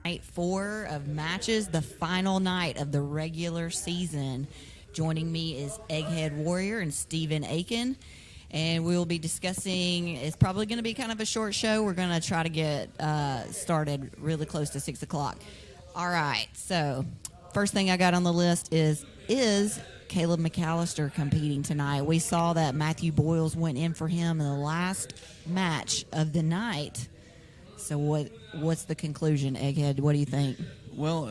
Night 4 of matches, the final night of the regular season. Joining me is Egghead Warrior and Stephen Aiken. And we will be discussing, it's probably going to be kind of a short show. We're going to try to get started really close to 6 o'clock. All right, so first thing I got on the list is Caleb McAllister competing tonight? We saw that Matthew Boyles went in for him in the last match of the night. So what's the conclusion, Egghead? What do you think? Well,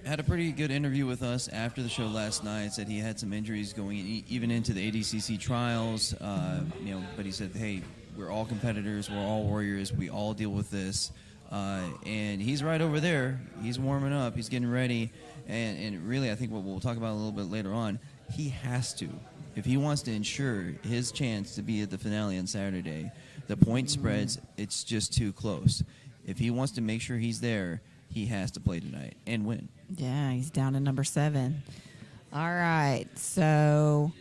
had a pretty good interview with us after the show last night. Said he had some injuries going even into the ADCC trials. But he said, "Hey, we're all competitors. We're all warriors. We all deal with this." And he's right over there. He's warming up. He's getting ready. And really, I think what we'll talk about a little bit later on, he has to, if he wants to ensure his chance to be at the finale on Saturday. The point spreads, it's just too close. If he wants to make sure he's there, he has to play tonight and win. Yeah, he's down to number 7. All right, so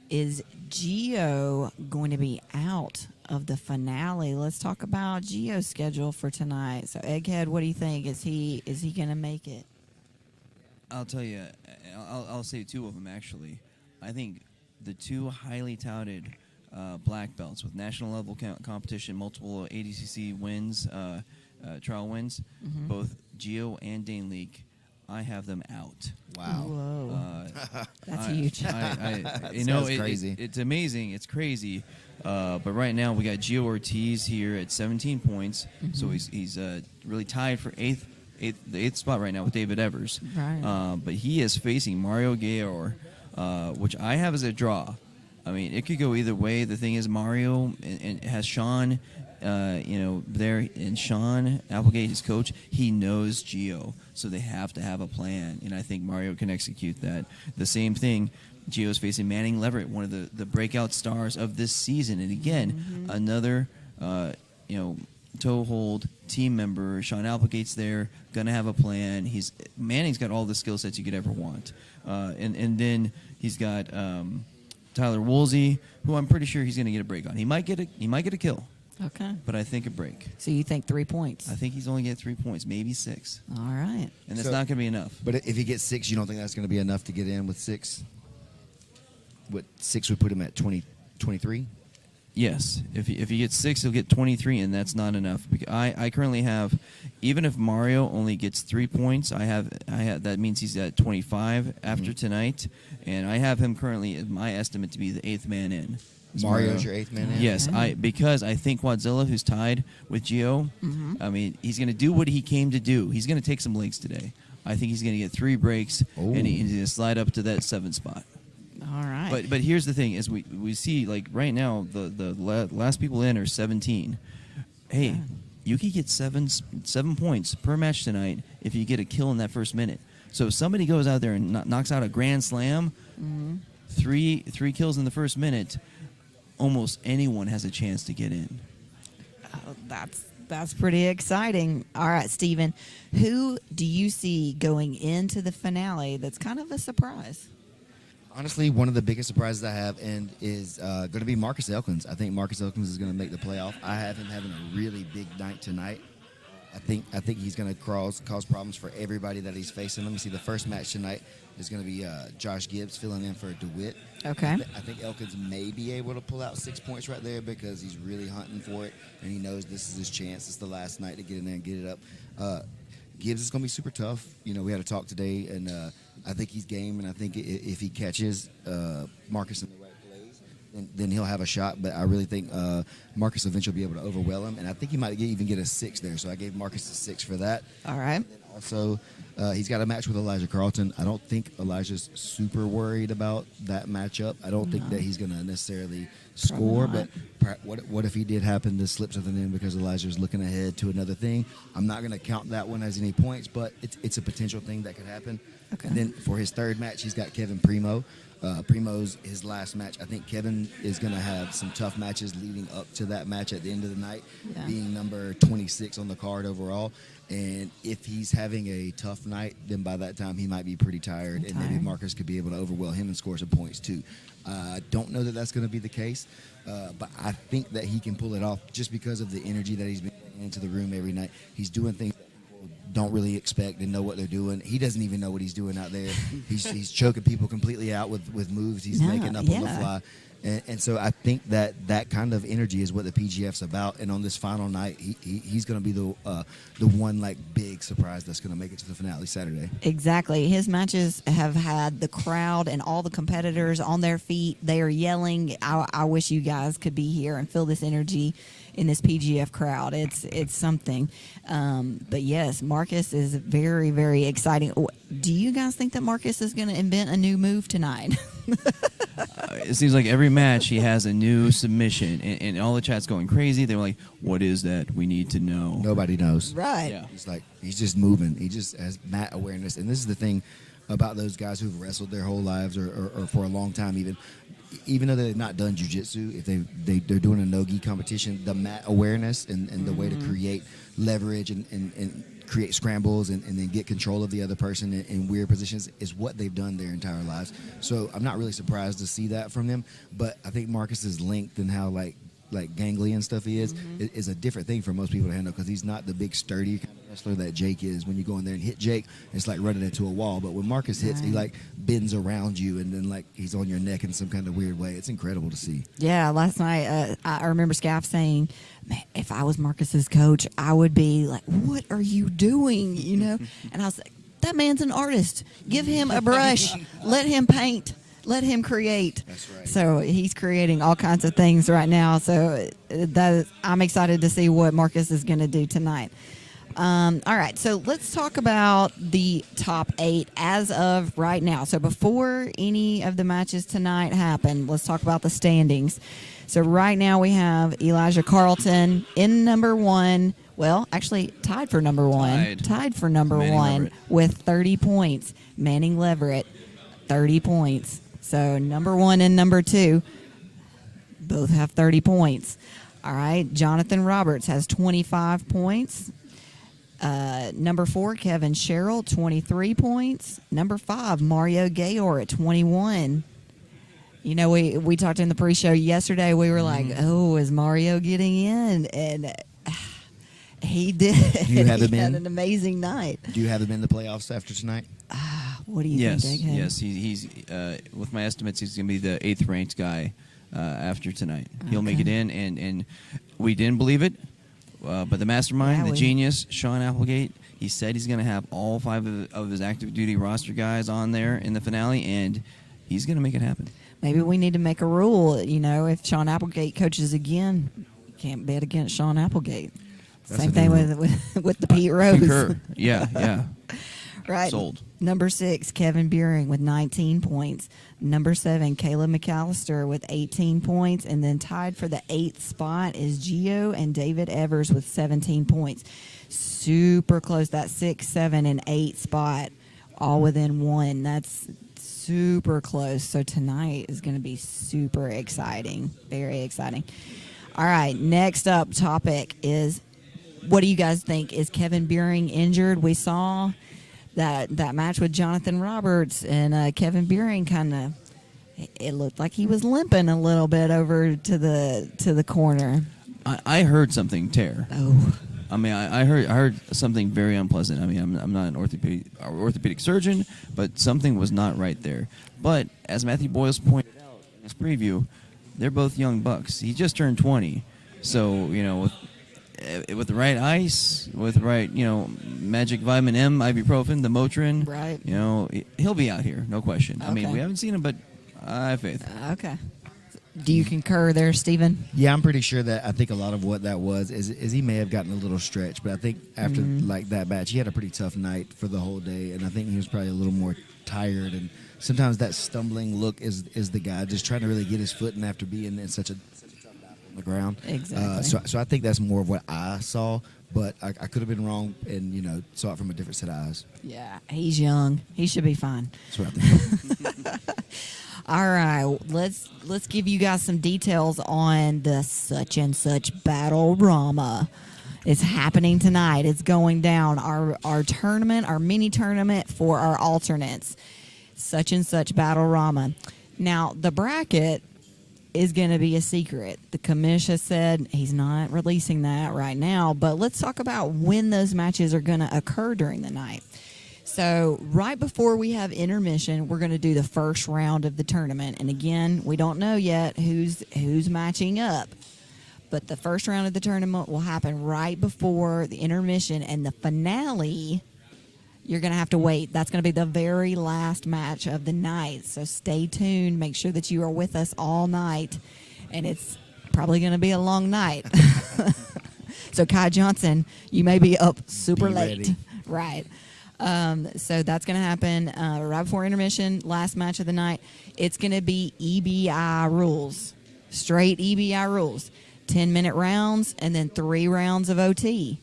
is Gio going to be out of the finale? Let's talk about Gio's schedule for tonight. So, Egghead, what do you think? Is he going to make it? I'll tell you, I'll say 2 of them, actually. I think the 2 highly touted black belts with national level competition, multiple ADCC wins, trial wins, both Gio and Dane Leak, I have them out. Wow. Whoa. That's huge. That's crazy. It's amazing. It's crazy. But right now we got Gio Ortiz here at 17 points, so he's really tied for the 8th spot right now with David Evers. Right. But he is facing Mario Gayor, which I have as a draw. I mean, it could go either way. The thing is, Mario and has Sean, there, and Sean Applegate, his coach, he knows Gio, so they have to have a plan, and I think Mario can execute that. The same thing, Gio's facing Manning Leverett, one of the breakout stars of this season, and again, another, toe hold team member. Sean Applegate's there, gonna have a plan. Manning's got all the skill sets you could ever want, and then he's got Tyler Woolsey, who I'm pretty sure he's going to get a break on. He might get a kill. Okay. But I think a break. So you think 3 points? I think he's only get 3 points, maybe 6. All right. And that's not going to be enough. But if he gets 6, you don't think that's going to be enough to get in with 6? What 6 would put him at 23? Yes. If he gets 6, he'll get 23, and that's not enough. I currently have, even if Mario only gets 3 points, I have that means he's at 25 after tonight, and I have him currently, my estimate, to be the 8th man in. Mario's your 8th man in? Yes, because I think Quadzilla, who's tied with Gio, I mean, he's going to do what he came to do. He's going to take some legs today. I think he's going to get 3 breaks, and he's going to slide up to that 7th spot. All right. But here's the thing: is we see, like, right now the last people in are 17. Hey, you could get 7 points per match tonight if you get a kill in that first minute. So if somebody goes out there and knocks out a grand slam, 3 kills in the first minute, almost anyone has a chance to get in. Oh, that's pretty exciting. All right, Stephen, who do you see going into the finale that's kind of a surprise? Honestly, one of the biggest surprises I have is going to be Marcus Elkins. I think Marcus Elkins is going to make the playoff. I have him having a really big night tonight. I think he's going to cause problems for everybody that he's facing. Let me see. The first match tonight is going to be Josh Gibbs filling in for DeWitt. Okay. I think Elkins may be able to pull out 6 points right there because he's really hunting for it, and he knows this is his chance. It's the last night to get in there and get it up. Gibbs is going to be super tough. We had a talk today, and I think he's game, and I think if he catches Marcus in the right place, then he'll have a shot. But I really think Marcus eventually will be able to overwhelm him, and I think he might even get a 6 there. So I gave Marcus a 6 for that. All right. And then also, he's got a match with Elijah Carlton. I don't think Elijah's super worried about that matchup. I don't think that he's going to necessarily score, but what if he did happen to slip something in because Elijah's looking ahead to another thing? I'm not going to count that one as any points, but it's a potential thing that could happen. Okay. And then for his third match, he's got Kevin Primo. Primo's his last match. I think Kevin is going to have some tough matches leading up to that match at the end of the night, being number 26 on the card overall. And if he's having a tough night, then by that time he might be pretty tired, and maybe Marcus could be able to overwhelm him and score some points too. I don't know that that's going to be the case, but I think that he can pull it off just because of the energy that he's been bringing into the room every night. He's doing things that people don't really expect and know what they're doing. He doesn't even know what he's doing out there. He's choking people completely out with moves he's making up on the fly. And so I think that kind of energy is what the PGF's about. And on this final night, he's going to be the one like big surprise that's going to make it to the finale Saturday. Exactly. His matches have had the crowd and all the competitors on their feet. They are yelling. I wish you guys could be here and feel this energy in this PGF crowd. It's something. But yes, Marcus is very, very exciting. Do you guys think that Marcus is going to invent a new move tonight? It seems like every match he has a new submission, and all the chat's going crazy. They're like, "What is that? We need to know." Nobody knows. Right. Yeah. He's just moving. He just has mat awareness, and this is the thing about those guys who've wrestled their whole lives or for a long time, even though they've not done jiu-jitsu, if they're doing a no-gi competition, the mat awareness and the way to create leverage and create scrambles and then get control of the other person in weird positions is what they've done their entire lives. So I'm not really surprised to see that from them, but I think Marcus's length and how like gangly and stuff he is a different thing for most people to handle, because he's not the big sturdy kind of wrestler that Jake is. When you go in there and hit Jake, it's like running into a wall. But when Marcus hits, he like bends around you and then like he's on your neck in some kind of weird way. It's incredible to see. Yeah, last night I remember Scaff saying, "Man, if I was Marcus's coach, I would be like, what are you doing?" You know, and I was like, that man's an artist. Give him a brush. Let him paint. Let him create. That's right. So he's creating all kinds of things right now. So I'm excited to see what Marcus is going to do tonight. All right, so let's talk about the top 8 as of right now. So before any of the matches tonight happen, let's talk about the standings. So right now we have Elijah Carlton in number 1. Well, actually tied for number 1. Tied for number Manning 1 Leverett. with 30 points. Manning Leverett, 30 points. So number 1 and number 2 both have 30 points. All right, Jonathan Roberts has 25 points. Number 4, Kevin Sherrill, 23 points. Number 5, Mario Gayor at 21. You know, we talked in the pre-show yesterday. We were like, "Oh, is Mario getting in?" And he did. Do you have him he had in? an amazing night. Do you have him in the playoffs after tonight? What do you think, Egghead? Yes. He's with my estimates, he's going to be the 8th ranked guy after tonight. He'll make it in, and we didn't believe it, but the mastermind, the genius, Sean Applegate, he said he's going to have all 5 of his active duty roster guys on there in the finale, and he's going to make it happen. Maybe we need to make a rule. You know, if Sean Applegate coaches again, you can't bet against Sean Applegate. Same thing with the Pete Rose. Concur. Yeah. Right. Sold. Number 6, Kevin Buehring with 19 points. Number 7, Caleb McAllister with 18 points. And then tied for the 8th spot is Gio and David Evers with 17 points. Super close, that 6, 7, and 8 spot, all within 1. That's super close. So tonight is going to be super exciting. Very exciting. All right, next up topic is, what do you guys think? Is Kevin Buehring injured? We saw that match with Jonathan Roberts, and Kevin Buehring kind of, it looked like he was limping a little bit over to the corner. I heard something tear. Oh. I mean, I heard something very unpleasant. I mean, I'm not an orthopedic surgeon, but something was not right there. But as Matthew Boyles pointed out in his preview, they're both young bucks. He just turned 20, so you know, with the right ice, with the right, you know, magic vitamin M, ibuprofen, the Motrin, Right. You know, he'll be out here, no question. I mean, Okay. we haven't seen him, but I have faith. Okay. Do you concur there, Stephen? Yeah, I'm pretty sure that I think a lot of what that was is he may have gotten a little stretched, but I think after like that match, he had a pretty tough night for the whole day, and I think he was probably a little more tired. And sometimes that stumbling look is the guy just trying to really get his foot in after being in such a tough battle on the ground. Exactly. So I think that's more of what I saw, but I could have been wrong and saw it from a different set of eyes. Yeah, he's young. He should be fine. That's what I think. All right, let's give you guys some details on the such and such battle Rama. It's happening tonight. It's going down. Our tournament, our mini tournament for our alternates. Such and such battle Rama. Now the bracket is going to be a secret. The commish has said he's not releasing that right now, but let's talk about when those matches are going to occur during the night. So right before we have intermission, we're going to do the first round of the tournament. And again, we don't know yet who's matching up. But the first round of the tournament will happen right before the intermission, and the finale, you're going to have to wait. That's going to be the very last match of the night. So stay tuned. Make sure that you are with us all night, and it's probably going to be a long night. So Kai Johnson, you may be up super Be late. ready. Right. So that's going to happen right before intermission, last match of the night. It's going to be EBI rules, straight EBI rules. 10-minute rounds and then 3 rounds of OT.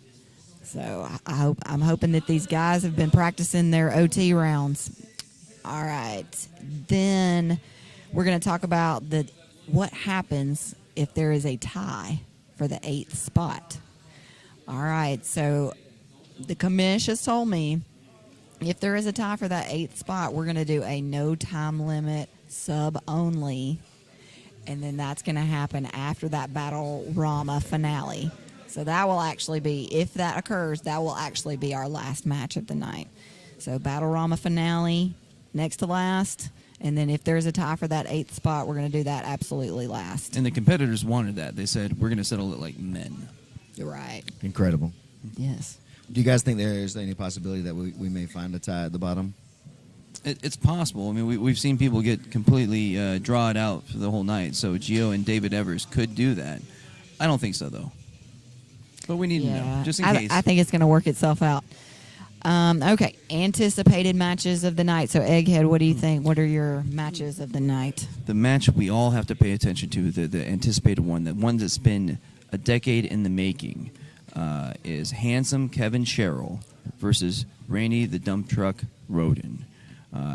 So I'm hoping that these guys have been practicing their OT rounds. All right. Then we're going to talk about what happens if there is a tie for the 8th spot. All right. So the commish has told me if there is a tie for that 8th spot, we're going to do a no time limit sub only. And then that's going to happen after that Battle Rama finale. So that will actually be, if that occurs, that will actually be our last match of the night. So Battle Rama finale, next to last. And then if there's a tie for that 8th spot, we're going to do that absolutely last. And the competitors wanted that. They said, we're going to settle it like men. You're right. Incredible. Yes. Do you guys think there's any possibility that we may find a tie at the bottom? It's possible. I mean, we've seen people get completely drawed out for the whole night. So Gio and David Evers could do that. I don't think so, though. But we need to know, just in case. I think it's going to work itself out. Okay, anticipated matches of the night. So, Egghead, what do you think? What are your matches of the night? The match we all have to pay attention to, the anticipated one, the one that's been a decade in the making, is handsome Kevin Sherrill versus Randy the Dump Truck Roden.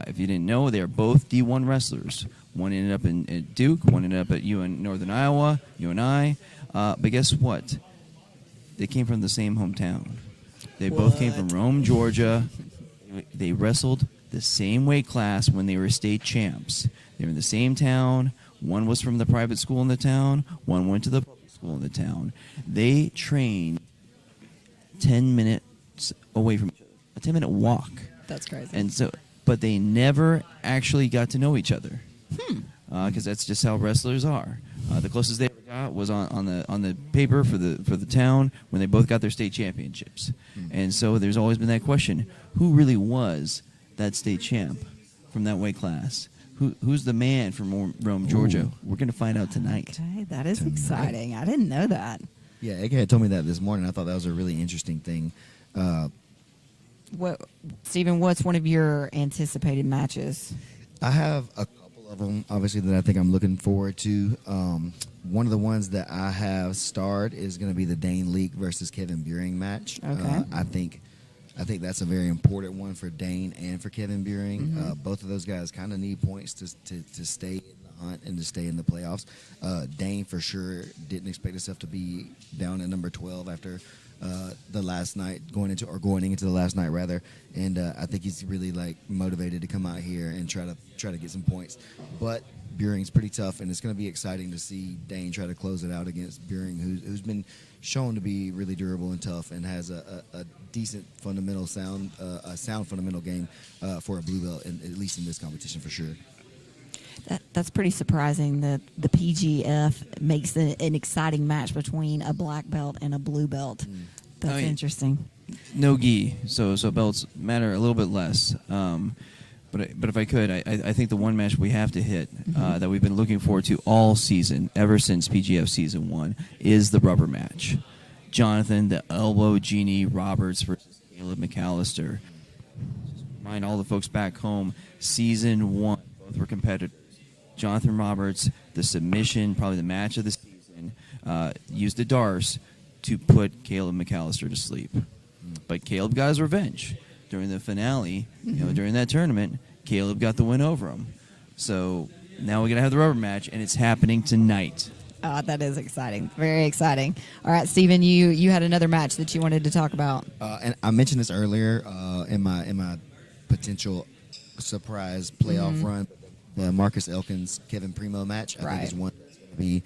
If you didn't know, they're both D1 wrestlers. One ended up at Duke, one ended up at UN Northern Iowa, UNI. But guess what? They came from the same hometown. They both came from Rome, Georgia. They wrestled the same weight class when they were state champs. They were in the same town. One was from the private school in the town. One went to the public school in the town. They trained 10 minutes away from each other. A 10-minute walk. That's crazy. And so, but they never actually got to know each other, because that's just how wrestlers are. The closest they ever got was on the paper for the town when they both got their state championships. And so there's always been that question: who really was that state champ from that weight class? Who's the man from Rome, Georgia? Ooh. We're going to find out tonight. Okay, that is exciting. I didn't know that. Yeah, Egghead told me that this morning. I thought that was a really interesting thing. Stephen, what's one of your anticipated matches? I have a couple of them, obviously, that I think I'm looking forward to. One of the ones that I have starred is going to be the Dane Leak versus Kevin Buring match. Okay. I think that's a very important one for Dane and for Kevin Buring. Both of those guys kind of need points to stay in the hunt and to stay in the playoffs. Dane for sure didn't expect himself to be down at number 12 after the last night, going into the last night rather, and I think he's really motivated to come out here and try to get some points. But Buring's pretty tough, and it's going to be exciting to see Dane try to close it out against Buring, who's been shown to be really durable and tough, and has a decent fundamental sound fundamental game for a blue belt, at least in this competition for sure. That's pretty surprising that the PGF makes an exciting match between a black belt and a blue belt. That's interesting. No gi, so belts matter a little bit less. But if I could, I think the one match we have to hit that we've been looking forward to all season, ever since PGF Season 1, is the rubber match. Jonathan, the Elbow Genie Roberts versus Caleb McAllister. Just remind all the folks back home, Season 1, both were competitors. Jonathan Roberts, the submission, probably the match of the season, used the Darce to put Caleb McAllister to sleep. But Caleb got his revenge. During the finale, during that tournament, Caleb got the win over him. So now we're going to have the rubber match, and it's happening tonight. That is exciting. Very exciting. All right, Stephen, you had another match that you wanted to talk about. And I mentioned this earlier in my potential surprise playoff run. The Marcus Elkins Kevin Primo match, I think, is one that's going be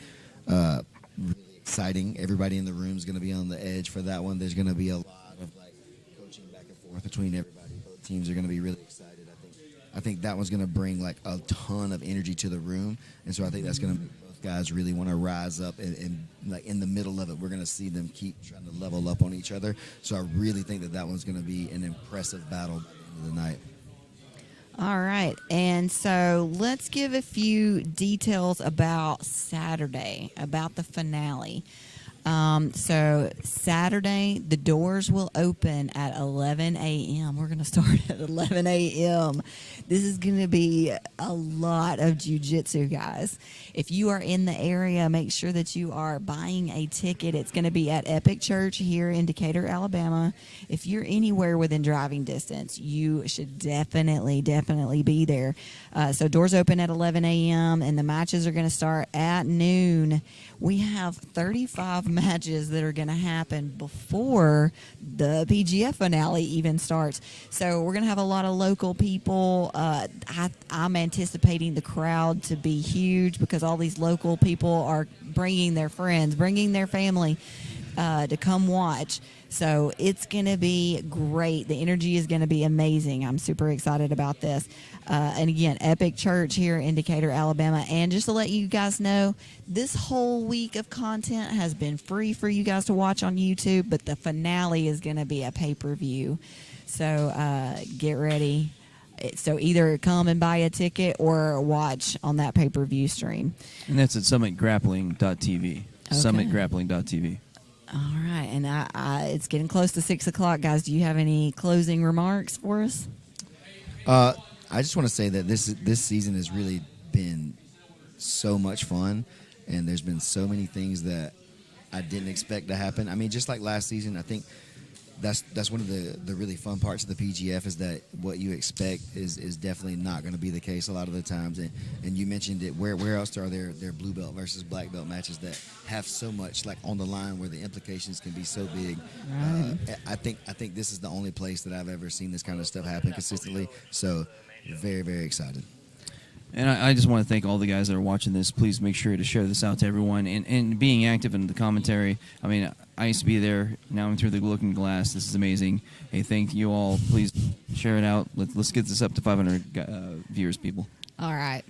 really exciting. Everybody in the room is going to be on the edge for that one. There's going to be a lot of like coaching back and forth between everybody. Both teams are going to be really excited. I think that one's going to bring like a ton of energy to the room, and so I think that's going to make both guys really want to rise up and like in the middle of it, we're going to see them keep trying to level up on each other. So I really think that one's going to be an impressive battle at the end of the night. All right, and so let's give a few details about Saturday, about the finale. So Saturday, the doors will open at 11 a.m. We're going to start at 11 a.m. This is going to be a lot of jiu-jitsu, guys. If you are in the area, make sure that you are buying a ticket. It's going to be at Epic Church here in Decatur, Alabama. If you're anywhere within driving distance, you should definitely be there. So doors open at 11 a.m. and the matches are going to start at noon. We have 35 matches that are going to happen before the PGF finale even starts. So we're going to have a lot of local people. I'm anticipating the crowd to be huge because all these local people are bringing their friends, bringing their family to come watch. So it's going to be great. The energy is going to be amazing. I'm super excited about this. And again, Epic Church here in Decatur, Alabama. And just to let you guys know, this whole week of content has been free for you guys to watch on YouTube, but the finale is going to be a pay-per-view. So get ready. So either come and buy a ticket or watch on that pay-per-view stream. And that's at summitgrappling.tv. Okay. Summitgrappling.tv. All right, and it's getting close to 6 o'clock, guys. Do you have any closing remarks for us? I just want to say that this season has really been so much fun, and there's been so many things that I didn't expect to happen. I mean, just like last season, I think that's one of the really fun parts of the PGF is that what you expect is definitely not going to be the case a lot of the times. And you mentioned it. Where else are there blue belt versus black belt matches that have so much like on the line where the implications can be so big? Right. I think this is the only place that I've ever seen this kind of stuff happen consistently. So very, very excited. And I just want to thank all the guys that are watching this. Please make sure to share this out to everyone. And being active in the commentary, I mean, I used to be there. Now I'm through the looking glass. This is amazing. Hey, thank you all. Please share it out. Let's get this up to 500 viewers, people. All right.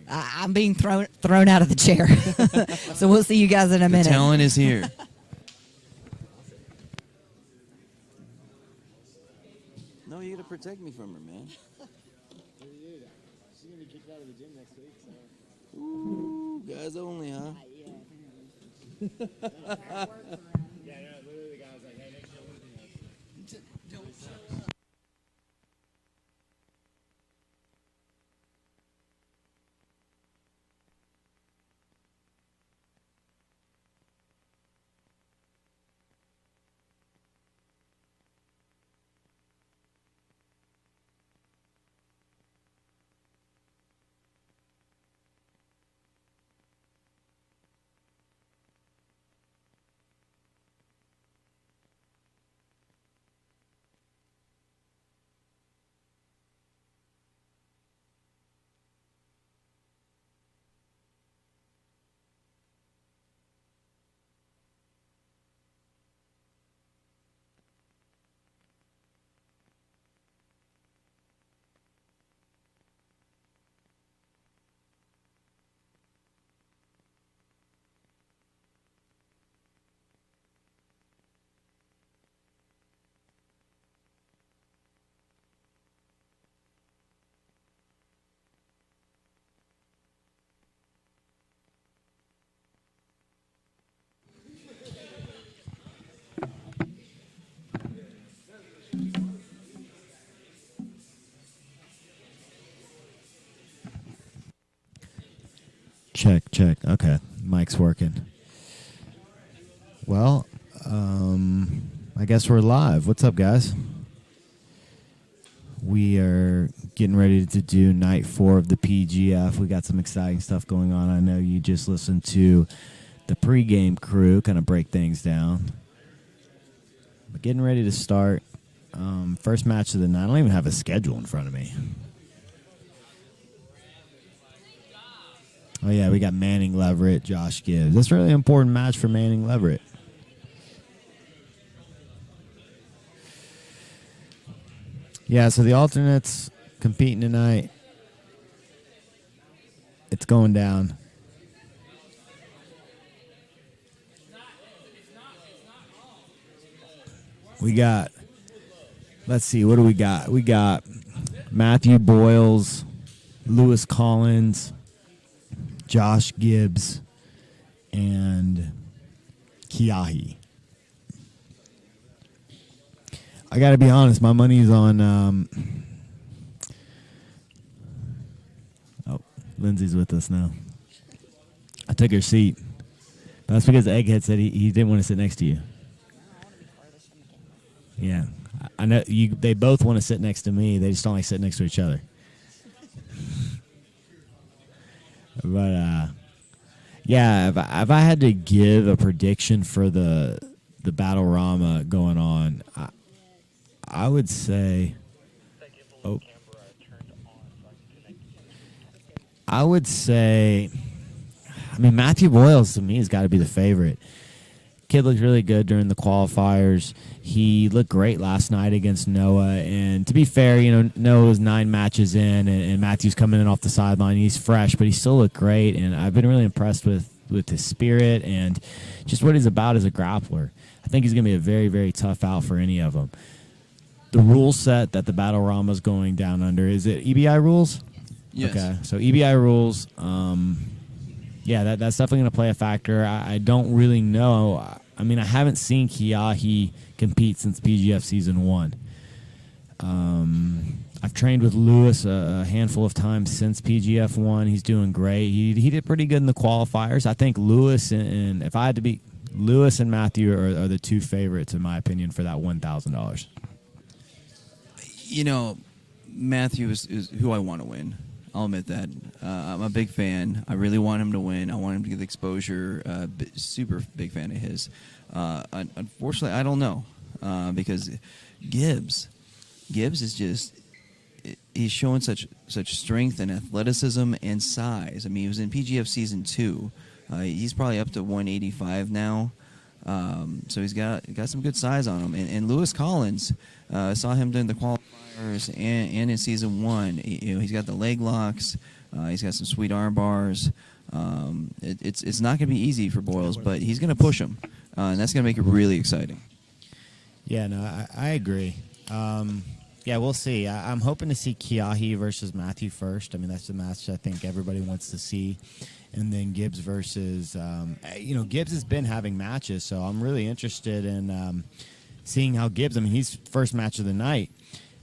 I'm being thrown out of the chair. So we'll see you guys in a minute. The talent is here. No, you got to protect me from her, man. She's gonna be kicked out of the gym next week. So. Ooh, guys only, huh? Yeah, literally the guy was like, "Hey, make sure we're doing this." Check. Okay, mic's working. Well, I guess we're live. What's up, guys? We are getting ready to do night 4 of the PGF. We got some exciting stuff going on. I know you just listened to the pregame crew kind of break things down. But getting ready to start. First match of the night. I don't even have a schedule in front of me. Oh, yeah, we got Manning Leverett, Josh Gibbs. That's a really important match for Manning Leverett. Yeah, so the alternates competing tonight. It's going down. We got, let's see, what do we got? We got Matthew Boyles, Lewis Collins, Josh Gibbs, and Kiahi. I got to be honest, my money's on... oh, Lindsay's with us now. I took her seat. But that's because Egghead said he didn't want to sit next to you. Yeah. I know they both want to sit next to me. They just don't like sitting next to each other. But, yeah, if I had to give a prediction for the Battle Rama going on, I would say... Oh. I would say... I mean, Matthew Boyles, to me, has got to be the favorite. Kid looked really good during the qualifiers. He looked great last night against Noah. And to be fair, you know, Noah was 9 matches in, and Matthew's coming in off the sideline. He's fresh, but he still looked great. And I've been really impressed with his spirit and just what he's about as a grappler. I think he's going to be a very, very tough out for any of them. The rule set that the Battle Rama is going down under, is it EBI rules? Yes. Okay, so EBI rules, yeah, that's definitely going to play a factor. I don't really know. I mean, I haven't seen Kiahi compete since PGF Season 1. I've trained with Lewis a handful of times since PGF 1. He's doing great. He did pretty good in the qualifiers. I think Lewis and if I had to be, Lewis and Matthew are the 2 favorites, in my opinion, for that $1,000. You know, Matthew is who I want to win. I'll admit that. I'm a big fan. I really want him to win. I want him to get the exposure. Super big fan of his. Unfortunately, I don't know because Gibbs is just, he's showing such strength and athleticism and size. I mean, he was in PGF Season 2. He's probably up to 185 now. So he's got some good size on him. And Lewis Collins, saw him during the qualifiers and in Season 1. He's got the leg locks. He's got some sweet arm bars. It's not going to be easy for Boyles, but he's going to push him. And that's going to make it really exciting. Yeah, no, I agree. Yeah, we'll see. I'm hoping to see Kiahi versus Matthew first. I mean, that's the match I think everybody wants to see. And then Gibbs versus, Gibbs has been having matches, so I'm really interested in seeing how Gibbs, I mean, he's first match of the night.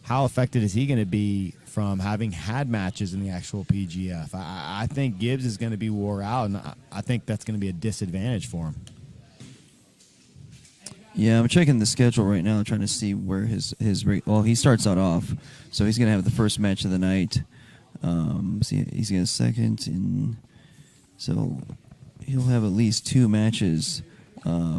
How affected is he going to be from having had matches in the actual PGF? I think Gibbs is going to be wore out, and I think that's going to be a disadvantage for him. Yeah, I'm checking the schedule right now, trying to see where well, he starts out off, so he's going to have the first match of the night. He's going to second, and so he'll have at least 2 matches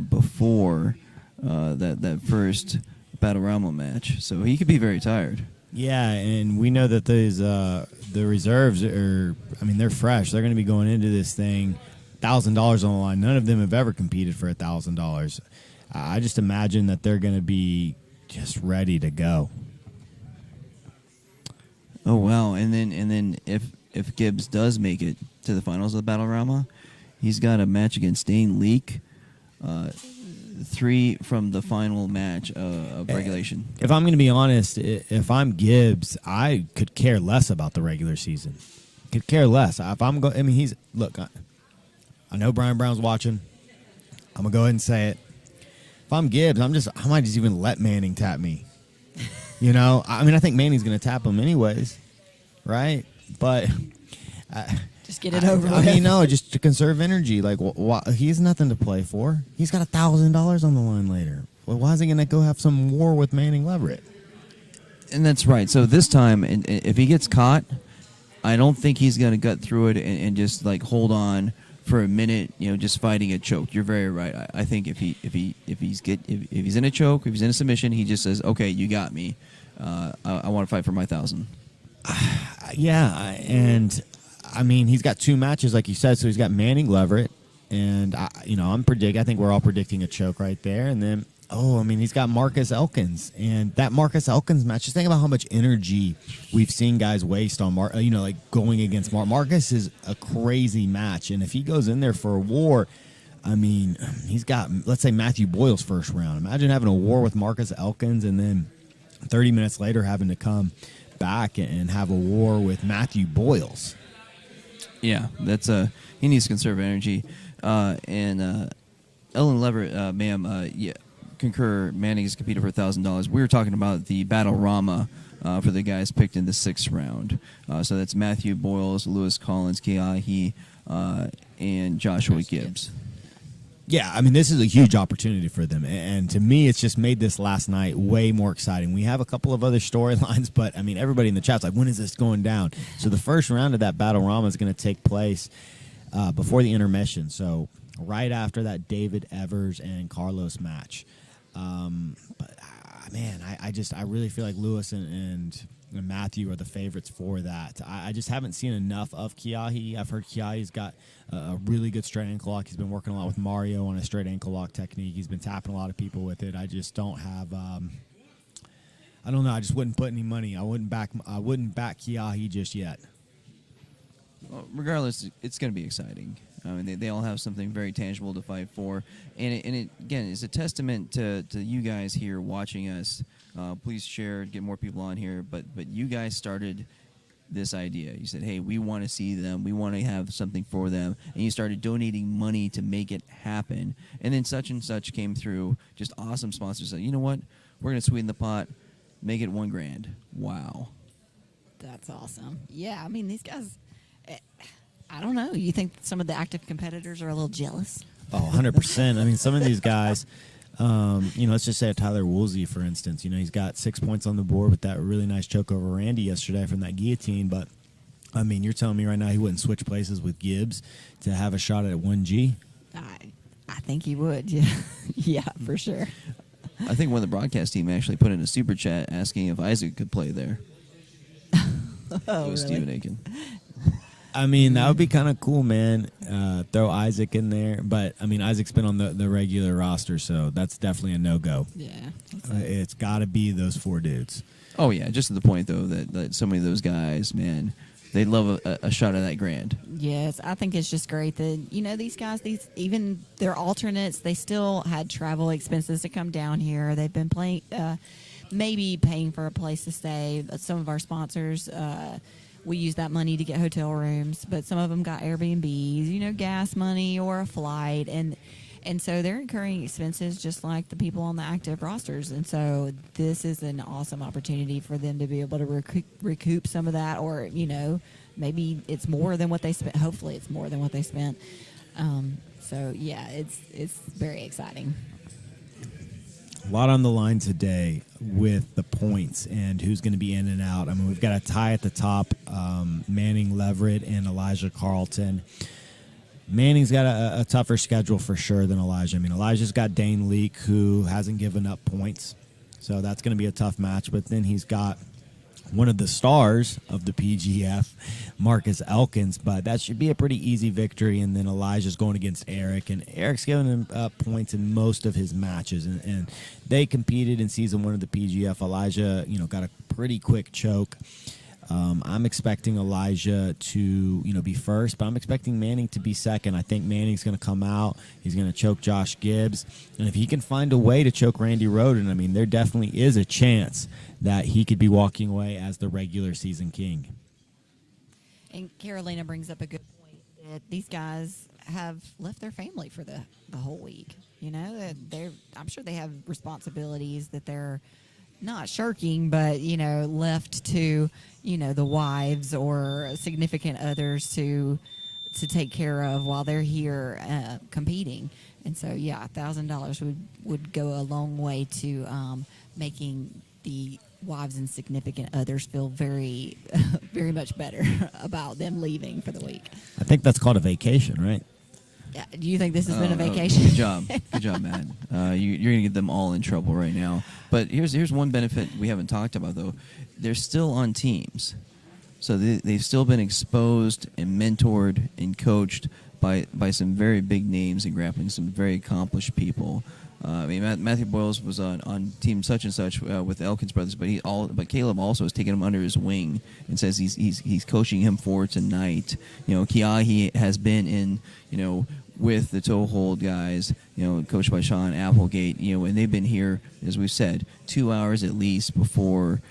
before that first Battle Rama match. So he could be very tired. Yeah, and we know that the reserves are, I mean, they're fresh. They're going to be going into this thing $1,000 on the line. None of them have ever competed for $1,000. I just imagine that they're going to be just ready to go. Oh wow! And then if Gibbs does make it to the finals of the Battle Rama, he's got a match against Dane Leak, 3 from the final match of regulation. If I'm going to be honest, if I'm Gibbs, I could care less about the regular season. Could care less. If I'm I mean, I know Brian Brown's watching. I'm gonna go ahead and say it. If I'm Gibbs, I might just even let Manning tap me. I mean, I think Manning's going to tap him anyways, right? But Just get it over with. I mean, no, just to conserve energy. Like, he has nothing to play for. He's got $1,000 on the line later. Well, why is he going to go have some war with Manning Leverett? And that's right. So this time, if he gets caught, I don't think he's going to gut through it and just like hold on for a minute, just fighting a choke. You're very right. I think if he's in a choke, if he's in a submission, he just says, "Okay, you got me. I want to fight for my 1,000." Yeah, and I mean, he's got 2 matches, like you said. So he's got Manning Leverett, and I think we're all predicting a choke right there. And then, he's got Marcus Elkins, and that Marcus Elkins match. Just think about how much energy we've seen guys waste on like going against Marcus is a crazy match, and if he goes in there for a war, I mean, he's got, let's say, Matthew Boyle's first round. Imagine having a war with Marcus Elkins, and then 30 minutes later having to come back and have a war with Matthew Boyles. Yeah, that's he needs to conserve energy. And Ellen Leverett, ma'am, concur. Manning's competed for $1,000. We were talking about the Battle Rama for the guys picked in the 6th round. So that's Matthew Boyles, Lewis Collins, Kiahi, and Joshua Gibbs. Yeah, I mean, this is a huge opportunity for them. And to me, it's just made this last night way more exciting. We have a couple of other storylines, but, I mean, everybody in the chat's like, when is this going down? So the first round of that Battle Rama is going to take place before the intermission. So right after that David Evers and Carlos match. But, man, I really feel like Lewis and Matthew are the favorites for that. I just haven't seen enough of Kiahi. I've heard Kiahi's got a really good straight ankle lock. He's been working a lot with Mario on a straight ankle lock technique. He's been tapping a lot of people with it. I just don't have. I don't know. I just wouldn't put any money. I wouldn't back Kiahi just yet. Well, regardless, it's going to be exciting. I mean, they all have something very tangible to fight for, and it again is a testament to you guys here watching us. Please share, get more people on here. But you guys started this idea. You said, hey, we want to see them. We want to have something for them. And you started donating money to make it happen. And then such and such came through. Just awesome sponsors said, you know what? We're going to sweeten the pot. Make it $1,000. Wow. That's awesome. Yeah, I mean, these guys, I don't know. You think some of the active competitors are a little jealous? Oh, 100%. I mean, some of these guys, let's just say Tyler Woolsey, for instance. He's got 6 points on the board with that really nice choke over Randy yesterday from that guillotine. But, I mean, you're telling me right now he wouldn't switch places with Gibbs to have a shot at 1G? I think he would, yeah. Yeah, for sure. I think one of the broadcast team actually put in a super chat asking if Isaac could play there. Oh, really? Stephen Aiken. I mean, that would be kind of cool, man. Throw Isaac in there. But, I mean, Isaac's been on the regular roster, so that's definitely a no-go. Yeah. It's got to be those 4 dudes. Oh, yeah. Just to the point, though, that so many of those guys, man, they love a shot of that grand. Yes, I think it's just great that, these guys, even their alternates, they still had travel expenses to come down here. They've been maybe paying for a place to stay. Some of our sponsors, we use that money to get hotel rooms, but some of them got Airbnbs, gas money or a flight. And so they're incurring expenses just like the people on the active rosters. And so this is an awesome opportunity for them to be able to recoup some of that, or, maybe it's more than what they spent. Hopefully it's more than what they spent. So, yeah, it's very exciting. A lot on the line today with the points and who's going to be in and out. I mean, we've got a tie at the top, Manning Leverett and Elijah Carlton. Manning's got a tougher schedule for sure than Elijah. I mean, Elijah's got Dane Leake, who hasn't given up points, so that's going to be a tough match. But then he's got one of the stars of the PGF, Marcus Elkins, but that should be a pretty easy victory. And then Elijah's going against Eric, and Eric's given him points in most of his matches, and they competed in season 1 of the PGF. Elijah, got a pretty quick choke. I'm expecting Elijah to, be first, but I'm expecting Manning to be second. I think Manning's going to come out. He's going to choke Josh Gibbs. And if he can find a way to choke Randy Roden, I mean, there definitely is a chance that he could be walking away as the regular season king. And Carolina brings up a good point that these guys have left their family for the whole week. I'm sure they have responsibilities that they're not shirking, but, left to, the wives or significant others to take care of while they're here competing. And so, yeah, $1,000 would go a long way to making the wives and significant others feel very, very much better about them leaving for the week. I think that's called a vacation, right? Yeah. Do you think this has been a vacation? Good job, Matt. You're going to get them all in trouble right now. But here's one benefit we haven't talked about, though. They're still on teams. So they've still been exposed and mentored and coached by some very big names in grappling, some very accomplished people. I mean, Matthew Boyles was on team such and such with the Elkins brothers, but Caleb also has taken him under his wing and says he's coaching him for tonight. You know, Kiahi has been in, you know, with the toe hold guys, you know, coached by Sean Applegate, you know, and they've been here, as we've said, 2 hours at least before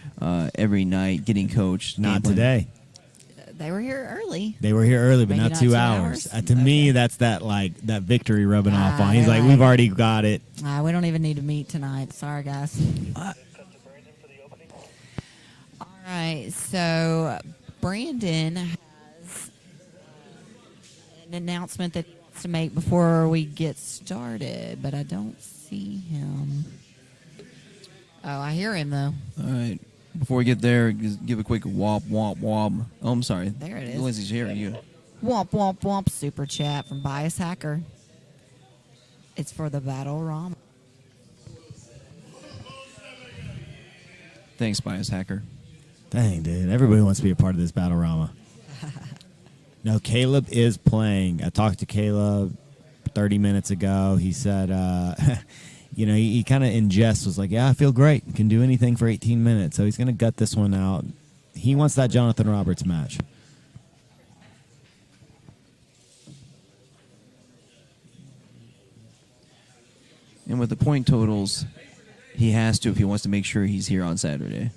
every night getting coached. Not today. They were here early. They were here early, but Maybe not not 2 2 hours. hours? To me, that's that victory rubbing off on. He's like, we've already got it. We don't even need to meet tonight. Sorry, guys. All right, so Brandon has an announcement that he wants to make before we get started, but I don't see him. Oh, I hear him, though. All right. Before we get there, just give a quick womp, womp, womp. Oh, I'm sorry. There it is. Lindsay's hearing you. Womp, womp, womp, super chat from Bias Hacker. It's for the Battle Rama. Thanks, Bias Hacker. Dang, dude. Everybody wants to be a part of this Battle Rama. No, Caleb is playing. I talked to Caleb 30 minutes ago. He said, you know, he kind of in jest was like, yeah, I feel great. Can do anything for 18 minutes. So he's going to gut this one out. He wants that Jonathan Roberts match. And with the point totals, he has to if he wants to make sure he's here on Saturday.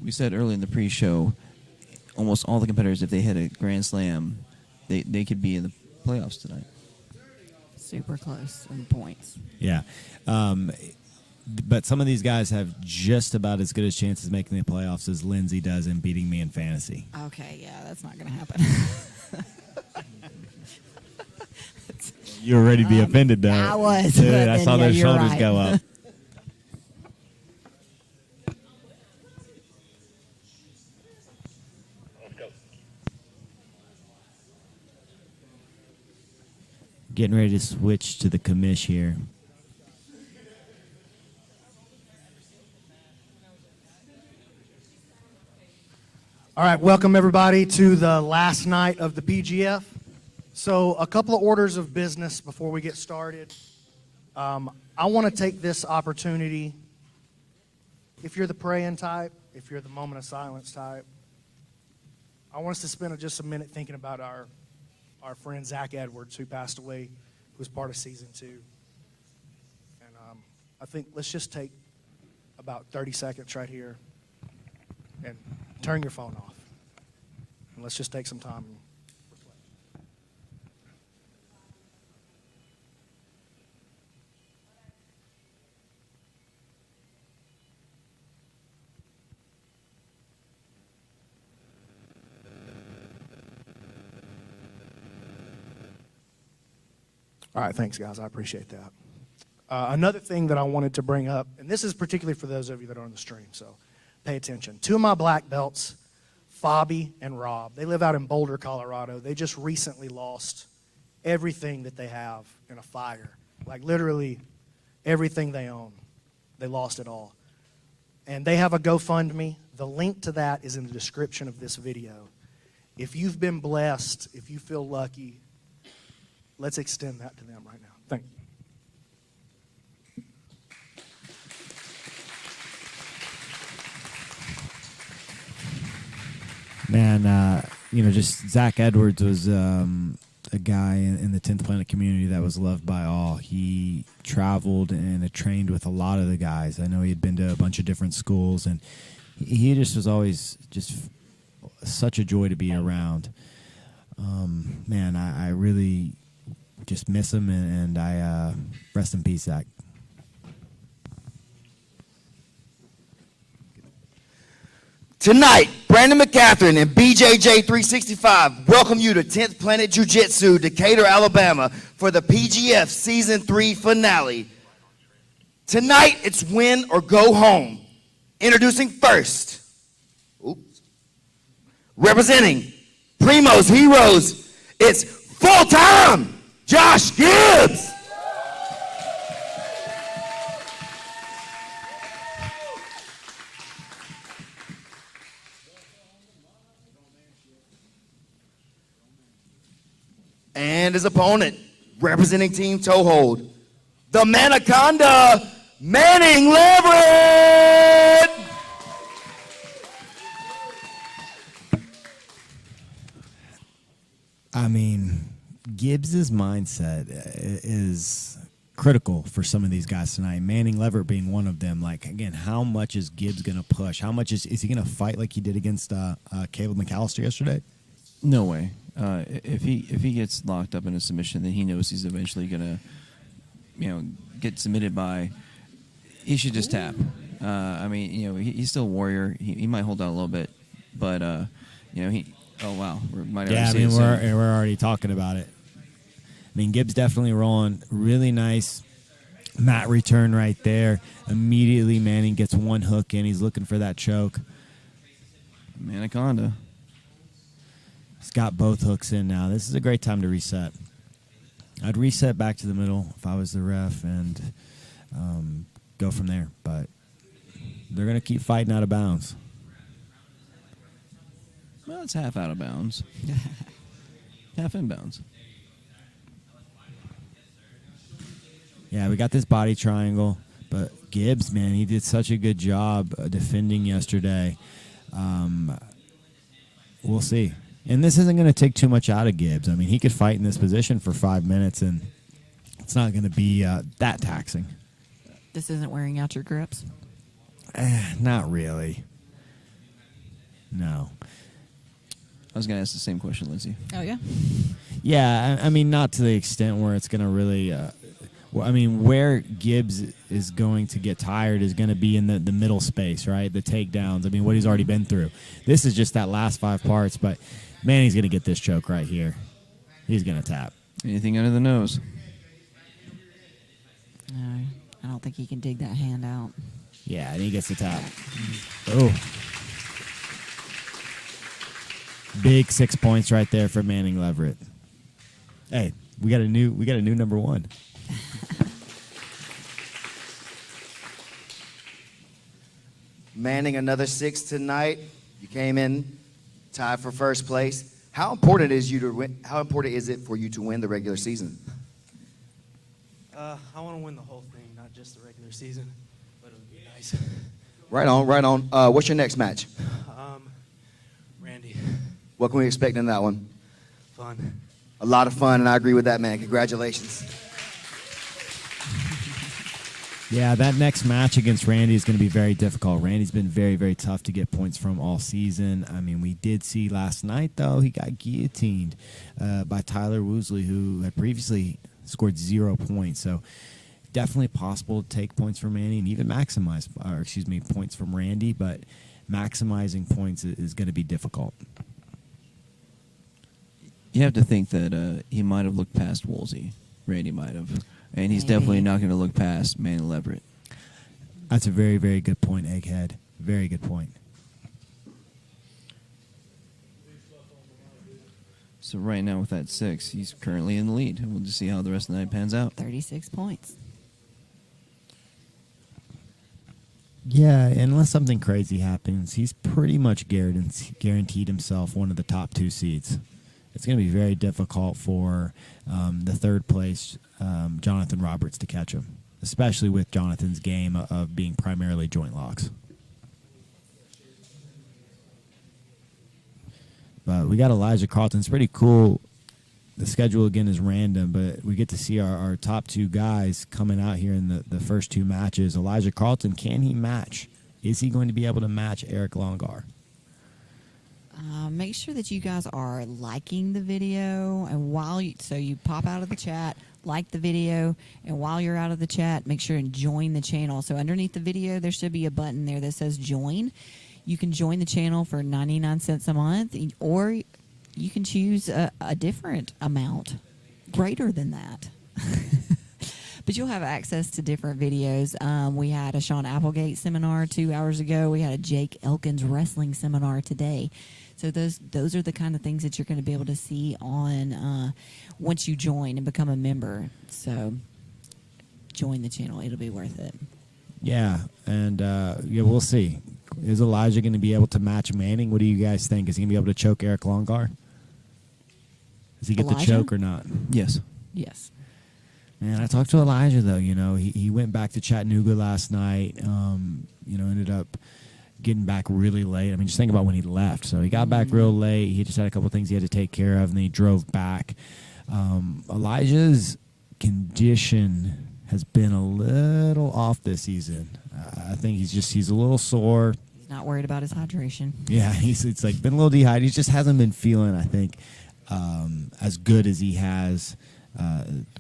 We said early in the pre-show, almost all the competitors, if they hit a Grand Slam, they could be in the playoffs tonight. Super close in points. Yeah. But some of these guys have just about as good a chance of making the playoffs as Lindsay does in beating me in fantasy. Okay, yeah, that's not going to happen. You were ready to be offended, though. I was. Dude, but I then, saw yeah, those you're shoulders right. go up. Getting ready to switch to the commish here. All right, welcome everybody to the last night of the PGF. So a couple of orders of business before we get started. I want to take this opportunity, if you're the praying type, if you're the moment of silence type, I want us to spend just a minute thinking about our friend Zach Edwards, who passed away, who was part of season 2. And I think let's just take about 30 seconds right here and turn your phone off. And let's just take some time and reflect. All right, thanks, guys. I appreciate that. Another thing that I wanted to bring up, and this is particularly for those of you that are on the stream, so pay attention. 2 of my black belts, Fabi and Rob, they live out in Boulder, Colorado. They just recently lost everything that they have in a fire. Like literally everything they own. They lost it all. And they have a GoFundMe. The link to that is in the description of this video. If you've been blessed, if you feel lucky, let's extend that to them right now. Thank you. Man, you know, just Zach Edwards was a guy in the 10th Planet community that was loved by all. He traveled and had trained with a lot of the guys. I know he had been to a bunch of different schools, and he just was always just such a joy to be around. Man, I really just miss him, and I rest in peace, Zach. Tonight, Brandon McCatherine and BJJ365 welcome you to 10th Planet Jiu-Jitsu, Decatur, Alabama for the PGF Season 3 finale. Tonight, it's win or go home. Introducing first, representing Primo's Heroes, it's full-time Josh Gibbs. And his opponent, representing Team Toehold, the Manaconda, Manning Leverett. I mean, Gibbs's mindset is critical for some of these guys tonight. Manning Leverett being one of them. Like, again, how much is Gibbs going to push? How much is he going to fight like he did against Caleb McAllister yesterday? No way. If he gets locked up in a submission, then he knows he's eventually gonna, get submitted by. He should just tap. I mean, he's still a warrior. He might hold out a little bit, but he. Oh wow, we might Yeah, I already mean see it soon. we're already talking about it. I mean, Gibbs definitely rolling. Really nice mat return right there. Immediately, Manning gets one hook in. He's looking for that choke. Manaconda. He's got both hooks in now. This is a great time to reset. I'd reset back to the middle if I was the ref and go from there. But they're going to keep fighting out of bounds. Well, it's half out of bounds. Half in bounds. Yeah, we got this body triangle. But Gibbs, man, he did such a good job defending yesterday. We'll see. And this isn't going to take too much out of Gibbs. I mean, he could fight in this position for 5 minutes, and it's not going to be that taxing. This isn't wearing out your grips. Not really. No. I was gonna ask the same question, Lindsay. Oh, yeah? Yeah, I mean, not to the extent where it's going to really where Gibbs is going to get tired is going to be in the middle space, right? The takedowns. I mean, what he's already been through. This is just that last 5 parts, but Manny's going to get this choke right here. He's going to tap. Anything under the nose? No, I don't think he can dig that hand out. Yeah, and he gets the tap. Oh. Big 6 points right there for Manning Leverett. Hey, we got a new number one. Manning, another 6 tonight. You came in tied for first place. How important is it for you to win the regular season? I want to win the whole thing, not just the regular season, but it would be nice. Right on, right on. What's your next match? Randy, What can we expect in that one? fun. A lot of fun, and I agree with that, man. Congratulations. Yeah, that next match against Randy is going to be very difficult. Randy's been very, very tough to get points from all season. I mean, we did see last night, though, he got guillotined by Tyler Woosley, who had previously scored 0 points. So definitely possible to take points from Randy and even points from Randy, but maximizing points is going to be difficult. You have to think that he might have looked past Woolsey. Randy might have. And he's Maybe. definitely not going to look past Manning Leverett. That's a very, very good point, Egghead. Very good point. So right now with that 6, he's currently in the lead. We'll just see how the rest of the night pans out. 36 points. Yeah, unless something crazy happens, he's pretty much guaranteed himself one of the top 2 seeds. It's going to be very difficult for the third place Jonathan Roberts to catch him, especially with Jonathan's game of being primarily joint locks. But we got Elijah Carlton. It's pretty cool. The schedule, again, is random, but we get to see our top 2 guys coming out here in the first 2 matches. Elijah Carlton, can he match? Is he going to be able to match Eric Longar? Make sure that you guys are liking the video, and so you pop out of the chat, like the video, and while you're out of the chat, make sure and join the channel. So underneath the video, there should be a button there that says join. You can join the channel for 99 cents a month, or you can choose a different amount, greater than that. But you'll have access to different videos. We had a Sean Applegate seminar 2 hours ago. We had a Jake Elkins wrestling seminar today. So those are the kind of things that you're going to be able to see on once you join and become a member. So join the channel. It'll be worth it. Yeah, and we'll see. Is Elijah going to be able to match Manning? What do you guys think? Is he going to be able to choke Eric Longar? Does he get the Elijah? choke or not? Yes. Yes. Man, I talked to Elijah, though. He went back to Chattanooga last night. Ended up getting back really late. I mean, just think about when he left. So he got back real late. He just had a couple things he had to take care of, and then he drove back. Elijah's condition has been a little off this season. I think he's a little sore. He's not worried about his hydration. Yeah, it's like been a little dehydrated. He just hasn't been feeling, I think, as good as he has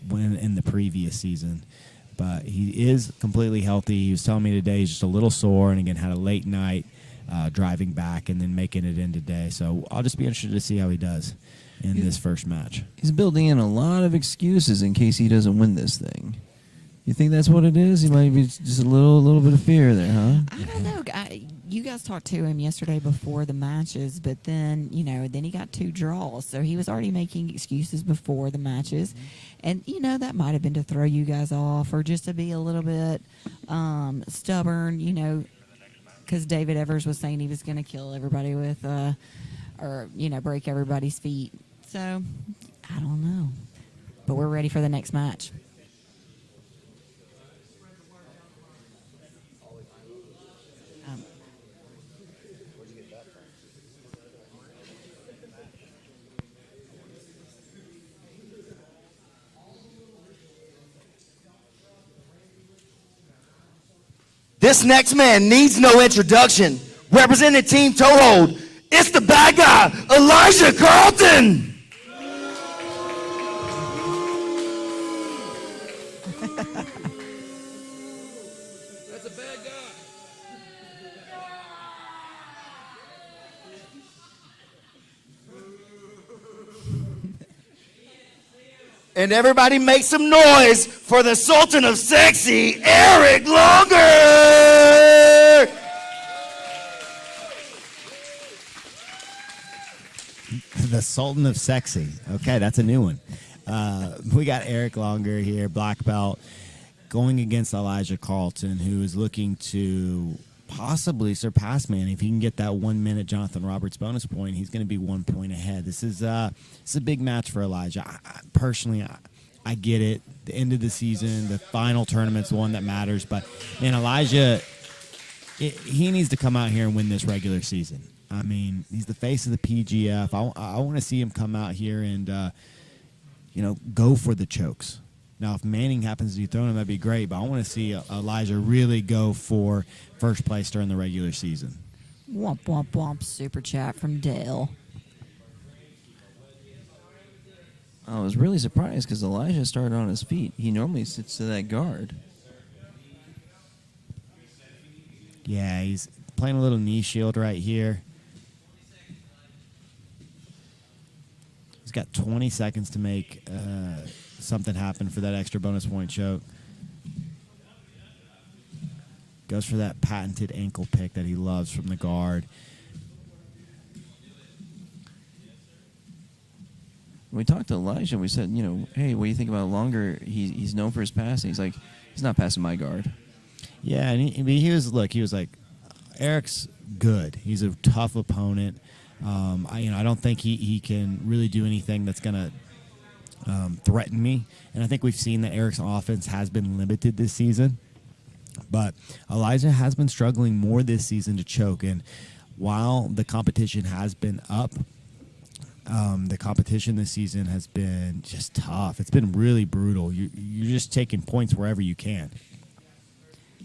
when in the previous season. But he is completely healthy. He was telling me today he's just a little sore, and again had a late night driving back and then making it in today. So I'll just be interested to see how he does in this first match. He's building in a lot of excuses in case he doesn't win this thing. You think that's what it is? He might be just a little bit of fear there, huh? I don't know. You guys talked to him yesterday before the matches, but then, then he got 2 draws. So he was already making excuses before the matches. And, that might have been to throw you guys off or just to be a little bit stubborn, because David Evers was saying he was going to kill everybody with, break everybody's feet. So, I don't know. But we're ready for the next match. This next man needs no introduction. Representing Team Toehold, it's the bad guy, Elijah Carlton. That's a bad guy. And everybody make some noise for the Sultan of Sexy, Eric Longer. The Sultan of Sexy. Okay, that's a new one. We got Eric Longer here, black belt, going against Elijah Carlton, who is looking to possibly surpass Manning. If he can get that 1 minute Jonathan Roberts bonus point, he's going to be 1 point ahead. This is a big match for Elijah. Personally, I get it. The end of the season, the final tournament's the one that matters. But, man, Elijah, he needs to come out here and win this regular season. I mean, he's the face of the PGF. I want to see him come out here and, go for the chokes. Now, if Manning happens to dethrone him, that'd be great. But I want to see Elijah really go for first place during the regular season. Womp, womp, womp. Super chat from Dale. I was really surprised because Elijah started on his feet. He normally sits to that guard. Yeah, he's playing a little knee shield right here. He's got 20 seconds to make something happen for that extra bonus point choke. Goes for that patented ankle pick that he loves from the guard. When we talked to Elijah, we said, hey, what do you think about Longer? He's known for his passing. He's like, he's not passing my guard. Yeah, and he was like, Eric's good. He's a tough opponent. I don't think he can really do anything that's going to threaten me. And I think we've seen that Eric's offense has been limited this season. But Elijah has been struggling more this season to choke. And while the competition has been up, the competition this season has been just tough. It's been really brutal. You're just taking points wherever you can.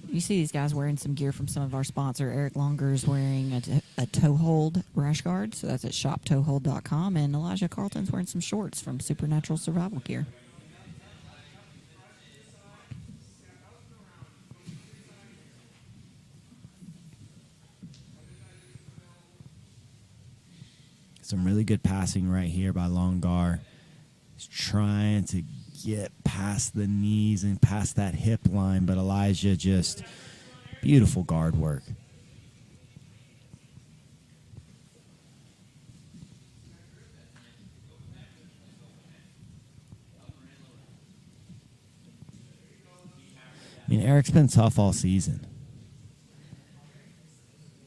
You see these guys wearing some gear from some of our sponsor. Eric Longer is wearing a Toehold rash guard, so that's at shoptoehold.com. And Elijah Carlton's wearing some shorts from Supernatural Survival Gear. Some really good passing right here by Longar. He's trying to get past the knees and past that hip line, but Elijah just beautiful guard work. I mean, Eric's been tough all season.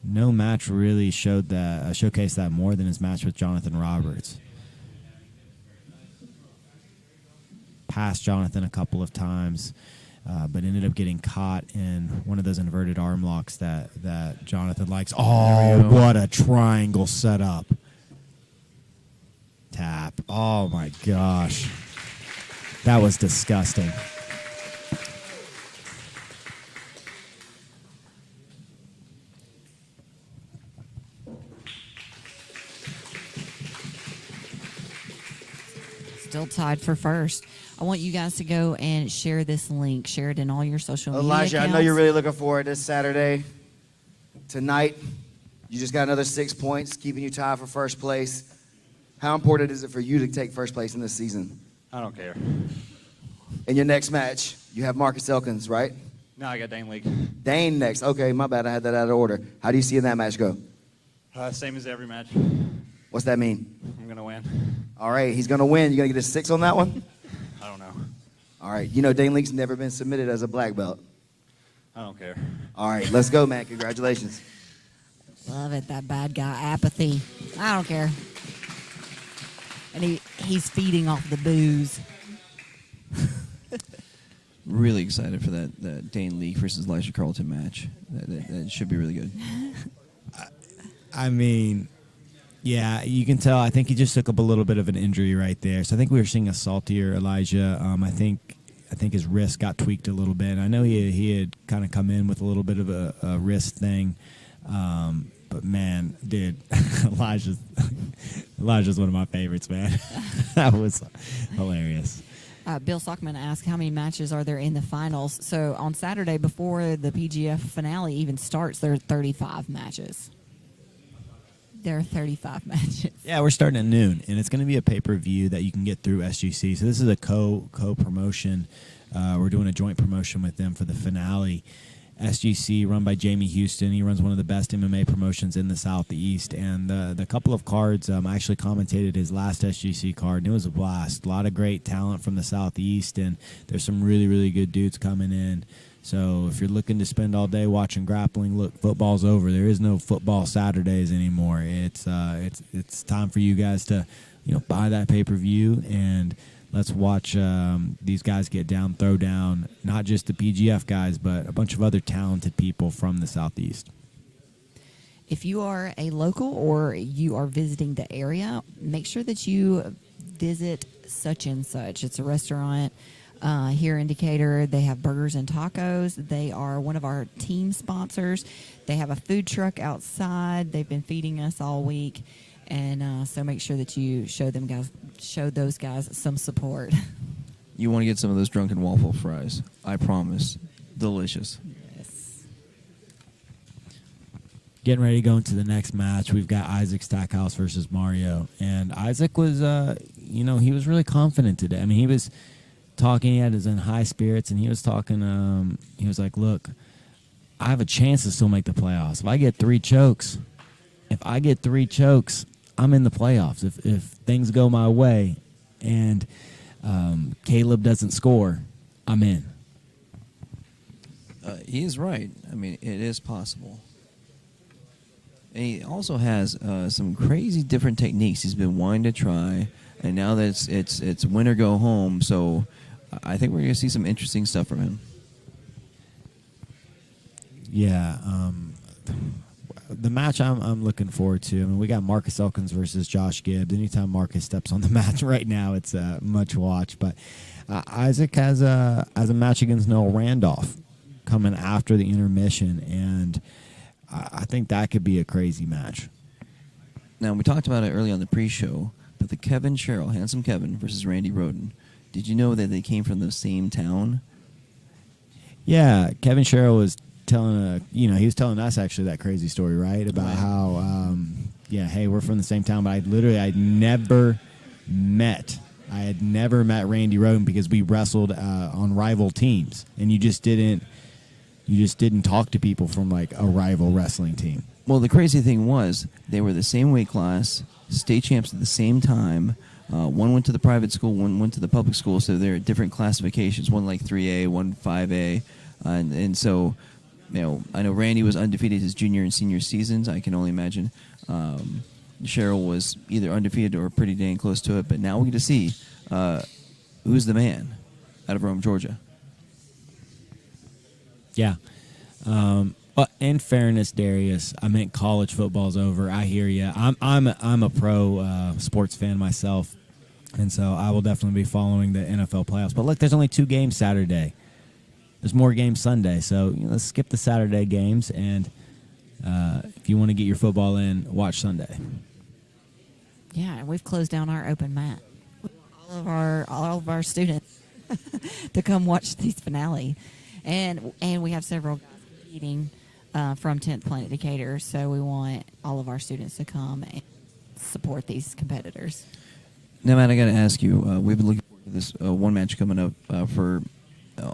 No match really showcased that more than his match with Jonathan Roberts. Passed Jonathan a couple of times, but ended up getting caught in one of those inverted arm locks that Jonathan likes. Oh, what a triangle setup. Tap. Oh, my gosh. That was disgusting. Still tied for first. I want you guys to go and share this link. Share it in all your social media Elijah, accounts. I know you're really looking forward to this Saturday. Tonight, you just got another 6 points, keeping you tied for first place. How important is it for you to take first place in this season? I don't care. In your next match, you have Marcus Elkins, right? No, I got Dane League. Dane next. Okay, my bad. I had that out of order. How do you see in that match go? Same as every match. What's that mean? I'm going to win. All right, he's going to win. You going to get a 6 on that one? I don't know. All right, you know Dane League's never been submitted as a black belt. I don't care. All right, let's go, man. Congratulations. Love it, that bad guy apathy. I don't care. And he's feeding off the booze. Really excited for that Dane League versus Elijah Carlton match. That should be really good. I mean, yeah, you can tell. I think he just took up a little bit of an injury right there. So I think we were seeing a saltier Elijah. I think his wrist got tweaked a little bit. I know he had kind of come in with a little bit of a wrist thing. But man, dude, Elijah's one of my favorites, man. That was hilarious. Bill Sockman asked, how many matches are there in the finals? So on Saturday, before the PGF finale even starts, there are 35 matches. There are 35 matches. Yeah, we're starting at noon, and it's going to be a pay-per-view that you can get through SGC. So this is a co-promotion. We're doing a joint promotion with them for the finale. SGC, run by Jamie Houston. He runs one of the best MMA promotions in the Southeast. And the couple of cards, I actually commentated his last SGC card, and it was a blast. A lot of great talent from the Southeast, and there's some really, really good dudes coming in. So if you're looking to spend all day watching grappling, look, football's over. There is no football Saturdays anymore. It's time for you guys to, buy that pay-per-view, and let's watch these guys get down, throw down, not just the PGF guys, but a bunch of other talented people from the Southeast. If you are a local or you are visiting the area, make sure that you visit Such and Such. It's a restaurant here in Decatur. They have burgers and tacos. They are one of our team sponsors. They have a food truck outside. They've been feeding us all week. And so make sure that you show those guys some support. You want to get some of those drunken waffle fries. I promise. Delicious. Yes. Getting ready to go into the next match. We've got Isaac Stackhouse versus Mario. And Isaac was, he was really confident today. I mean, he was talking, he had his in high spirits, and he was talking, he was like, look, I have a chance to still make the playoffs. If I get three chokes, I'm in the playoffs. If things go my way and Caleb doesn't score, I'm in. He is right. I mean, it is possible. And he also has some crazy different techniques he's been wanting to try, and now that it's win or go home, so I think we're going to see some interesting stuff from him. Yeah, the match I'm looking forward to. I mean, we got Marcus Elkins versus Josh Gibbs. Anytime Marcus steps on the match right now, it's much watch. But Isaac has a match against Noel Randolph coming after the intermission, and I think that could be a crazy match. Now, we talked about it early on the pre-show, but the Kevin Sherrill, Handsome Kevin, versus Randy Roden. Did you know that they came from the same town? Yeah, Kevin Sherrill was telling he was telling us actually that crazy story, right? About how, hey, we're from the same town, but I'd never met I had never met Randy Roden because we wrestled on rival teams, and you just didn't talk to people from like a rival wrestling team. Well, the crazy thing was they were the same weight class, state champs at the same time. One went to the private school, one went to the public school, so they're different classifications. One like 3A, one 5A, and so I know Randy was undefeated his junior and senior seasons. I can only imagine Cheryl was either undefeated or pretty dang close to it. But now we get to see who's the man out of Rome, Georgia. Yeah. But in fairness, Darius, I meant college football's over. I hear you. I'm a pro sports fan myself, and so I will definitely be following the NFL playoffs. But look, there's only 2 games Saturday. There's more games Sunday, so let's skip the Saturday games, and if you want to get your football in, watch Sunday. Yeah, we've closed down our open mat. All of our students to come watch these finale, and we have several guys competing from 10th Planet Decatur, so we want all of our students to come and support these competitors. Now, Matt, I got to ask you. We've been looking forward to this one match coming up for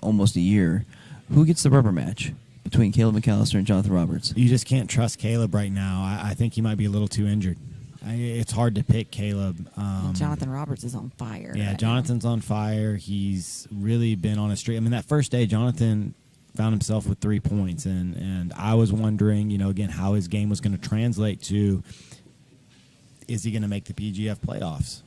almost a year. Who gets the rubber match between Caleb McAllister and Jonathan Roberts? You just can't trust Caleb right now. I think he might be a little too injured. It's hard to pick Caleb. Jonathan Roberts is on fire. Yeah, right Jonathan's on fire. He's really been on a streak. I mean, that first day, Jonathan found himself with 3 points, and I was wondering, again, how his game was going to translate to, is he going to make the PGF playoffs?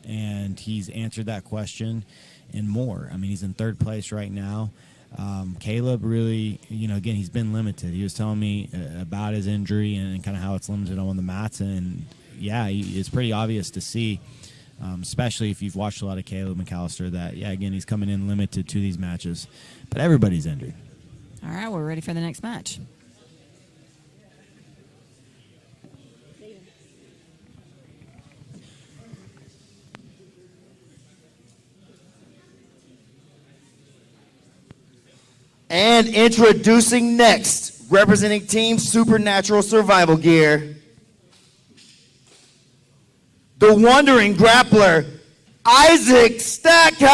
And he's answered that question and more. I mean, he's in 3rd place right now. Caleb really, again, he's been limited. He was telling me about his injury and kind of how it's limited on the mats, and yeah, it's pretty obvious to see, especially if you've watched a lot of Caleb McAllister, that, yeah, again, he's coming in limited to these matches. But everybody's injured. All right, we're ready for the next match. And introducing next, representing Team Supernatural Survival Gear, the wandering grappler, Isaac Stackhouse.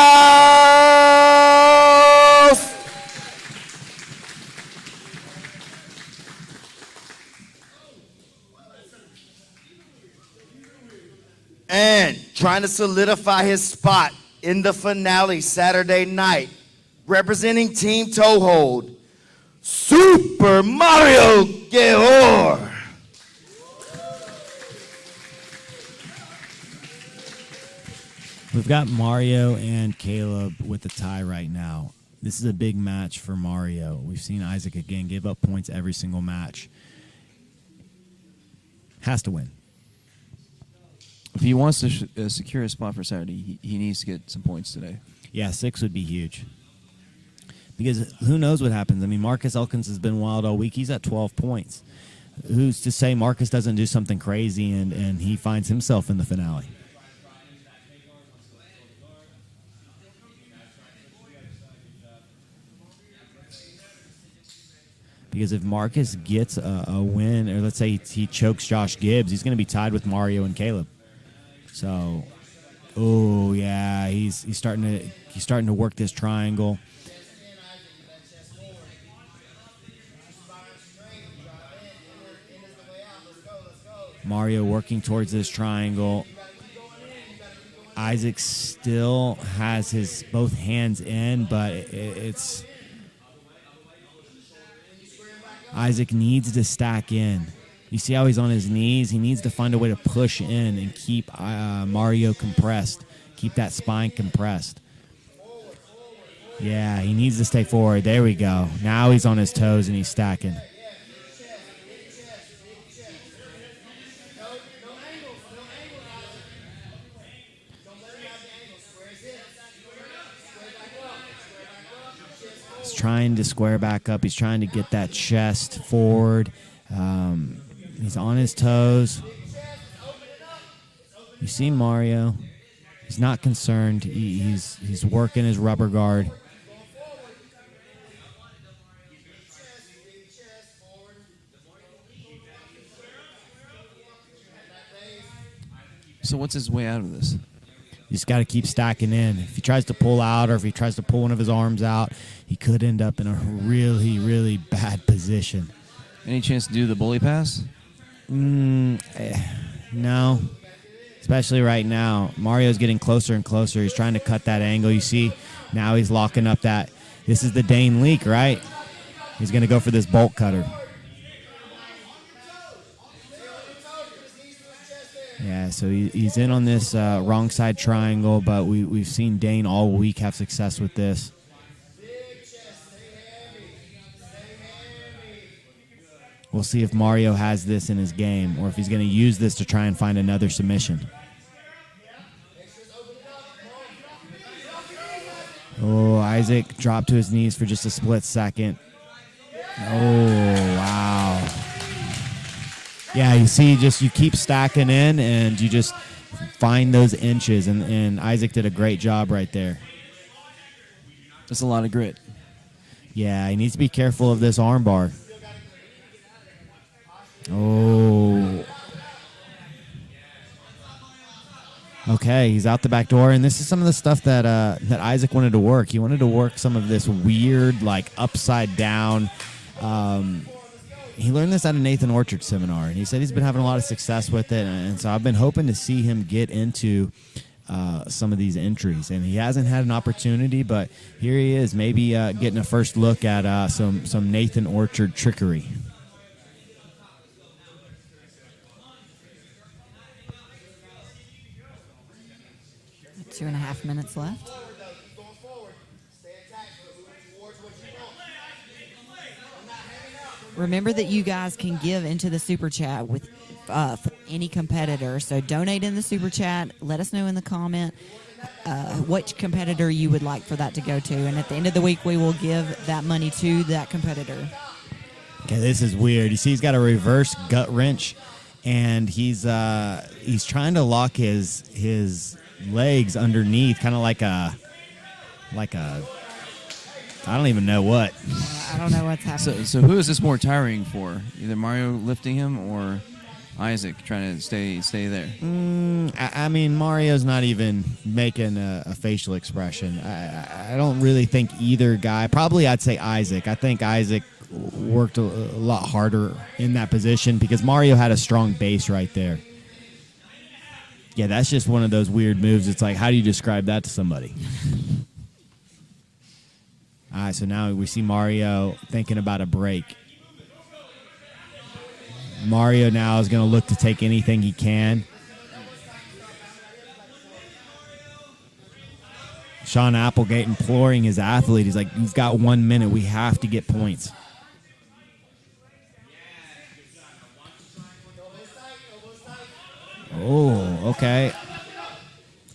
And trying to solidify his spot in the finale Saturday night, representing Team Toehold, Super Mario Geor. We've got Mario and Caleb with the tie right now. This is a big match for Mario. We've seen Isaac again give up points every single match. Has to win. If he wants to secure a spot for Saturday, he needs to get some points today. Yeah, 6 would be huge. Because who knows what happens? I mean, Marcus Elkins has been wild all week. He's at 12 points. Who's to say Marcus doesn't do something crazy and he finds himself in the finale? Because if Marcus gets a win, or let's say he chokes Josh Gibbs, he's going to be tied with Mario and Caleb. So, oh yeah, he's starting to work this triangle. Mario working towards this triangle. Isaac still has his both hands in, but it's Isaac needs to stack in. You see how he's on his knees? He needs to find a way to push in and keep Mario compressed, keep that spine compressed. Yeah, he needs to stay forward. There we go. Now he's on his toes and he's stacking. He's trying to square back up. He's trying to get that chest forward. He's on his toes. You see Mario. He's not concerned. He's working his rubber guard. So what's his way out of this? You just got to keep stacking in. If he tries to pull out or if he tries to pull one of his arms out, he could end up in a really, really bad position. Any chance to do the bully pass? No. Especially right now. Mario's getting closer and closer. He's trying to cut that angle. You see, now he's locking up that. This is the Dane leak, right? He's going to go for this bolt cutter. Yeah, so he's in on this wrong side triangle, but we've seen Dane all week have success with this. We'll see if Mario has this in his game or if he's going to use this to try and find another submission. Oh, Isaac dropped to his knees for just a split second. Oh, wow. Yeah, you see, you keep stacking in and you just find those inches, and Isaac did a great job right there. That's a lot of grit. Yeah, he needs to be careful of this arm bar. Oh. Okay, he's out the back door, and this is some of the stuff that Isaac wanted to work. He wanted to work some of this weird, like, upside down. He learned this at a Nathan Orchard seminar, and he said he's been having a lot of success with it, and so I've been hoping to see him get into some of these entries, and he hasn't had an opportunity, but here he is, maybe getting a first look at some Nathan Orchard trickery. Two and a half minutes left. Remember that you guys can give into the super chat with for any competitor. So donate in the super chat. Let us know in the comment which competitor you would like for that to go to. And at the end of the week, we will give that money to that competitor. Okay, this is weird. You see, he's got a reverse gut wrench, and he's trying to lock his legs underneath, kind of like a I don't even know what. I don't know what's happening. So who is this more tiring for? Either Mario lifting him or Isaac trying to stay there? I mean, Mario's not even making a facial expression. I don't really think either guy. Probably I'd say Isaac. I think Isaac worked a lot harder in that position because Mario had a strong base right there. Yeah, that's just one of those weird moves. It's like, how do you describe that to somebody? All right, so now we see Mario thinking about a break. Mario now is going to look to take anything he can. Sean Applegate imploring his athlete. He's like, you've got 1 minute. We have to get points. Oh, okay.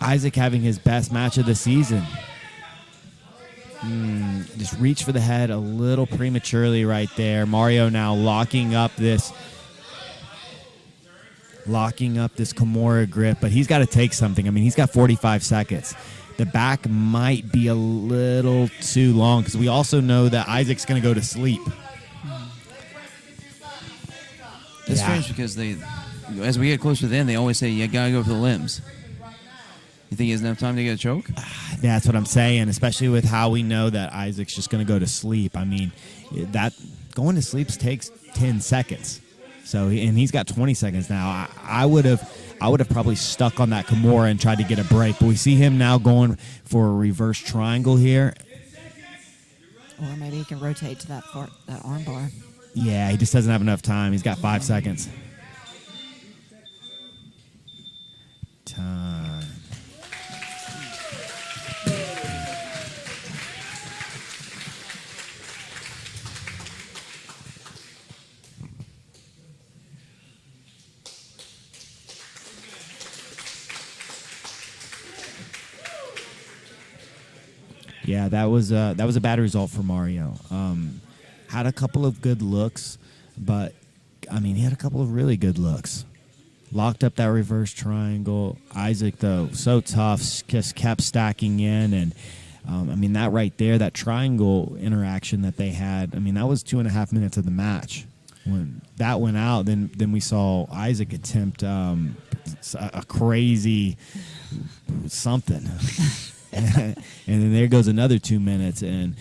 Isaac having his best match of the season. Just reach for the head a little prematurely right there. Mario now locking up this Kimura grip, but he's got to take something. I mean, he's got 45 seconds. The back might be a little too long because we also know that Isaac's going to go to sleep. It's strange because as we get closer to the end, they always say you got to go for the limbs. You think he has enough time to get a choke? That's what I'm saying, especially with how we know that Isaac's just going to go to sleep. I mean, that going to sleep takes 10 seconds. So, and he's got 20 seconds now. I would have probably stuck on that Kimura and tried to get a break. But we see him now going for a reverse triangle here. Or maybe he can rotate to that arm bar. Yeah, he just doesn't have enough time. He's got 5 seconds. Time. Yeah, that was a bad result for Mario. Had a couple of good looks, but I mean, he had a couple of really good looks. Locked up that reverse triangle. Isaac, though, so tough, just kept stacking in, and I mean, that right there, that triangle interaction that they had. I mean, that was 2.5 minutes of the match. When that went out, then we saw Isaac attempt a crazy something. And then there goes another 2 minutes. And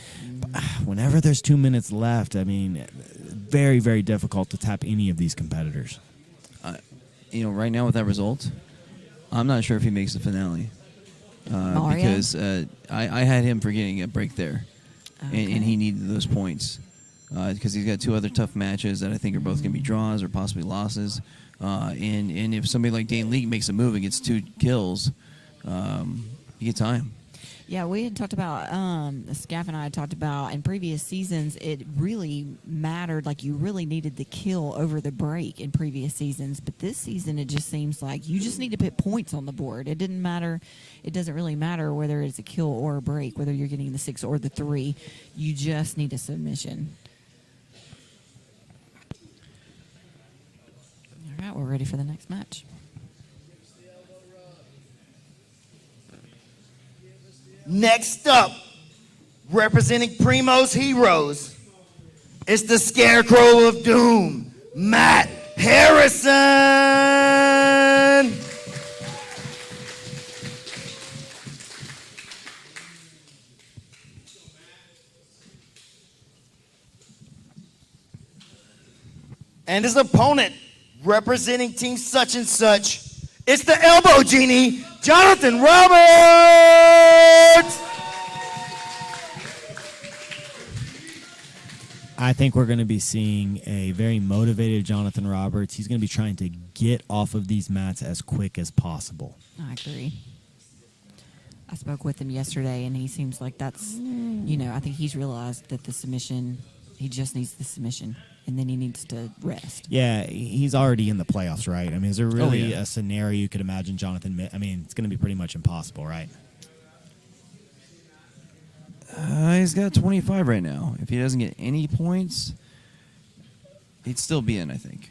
whenever there's 2 minutes left, I mean, very, very difficult to tap any of these competitors. Right now with that result, I'm not sure if he makes the finale. Mario? Because I had him for getting a break there. Okay. And he needed those points. Because he's got two other tough matches that I think are both going to be draws or possibly losses. And if somebody like Dane Leake makes a move and gets 2 kills, you get time. Yeah, we had talked about, Scaff and I had talked about in previous seasons, it really mattered, like you really needed the kill over the break in previous seasons. But this season, it just seems like you just need to put points on the board. It doesn't really matter whether it's a kill or a break, whether you're getting the 6 or the 3. You just need a submission. All right, we're ready for the next match. Next up, representing Primo's Heroes, it's the Scarecrow of Doom, Matt Harrison. And his opponent, representing Team Such and Such, it's the Elbow Genie, Jonathan Roberts. I think we're going to be seeing a very motivated Jonathan Roberts. He's going to be trying to get off of these mats as quick as possible. I agree. I spoke with him yesterday, and he seems like that's, I think he's realized that the submission, he just needs the submission, and then he needs to rest. Yeah, he's already in the playoffs, right? I mean, is there really yeah. a scenario you could imagine Jonathan? I mean, it's going to be pretty much impossible, right? He's got 25 right now. If he doesn't get any points, he'd still be in, I think.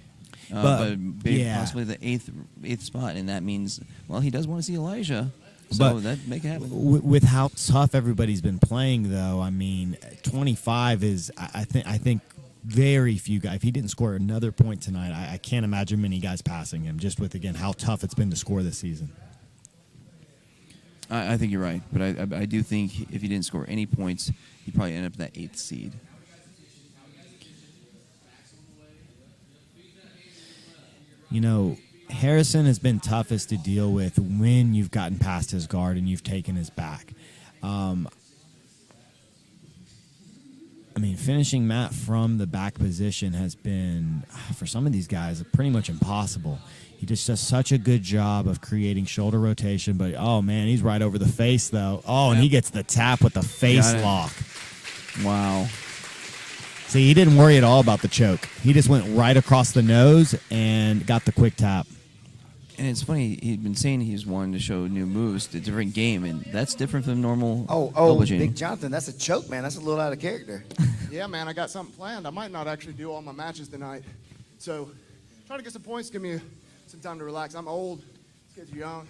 But possibly the eighth spot, and that means, well, he does want to see Elijah. So that make it happen. With how tough everybody's been playing, though, I mean, 25 is, I think very few guys. If he didn't score another point tonight, I can't imagine many guys passing him, just with, again, how tough it's been to score this season. I think you're right, but I do think if he didn't score any points, he'd probably end up in that 8th seed. Harrison has been toughest to deal with when you've gotten past his guard and you've taken his back. Finishing Matt from the back position has been, for some of these guys, pretty much impossible. He just does such a good job of creating shoulder rotation, but, oh, man, he's right over the face, though. Oh, and he gets the tap with the face lock. Wow. See, he didn't worry at all about the choke. He just went right across the nose and got the quick tap. And it's funny, he'd been saying he's wanting to show new moves to a different game, and that's different from normal elbow genie. Big Jonathan, that's a choke, man. That's a little out of character. Yeah, man, I got something planned. I might not actually do all my matches tonight. So try to get some points, give me some time to relax. I'm old, these kids are young.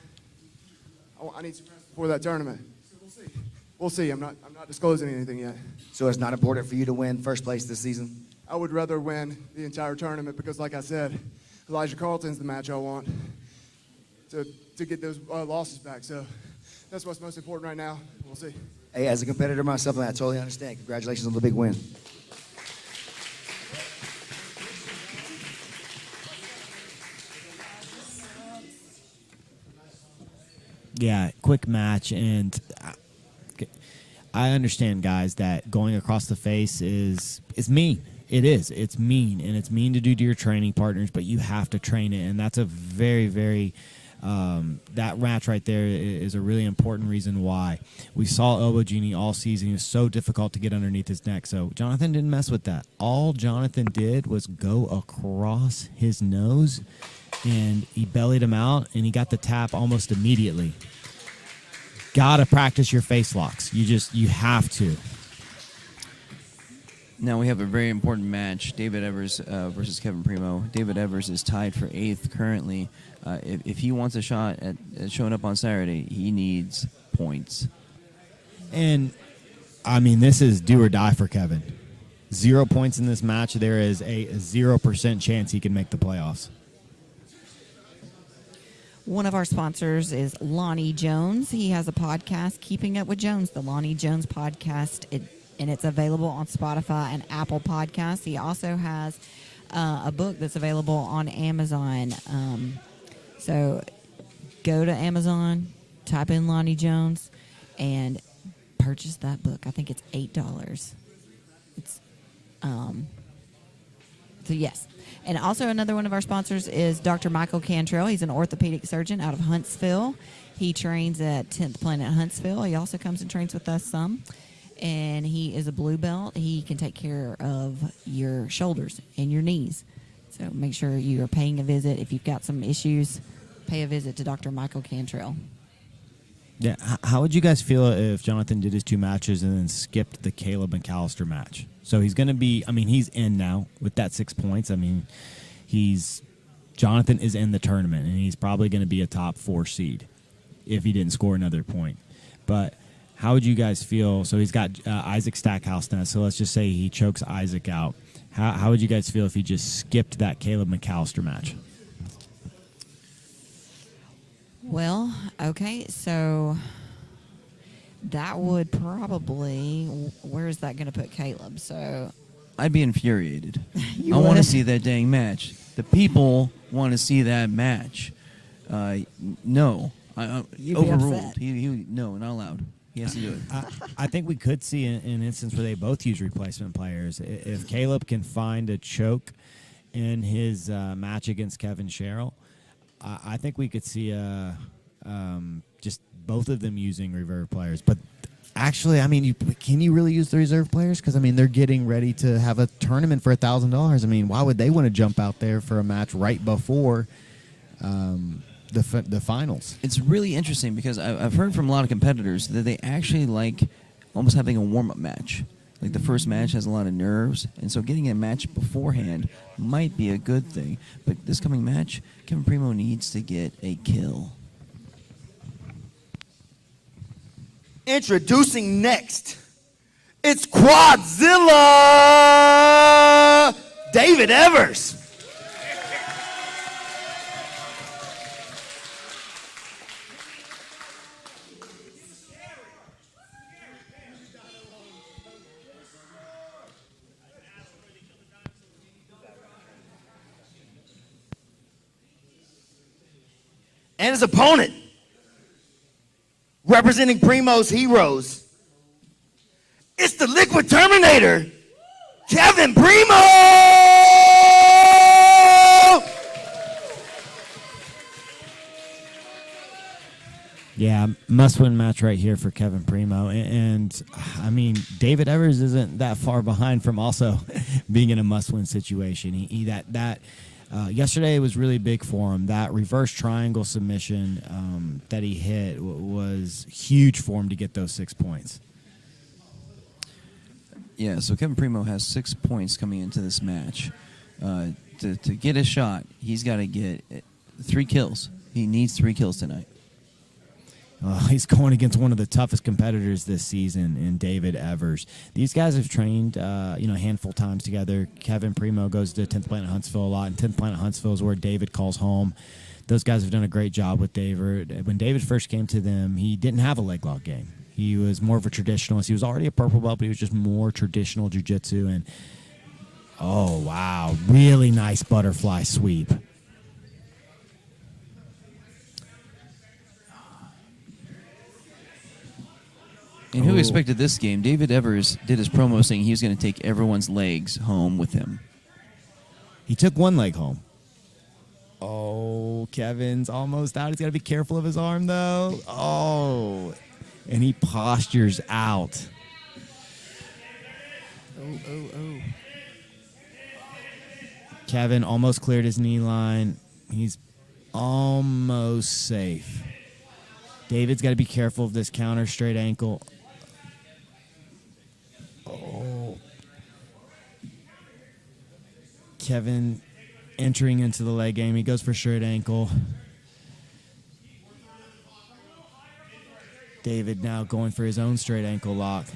I need some rest before that tournament. So we'll see. We'll see. I'm not disclosing anything yet. So it's not important for you to win first place this season? I would rather win the entire tournament because, like I said, Elijah Carlton's the match I want to get those losses back. So that's what's most important right now. We'll see. Hey, as a competitor myself, I totally understand. Congratulations on the big win. Yeah, quick match, and I understand, guys, that going across the face is mean. It is. It's mean, and it's mean to do to your training partners, but you have to train it, and that's a very, very that match right there is a really important reason why. We saw Elbow Genie all season. It was so difficult to get underneath his neck, so Jonathan didn't mess with that. All Jonathan did was go across his nose, and he bellied him out, and he got the tap almost immediately. Gotta practice your face locks. You have to. Now we have a very important match, David Evers versus Kevin Primo. David Evers is tied for 8th currently. If he wants a shot at showing up on Saturday, he needs points. And, this is do or die for Kevin. 0 points in this match. There is a 0% chance he can make the playoffs. One of our sponsors is Lonnie Jones. He has a podcast, Keeping Up with Jones, the Lonnie Jones podcast, and it's available on Spotify and Apple Podcasts. He also has a book that's available on Amazon. So go to Amazon, type in Lonnie Jones, and purchase that book. I think it's $8. It's so yes. And also another one of our sponsors is Dr. Michael Cantrell. He's an orthopedic surgeon out of Huntsville. He trains at 10th Planet Huntsville. He also comes and trains with us some. And he is a blue belt. He can take care of your shoulders and your knees. So make sure you are paying a visit. If you've got some issues, pay a visit to Dr. Michael Cantrell. Yeah, how would you guys feel if Jonathan did his 2 matches and then skipped the Caleb McAllister match? So he's going to be, I mean, he's in now with that 6 points. I mean, Jonathan is in the tournament, and he's probably going to be a top 4 seed if he didn't score another point. But how would you guys feel? So he's got Isaac Stackhouse now, so let's just say he chokes Isaac out. How would you guys feel if he just skipped that Caleb McAllister match? Well, okay, so that would probably, where is that going to put Caleb? So I'd be infuriated. You I want to would? see that dang match. The people want to see that match. No. You'd be Overruled. upset. No, not allowed. He has to do it. I think we could see an instance where they both use replacement players. If Caleb can find a choke in his match against Kevin Sherrill, I think we could see just both of them using reserve players. But actually, I mean, can you really use the reserve players? Because, I mean, they're getting ready to have a tournament for $1,000. I mean, why would they want to jump out there for a match right before the finals? It's really interesting because I've heard from a lot of competitors that they actually like almost having a warm-up match. Like the first match has a lot of nerves, and so getting a match beforehand might be a good thing. But this coming match, Kevin Primo needs to get a kill. Introducing next, it's Quadzilla David Evers. And his opponent, representing Primo's Heroes, it's the Liquid Terminator, Kevin Primo! Yeah, must-win match right here for Kevin Primo. And I mean, David Evers isn't that far behind from also being in a must-win situation. Yesterday was really big for him. That reverse triangle submission that he hit was huge for him to get those 6 points. Yeah, so Kevin Primo has 6 points coming into this match. To get a shot, he's got to get 3 kills. He needs 3 kills tonight. He's going against one of the toughest competitors this season in David Evers. These guys have trained, a handful of times together. Kevin Primo goes to 10th Planet Huntsville a lot, and 10th Planet Huntsville is where David calls home. Those guys have done a great job with David. When David first came to them, he didn't have a leg lock game. He was more of a traditionalist. He was already a purple belt, but he was just more traditional jiu-jitsu. And, oh, wow, really nice butterfly sweep. And who expected this game? David Evers did his promo saying he was going to take everyone's legs home with him. He took one leg home. Oh, Kevin's almost out. He's got to be careful of his arm, though. Oh, and he postures out. Oh. Kevin almost cleared his knee line. He's almost safe. David's got to be careful of this counter straight ankle. Oh. Kevin entering into the leg game. He goes for straight ankle. David now going for his own straight ankle lock.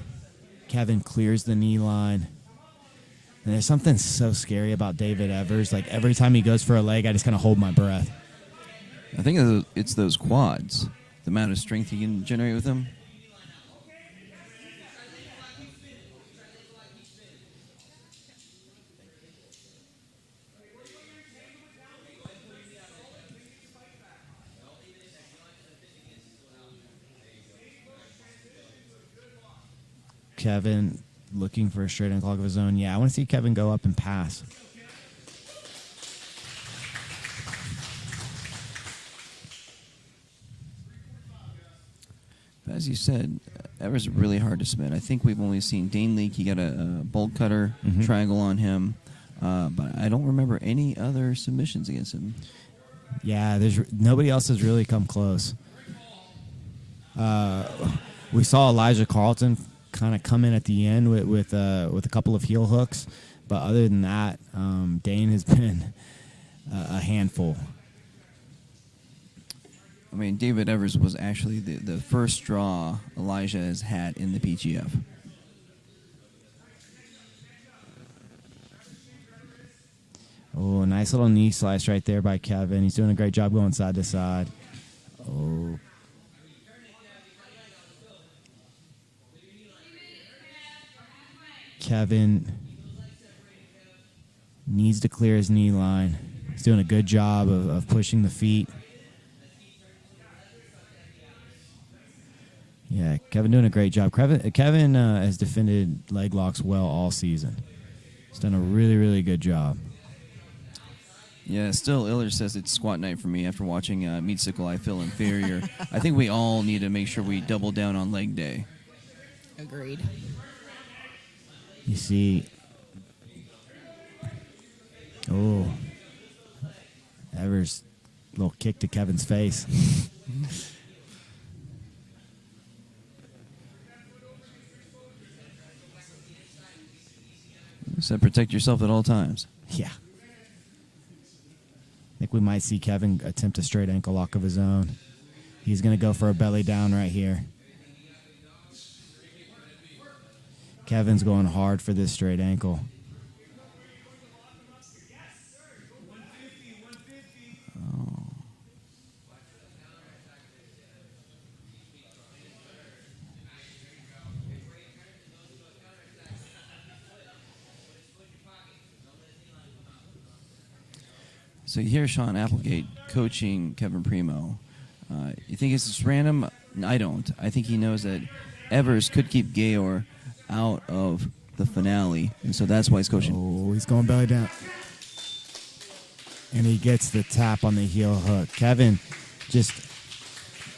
Kevin clears the knee line. And there's something so scary about David Evers. Like every time he goes for a leg, I just kind of hold my breath. I think it's those quads, the amount of strength you can generate with them. Kevin looking for a straight ankle lock of his own. Yeah, I want to see Kevin go up and pass. As you said, Evers is really hard to submit. I think we've only seen Dane Leak. He got a bolt cutter triangle on him, but I don't remember any other submissions against him. Yeah, there's nobody else has really come close. We saw Elijah Carlton kind of come in at the end with a couple of heel hooks, but other than that, Dane has been a handful. I mean, David Evers was actually the first draw Elijah has had in the PGF. Oh, nice little knee slice right there by Kevin. He's doing a great job going side to side. Oh. Kevin needs to clear his knee line. He's doing a good job of pushing the feet. Yeah, Kevin doing a great job. Kevin has defended leg locks well all season. He's done a really, really good job. Yeah, still Illard says it's squat night for me after watching Meat Sickle. I feel inferior. I think we all need to make sure we double down on leg day. Agreed. You see, oh, Evers, little kick to Kevin's face. So protect yourself at all times. Yeah. I think we might see Kevin attempt a straight ankle lock of his own. He's going to go for a belly down right here. Kevin's going hard for this straight ankle. Oh. So you hear Sean Applegate coaching Kevin Primo. You think it's just random? I don't. I think he knows that Evers could keep Gayor out of the finale, and so that's why he's coaching. Oh, he's going belly down. And he gets the tap on the heel hook. Kevin just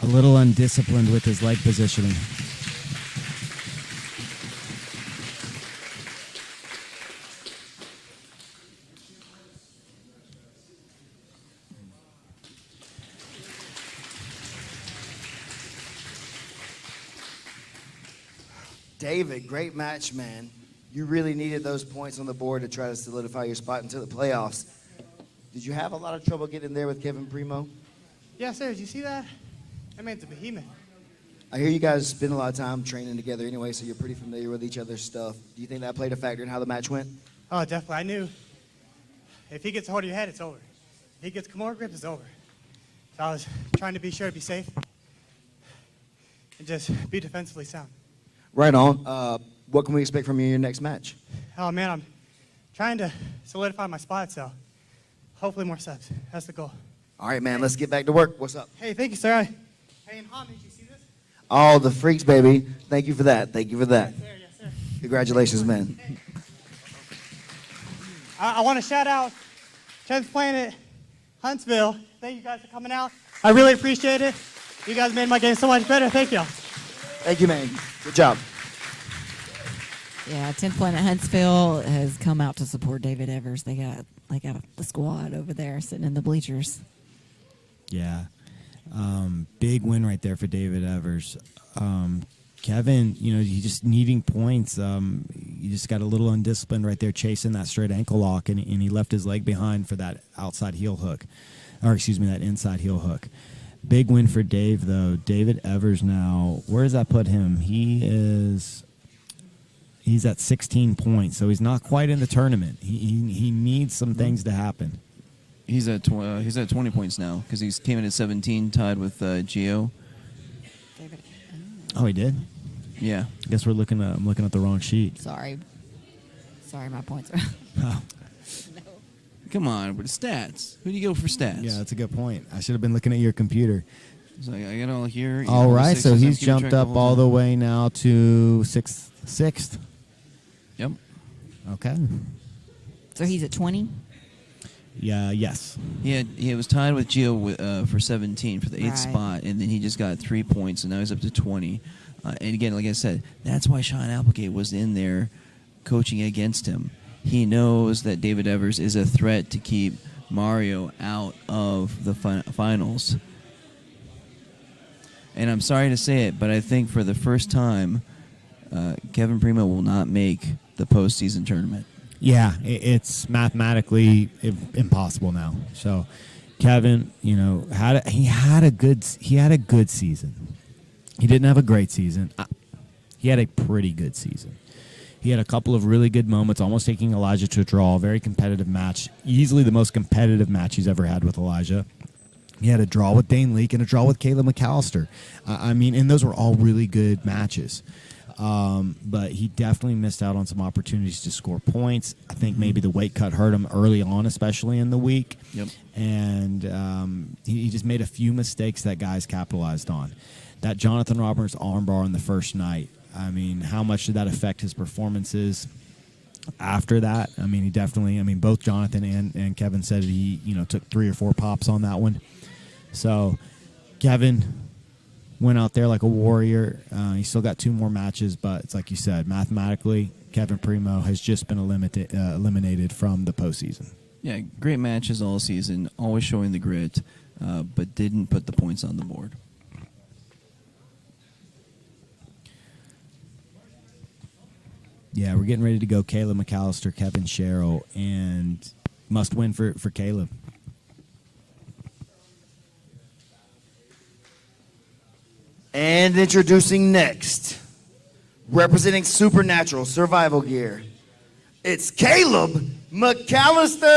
a little undisciplined with his leg positioning. David, great match, man. You really needed those points on the board to try to solidify your spot into the playoffs. Did you have a lot of trouble getting there with Kevin Primo? Yeah, sir. Did you see that? That man's a behemoth. I hear you guys spend a lot of time training together anyway, so you're pretty familiar with each other's stuff. Do you think that played a factor in how the match went? Oh, definitely. I knew if he gets a hold of your head, it's over. If he gets Kimura grip, it's over. So I was trying to be sure to be safe and just be defensively sound. Right on. What can we expect from you in your next match? Oh, man, I'm trying to solidify my spot, so hopefully more steps. That's the goal. All right, man, let's get back to work. What's up? Hey, thank you, sir. Hey, and Ham, did you see this? Oh, the freaks, baby. Thank you for that. Thank you for that. Yes, sir. Yes, sir. Congratulations, man. I want to shout out 10th Planet Huntsville. Thank you guys for coming out. I really appreciate it. You guys made my game so much better. Thank you. Thank you, man. Good job. Yeah, 10th Planet Huntsville has come out to support David Evers. They got the squad over there sitting in the bleachers. Yeah. Big win right there for David Evers. Kevin, you just needing points. You just got a little undisciplined right there chasing that straight ankle lock, and he left his leg behind for that outside heel hook. Or, excuse me, that inside heel hook. Big win for Dave, though. David Evers now, where does that put him? He's at 16 points, so he's not quite in the tournament. He needs some things to happen. He's at 20 points now because he came in at 17, tied with Gio. Oh, he did. Yeah. I guess I'm looking at the wrong sheet. Sorry, my points are. Oh. Come on, but stats. Who do you go for stats? Yeah, that's a good point. I should have been looking at your computer. So I got all here. All right, so he's jumped up all the way. way now to sixth. Yep. Okay. So he's at 20. Yeah. Yes. He was tied with Gio for 17 for the 8th Right. spot, and then he just got 3 points, and now he's up to 20. And again, like I said, that's why Sean Applegate was in there coaching against him. He knows that David Evers is a threat to keep Mario out of the finals. And I'm sorry to say it, but I think for the first time, Kevin Primo will not make the postseason tournament. Yeah, it's mathematically impossible now. So, Kevin, he had a good season. He didn't have a great season. He had a pretty good season. He had a couple of really good moments, almost taking Elijah to a draw. Very competitive match, easily the most competitive match he's ever had with Elijah. He had a draw with Dane Leake and a draw with Caleb McAllister. And those were all really good matches. But he definitely missed out on some opportunities to score points. I think maybe the weight cut hurt him early on, especially in the week. Yep. And he just made a few mistakes that guys capitalized on. That Jonathan Roberts armbar on the first night, how much did that affect his performances after that? He definitely, both Jonathan and Kevin said he, took 3 or 4 pops on that one. So Kevin went out there like a warrior. He still got 2 more matches, but it's like you said, mathematically, Kevin Primo has just been eliminated from the postseason. Yeah, great matches all season, always showing the grit, but didn't put the points on the board. Yeah, we're getting ready to go Caleb McAllister, Kevin Sherrill, and must win for Caleb. And introducing next, representing Supernatural Survival Gear, it's Caleb McAllister.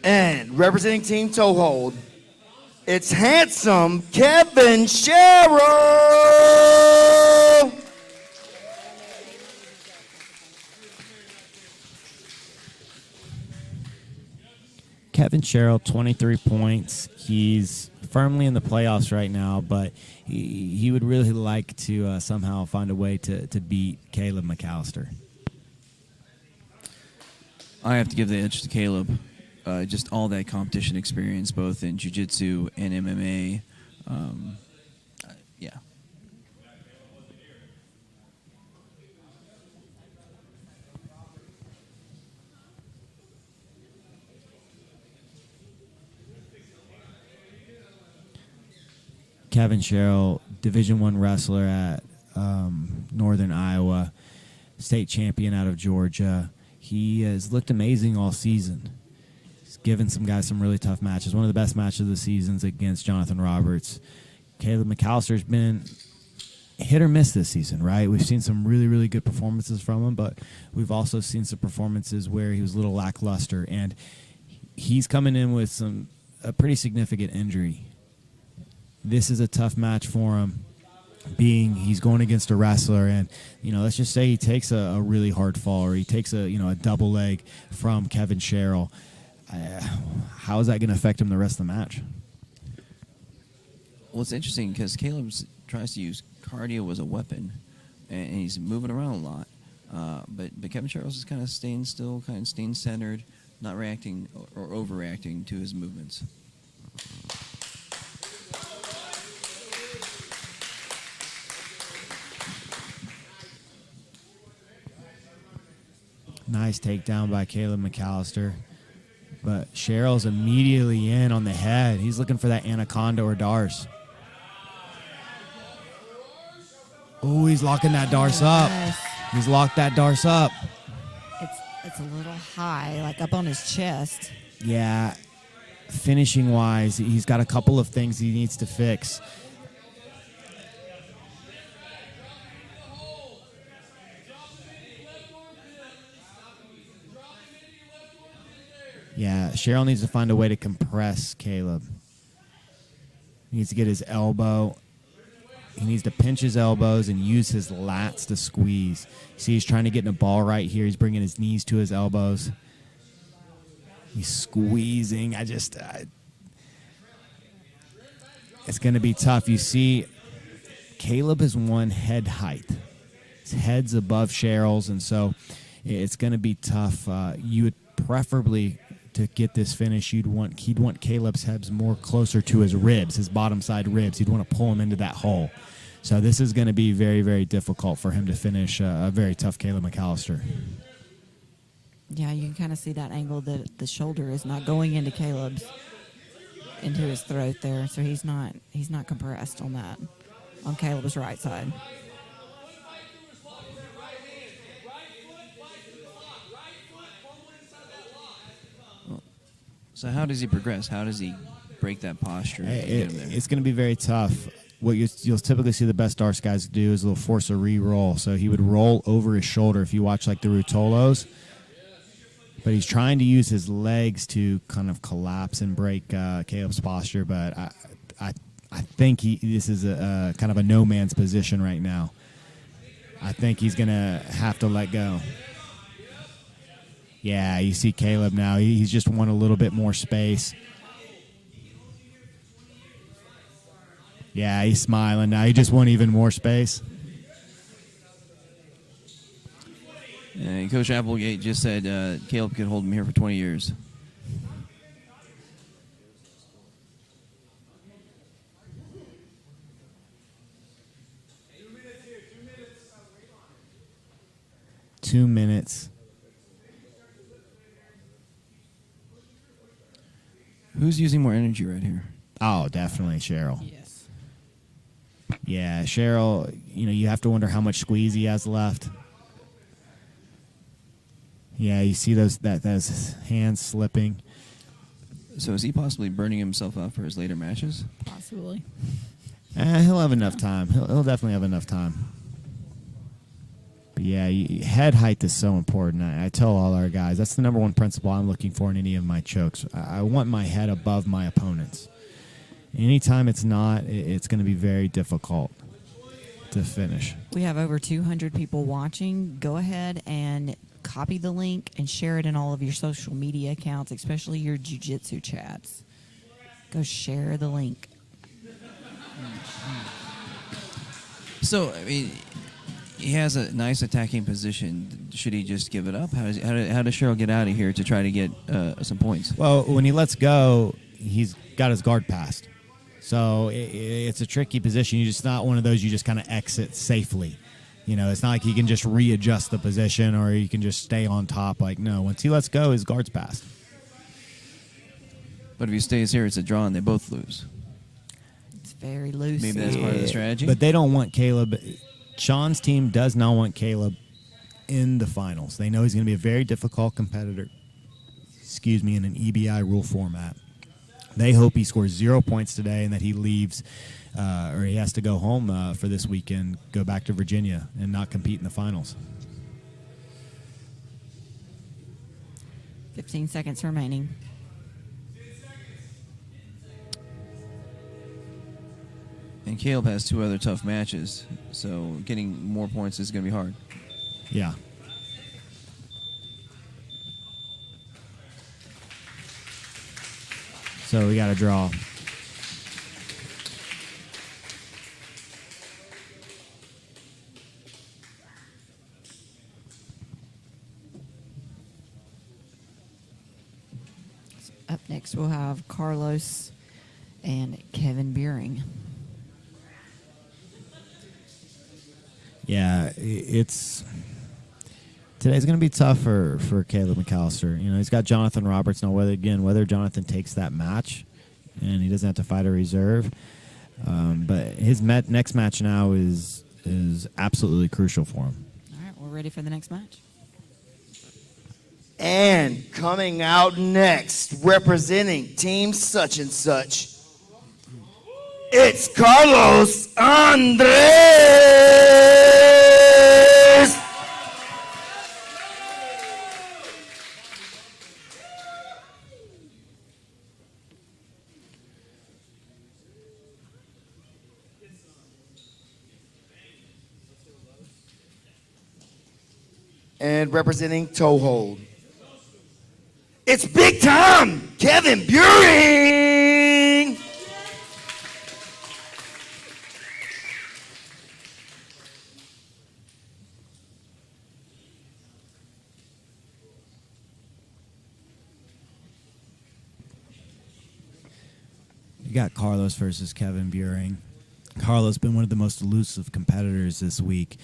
And representing Team Toehold, it's handsome Kevin Sherrill. Kevin Sherrill, 23 points. He's firmly in the playoffs right now, but he would really like to somehow find a way to beat Caleb McAllister. I have to give the edge to Caleb. Just all that competition experience, both in jiu-jitsu and MMA. Yeah. Kevin Sherrill, Division I wrestler at Northern Iowa, state champion out of Georgia. He has looked amazing all season. He's given some guys some really tough matches. One of the best matches of the seasons against Jonathan Roberts. Caleb McAllister's been hit or miss this season, right? We've seen some really, really good performances from him, but we've also seen some performances where he was a little lackluster, and he's coming in with a pretty significant injury. This is a tough match for him, being he's going against a wrestler, and let's just say he takes a really hard fall, or he takes a double leg from Kevin Sherrill. How is that going to affect him the rest of the match? Well, it's interesting because Caleb tries to use cardio as a weapon, and he's moving around a lot. But Kevin Sherrill's is kind of staying still, kind of staying centered, not reacting or overreacting to his movements. Nice takedown by Caleb McAllister. But Sherrill's immediately in on the head. He's looking for that anaconda or Darce. Oh, he's locking that Darce up. Yes. He's locked that Darce up. It's a little high, like up on his chest. Yeah. finishing wise, he's got a couple of things he needs to fix. Yeah, Cheryl needs to find a way to compress Caleb. He needs to get his elbow. He needs to pinch his elbows and use his lats to squeeze. See, he's trying to get in a ball right here. He's bringing his knees to his elbows. He's squeezing. It's going to be tough. You see, Caleb is one head height. His head's above Cheryl's, and so it's going to be tough. You would preferably, to get this finish, he'd want Caleb's heads more closer to his ribs, his bottom side ribs. He'd want to pull him into that hole. So this is going to be very, very difficult for him to finish a very tough Caleb McAllister. Yeah, you can kind of see that angle that the shoulder is not going into Caleb's, into his throat there. So he's not compressed on that, on Caleb's right side. So how does he progress? How does he break that posture? And get him there? It's going to be very tough. What you'll typically see the best darts guys do is they'll force a re-roll. So he would roll over his shoulder if you watch like the Rutolos. But he's trying to use his legs to kind of collapse and break Caleb's posture. But I think this is a kind of a no man's position right now. I think he's going to have to let go. Yeah, you see Caleb now. He's just won a little bit more space. Yeah, he's smiling now. He just won even more space. Coach Applegate just said Caleb could hold him here for 20 years. Two minutes. Who's using more energy right here? Oh, definitely Cheryl. Yes. Yeah, Cheryl, you have to wonder how much squeeze he has left. Yeah, you see those hands slipping. So is he possibly burning himself out for his later matches? Possibly. He'll have enough time. He'll definitely have enough time. But yeah, head height is so important. I tell all our guys, that's the number one principle I'm looking for in any of my chokes. I want my head above my opponents. Anytime it's not, it's going to be very difficult to finish. We have over 200 people watching. Go ahead and copy the link and share it in all of your social media accounts, especially your jiu-jitsu chats. Go share the link. So, I mean, he has a nice attacking position. Should he just give it up? How does Cheryl get out of here to try to get some points? Well, when he lets go, he's got his guard passed. So it's a tricky position. It's not one of those you just kind of exit safely. It's not like he can just readjust the position or he can just stay on top. No, once he lets go, his guard's passed. But if he stays here, it's a draw and they both lose. It's very loose. Maybe that's part of the strategy. But they don't want Caleb. Sean's team does not want Caleb in the finals. They know he's going to be a very difficult competitor, in an EBI rule format. They hope he scores 0 points today and that he leaves or he has to go home for this weekend, go back to Virginia and not compete in the finals. 15 seconds remaining. And Caleb has 2 other tough matches, so getting more points is going to be hard. Yeah. So we got a draw. Up next, we'll have Carlos and Kevin Beering. Yeah, today's going to be tough for Caleb McAllister. He's got Jonathan Roberts now. Whether Jonathan takes that match, and he doesn't have to fight a reserve, but his next match now is absolutely crucial for him. All right, we're ready for the next match. And coming out next, representing Team Such and Such, it's Carlos Andres. And representing Toehold, it's big time, Kevin Buring. You got Carlos versus Kevin Buring. Carlos been one of the most elusive competitors this week.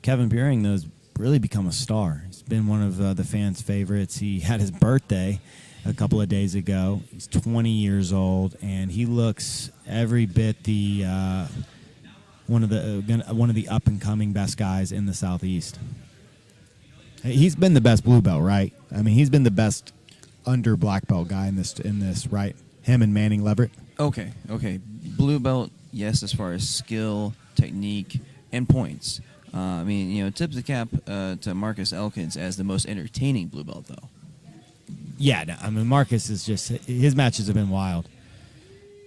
Kevin Buring, though, has really become a star. He's been one of the fans' favorites. He had his birthday a couple of days ago. He's 20 years old, and he looks every bit the one of the up and coming best guys in the Southeast. He's been the best blue belt, right? I mean, he's been the best under black belt guy in this, right? Him and Manning Leverett. Okay. Blue belt, yes, as far as skill, technique, and points. I mean, tips the cap to Marcus Elkins as the most entertaining blue belt, though. Yeah, no, I mean, Marcus is just, his matches have been wild.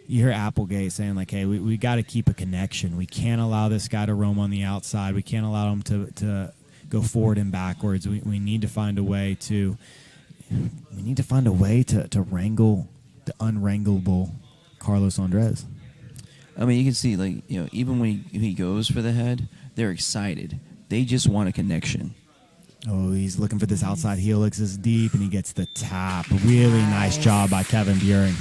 You hear Applegate saying, like, hey, we got to keep a connection. We can't allow this guy to roam on the outside. We can't allow him to go forward and backwards. We need to find a way to wrangle the unwrangleable Carlos Andres. I mean, you can see, even when he goes for the head, they're excited. They just want a connection. Oh, he's looking for this outside helix is deep, and he gets the tap. Really nice job by Kevin Buring.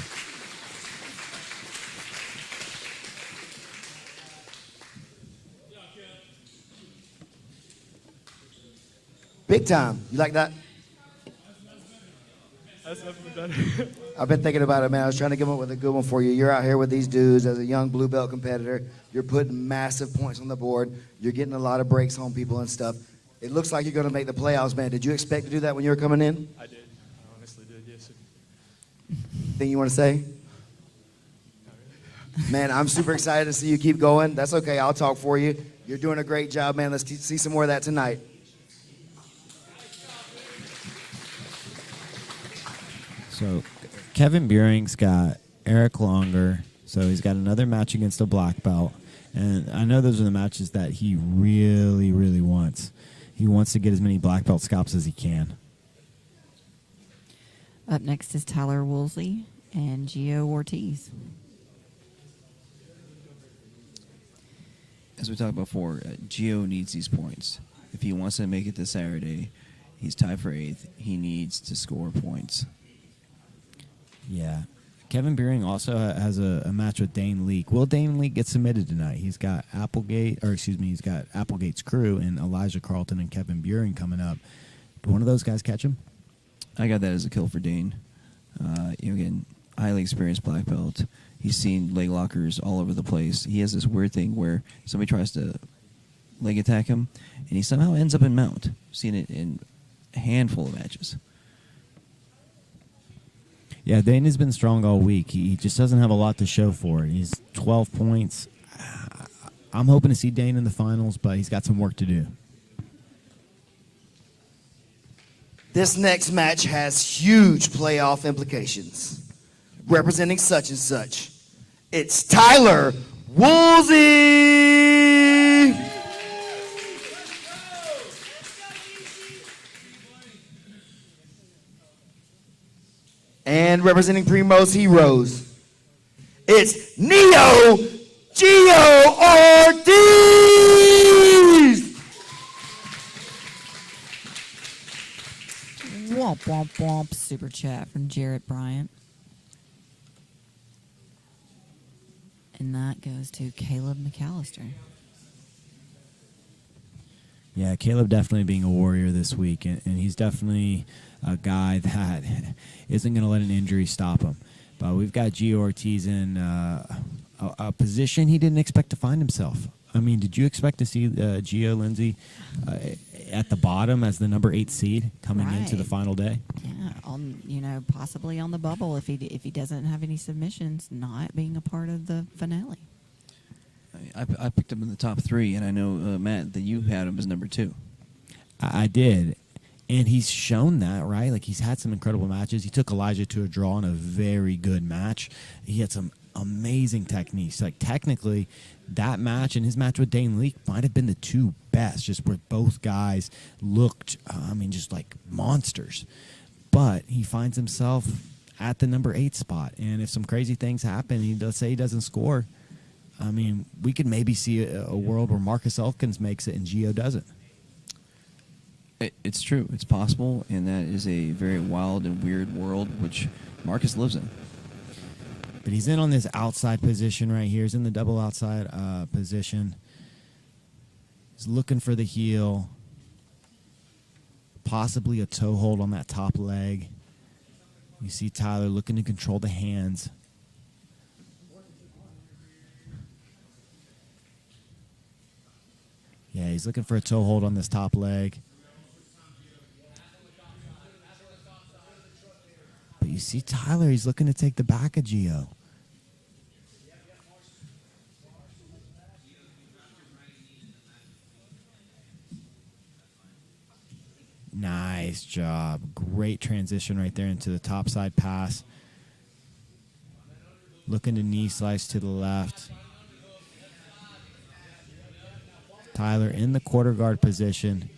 Big time. You like that? That's definitely better. I've been thinking about it, man. I was trying to come up with a good one for you. You're out here with these dudes as a young blue belt competitor. You're putting massive points on the board. You're getting a lot of breaks on people and stuff. It looks like you're going to make the playoffs, man. Did you expect to do that when you were coming in? I did. I honestly did, yes, sir. Thing you want to say? Man, I'm super excited to see you keep going. That's okay. I'll talk for you. You're doing a great job, man. Let's see some more of that tonight. So Kevin Buring's got Eric Longer, so he's got another match against a black belt. And I know those are the matches that he really, really wants. He wants to get as many black belt scalps as he can. Up next is Tyler Woolsey and Gio Ortiz. As we talked before, Gio needs these points. If he wants to make it this Saturday, he's tied for 8th. He needs to score points. Yeah. Kevin Buring also has a match with Dane Leake. Will Dane Leake get submitted tonight? He's got he's got Applegate's crew and Elijah Carlton and Kevin Buring coming up. Do one of those guys catch him? I got that as a kill for Dane. Again, highly experienced black belt. He's seen leg lockers all over the place. He has this weird thing where somebody tries to leg attack him, and he somehow ends up in mount. I've seen it in a handful of matches. Yeah, Dane has been strong all week. He just doesn't have a lot to show for it. He's 12 points. I'm hoping to see Dane in the finals, but he's got some work to do. This next match has huge playoff implications. Representing Such and Such, it's Tyler Woolsey. And representing Primo's Heroes, it's Neo Gio Ortiz. Womp, womp, womp. Super chat from Jarrett Bryant. And that goes to Caleb McAllister. Yeah, Caleb definitely being a warrior this week, and he's definitely a guy that isn't going to let an injury stop him. But we've got Gio Ortiz in a position he didn't expect to find himself. I mean, did you expect to see Gio Lindsay at the bottom as the number 8 seed coming into the Right. final day. Yeah, possibly on the bubble if he doesn't have any submissions, not being a part of the finale. I picked him in the top 3, and I know, Matt, that you had him as number 2. I did. And he's shown that, right? Like, he's had some incredible matches. He took Elijah to a draw in a very good match. He had some amazing techniques. Like, technically, that match and his match with Dane Leak might have been the 2 best, just where both guys looked, just like monsters. But he finds himself at the number 8 spot. And if some crazy things happen, let's say he doesn't score, we could maybe see a world where Marcus Elkins makes it and Gio doesn't. It's true. It's possible, and that is a very wild and weird world which Marcus lives in. But he's in on this outside position right here. He's in the double outside position. He's looking for the heel. Possibly a toe hold on that top leg. You see Tyler looking to control the hands. Yeah, he's looking for a toe hold on this top leg. But you see Tyler, he's looking to take the back of Gio. Nice job. Great transition right there into the top side pass. Looking to knee slice to the left. Tyler in the quarter guard position.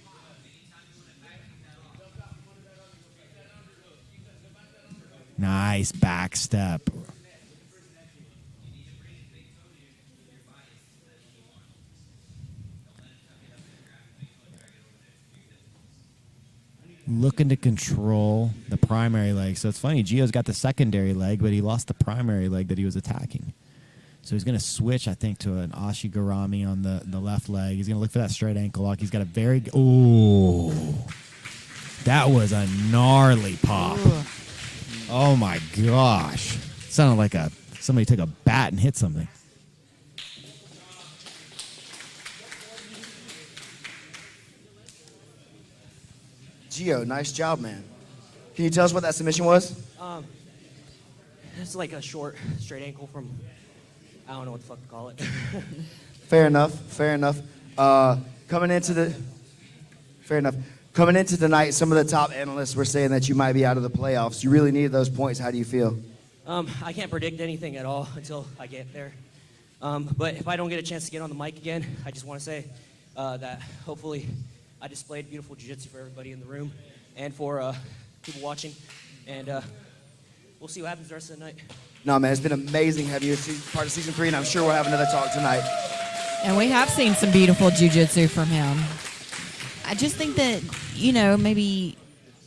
Nice back step. Looking to control the primary leg. So it's funny, Gio's got the secondary leg, but he lost the primary leg that he was attacking. So he's going to switch, I think, to an Ashigarami on the left leg. He's going to look for that straight ankle lock. He's got a very... Ooh. That was a gnarly pop. Ooh. Oh, my gosh. Sounded like somebody took a bat and hit something. Gio, nice job, man. Can you tell us what that submission was? It's like a short, straight ankle from, I don't know what the fuck to call it. Fair enough. Fair enough. Coming into the night, some of the top analysts were saying that you might be out of the playoffs. You really needed those points. How do you feel? I can't predict anything at all until I get there. But if I don't get a chance to get on the mic again, I just want to say that hopefully I displayed beautiful jiu-jitsu for everybody in the room and for people watching. And we'll see what happens the rest of the night. No, man, it's been amazing having you part of season 3, and I'm sure we'll have another talk tonight. And we have seen some beautiful jiu-jitsu from him. I just think that, maybe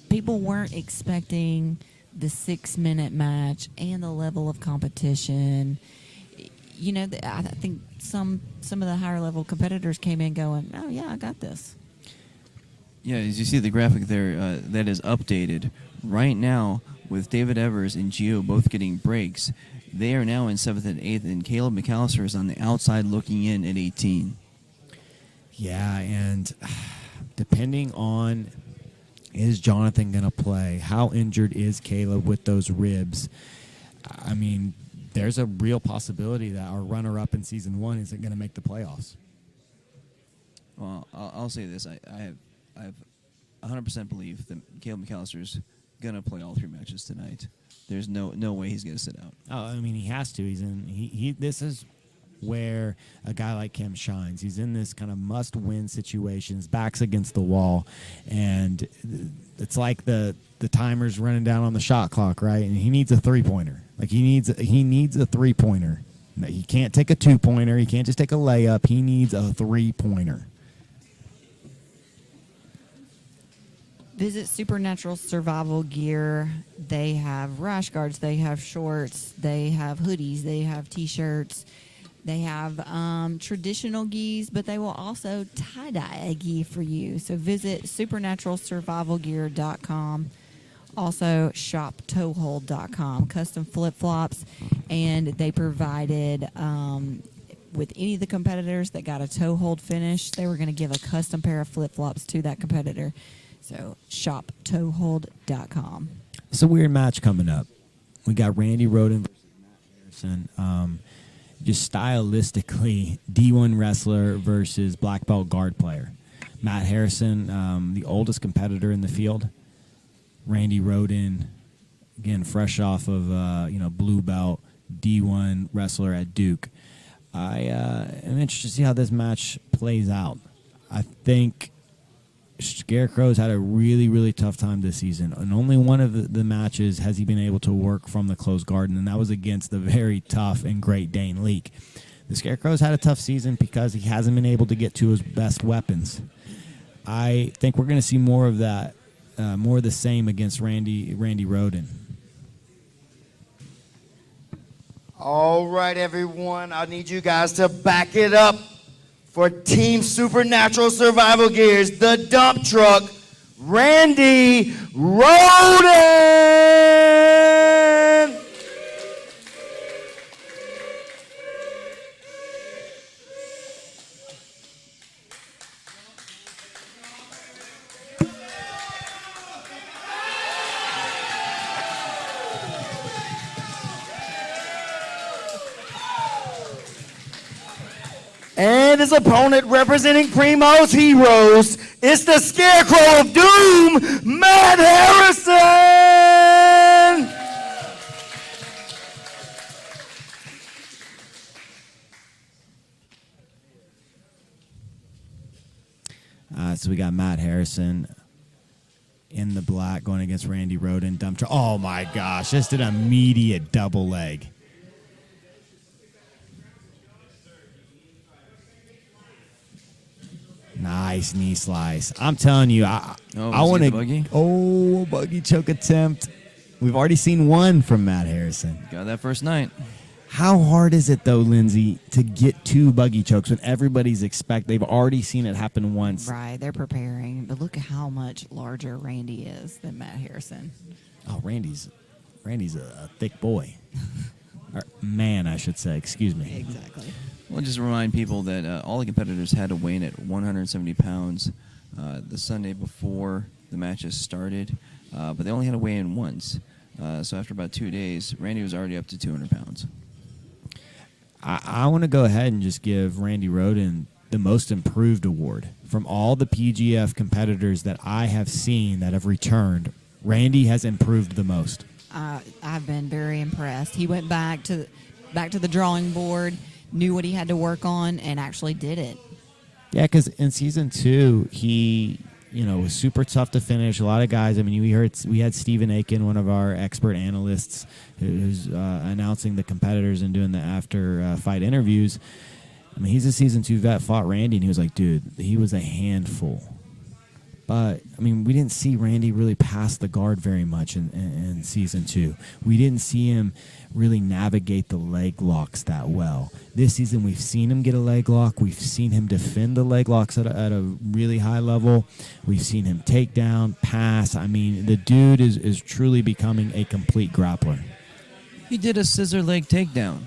people weren't expecting the 6-minute match and the level of competition. I think some of the higher level competitors came in going, oh, yeah, I got this. Yeah, as you see the graphic there, that is updated. Right now, with David Evers and Gio both getting breaks, they are now in 7th and 8th, and Caleb McAllister is on the outside looking in at 18. Yeah, and depending on, is Jonathan going to play? How injured is Caleb with those ribs? There's a real possibility that our runner-up in Season 1 isn't going to make the playoffs. Well, I'll say this. I have 100% belief that Caleb McAllister's going to play all 3 matches tonight. There's no way he's going to sit out. Oh, he has to. This is where a guy like him shines. He's in this kind of must-win situations, backs against the wall, and it's like the timer's running down on the shot clock, right? And he needs a 3-pointer. Like he needs a 3-pointer. He can't take a 2-pointer. He can't just take a layup. He needs a 3-pointer. Visit Supernatural Survival Gear. They have rash guards, they have shorts, they have hoodies, they have T-shirts, they have traditional gis, but they will also tie-dye a gi for you. So visit supernaturalsurvivalgear.com. Also shoptoehold.com. Custom flip-flops, and they provided with any of the competitors that got a toe hold finish, they were going to give a custom pair of flip-flops to that competitor. So shoptoehold.com. It's a weird match coming up. We got Randy Roden versus Matt Harrison. Just stylistically, D1 wrestler versus black belt guard player. Matt Harrison, the oldest competitor in the field. Randy Roden, again, fresh off of blue belt, D1 wrestler at Duke. I am interested to see how this match plays out. I think Scarecrow's had a really, really tough time this season. In only one of the matches has he been able to work from the closed garden, and that was against the very tough and great Dane Leak. The Scarecrow's had a tough season because he hasn't been able to get to his best weapons. I think we're going to see more of that, more of the same against Randy Roden. All right, everyone. I need you guys to back it up for Team Supernatural Survival Gears, the dump truck, Randy Roden. And his opponent representing Primo's Heroes, it's the Scarecrow of Doom, Matt Harrison! So we got Matt Harrison in the black going against Randy Roden. Dump truck. Oh my gosh, just an immediate double leg. Nice knee slice. I'm telling you, I want to. Buggy? Oh, buggy choke attempt. We've already seen one from Matt Harrison. Got that first night. How hard is it though, Lindsay, to get two buggy chokes when everybody's they've already seen it happen once? Right, they're preparing. But look at how much larger Randy is than Matt Harrison. Oh, Randy's a thick boy. Or man, I should say. Excuse me. Exactly. Well, just remind people that all the competitors had to weigh in at 170 pounds the Sunday before the matches started, but they only had to weigh in once. So after about 2 days, Randy was already up to 200 pounds. I want to go ahead and just give Randy Roden the most improved award. From all the PGF competitors that I have seen that have returned, Randy has improved the most. I've been very impressed. He went back to the drawing board, knew what he had to work on, and actually did it. Yeah, because in season 2, he was super tough to finish. A lot of guys. I mean, we had Stephen Aiken, one of our expert analysts, who's announcing the competitors and doing the after fight interviews. I mean, he's a season 2 vet. Fought Randy, and he was like, dude, he was a handful. But, I mean, we didn't see Randy really pass the guard very much in season 2. We didn't see him really navigate the leg locks that well. This season, we've seen him get a leg lock. We've seen him defend the leg locks at a really high level. We've seen him take down, pass. I mean, the dude is truly becoming a complete grappler. He did a scissor leg takedown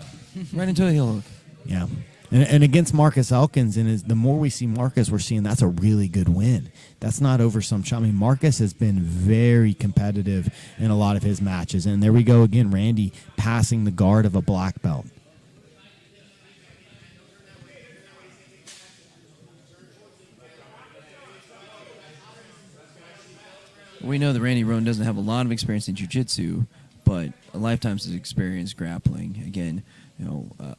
right into a heel hook. Yeah. And against Marcus Elkins, and the more we see Marcus, we're seeing that's a really good win. That's not over some shot. I mean, Marcus has been very competitive in a lot of his matches. And there we go again, Randy passing the guard of a black belt. We know that Randy Roden doesn't have a lot of experience in jiu-jitsu, but a lifetime's experience grappling. Again,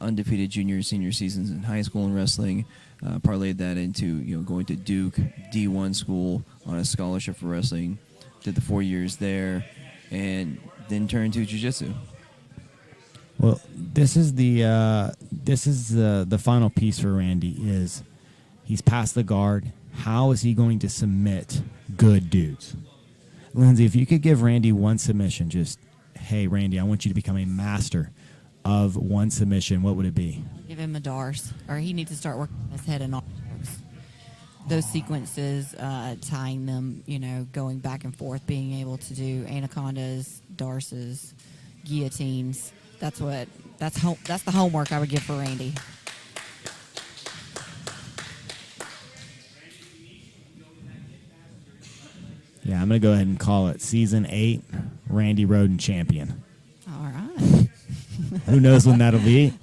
undefeated junior, senior seasons in high school and wrestling, parlayed that into going to Duke D1 school on a scholarship for wrestling. Did the 4 years there, and then turned to jiu-jitsu. Well, this is the final piece for Randy. Is he's passed the guard. How is he going to submit good dudes? Lindsay, if you could give Randy one submission, just hey Randy, I want you to become a master of one submission, what would it be? Give him a DARS, or he needs to start working on his head and arms. Those sequences, tying them, going back and forth, being able to do anacondas, darces, guillotines. That's the homework I would give for Randy. Yeah, I'm going to go ahead and call it Season 8, Randy Roden champion. All right. Who knows when that'll be?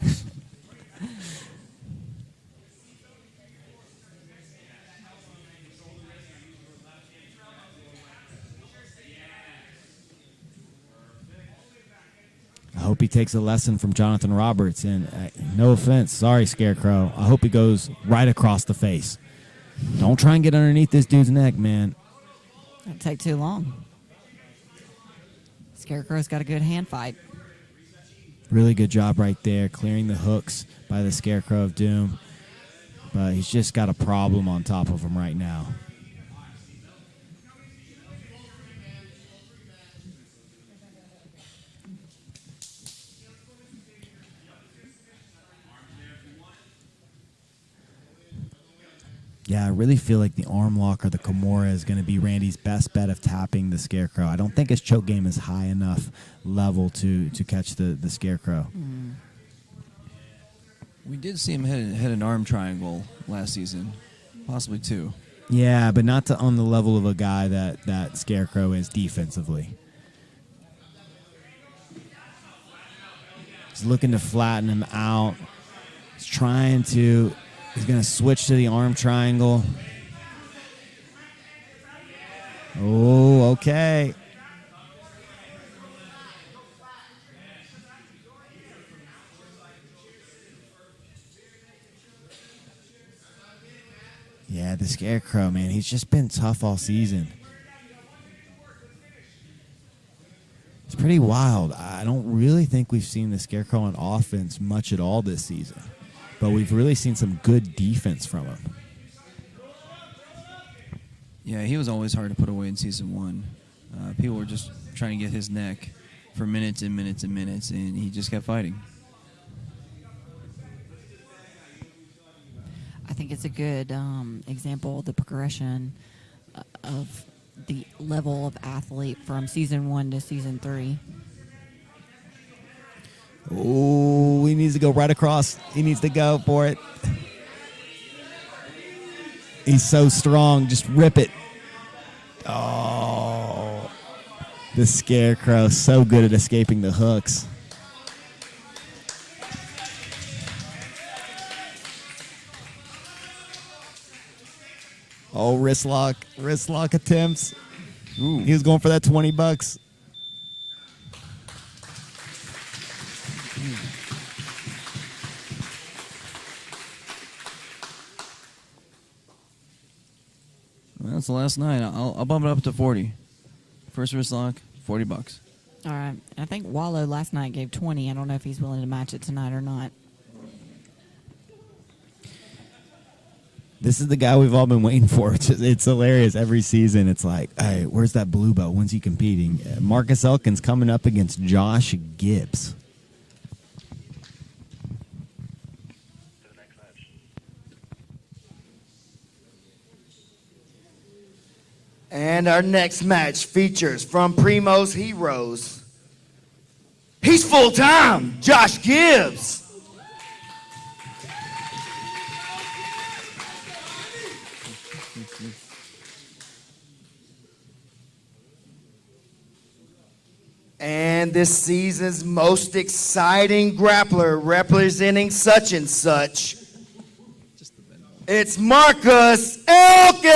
I hope he takes a lesson from Jonathan Roberts. And no offense, sorry, Scarecrow. I hope he goes right across the face. Don't try and get underneath this dude's neck, man. That'd take too long. Scarecrow's got a good hand fight. Really good job right there, clearing the hooks by the Scarecrow of Doom. But he's just got a problem on top of him right now. Yeah, I really feel like the arm lock or the Kimura is going to be Randy's best bet of tapping the Scarecrow. I don't think his choke game is high enough level to catch the Scarecrow. We did see him hit an arm triangle last season, possibly two. Yeah, but not on the level of a guy that Scarecrow is defensively. He's looking to flatten him out. He's going to switch to the arm triangle. Oh, okay. Yeah, the Scarecrow, man, he's just been tough all season. It's pretty wild. I don't really think we've seen the Scarecrow on offense much at all this season. But we've really seen some good defense from him. Yeah, he was always hard to put away in Season 1. People were just trying to get his neck for minutes and minutes and minutes, and he just kept fighting. I think it's a good example of the progression of the level of athlete from Season 1 to Season 3. Oh, he needs to go right across. He needs to go for it. He's so strong. Just rip it. Oh, the Scarecrow, so good at escaping the hooks. Oh, wrist lock attempts. Ooh. He was going for that $20. Well, that's the last night. I'll bump it up to 40. First wrist lock, $40. All right. I think Wallow last night gave 20. I don't know if he's willing to match it tonight or not. This is the guy we've all been waiting for. It's hilarious. Every season, it's like, hey, where's that blue belt? When's he competing? Marcus Elkins coming up against Josh Gibbs. And our next match features from Primo's Heroes. He's full-time, Josh Gibbs. And this season's most exciting grappler representing such and such. It's Marcus Elkins!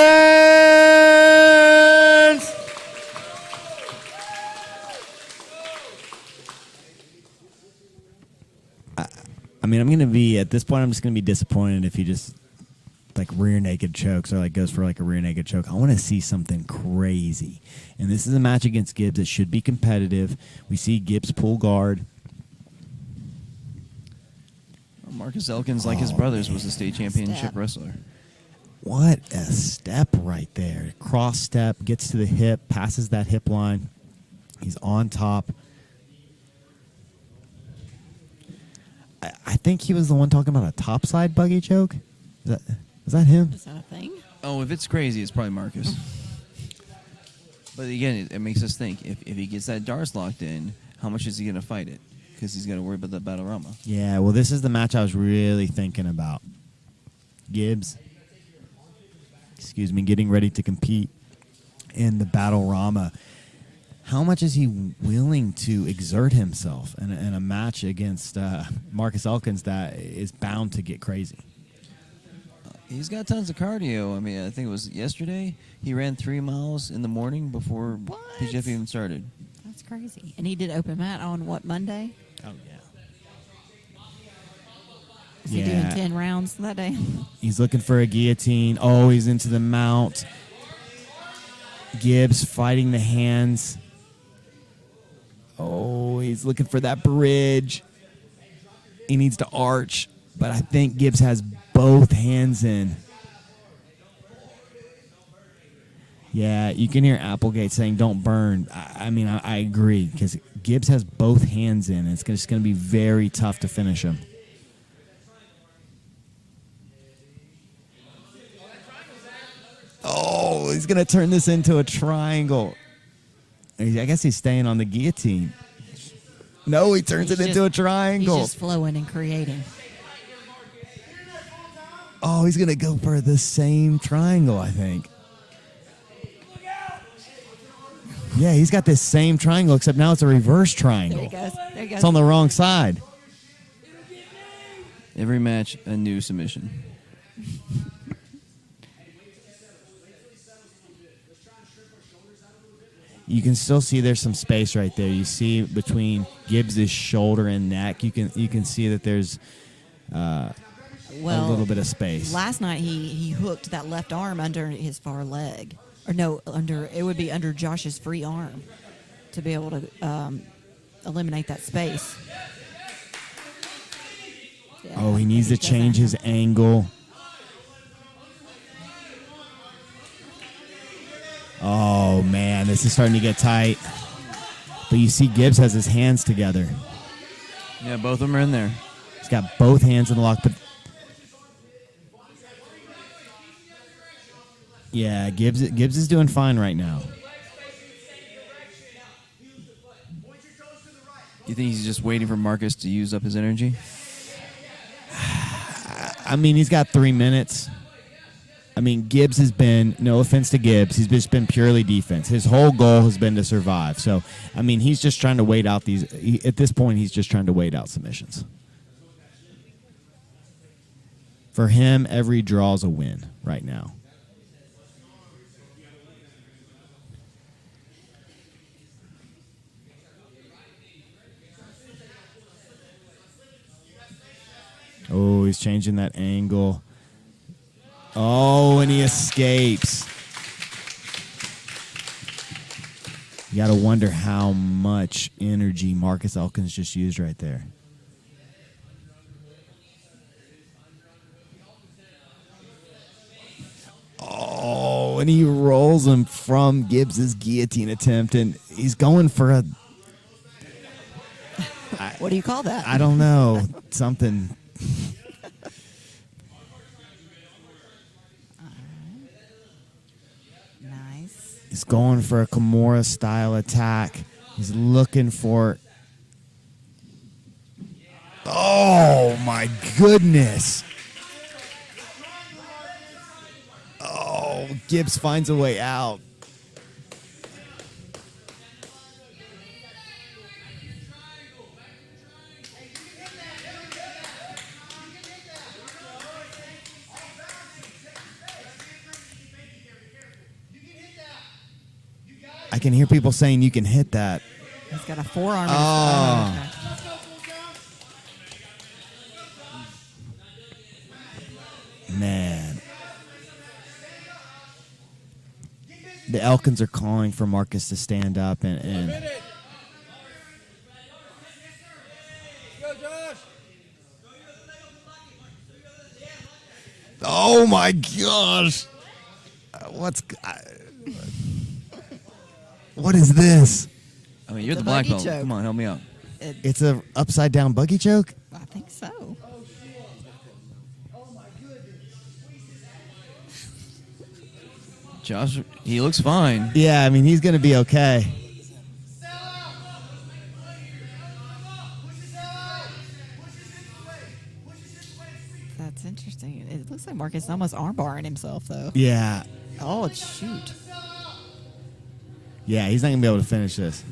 I mean, I'm going to be, at this point, I'm just going to be disappointed if he just, like, rear naked chokes or, like, goes for, like, a rear naked choke. I want to see something crazy. And this is a match against Gibbs. It should be competitive. We see Gibbs pull guard. Marcus Elkins, like his brothers, was a state championship Step. wrestler. What a step right there. Cross step, gets to the hip, passes that hip line. He's on top. I think he was the one talking about a topside buggy choke. Is that him? Is that a thing? Oh, if it's crazy, it's probably Marcus. But again, it makes us think, if he gets that Dars locked in, how much is he going to fight it? Because he's got to worry about the Battle Rama. Yeah, well, this is the match I was really thinking about. Gibbs, getting ready to compete in the battle Rama. How much is he willing to exert himself in a match against Marcus Elkins that is bound to get crazy? He's got tons of cardio. I mean, I think it was yesterday he ran 3 miles in the morning before What? PGF even started. That's crazy. And he did open mat on what, Monday? Oh, yeah. Is he doing 10 rounds that day? He's looking for a guillotine. Oh, he's into the mount. Gibbs fighting the hands. Oh, he's looking for that bridge. He needs to arch, but I think Gibbs has both hands in. Yeah, you can hear Applegate saying, "Don't burn." I agree, because Gibbs has both hands in. It's just going to be very tough to finish him. Oh, he's going to turn this into a triangle. I guess he's staying on the guillotine. No, he turns it into a triangle. He's just flowing and creating. Oh, he's going to go for the same triangle, I think. Yeah, he's got this same triangle, except now it's a reverse triangle. There he goes. There he goes. It's on the wrong side. Every match, a new submission. You can still see there's some space right there. You see between Gibbs's shoulder and neck, you can see that there's a little bit of space. Last night he hooked that left arm under his far leg, or no, it would be under Josh's free arm to be able to eliminate that space. Yeah, Oh, he needs to change his angle. Oh, man, this is starting to get tight. But you see Gibbs has his hands together. Yeah, both of them are in there. He's got both hands in the lock. But yeah, Gibbs is doing fine right now. You think he's just waiting for Marcus to use up his energy? I mean, he's got 3 minutes. I mean, Gibbs has been, no offense to Gibbs, he's just been purely defense. His whole goal has been to survive. So, I mean, he's just trying to wait out at this point, he's just trying to wait out submissions. For him, every draw is a win right now. Oh, he's changing that angle. Oh, and he escapes. You got to wonder how much energy Marcus Elkins just used right there. Oh, and he rolls him from Gibbs's guillotine attempt, and he's going for a... What do you call that? I don't know. Something... Nice. He's going for a Kimura style attack. He's looking for... Oh, my goodness. Oh, Gibbs finds a way out. I can hear people saying you can hit that. He's got a forearm. Oh. Man. The Elkins are calling for Marcus to stand up and Go, Josh. oh my gosh. What is this? I mean, you're The the black buggy belt. choke. Come on, help me out. It's a upside down buggy choke? I think so. Josh, he looks fine. Yeah, I mean, he's going to be okay. That's interesting. It looks like Marcus is almost armbarring himself, though. Yeah. Oh, shoot. Yeah, he's not going to be able to finish this.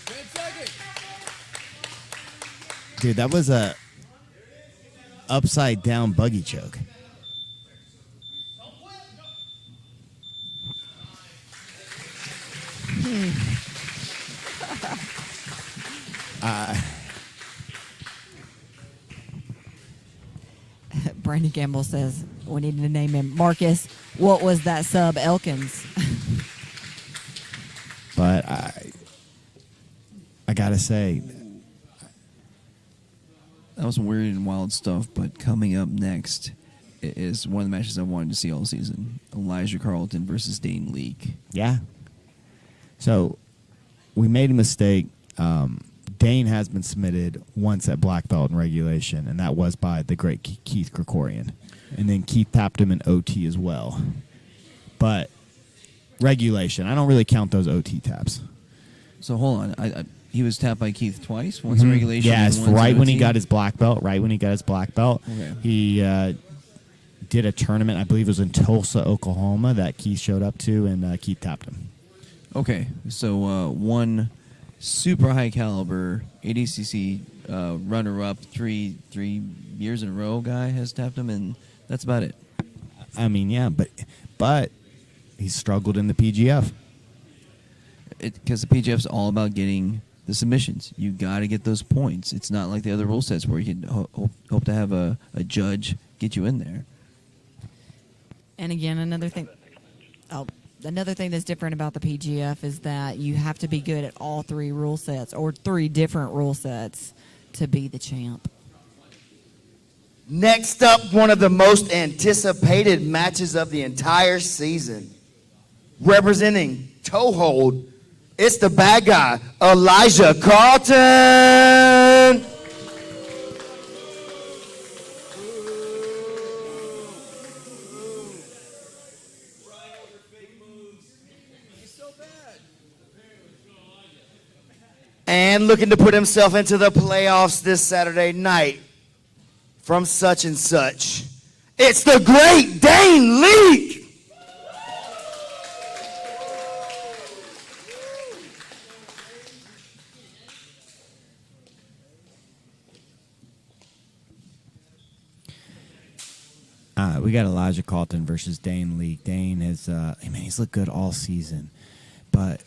10 seconds. Dude, that was a upside down buggy choke. Brandon Campbell says we need to name him Marcus. What was that sub Elkins? But I got to say, That was some weird and wild stuff, but coming up next is one of the matches I wanted to see all season. Elijah Carlton versus Dane Leake. yeah. So we made a mistake. Dane has been submitted once at black belt in regulation, and that was by the great Keith Krikorian. And then Keith tapped him in OT as well. But regulation, I don't really count those OT taps. So hold on. He was tapped by Keith twice, once in regulation. Yes, and once right in when he OT? got his black belt. Right when he got his black belt, Okay. he did a tournament. I believe it was in Tulsa, Oklahoma, that Keith showed up to, and Keith tapped him. Okay, so one super high caliber ADCC runner-up, three years in a row guy has tapped him, and that's about it. I mean, yeah, but he struggled in the PGF. Because the PGF's all about getting the submissions. You got to get those points. It's not like the other rule sets where you can hope to have a judge get you in there. And again, another thing that's different about the PGF is that you have to be good at all three rule sets or three different rule sets to be the champ. Next up, one of the most anticipated matches of the entire season. Representing Toehold, it's the bad guy, Elijah Carlton. And looking to put himself into the playoffs this Saturday night from such and such. It's the great Dane Leake. We got Elijah Carlton versus Dane Leake. Dane has, he's looked good all season, but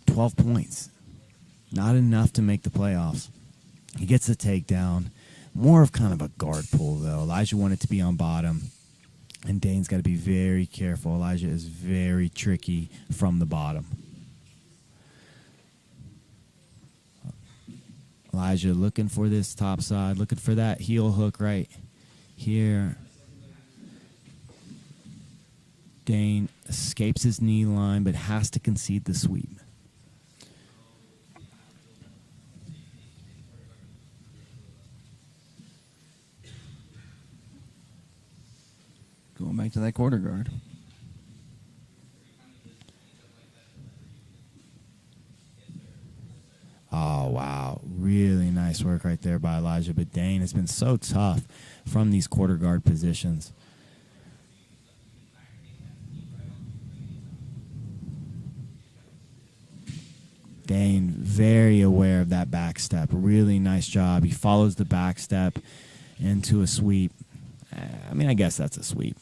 12 points, not enough to make the playoffs. He gets a takedown, more of kind of a guard pull though. Elijah wanted to be on bottom, and Dane's got to be very careful. Elijah is very tricky from the bottom. Elijah looking for this top side, looking for that heel hook right here. Dane escapes his knee line, but has to concede the sweep. Going back to that quarter guard. Oh, wow. Really nice work right there by Elijah. But Dane has been so tough from these quarter guard positions. Dane, very aware of that back step. Really nice job. He follows the back step into a sweep. I guess that's a sweep.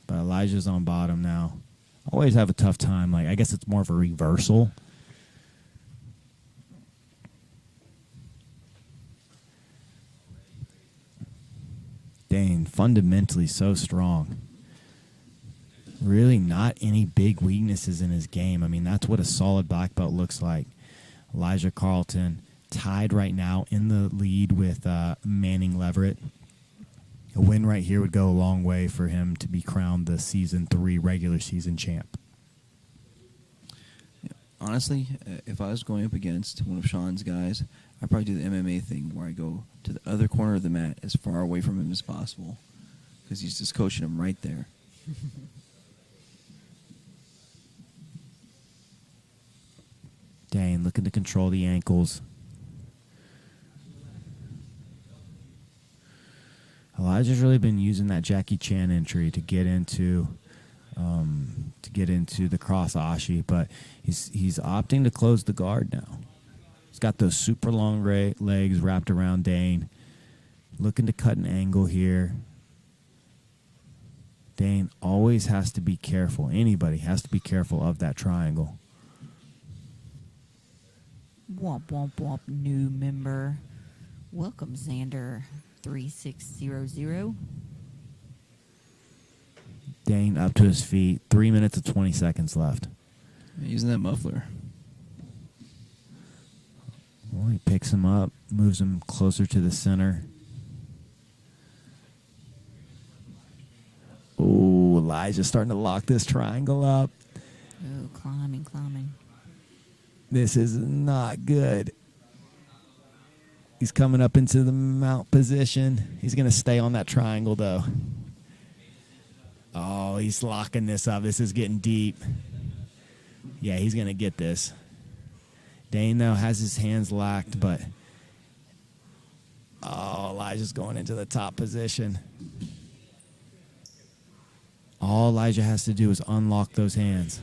But Elijah's on bottom now. Always have a tough time. I guess it's more of a reversal. Dane, fundamentally so strong. Really not any big weaknesses in his game. That's what a solid black belt looks like. Elijah Carlton tied right now in the lead with Manning Leverett. A win right here would go a long way for him to be crowned the Season 3 regular season champ. Honestly, if I was going up against one of Sean's guys, I'd probably do the MMA thing where I go to the other corner of the mat as far away from him as possible because he's just coaching him right there. Dane looking to control the ankles. Elijah's really been using that Jackie Chan entry to get into to get into the cross ashi, but he's opting to close the guard now. He's got those super long legs wrapped around Dane, looking to cut an angle here. Dane always has to be careful. Anybody has to be careful of that triangle. Womp womp womp, new member. Welcome, Xander 3600. Dane up to his feet. 3 minutes and 20 seconds left. Using that muffler. Well, he picks him up, moves him closer to the center. Ooh, Elijah's starting to lock this triangle up. Oh, climbing. This is not good. He's coming up into the mount position. He's going to stay on that triangle, though. Oh, he's locking this up. This is getting deep. Yeah, he's going to get this. Dane, though, has his hands locked, but... Oh, Elijah's going into the top position. All Elijah has to do is unlock those hands.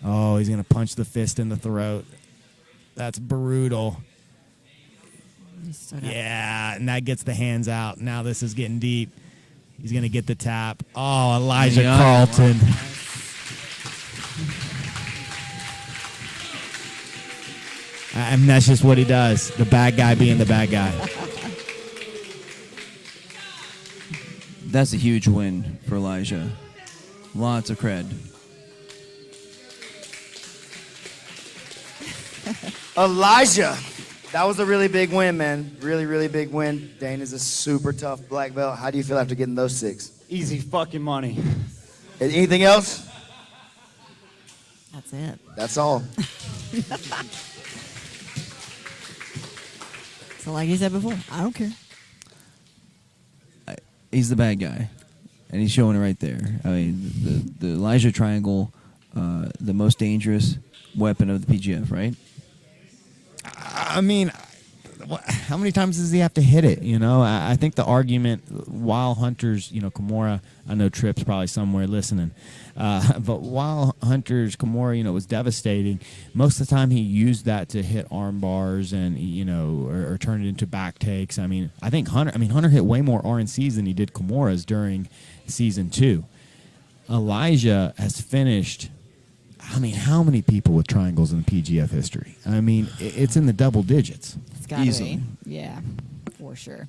Oh, he's going to punch the fist in the throat. That's brutal. Yeah, and that gets the hands out. Now this is getting deep. He's going to get the tap. Oh, Elijah Carlton. I mean, that's just what he does. The bad guy being the bad guy. That's a huge win for Elijah. Lots of cred. Elijah, that was a really big win, man. Really, really big win. Dane is a super tough black belt. How do you feel after getting those 6? Easy fucking money. Anything else? That's it. That's all. So like you said before, I don't care. He's the bad guy, and he's showing it right there. I mean, the Elijah Triangle, the most dangerous weapon of the PGF, right? I mean, how many times does he have to hit it? You know, I think the argument, while Hunter's, Kimura, I know Tripp's probably somewhere listening, but while Hunter's Kimura, was devastating, most of the time he used that to hit arm bars and, or turn it into back takes. I mean, I think Hunter hit way more RNCs than he did Kimura's during season 2. Elijah has finished... how many people with triangles in the PGF history? I mean, it's in the double digits. It's got to Easily. be. Yeah, for sure.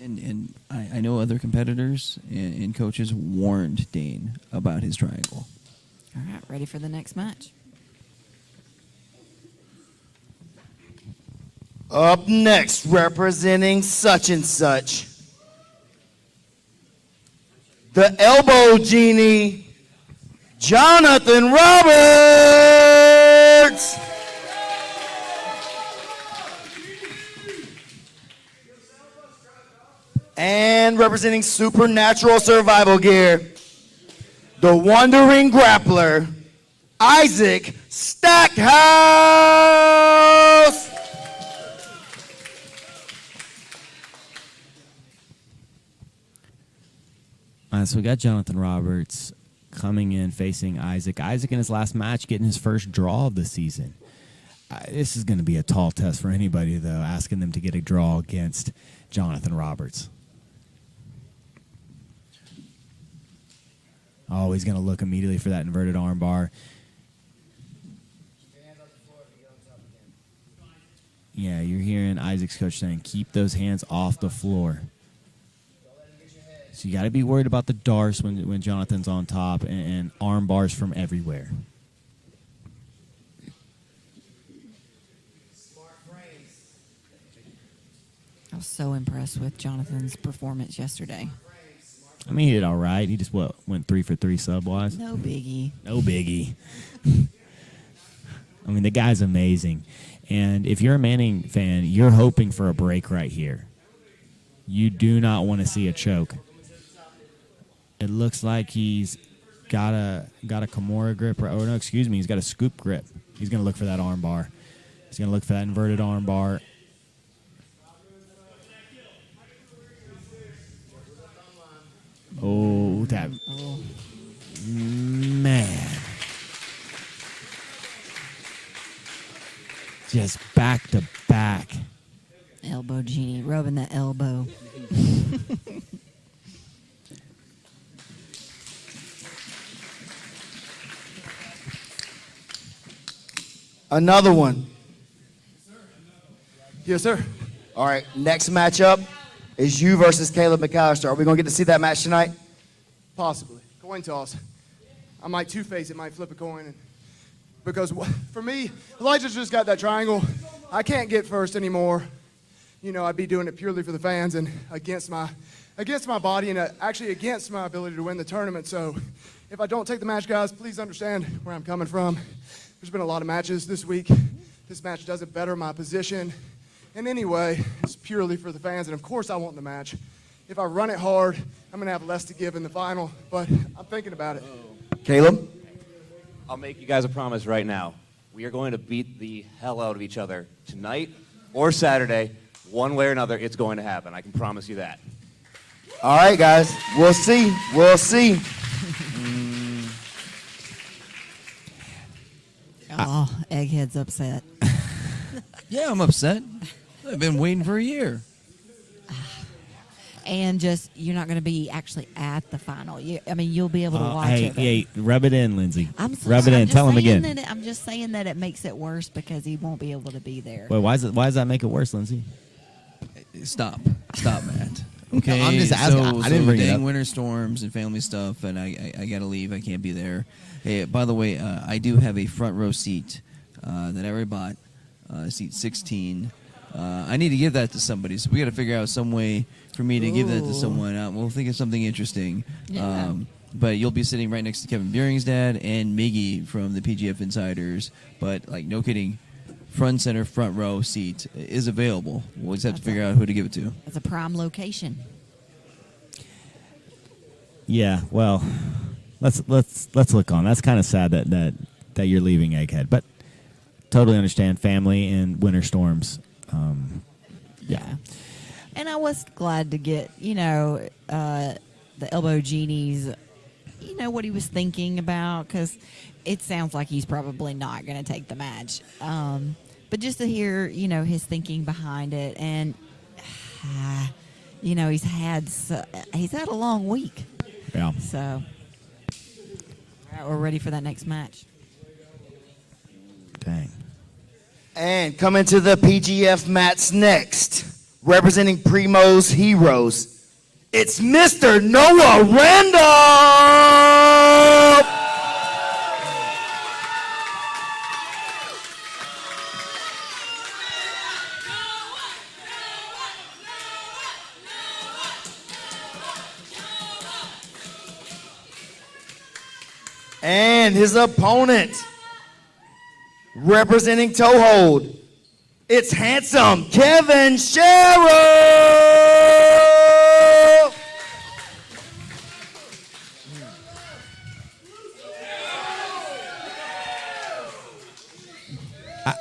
And I know other competitors and coaches warned Dane about his triangle. All right, ready for the next match. Up next, representing such and such, the Elbow Genie, Jonathan Roberts. And representing Supernatural Survival Gear, the Wandering Grappler, Isaac Stackhouse. So we got Jonathan Roberts coming in facing Isaac. Isaac in his last match getting his first draw of the season. This is going to be a tall test for anybody, though, asking them to get a draw against Jonathan Roberts. Oh, he's going to look immediately for that inverted arm bar. Yeah, you're hearing Isaac's coach saying, keep those hands off the floor. So you got to be worried about the darts when Jonathan's on top and arm bars from everywhere. I was so impressed with Jonathan's performance yesterday. I mean, he did all right. He just, went 3 for 3 sub-wise? No biggie. No biggie. I mean, the guy's amazing. And if you're a Manning fan, you're hoping for a break right here. You do not want to see a choke. It looks like he's got a Kimura grip. He's got a scoop grip. He's going to look for that arm bar. He's going to look for that inverted arm bar. Oh, that. Oh. Man. Just back to back. Elbow genie, rubbing the elbow. Another one. Yes, sir. All right, next matchup is you versus Caleb McAllister. Are we going to get to see that match tonight? Possibly. Coin toss. I might two-face it, might flip a coin. Because for me, Elijah's just got that triangle. I can't get first anymore. You know, I'd be doing it purely for the fans and against my body and actually against my ability to win the tournament. So if I don't take the match, guys, please understand where I'm coming from. There's been a lot of matches this week. This match doesn't better my position in any way. It's purely for the fans, and of course I want the match. If I run it hard, I'm going to have less to give in the final, but I'm thinking about it. Caleb? I'll make you guys a promise right now. We are going to beat the hell out of each other tonight or Saturday. One way or another, it's going to happen. I can promise you that. All right, guys. We'll see. We'll see. Oh, Egghead's upset. Yeah, I'm upset. I've been waiting for a year. And just, you're not going to be actually at the final. You'll be able to watch Hey, it. but- hey, rub it in, Lindsay. I'm Rub it in. just Tell him saying again. I'm just saying that it makes it worse because he won't be able to be there. Wait, why does that make it worse, Lindsay? Stop, Matt. Okay, I'm just asking. I didn't bring it dang up. winter storms and family stuff, and I gotta leave. I can't be there. Hey, by the way, I do have a front row seat that I already bought, seat 16. I need to give that to somebody, so we got to figure out some way for me to give that to someone. We'll think of something interesting. Yeah. But you'll be sitting right next to Kevin Buring's dad and Miggy from the PGF Insiders. But like, no kidding, front center, front row seat is available. We'll just have to figure out who to give it to. It's a prime location. Yeah. Well, let's look on. That's kind of sad that you're leaving Egghead, but totally understand family and winter storms. Yeah. And I was glad to get, the Elbow Genie's, what he was thinking about, because it sounds like he's probably not going to take the match. But just to hear, his thinking behind it, and, he's had a long week. Yeah. So, all right, we're ready for that next match. Dang. And coming to the PGF mats next, representing Primo's Heroes, it's Mr. Noah Randolph! And his opponent, representing Toehold, it's handsome Kevin Sherrill!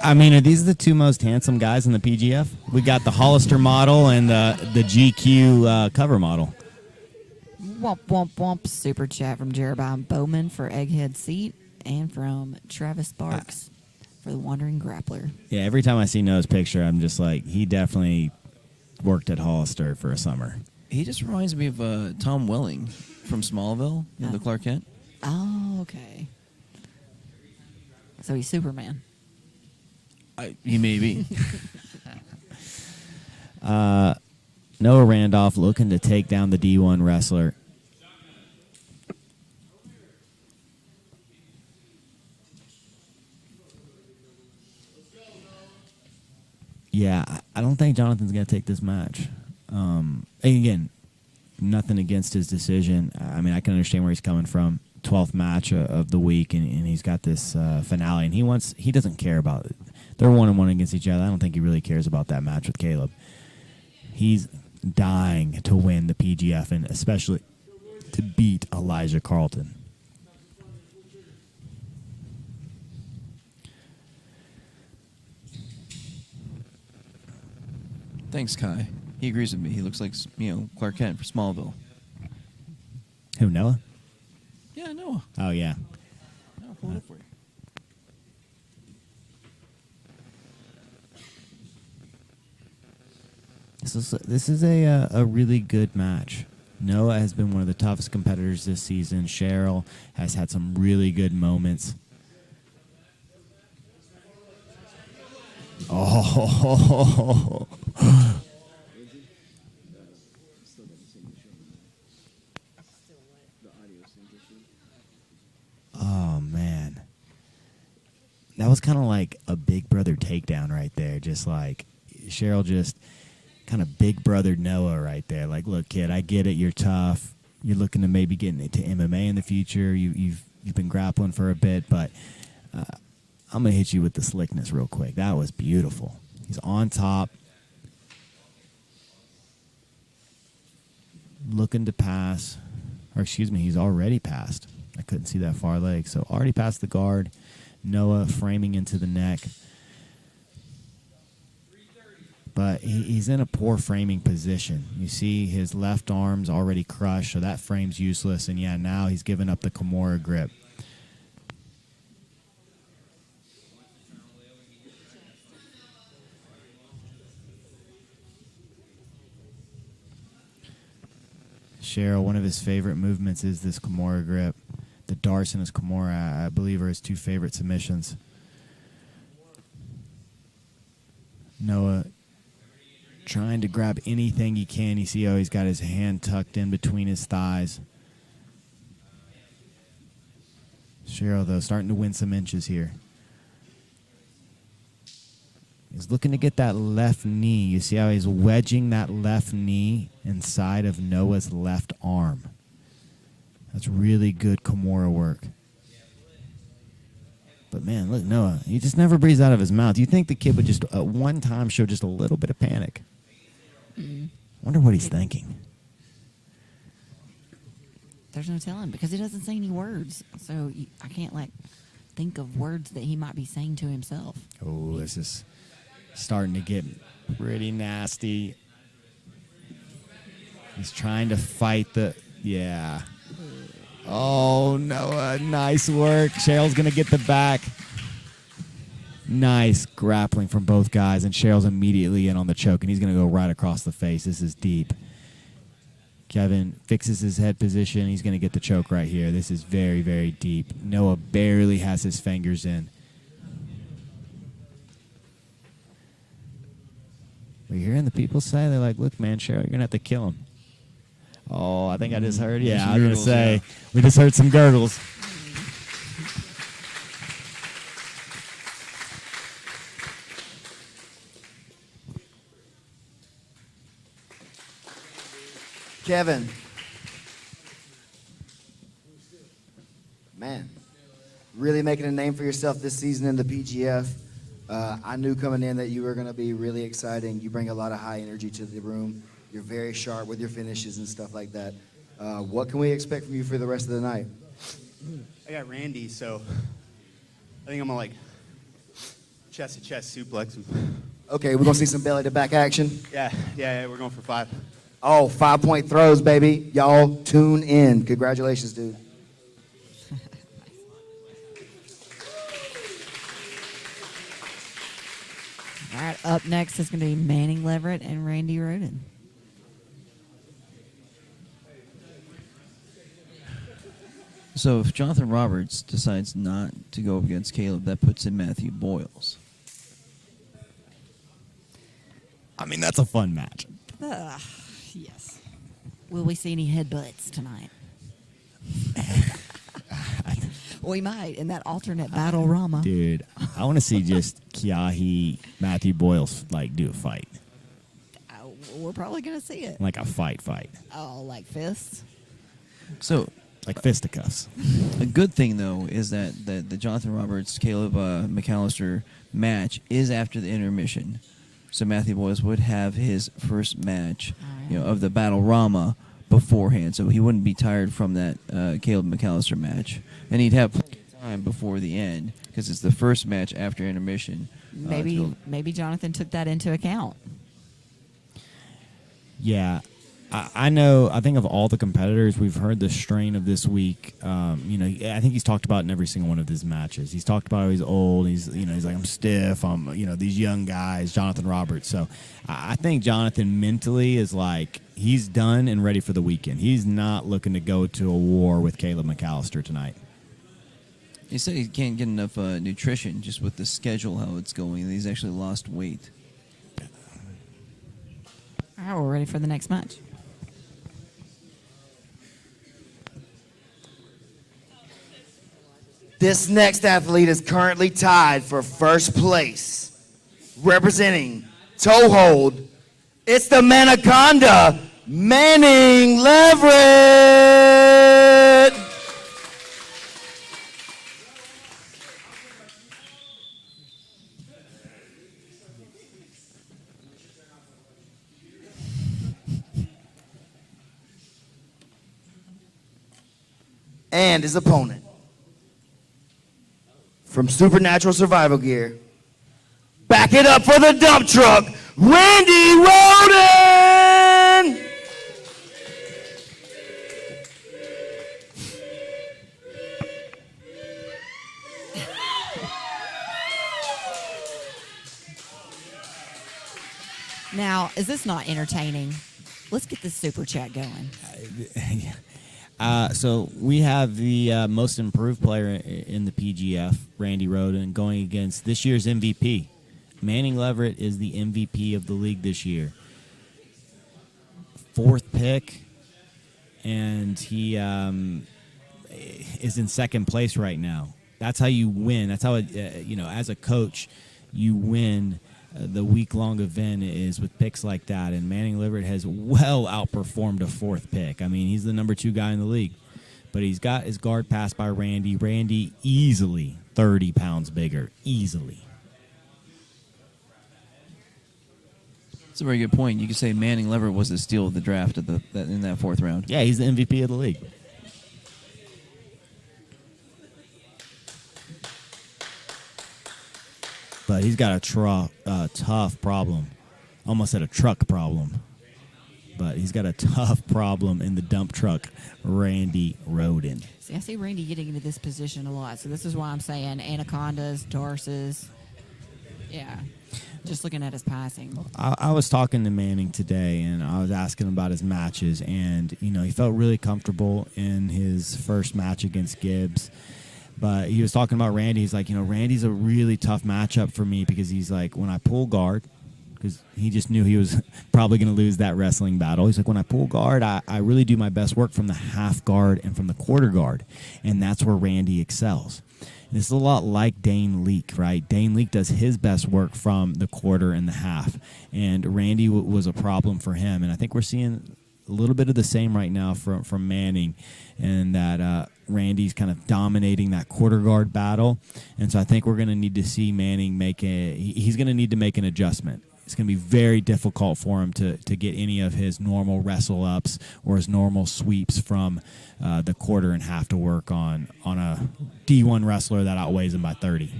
I mean, are these the two most handsome guys in the PGF? We got the Hollister model and the GQ cover model. Womp, womp, womp. Super chat from Jeremiah Bowman for Egghead Seat and from Travis Sparks for the Wandering Grappler. Yeah, every time I see Noah's picture, I'm just like, he definitely worked at Hollister for a summer. He just reminds me of Tom Welling from Smallville, the Clark Kent. Oh, okay. So he's Superman. He may be. Noah Randolph looking to take down the D1 wrestler. Yeah, I don't think Jonathan's going to take this match. And again, nothing against his decision. I mean, I can understand where he's coming from. 12th match of the week, and he's got this finale, and he doesn't care about it. They're 1-1 against each other. I don't think he really cares about that match with Caleb. He's dying to win the PGF, and especially to beat Elijah Carlton. Thanks, Kai. He agrees with me. He looks like, Clark Kent for Smallville. Who, Noah? Yeah, Noah. Oh, yeah. I'll pull it up for you. This is a really good match. Noah has been one of the toughest competitors this season. Cheryl has had some really good moments. Oh, oh man, that was kind of like a Big Brother takedown right there. Just like Cheryl just kind of Big Brother Noah right there. Like, look, kid, I get it. You're tough. You're looking to maybe get into MMA in the future. You've been grappling for a bit, but I'm gonna hit you with the slickness real quick. That was beautiful. He's on top, looking to pass, or excuse me, he's already passed. I couldn't see that far leg, so already past the guard. Noah framing into the neck. But he's in a poor framing position. You see his left arm's already crushed, so that frame's useless. And yeah, now he's given up the Kimura grip. Cheryl, one of his favorite movements is this Kimura grip. The darts and his Kimura, I believe, are his two favorite submissions. Noah trying to grab anything he can. You see how he's got his hand tucked in between his thighs. Cheryl, though, starting to win some inches here. He's looking to get that left knee. You see how he's wedging that left knee inside of Noah's left arm. That's really good Kimura work. But, man, look, Noah, he just never breathes out of his mouth. You think the kid would just at one time show just a little bit of panic. Wonder what he's thinking. There's no telling because he doesn't say any words. So I can't, think of words that he might be saying to himself. Oh, this is starting to get pretty nasty. He's trying to fight yeah. Oh, Noah, nice work. Cheryl's going to get the back. Nice grappling from both guys, and Cheryl's immediately in on the choke, and he's going to go right across the face. This is deep. Kevin fixes his head position. He's going to get the choke right here. This is very, very deep. Noah barely has his fingers in. We're hearing the people say, they're like, look, man, Cheryl, you're going to have to kill him. Oh, I think I just heard. Yeah, I was going to say, we just heard some gurgles. Kevin. Man, really making a name for yourself this season in the PGF. I knew coming in that you were going to be really exciting. You bring a lot of high energy to the room. You're very sharp with your finishes and stuff like that. What can we expect from you for the rest of the night? I got Randy, so I think I'm going to chest-to-chest suplex him. Okay, we're going to see some belly-to-back action. Yeah, we're going for 5. Oh, 5-point throws, baby. Y'all tune in. Congratulations, dude. All right, up next is going to be Manning Leverett and Randy Roden. So if Jonathan Roberts decides not to go up against Caleb, that puts in Matthew Boyles. I mean, that's a fun match. Yes. Will we see any headbutts tonight? We might in that alternate battle Rama. Dude, I want to see just Kiahi, Matthew Boyles, do a fight. We're probably going to see it. Like a fight. Oh, like fists? So, like fisticuffs. A good thing, though, is that the Jonathan Roberts-Caleb McAllister match is after the intermission. So Matthew Boyles would have his first match of the Battle Rama beforehand. So he wouldn't be tired from that Caleb McAllister match. And he'd have plenty of time before the end because it's the first match after intermission. Maybe Jonathan took that into account. Yeah. I know. I think of all the competitors, we've heard the strain of this week. I think he's talked about it in every single one of his matches. He's talked about how he's old. He's like, I'm stiff. These young guys, Jonathan Roberts. So I think Jonathan mentally is like, he's done and ready for the weekend. He's not looking to go to a war with Caleb McAllister tonight. He said he can't get enough nutrition just with the schedule, how it's going. He's actually lost weight. All right, we're ready for the next match. This next athlete is currently tied for first place. Representing toe hold, it's the Manaconda, Manning Leverett. And his opponent, from Supernatural Survival Gear, back it up for the dump truck, Randy Roden! Now, is this not entertaining? Let's get this super chat going. So we have the most improved player in the PGF, Randy Roden, going against this year's MVP. Manning Leverett is the MVP of the league this year. 4th pick, and he is in 2nd place right now. That's how you win. That's how, as a coach, you win the week-long event is with picks like that, and Manning Leverett has well outperformed a 4th pick. I mean, he's the number 2 guy in the league, but he's got his guard passed by Randy. Randy easily 30 pounds bigger, easily. That's a very good point. You could say Manning Leverett was the steal of the draft in that 4th round. Yeah, he's the MVP of the league. But he's got a tough problem. Almost said a truck problem. But he's got a tough problem in the dump truck, Randy Roden. See, I see Randy getting into this position a lot. So this is why I'm saying anacondas, Tarsus. Yeah. Just looking at his passing. I was talking to Manning today, and I was asking him about his matches. And, he felt really comfortable in his first match against Gibbs. But he was talking about Randy. He's like, Randy's a really tough matchup for me because he's like, when I pull guard, because he just knew he was probably going to lose that wrestling battle. He's like, when I pull guard, I really do my best work from the half guard and from the quarter guard. And that's where Randy excels. And it's a lot like Dane Leak, right? Dane Leak does his best work from the quarter and the half. And Randy was a problem for him. And I think we're seeing a little bit of the same right now from Manning, and that Randy's kind of dominating that quarter guard battle. And so I think we're going to need to see Manning he's going to need to make an adjustment. It's going to be very difficult for him to get any of his normal wrestle ups or his normal sweeps from the quarter and half to work on a D1 wrestler that outweighs him by 30.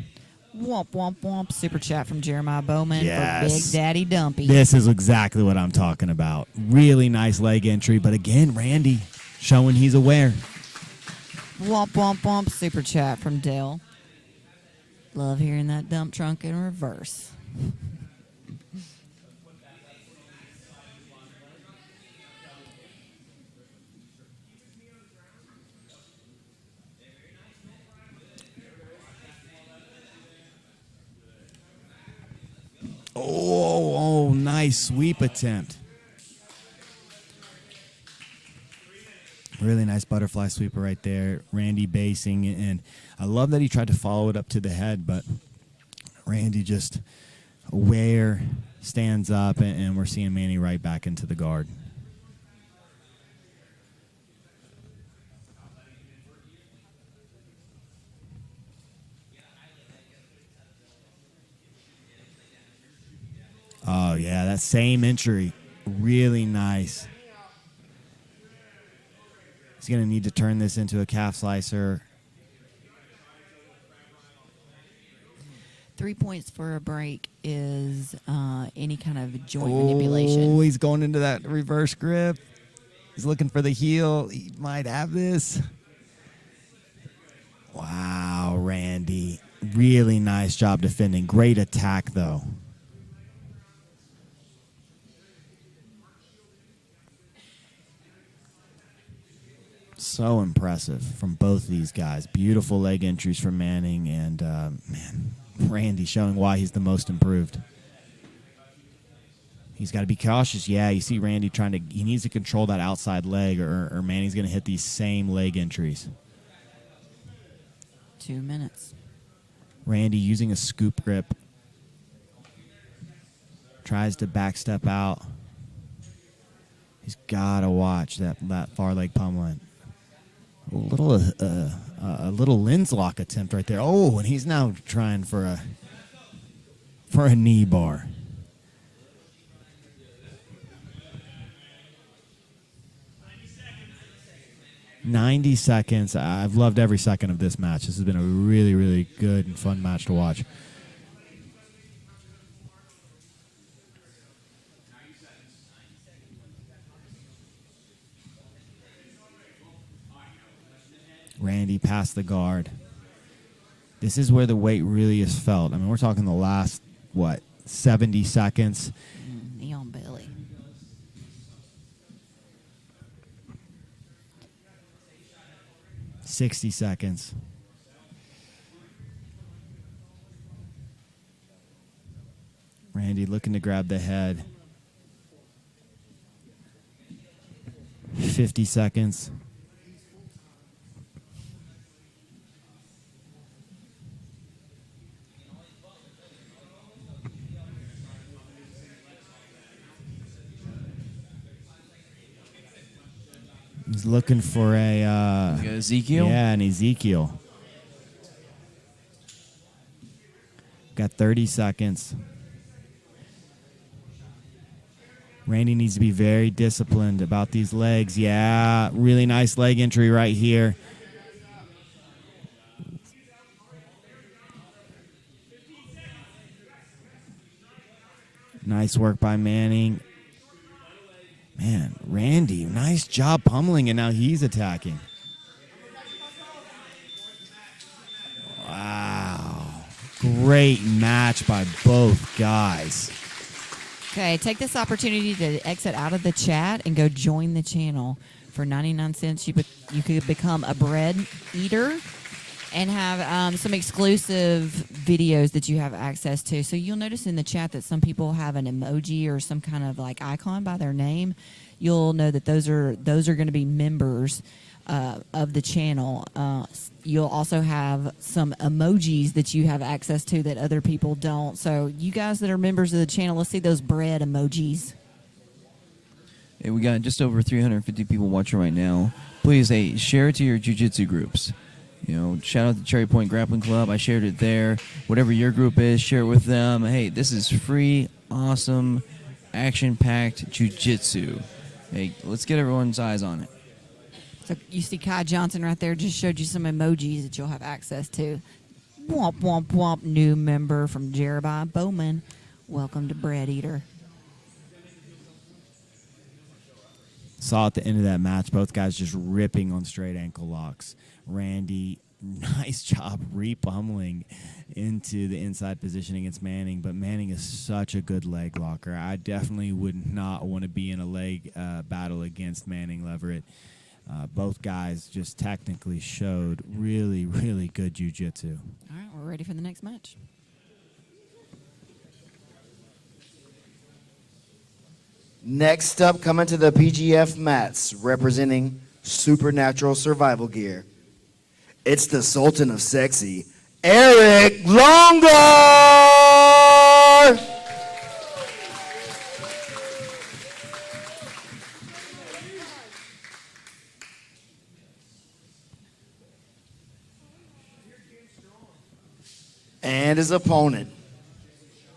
Womp, womp, womp. Super chat from Jeremiah Bowman Yes. for Big Daddy Dumpy. This is exactly what I'm talking about. Really nice leg entry, but again, Randy showing he's aware. Womp, womp, womp. Super chat from Dale. Love hearing that dump trunk in reverse. Oh, nice sweep attempt. Really nice butterfly sweeper right there. Randy basing, and I love that he tried to follow it up to the head, but Randy just aware, stands up, and we're seeing Manny right back into the guard. Oh, yeah, that same entry. Really nice. He's going to need to turn this into a calf slicer. 3 points for a break is any kind of joint manipulation. Oh, he's going into that reverse grip. He's looking for the heel. He might have this. Wow, Randy. Really nice job defending. Great attack, though. So impressive from both these guys. Beautiful leg entries from Manning, and man, Randy showing why he's the most improved. He's got to be cautious. Yeah, you see Randy he needs to control that outside leg, or Manning's going to hit these same leg entries. 2 minutes. Randy using a scoop grip. Tries to back step out. He's got to watch that far leg pummeling. A little lens lock attempt right there. Oh, and he's now trying for a knee bar. 90 seconds. I've loved every second of this match. This has been a really, really good and fun match to watch. Randy past the guard. This is where the weight really is felt. I mean, we're talking the last, 70 seconds. Knee on belly. $60 seconds. Randy looking to grab the head. 50 seconds. He's looking for a Ezekiel? Yeah, an Ezekiel. Got 30 seconds. Randy needs to be very disciplined about these legs. Yeah, really nice leg entry right here. Nice work by Manning. Man, Randy, nice job pummeling, and now he's attacking. Wow. Great match by both guys. Okay, take this opportunity to exit out of the chat and go join the channel. For 99 cents, you could become a bread eater and have some exclusive videos that you have access to. So you'll notice in the chat that some people have an emoji or some kind of like icon by their name. You'll know that those are going to be members of the channel. You'll also have some emojis that you have access to that other people don't. So you guys that are members of the channel, let's see those bread emojis. Hey, we got just over 350 people watching right now. Please, hey, share it to your jiu-jitsu groups. You know, shout out to Cherry Point Grappling Club. I shared it there. Whatever your group is, share it with them. Hey, this is free, awesome, action-packed jiu-jitsu. Hey, let's get everyone's eyes on it. So you see Kai Johnson right there just showed you some emojis that you'll have access to. Womp, womp, womp. New member from Jeremiah Bowman. Welcome to Bread Eater. Saw at the end of that match, both guys just ripping on straight ankle locks. Randy, nice job repummeling into the inside position against Manning, but Manning is such a good leg locker. I definitely would not want to be in a leg battle against Manning Leverett. Both guys just technically showed really, really good jiu-jitsu. All right, we're ready for the next match. Next up, coming to the PGF mats, representing Supernatural Survival Gear. It's the Sultan of Sexy, Eric Longer! And his opponent,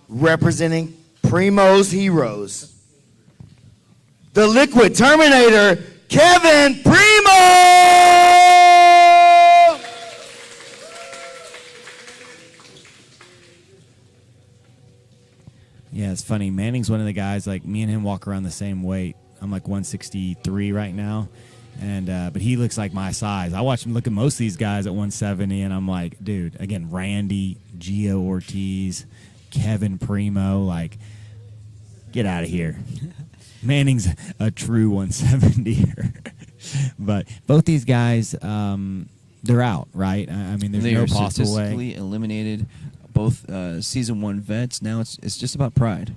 representing Primo's Heroes, the Liquid Terminator, Kevin Primo! Yeah, it's funny. Manning's one of the guys, like, me and him walk around the same weight. I'm like 163 right now. And but he looks like my size. I watch him look at most of these guys at 170, and I'm like, dude, again, Randy, Gio Ortiz, Kevin Primo, like, get out of here. Manning's a true 170er. But both these guys, they're out, right? I mean, there's They no are possible way. statistically eliminated. Both season 1 vets. Now it's just about pride.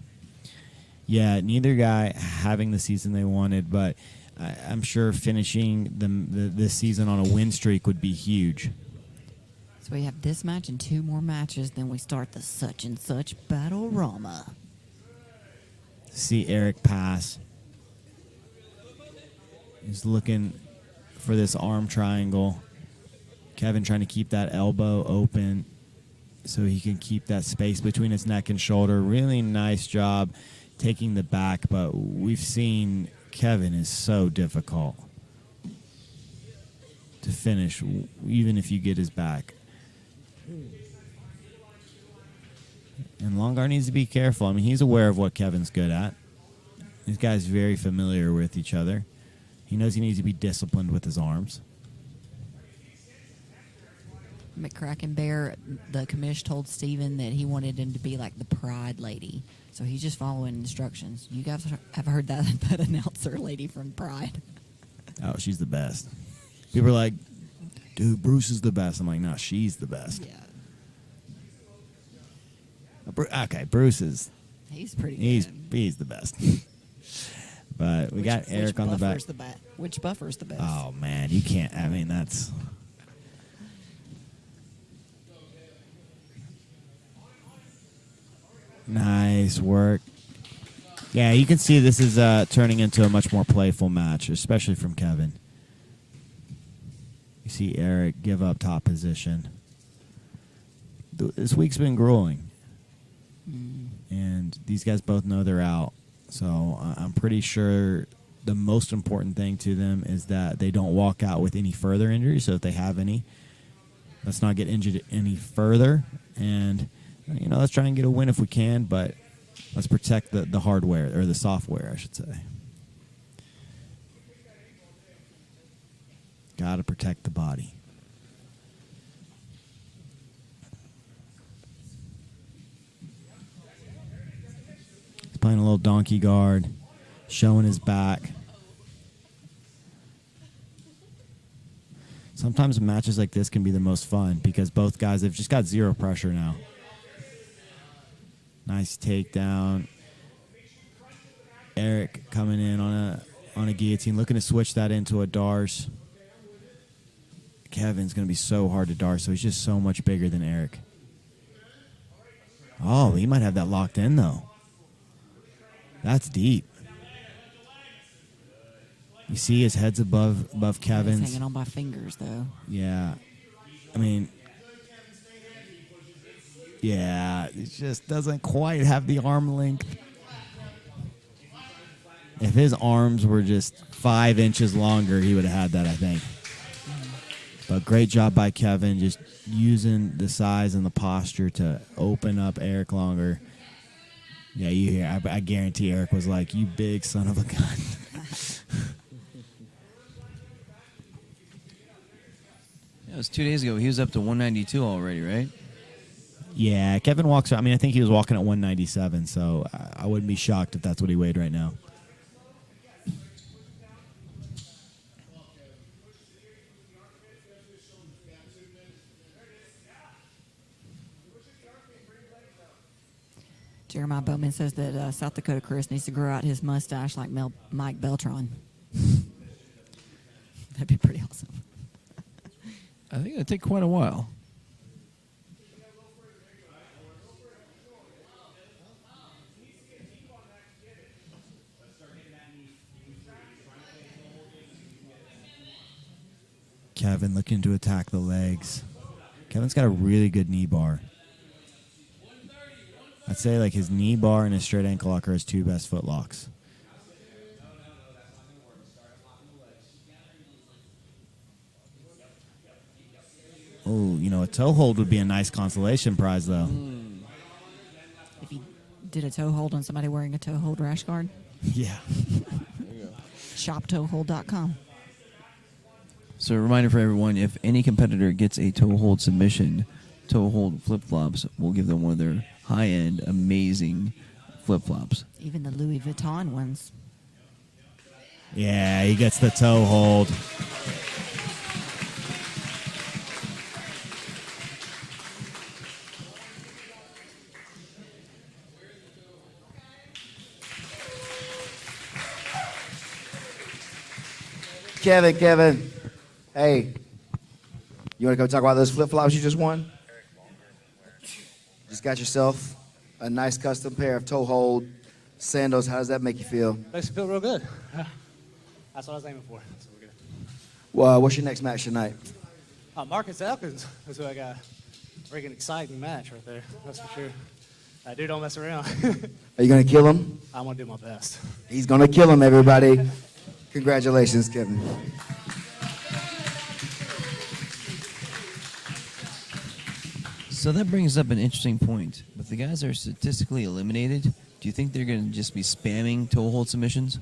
Yeah, neither guy having the season they wanted, but I'm sure finishing this season on a win streak would be huge. So we have this match and 2 more matches, then we start the such and such battle Rama. See Eric pass. He's looking for this arm triangle. Kevin trying to keep that elbow open so he can keep that space between his neck and shoulder. Really nice job taking the back, but we've seen Kevin is so difficult to finish, even if you get his back. And Longar needs to be careful. I mean, he's aware of what Kevin's good at. These guys very familiar with each other. He knows he needs to be disciplined with his arms. McCracken Bear, the commish told Steven that he wanted him to be like the pride lady. So he's just following instructions. You guys have heard that announcer lady from Pride. Oh, she's the best. People are like, dude, Bruce is the best. I'm like, no, she's the best. Yeah. Okay, Bruce is. He's pretty He's good. the best. But we got Eric on the back. Which buffer's the best? Oh man, you can't. I mean, that's. Nice work. Yeah, you can see this is turning into a much more playful match, especially from Kevin. You see Eric give up top position. This week's been grueling. And these guys both know they're out. So I'm pretty sure the most important thing to them is that they don't walk out with any further injuries. So if they have any, let's not get injured any further. And, you know, let's try and get a win if we can, but let's protect the hardware, or the software, I should say. Got to protect the body. He's playing a little donkey guard, showing his back. Sometimes matches like this can be the most fun because both guys have just got zero pressure now. Nice takedown. Eric coming in on a guillotine, looking to switch that into a Dars. Kevin's going to be so hard to Dars, so he's just so much bigger than Eric. Oh, he might have that locked in, though. That's deep. You see his head's above Kevin's. He's hanging on by fingers, though. Yeah. I mean, yeah, it just doesn't quite have the arm length. If his arms were just 5 inches longer, he would have had that, I think. But great job by Kevin, just using the size and the posture to open up Eric longer. Yeah, you hear. I guarantee Eric was like, "You big son of a gun." It was 2 days ago. He was up to 192 already, right? Yeah, Kevin walks. I mean, I think he was walking at 197, so I wouldn't be shocked if that's what he weighed right now. Jeremiah Bowman says that South Dakota Chris needs to grow out his mustache like Mike Beltran. That'd be pretty awesome. I think it'd take quite a while. Kevin looking to attack the legs. Kevin's got a really good knee bar. I'd say like his knee bar and his straight ankle lock are his 2 best foot locks. Oh, you know, a toe hold would be a nice consolation prize, though. If he did a toe hold on somebody wearing a toe hold rash guard. Yeah. shoptoehold.com. So a reminder for everyone, if any competitor gets a toe hold submission, toe hold flip-flops will give them one of their high-end, amazing flip-flops. Even the Louis Vuitton ones. Yeah, he gets the toe hold. Kevin, hey, you want to go talk about those flip-flops you just won? Just got yourself a nice custom pair of toe hold sandals. How does that make you feel? Makes me feel real good. Yeah. That's what I was aiming for. So we're good. Well, what's your next match tonight? Marcus Elkins is who I got. Freaking exciting match right there. That's for sure. That dude don't mess around. Are you going to kill him? I'm going to do my best. He's going to kill him, everybody. Congratulations, Kevin. So that brings up an interesting point. If the guys are statistically eliminated, do you think they're going to just be spamming toe hold submissions?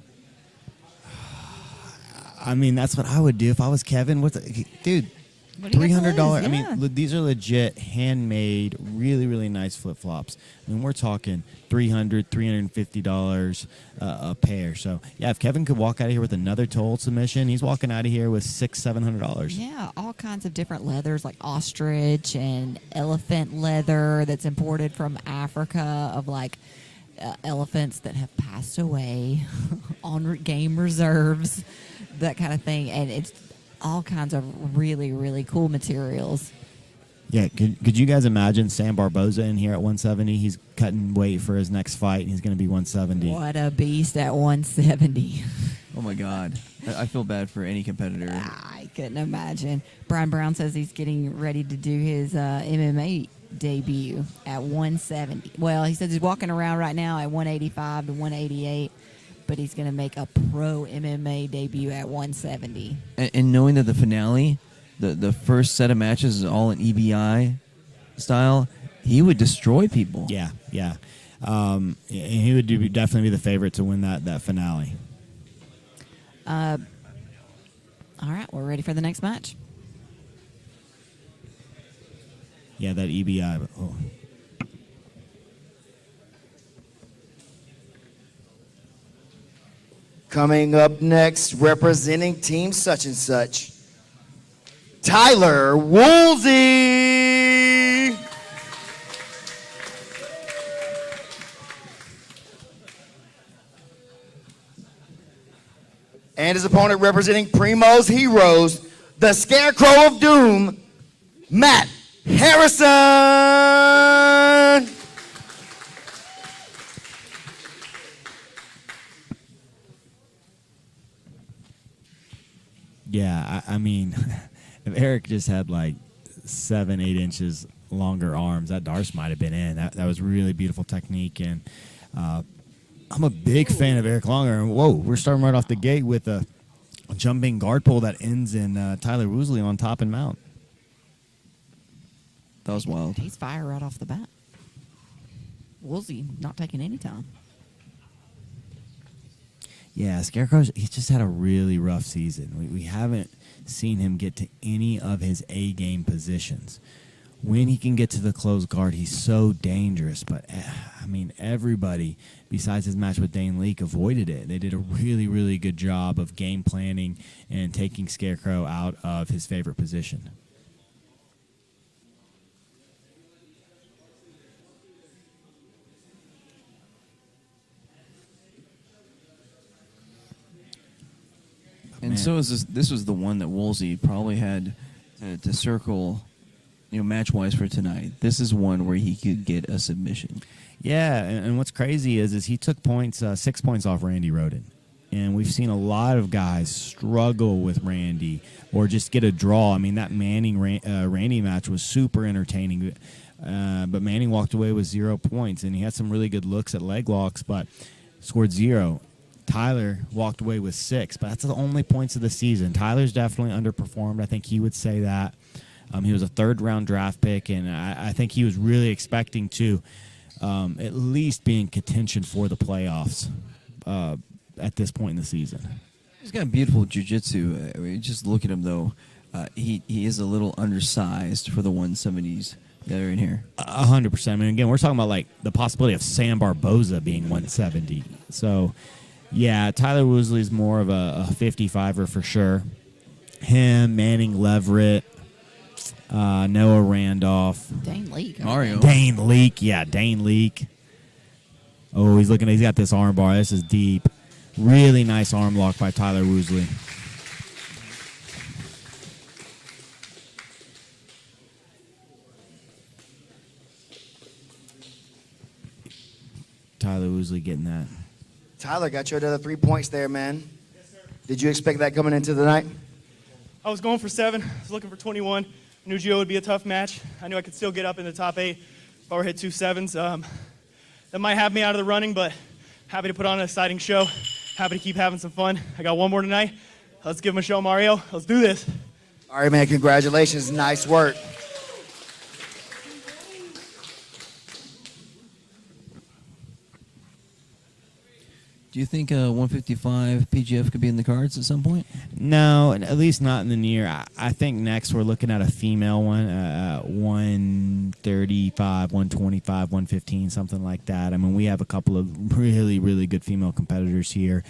I mean, that's what I would do if I was Kevin. Dude, What do you got to $300. lose? I mean, Yeah. these are legit, handmade, really, really nice flip-flops. I mean, we're talking $300, $350 a pair. So, yeah, if Kevin could walk out of here with another toe hold submission, he's walking out of here with $600, $700. Yeah, all kinds of different leathers like ostrich and elephant leather that's imported from Africa of like elephants that have passed away on game reserves, that kind of thing. And it's all kinds of really, really cool materials. Yeah, could you guys imagine Sam Barboza in here at 170? He's cutting weight for his next fight, and he's going to be 170. What a beast at 170. Oh, my God. I feel bad for any competitor. I couldn't imagine. Brian Brown says he's getting ready to do his MMA debut at 170. Well, he says he's walking around right now at 185 to 188, but he's going to make a pro MMA debut at 170. And knowing that the finale, the first set of matches is all in EBI style, he would destroy people. Yeah. And he would definitely be the favorite to win that finale. All right, we're ready for the next match. Yeah, that EBI. Oh. Coming up next, representing Team Such and Such, Tyler Woolsey. And his opponent representing Primo's Heroes, the Scarecrow of Doom, Matt Harrison. Yeah, I mean, if Eric just had like 7-8 inches longer arms, that Darce might have been in. That was really beautiful technique, and I'm a big fan of Eric Longer. And whoa, we're starting right off the gate with a jumping guard pull that ends in Tyler Woosley on top and mount. That was wild. He's fire right off the bat. Woolsey not taking any time. Yeah, Scarecrow, he's just had a really rough season. We haven't seen him get to any of his A-game positions. When he can get to the closed guard, he's so dangerous. But, I mean, everybody, besides his match with Dane Leake, avoided it. They did a really, really good job of game planning and taking Scarecrow out of his favorite position. And so is this was the one that Woolsey probably had to circle, match-wise for tonight. This is one where he could get a submission. Yeah, and what's crazy is he took 6 points off Randy Roden. And we've seen a lot of guys struggle with Randy or just get a draw. I mean, that Manning-Randy match was super entertaining. But Manning walked away with 0 points, and he had some really good looks at leg locks, but scored 0. Tyler walked away with 6, but that's the only points of the season. Tyler's definitely underperformed. I think he would say that. He was a third-round draft pick, and I think he was really expecting to at least be in contention for the playoffs at this point in the season. He's got beautiful jiu-jitsu. Just look at him, though. He is a little undersized for the 170s that are in here. 100%. I mean, again, we're talking about like the possibility of Sam Barboza being 170. So, yeah, Tyler Woosley's more of a 55er for sure. Him, Manning Leverett, Noah Randolph. Dane Leak. Mario. Dane Leak. Yeah, Dane Leak. Oh, he's got this arm bar. This is deep. Really nice arm lock by Tyler Woosley. Tyler Woosley getting that. Tyler got you another 3 points there, man. Yes, sir. Did you expect that coming into the night? I was going for 7. I was looking for 21. I knew Gio would be a tough match. I knew I could still get up in the top 8 if I were hit 2 7s. That might have me out of the running, but happy to put on an exciting show. Happy to keep having some fun. I got one more tonight. Let's give him a show, Mario. Let's do this. All right, man. Congratulations. Nice work. Do you think 155 PGF could be in the cards at some point? No, at least not in the near. I think next we're looking at a female one, 135, 125, 115, something like that. I mean, we have a couple of really, really good female competitors here.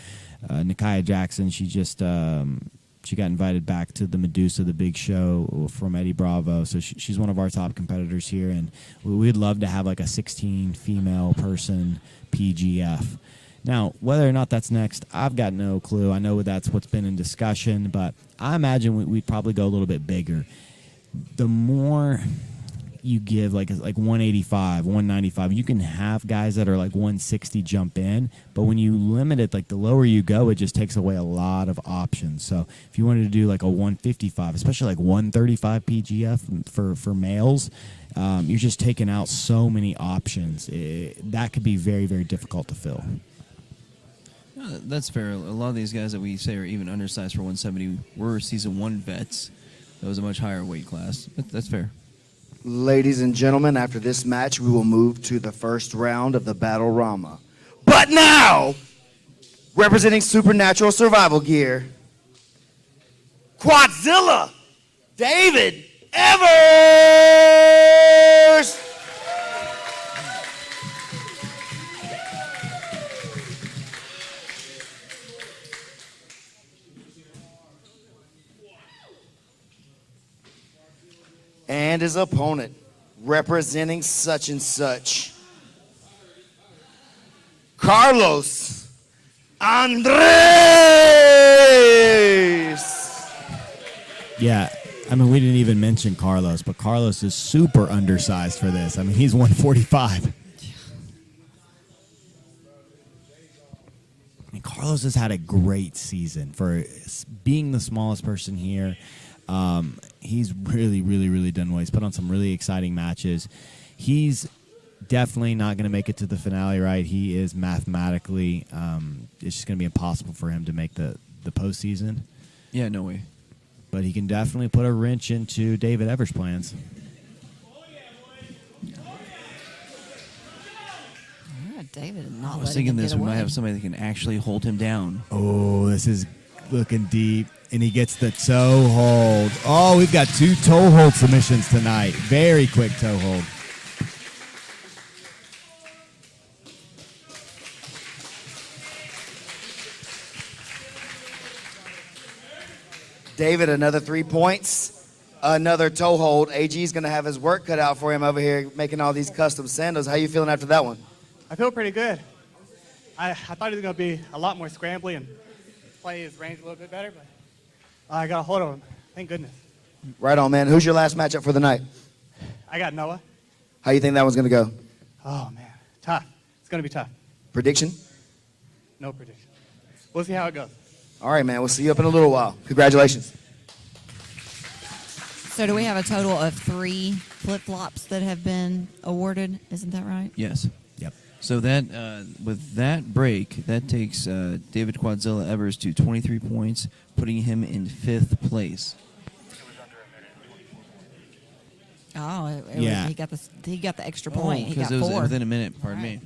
Nakia Jackson, she just she got invited back to the Medusa, the big show from Eddie Bravo. So she's one of our top competitors here, and we'd love to have like a 16 female person PGF. Now, whether or not that's next, I've got no clue. I know that's what's been in discussion, but I imagine we'd probably go a little bit bigger. The more you give, like 185, 195, you can have guys that are like 160 jump in, but when you limit it, like the lower you go, it just takes away a lot of options. So if you wanted to do like a 155, especially like 135 PGF for males, you're just taking out so many options. That could be very, very difficult to fill. That's fair. A lot of these guys that we say are even undersized for 170 were Season 1 vets. That was a much higher weight class. That's fair. Ladies and gentlemen, after this match, we will move to the first round of the Battle Rama. But now, representing Supernatural Survival Gear, Quadzilla, David Evers! And his opponent, representing such and such, Carlos Andres. Yeah, I mean, we didn't even mention Carlos, but Carlos is super undersized for this. I mean, he's 145. I mean, Carlos has had a great season for being the smallest person here. He's really, really, really done well. He's put on some really exciting matches. He's definitely not going to make it to the finale, right? He is mathematically, it's just going to be impossible for him to make the postseason. Yeah, no way. But he can definitely put a wrench into David Evers' plans. Yeah, David not I was thinking this, we might have somebody that can actually hold him down. Oh, this is looking deep. And he gets the toe hold. Oh, we've got 2 toe hold submissions tonight. Very quick toe hold. David, another 3 points, another toe hold. AG's going to have his work cut out for him over here making all these custom sandals. How you feeling after that one? I feel pretty good. I thought it was going to be a lot more scrambly and play his range a little bit better, but I got a hold of him. Thank goodness. Right on, man. Who's your last matchup for the night? I got Noah. How you think that one's going to go? Oh, man. Tough. It's going to be tough. Prediction? No prediction. We'll see how it goes. All right, man. We'll see you up in a little while. Congratulations. So do we have a total of 3 flip-flops that have been awarded? Isn't that right? Yes. Yep. So that with that break, that takes David Quadzilla Evers to 23 points, putting him in 5th place. Oh, he got the extra point. He because got it was 4. within a minute. Pardon me.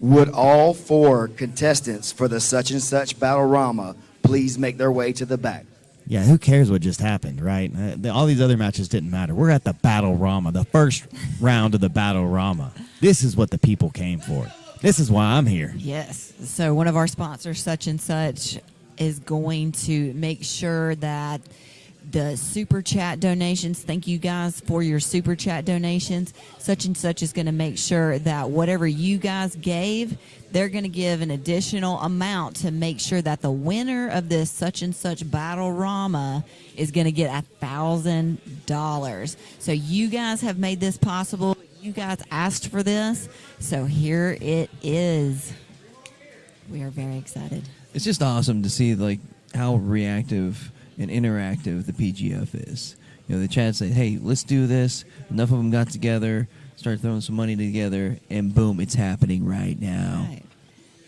Would all 4 contestants for the such and such Battle Rama please make their way to the back? Yeah, who cares what just happened, right? All these other matches didn't matter. We're at the Battle Rama, the first round of the Battle Rama. This is what the people came for. This is why I'm here. Yes. So one of our sponsors, Such and Such, is going to make sure that the super chat donations, thank you guys for your super chat donations. Such and Such is going to make sure that whatever you guys gave, they're going to give an additional amount to make sure that the winner of this Such and Such Battle Rama is going to get $1,000. So you guys have made this possible. You guys asked for this. So here it is. We are very excited. It's just awesome to see like how reactive and interactive the PGF is. You know, the chat say, "Hey, let's do this." Enough of them got together, start throwing some money together, and boom, it's happening right now. Right.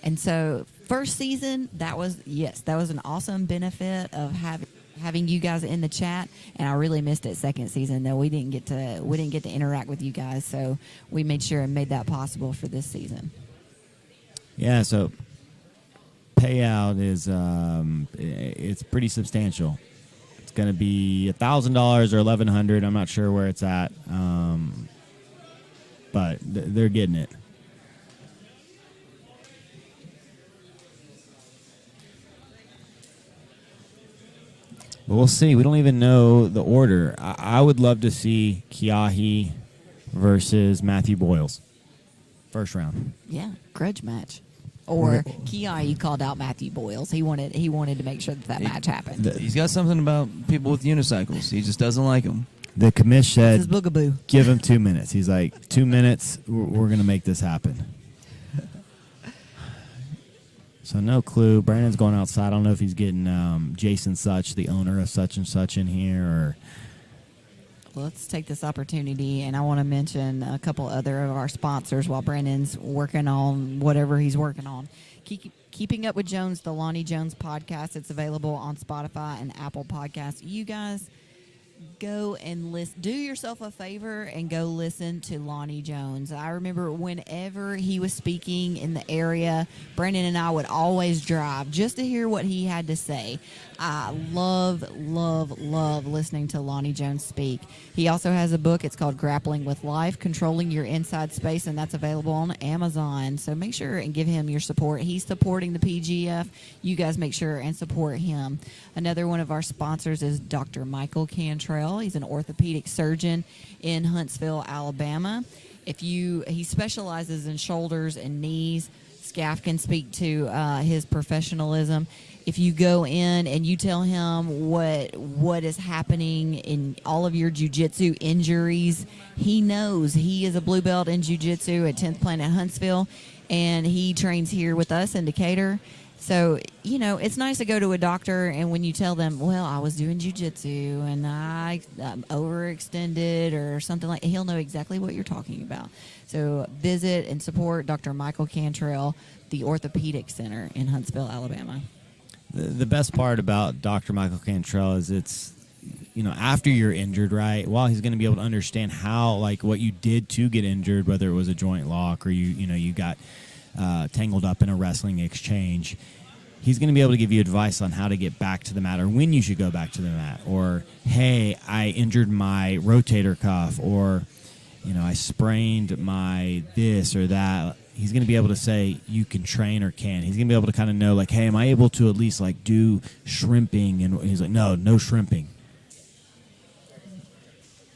And so, first season, that was an awesome benefit of having you guys in the chat. And I really missed it. Second season, though, we didn't get to interact with you guys, so we made sure and made that possible for this season. Yeah, so payout is it's pretty substantial. It's going to be $1,000 or $1,100. I'm not sure where it's at, but they're getting it. But we'll see. We don't even know the order. I would love to see Kiahi versus Matthew Boyles. First round. Yeah, grudge match. Or Kiai called out Matthew Boyles. He wanted to make sure that match happened. He's got something about people with unicycles. He just doesn't like them. The commish said, This is boogaboo. give him 2 minutes. He's like, 2 minutes, we're going to make this happen. So no clue. Brandon's going outside. I don't know if he's getting Jason Such, the owner of Such and Such, in here. Or Let's take this opportunity, and I want to mention a couple other of our sponsors while Brandon's working on whatever he's working on. Keeping Up with Jones, the Lonnie Jones podcast. It's available on Spotify and Apple Podcasts. You guys go and listen. Do yourself a favor and go listen to Lonnie Jones. I remember whenever he was speaking in the area, Brandon and I would always drive just to hear what he had to say. I love listening to Lonnie Jones speak. He also has a book. It's called Grappling with Life, Controlling Your Inside Space, and that's available on Amazon. So make sure and give him your support. He's supporting the PGF. You guys make sure and support him. Another one of our sponsors is Dr. Michael Cantrell. He's an orthopedic surgeon in Huntsville, Alabama. He specializes in shoulders and knees. Scaff can speak to his professionalism. If you go in and you tell him what is happening in all of your jiu-jitsu injuries, he knows. He is a blue belt in jiu-jitsu at 10th Planet Huntsville, and he trains here with us in Decatur. So, it's nice to go to a doctor, and when you tell them, well, I was doing jiu-jitsu and I overextended or something like that, he'll know exactly what you're talking about. So visit and support Dr. Michael Cantrell, the Orthopedic Center in Huntsville, Alabama. the best part about Dr. Michael Cantrell is it's, after you're injured, right? Well, he's going to be able to understand how, what you did to get injured, whether it was a joint lock or you got tangled up in a wrestling exchange. He's going to be able to give you advice on how to get back to the mat or when you should go back to the mat. Or, hey, I injured my rotator cuff, or, I sprained my this or that. He's going to be able to say you can train or can. He's going to be able to kind of know, hey, am I able to at least do shrimping? And he's like, no shrimping.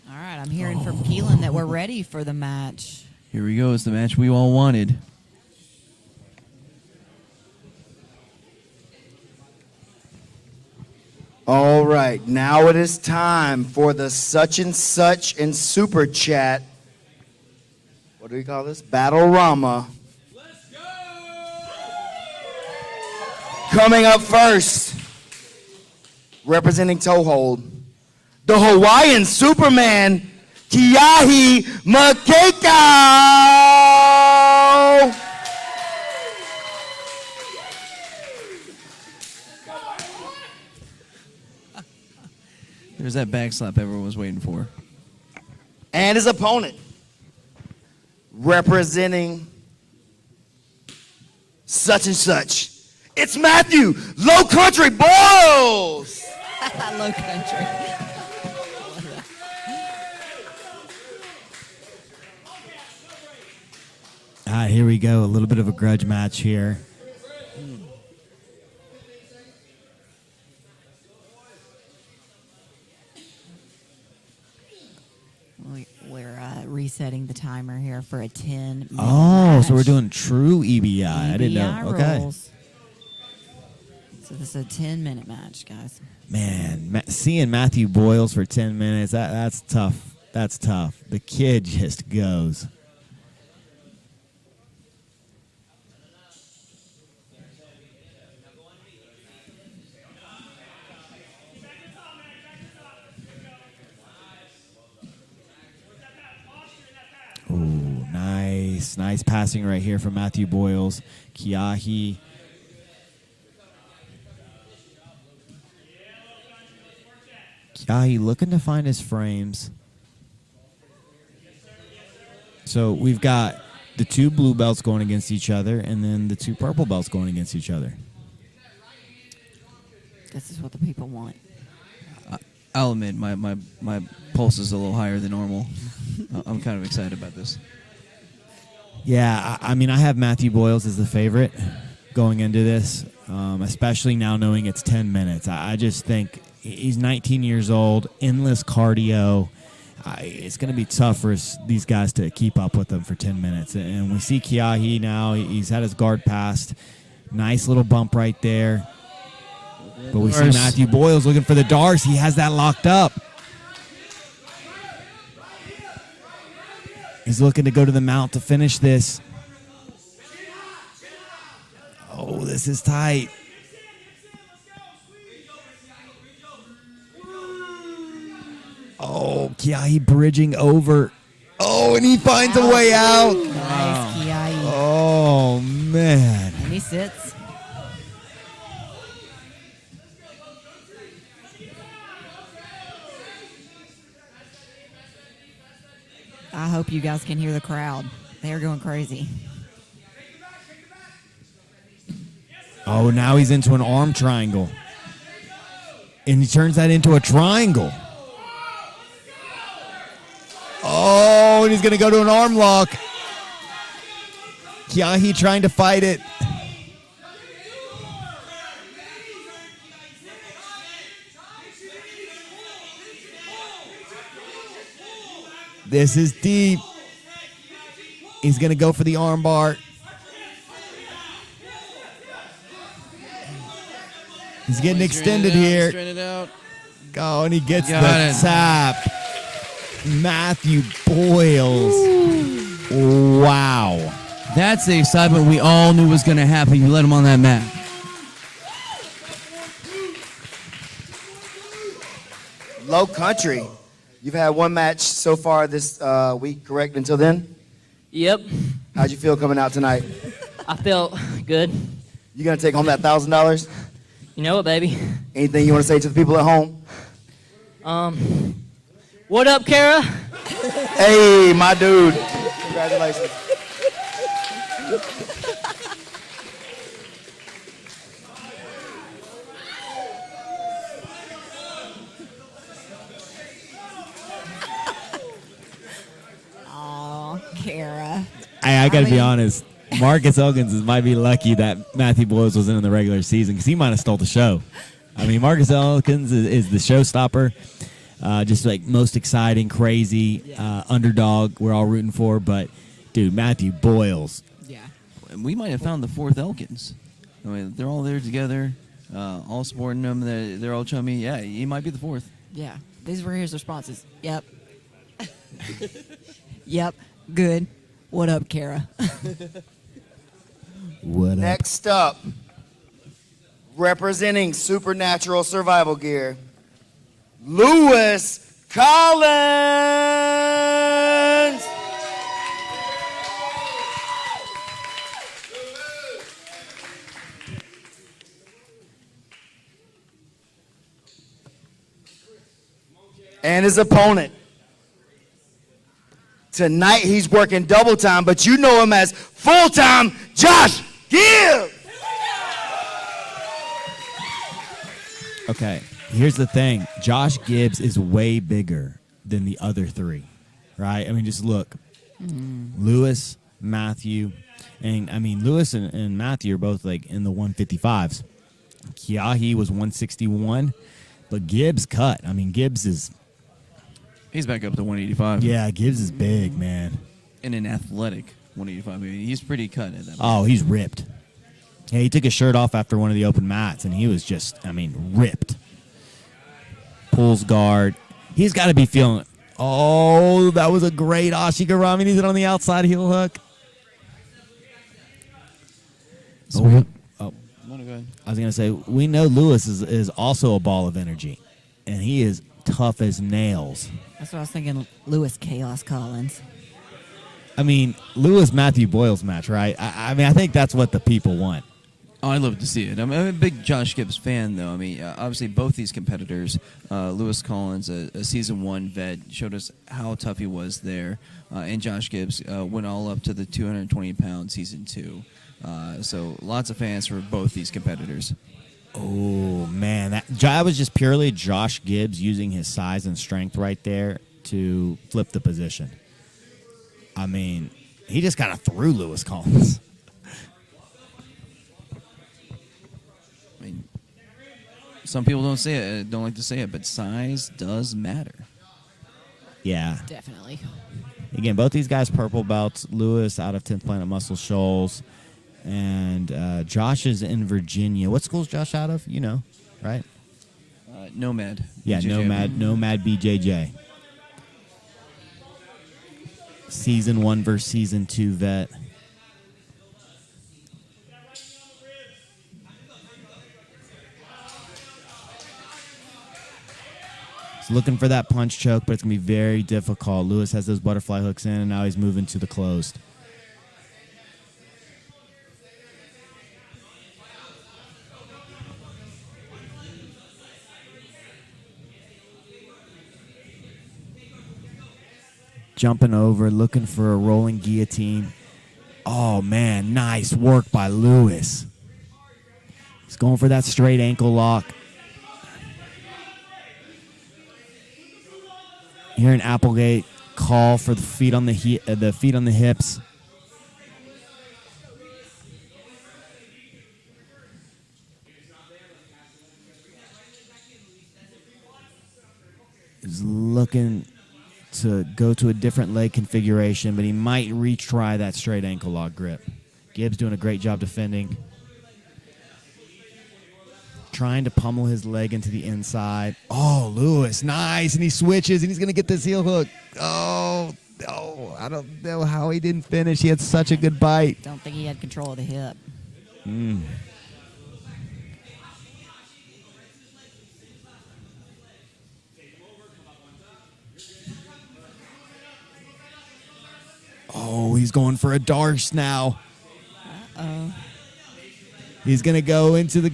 All right, I'm hearing from Keelan that we're ready for the match. Here we go. It's the match we all wanted. All right, now it is time for the Such and Such and Super Chat. What do we call this? Battle Rama. Let's go! Coming up first, representing Toehold, the Hawaiian Superman, Kiahi Makeko. There's that back slap everyone was waiting for. And his opponent, representing such and such. It's Matthew Low Country Boyles. Low country. All right, here we go. A little bit of a grudge match here. We're resetting the timer here for a 10-minute Oh, so we're match. doing true EBI. I didn't know. EBI Okay. rules. So this is a 10-minute match, guys. Man, seeing Matthew Boyles for 10 minutes, that's tough. That's tough. The kid just goes. Ooh, nice. Nice passing right here from Matthew Boyles. Kiahi. Kiahi looking to find his frames. So we've got the two blue belts going against each other and then the two purple belts going against each other. This is what the people want. I'll admit, my pulse is a little higher than normal. I'm kind of excited about this. Yeah, I mean, I have Matthew Boyles as the favorite going into this, especially now knowing it's 10 minutes. I just think he's 19 years old, endless cardio. It's going to be tough for these guys to keep up with him for 10 minutes. And we see Kiahi now. He's had his guard passed. Nice little bump right there. But we see Matthew Boyles looking for the Dars. He has that locked up. He's looking to go to the mount to finish this. Oh, this is tight. Oh, Kiahi bridging over. Oh, and he finds a way out. Nice, Kiahi. Oh, man. And he sits. I hope you guys can hear the crowd. They're going crazy. Oh, now he's into an arm triangle. And he turns that into a triangle. Oh, and he's going to go to an arm lock. Kiahi trying to fight it. This is deep. He's going to go for the arm bar. He's getting extended here. Straighten it out. Oh, and he gets Got the it. tap. Matthew Boyles. Wow. That's the excitement we all knew was going to happen. You let him on that mat. Low Country. You've had one match so far this week, correct? Until then? Yep. How'd you feel coming out tonight? I felt good. You gonna take home that $1,000? You know it, baby. Anything you want to say to the people at home? What up, Kara? Hey, my dude. Congratulations. Oh, Kara. I got to be honest. Marcus Elkins might be lucky that Matthew Boyles was in the regular season because he might have stole the show. I mean, Marcus Elkins is the showstopper. Just like most exciting, crazy underdog we're all rooting for. But, dude, Matthew Boyles. Yeah. We might have found the fourth Elkins. I mean, they're all there together, all supporting them. They're all chummy. Yeah, he might be the fourth. Yeah. These were his responses. Yep. Yep. Good. What up, Kara? What up? Next up, representing Supernatural Survival Gear, Lewis Collins. And his opponent. Tonight he's working double time, but you know him as full time Josh Gibbs. Okay, here's the thing. Josh Gibbs is way bigger than the other three, right? I mean, just look. Lewis, Matthew, and I mean, Lewis and Matthew are both like in the 155s. Kiahi was 161, but Gibbs cut. I mean, He's back up to 185. Yeah, Gibbs is big, man. And an athletic 185. I mean, he's pretty cut at that. Oh, he's ripped. Yeah, he took his shirt off after one of the open mats, and he was just, I mean, ripped. Pulls guard. He's got to be feeling. Oh, that was a great Ashigarami. He's on the outside heel hook. So Oh, No, go ahead. I was going to say, we know Lewis is also a ball of energy, and he is tough as nails. That's what I was thinking. Lewis Chaos Collins. I mean, Lewis-Matthew Boyles match, right? I mean, I think that's what the people want. Oh, I'd love to see it. I'm a big Josh Gibbs fan, though. I mean, obviously, both these competitors, Lewis Collins, a Season 1 vet, showed us how tough he was there. And Josh Gibbs went all up to the 220-pound Season 2. So lots of fans for both these competitors. Oh, man. That was just purely Josh Gibbs using his size and strength right there to flip the position. I mean, he just kind of threw Lewis Collins. I mean, some people don't like to say it, but size does matter. Yeah. Definitely. Again, both these guys purple belts. Lewis out of 10th Planet Muscle Shoals. And Josh is in Virginia. What school's Josh out of? You know, right? Nomad. Yeah, BJJ. Nomad BJJ. Season 1 versus Season 2 vet. He's looking for that punch choke, but it's going to be very difficult. Lewis has those butterfly hooks in, and now he's moving to the closed. Jumping over, looking for a rolling guillotine. Oh, man, nice work by Lewis. He's going for that straight ankle lock. Here in Applegate, call for the feet on the hips. He's looking to go to a different leg configuration, but he might retry that straight ankle lock grip. Gibbs doing a great job defending. Trying to pummel his leg into the inside. Oh, Lewis, nice. And he switches, and he's going to get this heel hook. Oh, I don't know how he didn't finish. He had such a good bite. Don't think he had control of the hip. Oh, he's going for a Darce now. Uh-oh. He's going to go into the...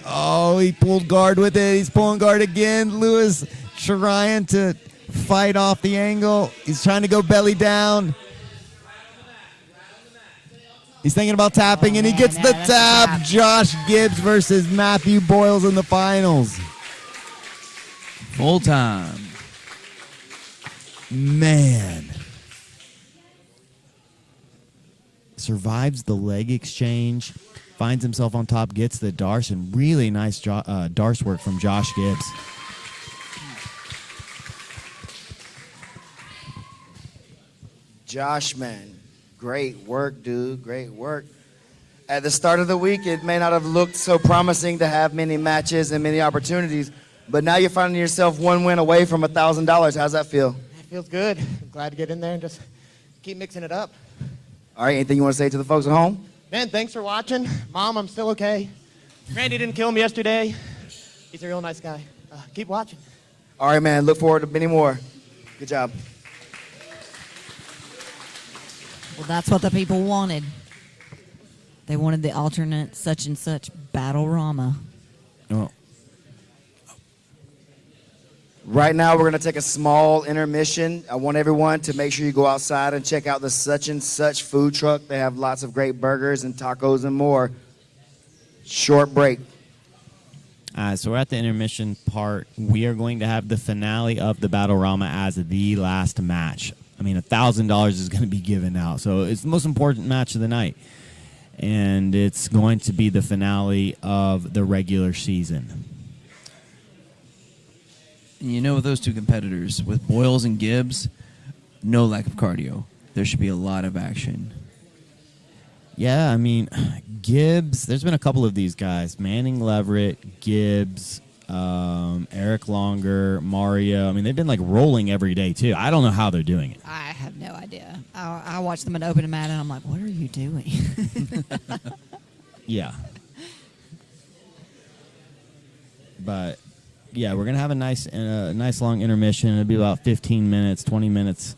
Oh, he pulled guard with it. He's pulling guard again. Lewis trying to fight off the angle. He's trying to go belly down. He's thinking about tapping, and he gets the tap. Josh Gibbs versus Matthew Boyles in the finals. Full time. Man. Survives the leg exchange. Finds himself on top, gets the Darce, and really nice Darce work from Josh Gibbs. Josh, man, great work, dude. Great work. At the start of the week, it may not have looked so promising to have many matches and many opportunities, but now you're finding yourself one win away from $1,000. How's that feel? It feels good. I'm glad to get in there and just keep mixing it up. All right, anything you want to say to the folks at home? Man, thanks for watching. Mom, I'm still okay. Randy didn't kill me yesterday. He's a real nice guy. Keep watching. All right, man. Look forward to many more. Good job. Well, that's what the people wanted. They wanted the alternate such and such battle Rama. Oh. Right now, we're going to take a small intermission. I want everyone to make sure you go outside and check out the such and such food truck. They have lots of great burgers and tacos and more. Short break. So we're at the intermission part. We are going to have the finale of the Battle Rama as the last match. I mean, $1,000 is going to be given out. So it's the most important match of the night. And it's going to be the finale of the regular season. And you know, with those two competitors, with Boyles and Gibbs, no lack of cardio. There should be a lot of action. Yeah, I mean, Gibbs, there's been a couple of these guys. Manning Leverett, Gibbs, Eric Longer, Mario. I mean, they've been like rolling every day, too. I don't know how they're doing it. I have no idea. I watch them at open mat, and I'm like, what are you doing? Yeah. But, yeah, we're going to have a nice long intermission. It'll be about 15 minutes, 20 minutes.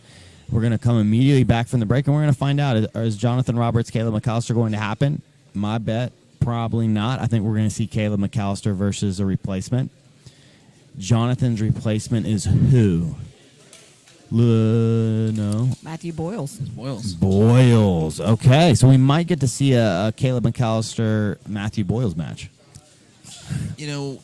We're going to come immediately back from the break, and we're going to find out, is Jonathan Roberts, Caleb McAllister going to happen? My bet, probably not. I think we're going to see Caleb McAllister versus a replacement. Jonathan's replacement is who? No. Matthew Boyles. Boyles. Okay, so we might get to see a Caleb McAllister, Matthew Boyles match. You know,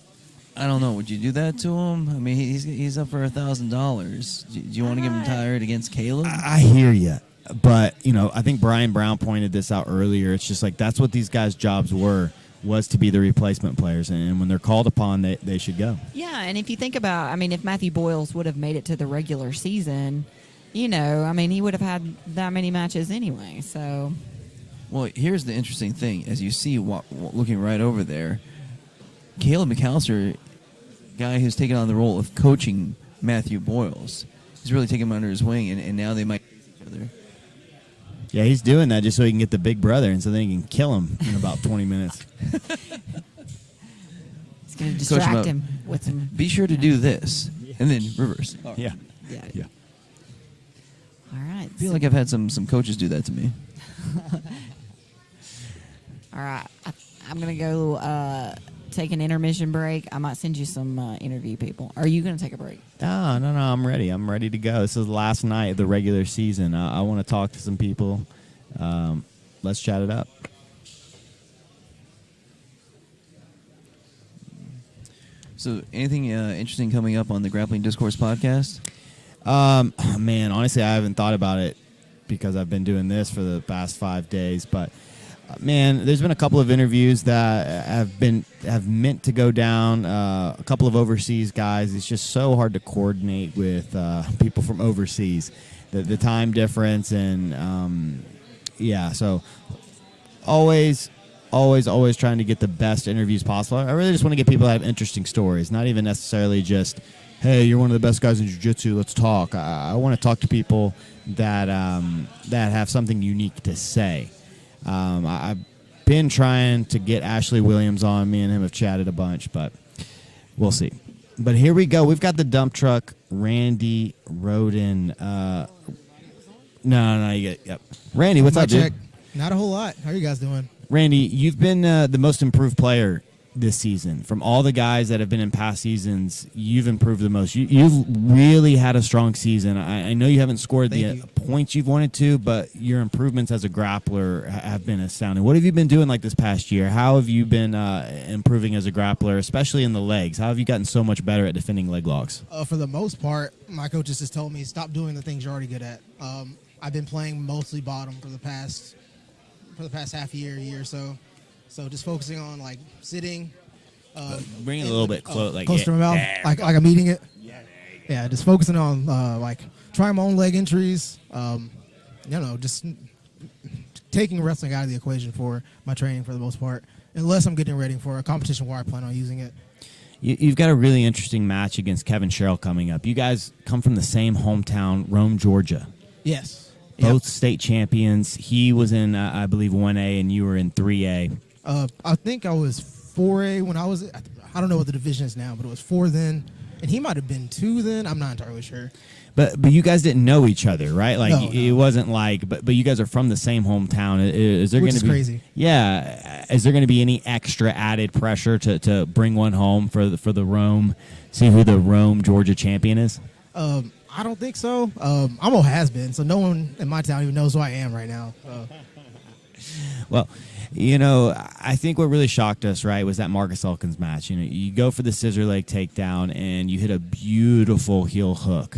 I don't know. Would you do that to him? I mean, he's up for $1,000. Do you want to give him tired against Caleb? I hear you. But, you know, I think Brian Brown pointed this out earlier. It's just like that's what these guys' jobs was to be the replacement players. And when they're called upon, they should go. Yeah, and if you think about, I mean, if Matthew Boyles would have made it to the regular season, you know, I mean, he would have had that many matches anyway. So, well, here's the interesting thing. As you see, looking right over there, Caleb McAllister, guy who's taken on the role of coaching Matthew Boyles, he's really taken him under his wing, and now they might face each other. Yeah, he's doing that just so he can get the big brother, and so then he can kill him in about 20 minutes. It's going to distract him with some. Be sure to do this, and then reverse. Yeah. Yeah. All right. I feel like I've had some coaches do that to me. All right. I'm going to go take an intermission break. I might send you some interview people. Are you going to take a break? No, I'm ready. I'm ready to go. This is the last night of the regular season. I want to talk to some people. Let's chat it up. So, anything interesting coming up on the Grappling Discourse podcast? Man, honestly, I haven't thought about it because I've been doing this for the past 5 days. But, man, there's been a couple of interviews that have meant to go down. A couple of overseas guys. It's just so hard to coordinate with people from overseas. The time difference and, yeah, so always trying to get the best interviews possible. I really just want to get people that have interesting stories, not even necessarily just, hey, you're one of the best guys in jiu-jitsu, let's talk. I want to talk to people that have something unique to say. I've been trying to get Ashley Williams on. Me and him have chatted a bunch, but we'll see. But here we go. We've got the dump truck, Randy Roden. No, you get, yep. Randy, what's up, dude? Not a whole lot. How are you guys doing? Randy, you've been the most improved player this season. From all the guys that have been in past seasons, you've improved the most. You've really had a strong season. I know you haven't scored the points you've wanted to, but your improvements as a grappler have been astounding. What have you been doing like this past year? How have you been improving as a grappler, especially in the legs? How have you gotten so much better at defending leg locks? For the most part, my coaches just told me, stop doing the things you're already good at. I've been playing mostly bottom for the past half year or so. So just focusing on like sitting. Bring it a little bit close to my mouth, like I'm eating it. Yeah, just focusing on like trying my own leg entries. Just taking wrestling out of the equation for my training for the most part, unless I'm getting ready for a competition where I plan on using it. You've got a really interesting match against Kevin Sherrill coming up. You guys come from the same hometown, Rome, Georgia. Yes. Both state champions. He was in, I believe, 1A, and you were in 3A. I think I was 4A when I was. I don't know what the division is now, but it was 4 then, and he might have been 2 then. I'm not entirely sure. But you guys didn't know each other, right? Like No. It wasn't like, but you guys are from the same hometown. Is there Which going is to be crazy. Yeah. Is there going to be any extra added pressure to bring one home for the Rome? See who the Rome, Georgia champion is. I don't think so. I'm a has been, so no one in my town even knows who I am right now. Well, I think what really shocked us, right, was that Marcus Elkins match. You go for the scissor leg takedown and you hit a beautiful heel hook.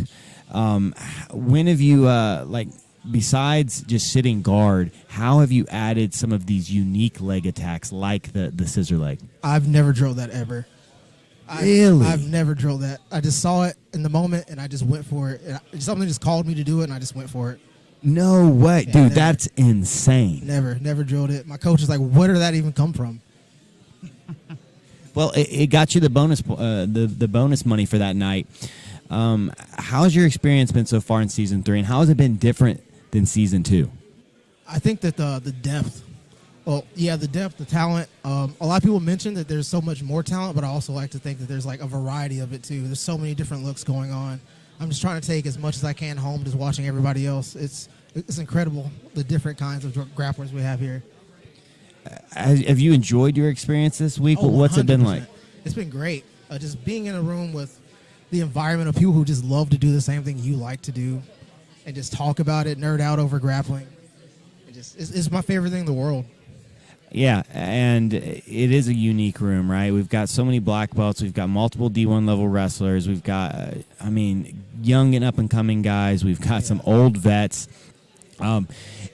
When have you, besides just sitting guard, how have you added some of these unique leg attacks like the scissor leg? I've never drilled that ever. Really? I've never drilled that. I just saw it in the moment and I just went for it. Something just called me to do it and I just went for it. No way. Yeah, Dude, never. that's insane. Never drilled it. My coach is like, where did that even come from? Well, it got you the bonus the bonus money for that night. How's your experience been so far in Season 3, and how has it been different than Season 2? I think that the depth, the depth, the talent. A lot of people mention that there's so much more talent, but I also like to think that there's like a variety of it too. There's so many different looks going on. I'm just trying to take as much as I can home, just watching everybody else. It's incredible, the different kinds of grapplers we have here. Have you enjoyed your experience this week? What's it been like? It's been great. Just being in a room with the environment of people who just love to do the same thing you like to do and just talk about it, nerd out over grappling. It's my favorite thing in the world. Yeah, and it is a unique room, right? We've got so many black belts. We've got multiple D1 level wrestlers. We've got, young and up-and-coming guys. We've got some old vets.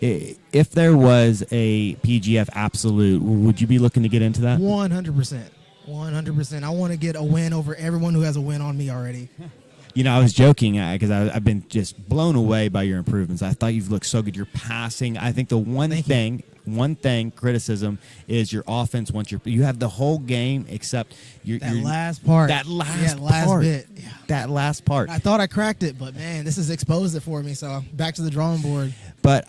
If there was a PGF Absolute, would you be looking to get into that? 100%. 100%. I want to get a win over everyone who has a win on me already. I was joking because I've been just blown away by your improvements. I thought you've looked so good. You're passing. I think the one thing criticism is your offense. Once you have the whole game except your last part. That last bit. Yeah. That last part. I thought I cracked it, but man, this has exposed it for me. So back to the drawing board. But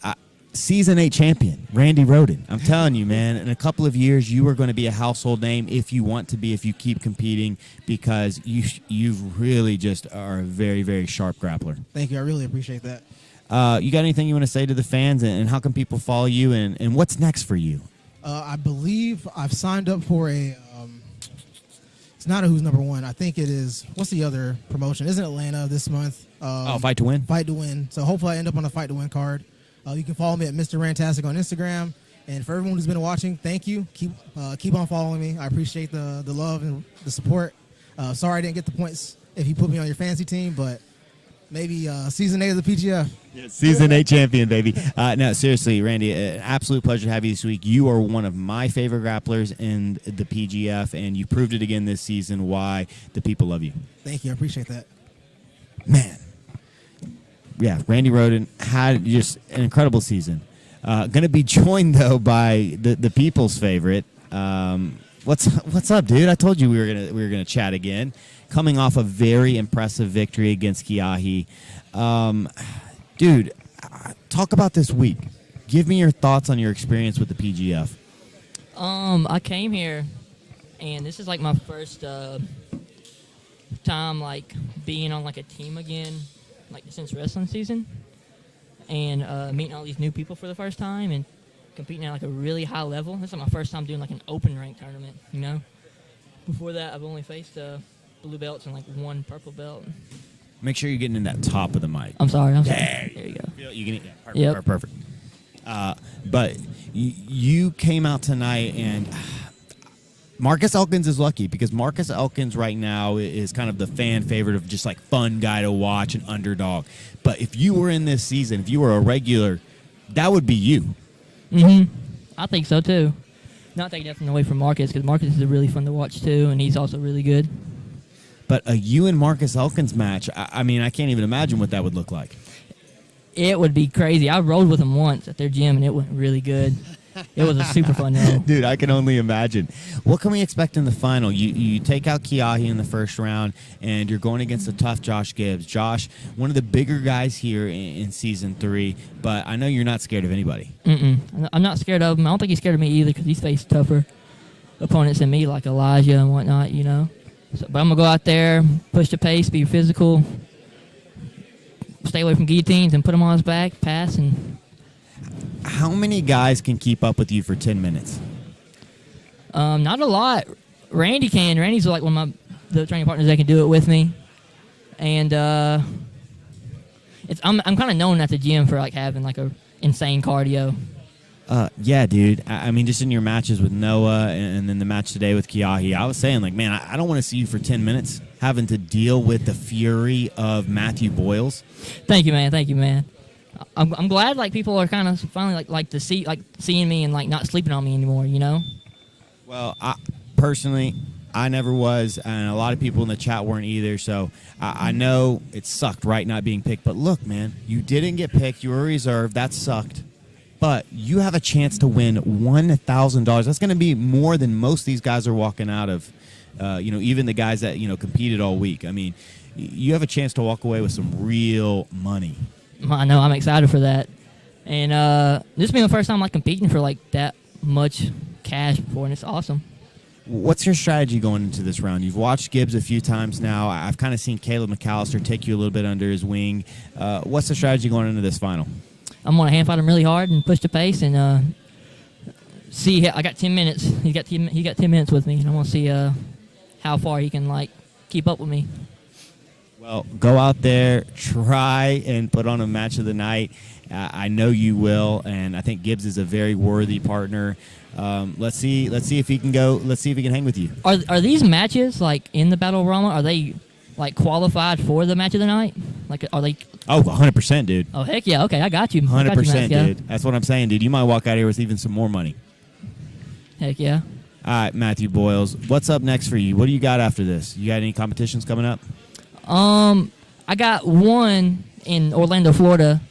Season 8 champion, Randy Roden. I'm telling you, man, in a couple of years, you are going to be a household name if you want to be, if you keep competing, because you really just are a very, very sharp grappler. Thank you. I really appreciate that. You got anything you want to say to the fans, and how can people follow you, and what's next for you? I believe I've signed up for a it's not a Who's Number One. I think it is, what's the other promotion? Isn't Atlanta this month? Fight to Win? Fight to Win. So hopefully I end up on a Fight to Win card. You can follow me at Mr. Rantastic on Instagram. And for everyone who's been watching, thank you. Keep on following me. I appreciate the love and the support. Sorry I didn't get the points if you put me on your fantasy team, but maybe Season 8 of the PGF. Season 8 champion, baby. No, seriously, Randy, an absolute pleasure to have you this week. You are one of my favorite grapplers in the PGF, and you proved it again this season why the people love you. Thank you. I appreciate that. Man. Yeah, Randy Roden had just an incredible season. Going to be joined, though, by the people's favorite. What's up, dude? I told you we were gonna chat again. Coming off a very impressive victory against Kiahi. Dude, talk about this week. Give me your thoughts on your experience with the PGF. I came here, and this is like my first time like being on like a team again, like since wrestling season, and meeting all these new people for the first time and competing at like a really high level. This is my first time doing like an open rank tournament, Before that, I've only faced blue belts and like one purple belt. Make sure you're getting in that top of the mic. I'm sorry. There you go. You can, yeah, perfect. But you came out tonight, and Marcus Elkins is lucky because Marcus Elkins right now is kind of the fan favorite of just like fun guy to watch, an underdog. But if you were in this season, if you were a regular, that would be you. Mm-hmm. I think so too. Not taking nothing away from Marcus, because Marcus is really fun to watch too, and he's also really good. But a you and Marcus Elkins match, I mean, I can't even imagine what that would look like. It would be crazy. I rode with him once at their gym, and it went really good. It was a super fun roll. Dude, I can only imagine. What can we expect in the final? You take out Kiahi in the first round, and you're going against the tough Josh Gibbs. Josh, one of the bigger guys here in Season 3, but I know you're not scared of anybody. I'm not scared of him. I don't think he's scared of me either, because he's faced tougher opponents than me, like Elijah and whatnot, So, but I'm going to go out there, push the pace, be physical, stay away from guillotines, and put him on his back, pass, and... How many guys can keep up with you for 10 minutes? Not a lot. Randy can. Randy's like one of the training partners that can do it with me. And I'm kind of known at the gym for like having like a insane cardio. Yeah, dude. I mean, just in your matches with Noah and then the match today with Kiahi, I was saying, like, man, I don't want to see you for 10 minutes having to deal with the fury of Matthew Boyles. Thank you, man. Thank you, man. I'm glad like people are kind of finally like to see like seeing me and like not sleeping on me anymore. You know. Well, personally, I never was, and a lot of people in the chat weren't either. So I know it sucked, right, not being picked. But look, man, you didn't get picked. You were reserved. That sucked. But you have a chance to win $1,000. That's going to be more than most of these guys are walking out of. Even the guys that competed all week. I mean, you have a chance to walk away with some real money. I know. I'm excited for that, and this has been the first time like competing for like that much cash before, and it's awesome. What's your strategy going into this round? You've watched Gibbs a few times now. I've kind of seen Caleb McAllister take you a little bit under his wing. What's the strategy going into this final? I'm going to hand fight him really hard and push the pace and see. I got 10 minutes. He got 10 minutes with me, and I want to see how far he can like keep up with me. Well, go out there, try and put on a match of the night. I know you will, and I think Gibbs is a very worthy partner. Let's see if he can go. Let's see if he can hang with you. Are these matches like in the Battle of Rama? Are they like qualified for the match of the night? Like, are they? Oh, 100%, dude. Oh, heck yeah. Okay, I got you. 100%, dude. That's what I'm saying, dude. You might walk out here with even some more money. Heck yeah. All right, Matthew Boyles. What's up next for you? What do you got after this? You got any competitions coming up? I got one in Orlando, Florida.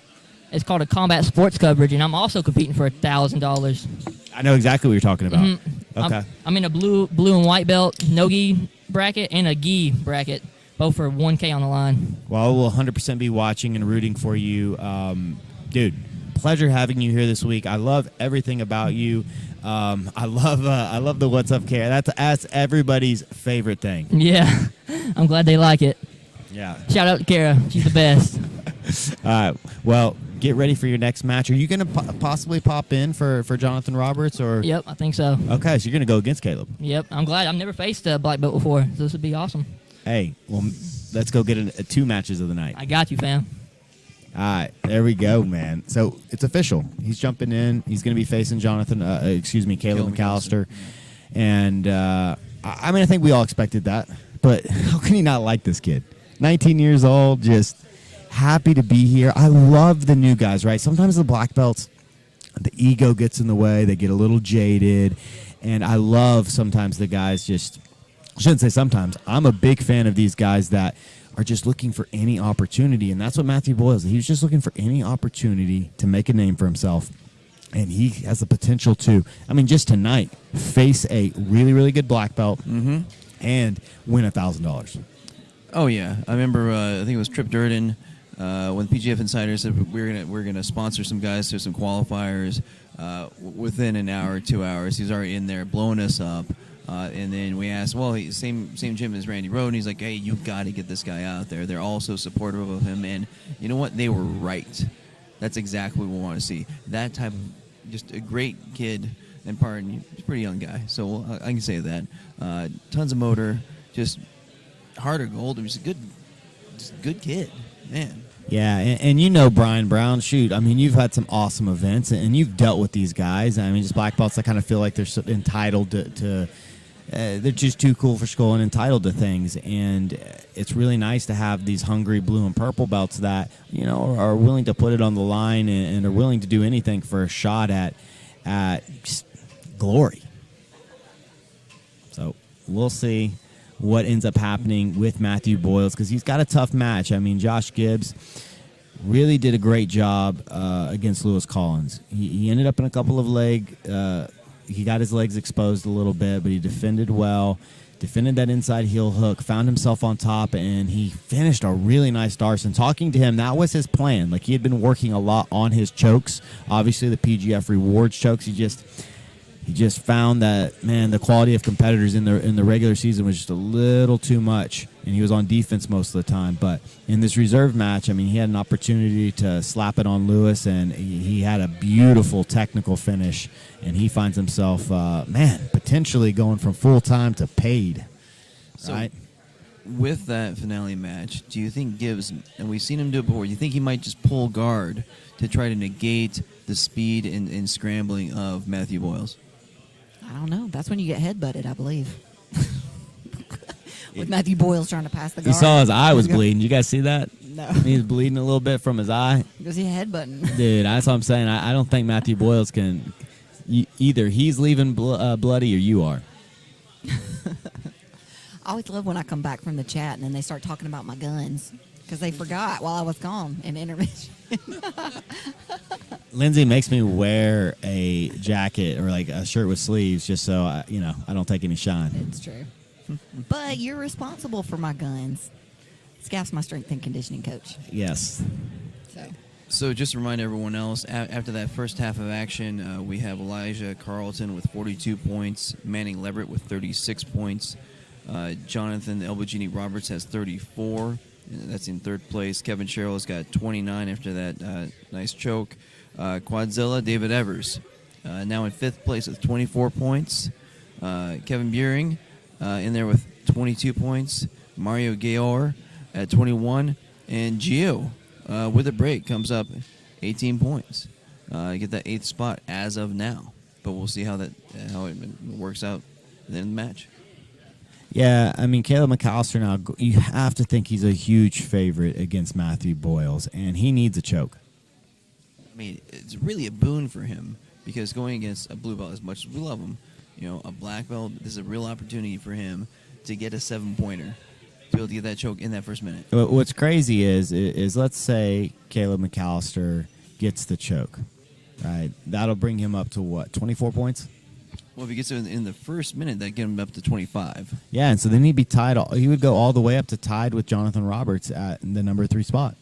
It's called a combat sports coverage, and I'm also competing for $1,000. I know exactly what you're talking about. Mm-hmm. Okay. I'm in a blue and white belt, no-gi bracket, and a gi bracket, both for $1K on the line. Well, I will 100% be watching and rooting for you. Dude, pleasure having you here this week. I love everything about you. I love the What's Up Kara. That's everybody's favorite thing. Yeah, I'm glad they like it. Yeah. Shout out to Kara. She's the best. All right. Well, get ready for your next match. Are you going to possibly pop in for Jonathan Roberts? Or? Yep, I think so. Okay, so you're going to go against Caleb. Yep, I'm glad. I've never faced a black belt before, so this would be awesome. Hey, well, let's go get 2 matches of the night. I got you, fam. All right, there we go, man. So it's official. He's jumping in. He's going to be facing Caleb McAllister. And, I think we all expected that. But how can he not like this kid? 19 years old, just happy to be here. I love the new guys, right? Sometimes the black belts, the ego gets in the way. They get a little jaded. And I love sometimes the guys just, I shouldn't say sometimes. I'm a big fan of these guys that are just looking for any opportunity. And that's what Matthew Boyles is. He was just looking for any opportunity to make a name for himself. And he has the potential to, just tonight, face a really, really good black belt and win $1,000. Oh yeah, I remember. I think it was Trip Durden when PGF Insider said we're gonna sponsor some guys to some qualifiers. Within an hour, 2 hours, he's already in there blowing us up. And then we asked, well, same gym as Randy Road, and he's like, hey, you've got to get this guy out there. They're all so supportive of him, and you know what? They were right. That's exactly what we want to see. That type of just a great kid, and pardon, he's a pretty young guy, so I can say that. Tons of motor, just heart of gold. He's a good kid, man. Yeah, and Brian Brown, shoot, you've had some awesome events, and you've dealt with these guys. Just black belts that kind of feel like they're so entitled to they're just too cool for school and entitled to things. And it's really nice to have these hungry blue and purple belts that, are willing to put it on the line and are willing to do anything for a shot at glory. So we'll see what ends up happening with Matthew Boyles, because he's got a tough match. Josh Gibbs really did a great job against Lewis Collins. He ended up in a couple of he got his legs exposed a little bit, but he defended well, defended that inside heel hook, found himself on top, and he finished a really nice Darson. Talking to him, that was his plan. He had been working a lot on his chokes. Obviously, the PGF rewards chokes. He just found that, man, the quality of competitors in the regular season was just a little too much, and he was on defense most of the time. But in this reserve match, he had an opportunity to slap it on Lewis, and he had a beautiful technical finish, and he finds himself, potentially going from full-time to paid, right? with that finale match, do you think Gibbs, and we've seen him do it before, you think he might just pull guard to try to negate the speed and scrambling of Matthew Boyles? I don't know. That's when you get headbutted, I believe. With Matthew Boyles trying to pass the guard. You saw his eye was bleeding. You guys see that? No. He was bleeding a little bit from his eye. Because he headbutting. Dude, that's what I'm saying. I don't think Matthew Boyles can. Either he's leaving bloody or you are. I always love when I come back from the chat and then they start talking about my guns because they forgot while I was gone in intermission. Lindsay makes me wear a jacket or like a shirt with sleeves just so I don't take any shine. It's true. But you're responsible for my guns. Scout's my strength and conditioning coach. Yes. So just to remind everyone else, after that first half of action, we have Elijah Carlton with 42 points, Manning Leverett with 36 points, Jonathan Elbogini Roberts has 34. That's in third place. Kevin Sherrill's got 29 after that nice choke. Quadzilla David Evers now in fifth place with 24 points. Kevin Buring in there with 22 points. Mario Gayor at 21. And Gio with a break comes up 18 points. Get that 8th spot as of now. But we'll see how it works out at the end of the match. Yeah, I mean, Caleb McAllister now, you have to think he's a huge favorite against Matthew Boyles, and he needs a choke. I mean, it's really a boon for him because going against a blue belt, as much as we love him, a black belt, this is a real opportunity for him to get a 7-pointer, to be able to get that choke in that first minute. What's crazy is let's say Caleb McAllister gets the choke, right? That'll bring him up to what, 24 points? Well, if he gets it in the first minute, that get him up to 25. Yeah, and so then he'd be tied. He would go all the way up to tied with Jonathan Roberts at the number 3 spot.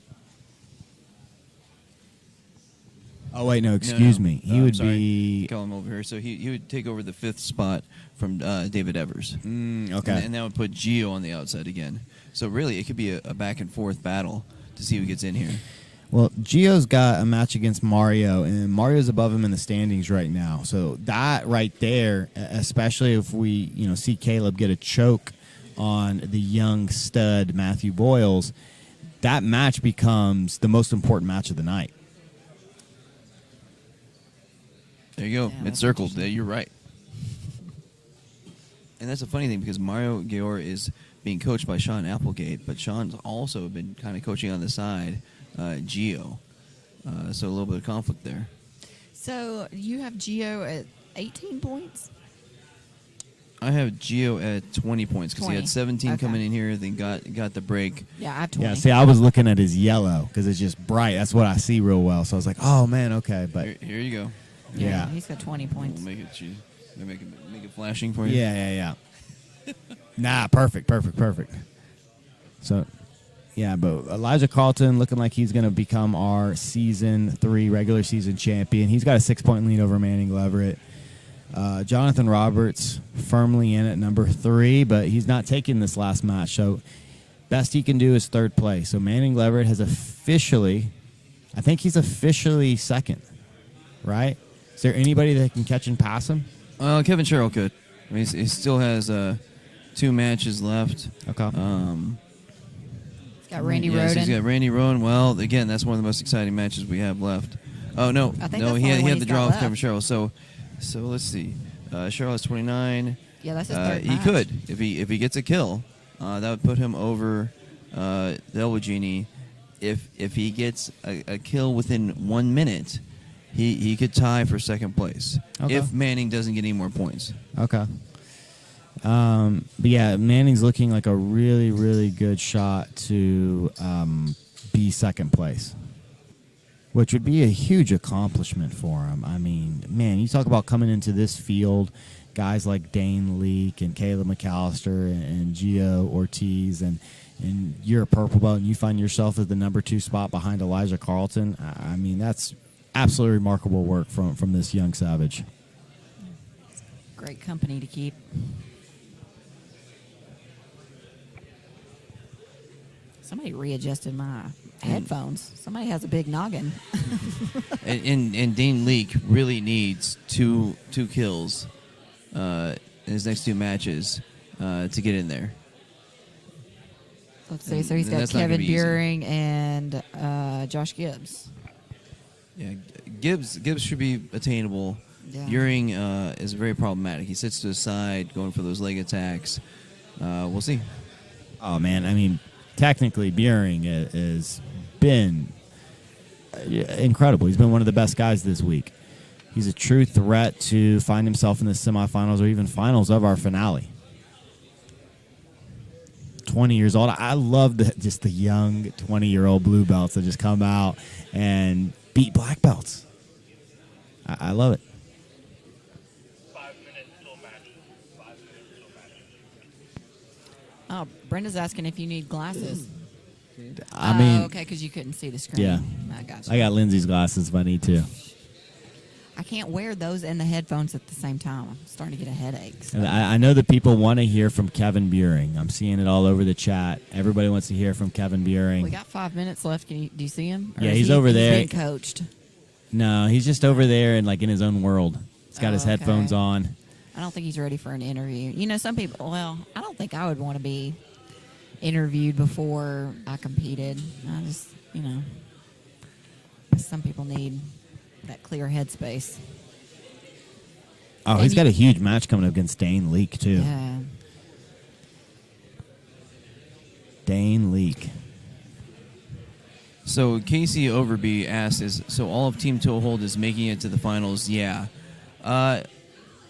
Oh wait, no, excuse me. He would be. Call him over here. So he would take over the 5th spot from David Evers. Okay, and that would put Gio on the outside again. So really, it could be a back and forth battle to see who gets in here. Well, Gio's got a match against Mario, and Mario's above him in the standings right now. So that right there, especially if we see Caleb get a choke on the young stud Matthew Boyles, that match becomes the most important match of the night. There you go. Yeah, It's circled. Yeah, you're right. And that's a funny thing because Mario Gayor is being coached by Sean Applegate, but Sean's also been kind of coaching on the side Gio. So a little bit of conflict there. So you have Gio at 18 points? I have Gio at 20 points because he had 17 coming in here, then got the break. Yeah, I have 20. Yeah, see, I was looking at his yellow because it's just bright. That's what I see real well. So I was like, oh, man, okay. But Here you go. Yeah. He's got 20 points. We'll make it flashing for you. Yeah. Nah, perfect. So, yeah, but Elijah Carlton looking like he's going to become our Season 3 regular season champion. He's got a 6-point lead over Manning Leverett. Jonathan Roberts firmly in at number 3, but he's not taking this last match. So, best he can do is 3rd place. So, Manning Leverett has officially, I think he's officially 2nd, right? Is there anybody that can catch and pass him? Kevin Sherrill could. I mean, he still has 2 matches left. Okay. He's got Randy Roden. Roden. He's got Randy Roden. Well, again, that's one of the most exciting matches we have left. Oh, no. I think No, that's he the had only the one draw he's with got Kevin Sherrill. So let's see. Sherrill has 29. Yeah, that's his 3rd He match. could. If he gets a kill, that would put him over the Elbogini. If he gets a kill within 1 minute, he could tie for 2nd place. Okay. If Manning doesn't get any more points. Okay. But yeah, Manning's looking like a really, really good shot to be 2nd place, which would be a huge accomplishment for him. I mean, man, you talk about coming into this field, guys like Dane Leake and Caleb McAllister and Gio Ortiz, and you're a purple belt and you find yourself at the number 2 spot behind Elijah Carlton. I mean, that's absolutely remarkable work from this young savage. Great company to keep. Somebody readjusted my headphones. Somebody has a big noggin. and Dane Leake really needs two kills in his next 2 matches to get in there. Let's see. So he's And got that's not gonna Kevin be easy. Buehring and Josh Gibbs. Yeah, Gibbs should be attainable. Yeah. Buehring is very problematic. He sits to the side, going for those leg attacks. We'll see. Oh man, I mean, technically Buehring has been incredible. He's been one of the best guys this week. He's a true threat to find himself in the semifinals or even finals of our finale. 20 years old. I love just the young 20-year-old blue belts that just come out and beat black belts. I love it. Oh, Brenda's asking if you need glasses. I mean, okay, because you couldn't see the screen. Yeah. I got you. I got Lindsay's glasses if I need to. I can't wear those and the headphones at the same time. I'm starting to get a headache. So. And I know that people want to hear from Kevin Buehring. I'm seeing it all over the chat. Everybody wants to hear from Kevin Buehring. We got 5 minutes left. Do you see him? Or Yeah, is he's he, over there. He's being coached. No, he's just over there and like in his own world. He's got his okay. headphones on. I don't think he's ready for an interview. You know, some people, well, I don't think I would want to be interviewed before I competed. I just, you know, some people need that clear headspace. Oh, And he's got a huge match coming up against Dane Leak, too. Yeah. Dane Leak. So Casey Overby asked, so all of Team Toehold is making it to the finals? Yeah.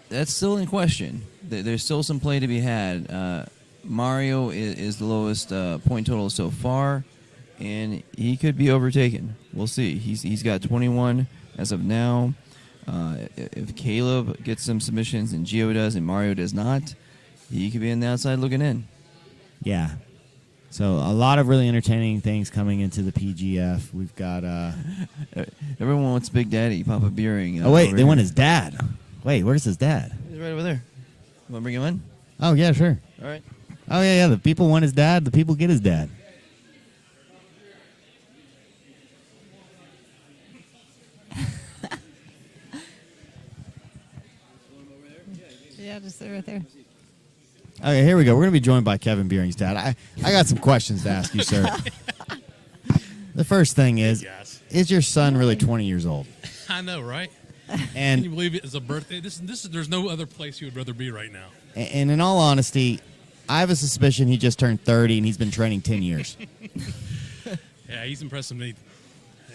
That's still in question. There's still some play to be had. Mario is the lowest point total so far, and he could be overtaken. We'll see. He's got 21 as of now. If Caleb gets some submissions and Gio does and Mario does not, he could be on the outside looking in. Yeah. So a lot of really entertaining things coming into the PGF. We've got... Everyone wants Big Daddy, Papa Buehring. oh, wait, over they want here. his dad. Wait, where's his dad? He's right over there. You want to bring him in? Oh, yeah, sure. All right. Oh, yeah, the people want his dad. The people get his dad. Yeah, just sit right there. Okay, here we go. We're going to be joined by Kevin Buehring's dad. I got some questions to ask you, sir. The first thing is your son really 20 years old? I know, right? And can you believe it is a birthday? There's no other place you would rather be right now. And in all honesty, I have a suspicion he just turned 30 and he's been training 10 years. Yeah, he's impressing me.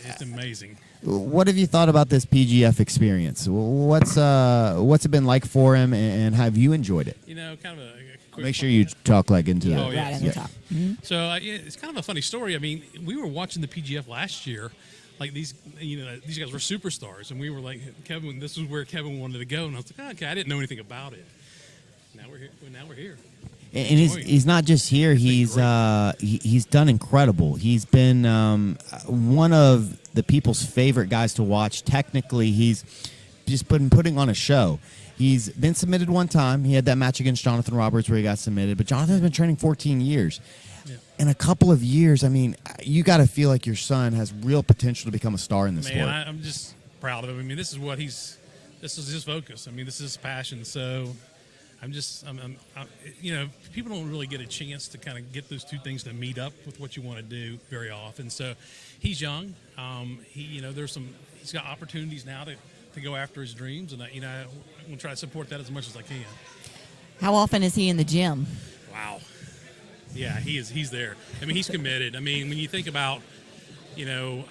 It's amazing. What have you thought about this PGF experience? What's it been like for him, and have you enjoyed it? You know, kind of a quick. Make sure you talk like into Oh, it. yeah. Right on the top. Mm-hmm. So yeah, it's kind of a funny story. I mean, we were watching the PGF last year. Like these guys were superstars, and we were like, Kevin, this is where Kevin wanted to go, and I was like, okay, I didn't know anything about it. Now we're here. Now we're here. And he's not just here. He's done incredible. He's been one of the people's favorite guys to watch. Technically, he's just been putting on a show. He's been submitted one time. He had that match against Jonathan Roberts where he got submitted. But Jonathan's been training 14 years. Yeah. In a couple of years, I mean, you got to feel like your son has real potential to become a star in this sport. I'm just proud of him. I mean, this is his focus. I mean, this is his passion. So I'm you know, people don't really get a chance to kind of get those two things to meet up with what you want to do very often. So he's young. He's got opportunities now to go after his dreams, and I'm going to try to support that as much as I can. How often is he in the gym? Wow. Yeah, he is. He's there. I mean, he's committed. I mean, when you think about, you know,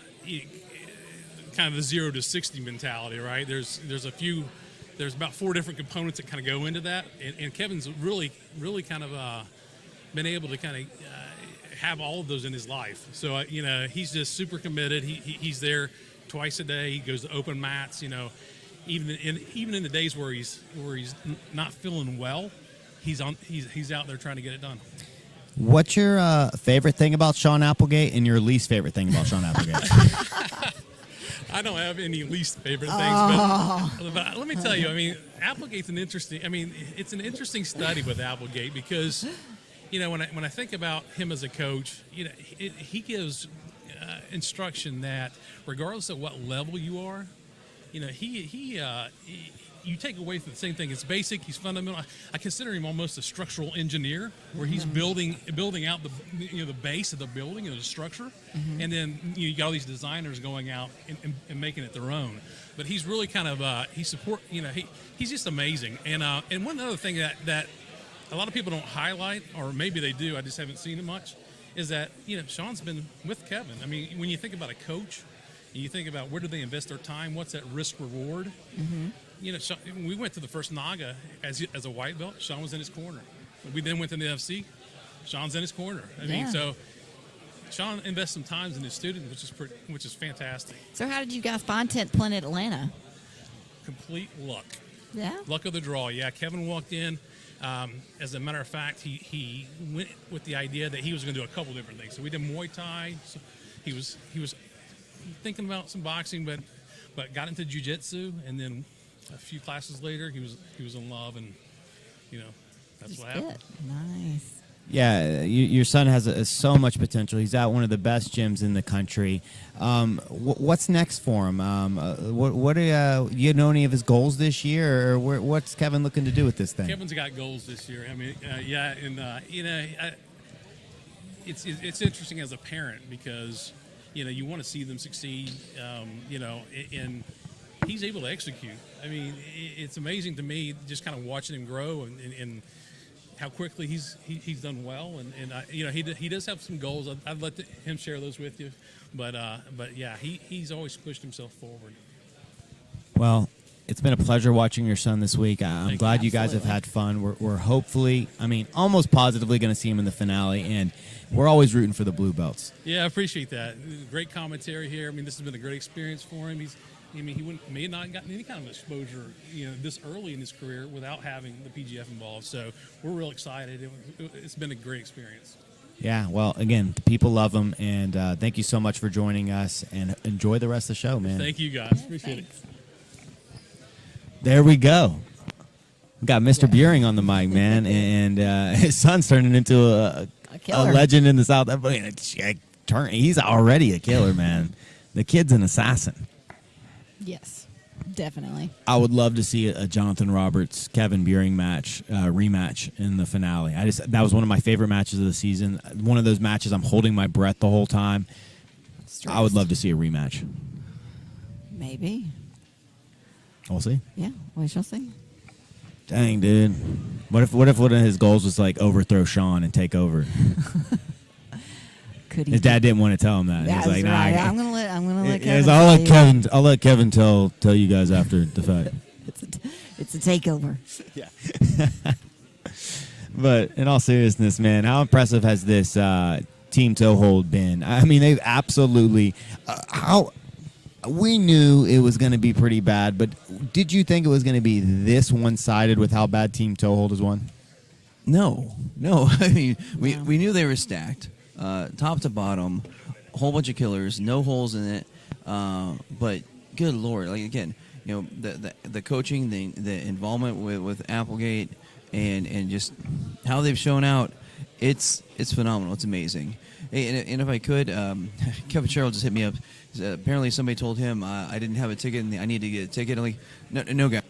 kind of the 0 to 60 mentality, right? There's about 4 different components that kind of go into that, and Kevin's really kind of been able to kind of have all of those in his life. So he's just super committed. He's there twice a day. He goes to open mats. You know, even in the days where he's not feeling well, he's out there trying to get it done. What's your favorite thing about Sean Applegate and your least favorite thing about Sean Applegate? I don't have any least favorite things, but let me tell you, I mean, Applegate's it's an interesting study with Applegate because, you know, when I think about him as a coach, you know, he gives instruction that regardless of what level you are, you know, you take away from the same thing. It's basic. He's fundamental. I consider him almost a structural engineer, where he's building out the base of the building and the structure, and then you got all these designers going out and making it their own. But he's really kind of he's just amazing. And one other thing that a lot of people don't highlight, or maybe they do, I just haven't seen it much, is that Sean's been with Kevin. I mean, when you think about a coach, and you think about where do they invest their time, what's that risk reward? We went to the first Naga as a white belt. Sean was in his corner. We then went to the NFC. Sean's in his corner. I mean, so Sean invests some time in his student, which is fantastic. So how did you guys find 10th Planet Atlanta? Complete luck. Yeah. Luck of the draw. Yeah, Kevin walked in. As a matter of fact, he went with the idea that he was going to do a couple different things. So we did Muay Thai. So he was thinking about some boxing, but got into jiu-jitsu, and then a few classes later, he was in love, and that's what happened. Nice. Yeah, your son has so much potential. He's at one of the best gyms in the country. What's next for him? What you know any of his goals this year, or what's Kevin looking to do with this thing? Kevin's got goals this year. I mean, it's interesting as a parent because you want to see them succeed. And he's able to execute. I mean, it's amazing to me just kind of watching him grow and how quickly he's done well, and he does have some goals. I'd let him share those with you, but yeah, he's always pushed himself forward. Well, it's been a pleasure watching your son this week. I'm glad you guys have had fun. We're hopefully, almost positively going to see him in the finale, and we're always rooting for the blue belts. Yeah, I appreciate that. Great commentary here. I mean, this has been a great experience for him. He may not have gotten any kind of exposure, this early in his career without having the PGF involved. So we're real excited. It's been a great experience. Yeah, well, again, the people love him, and thank you so much for joining us, and enjoy the rest of the show, man. Thank you, guys. Appreciate it. There we go. We got Mr. Buehring on the mic, man, and his son's turning into a legend in the South. He's already a killer, man. The kid's an assassin. Yes, definitely. I would love to see a Jonathan Roberts Kevin Buehring rematch in the finale. That was one of my favorite matches of the season. One of those matches I'm holding my breath the whole time. Stressed. I would love to see a rematch. Maybe. We'll see. Yeah, we shall see. Dang, dude. What if one of his goals was like overthrow Sean and take over? His dad didn't want to tell him that. That's He's like, nah, right. I'm gonna let Kevin. I'll let Kevin tell you guys after the fight. It's a takeover. Yeah. But in all seriousness, man, how impressive has this team toehold been? I mean, they've absolutely. We knew it was going to be pretty bad, but did you think it was going to be this one-sided with how bad Team Toehold has won? No. I mean, we knew they were stacked. Top to bottom, a whole bunch of killers, no holes in it. But good Lord, like again, the coaching, the involvement with Applegate, and just how they've shown out, it's phenomenal. It's amazing. Hey, and if I could, Kevin Sherrill just hit me up. Apparently, somebody told him I didn't have a ticket and I need to get a ticket. I'm like, no, guys.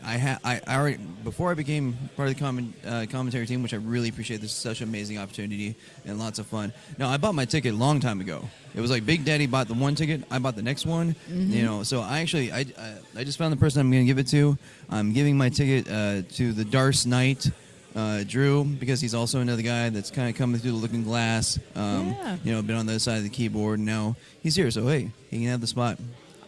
I already, before I became part of the commentary team, which I really appreciate. This is such an amazing opportunity and lots of fun. Now, I bought my ticket a long time ago. It was like Big Daddy bought the one ticket, I bought the next one. Mm-hmm. So I just found the person I'm going to give it to. I'm giving my ticket to the Darce Knight, Drew, because he's also another guy that's kind of coming through the looking glass. Been on the other side of the keyboard, and now he's here. So hey, he can have the spot.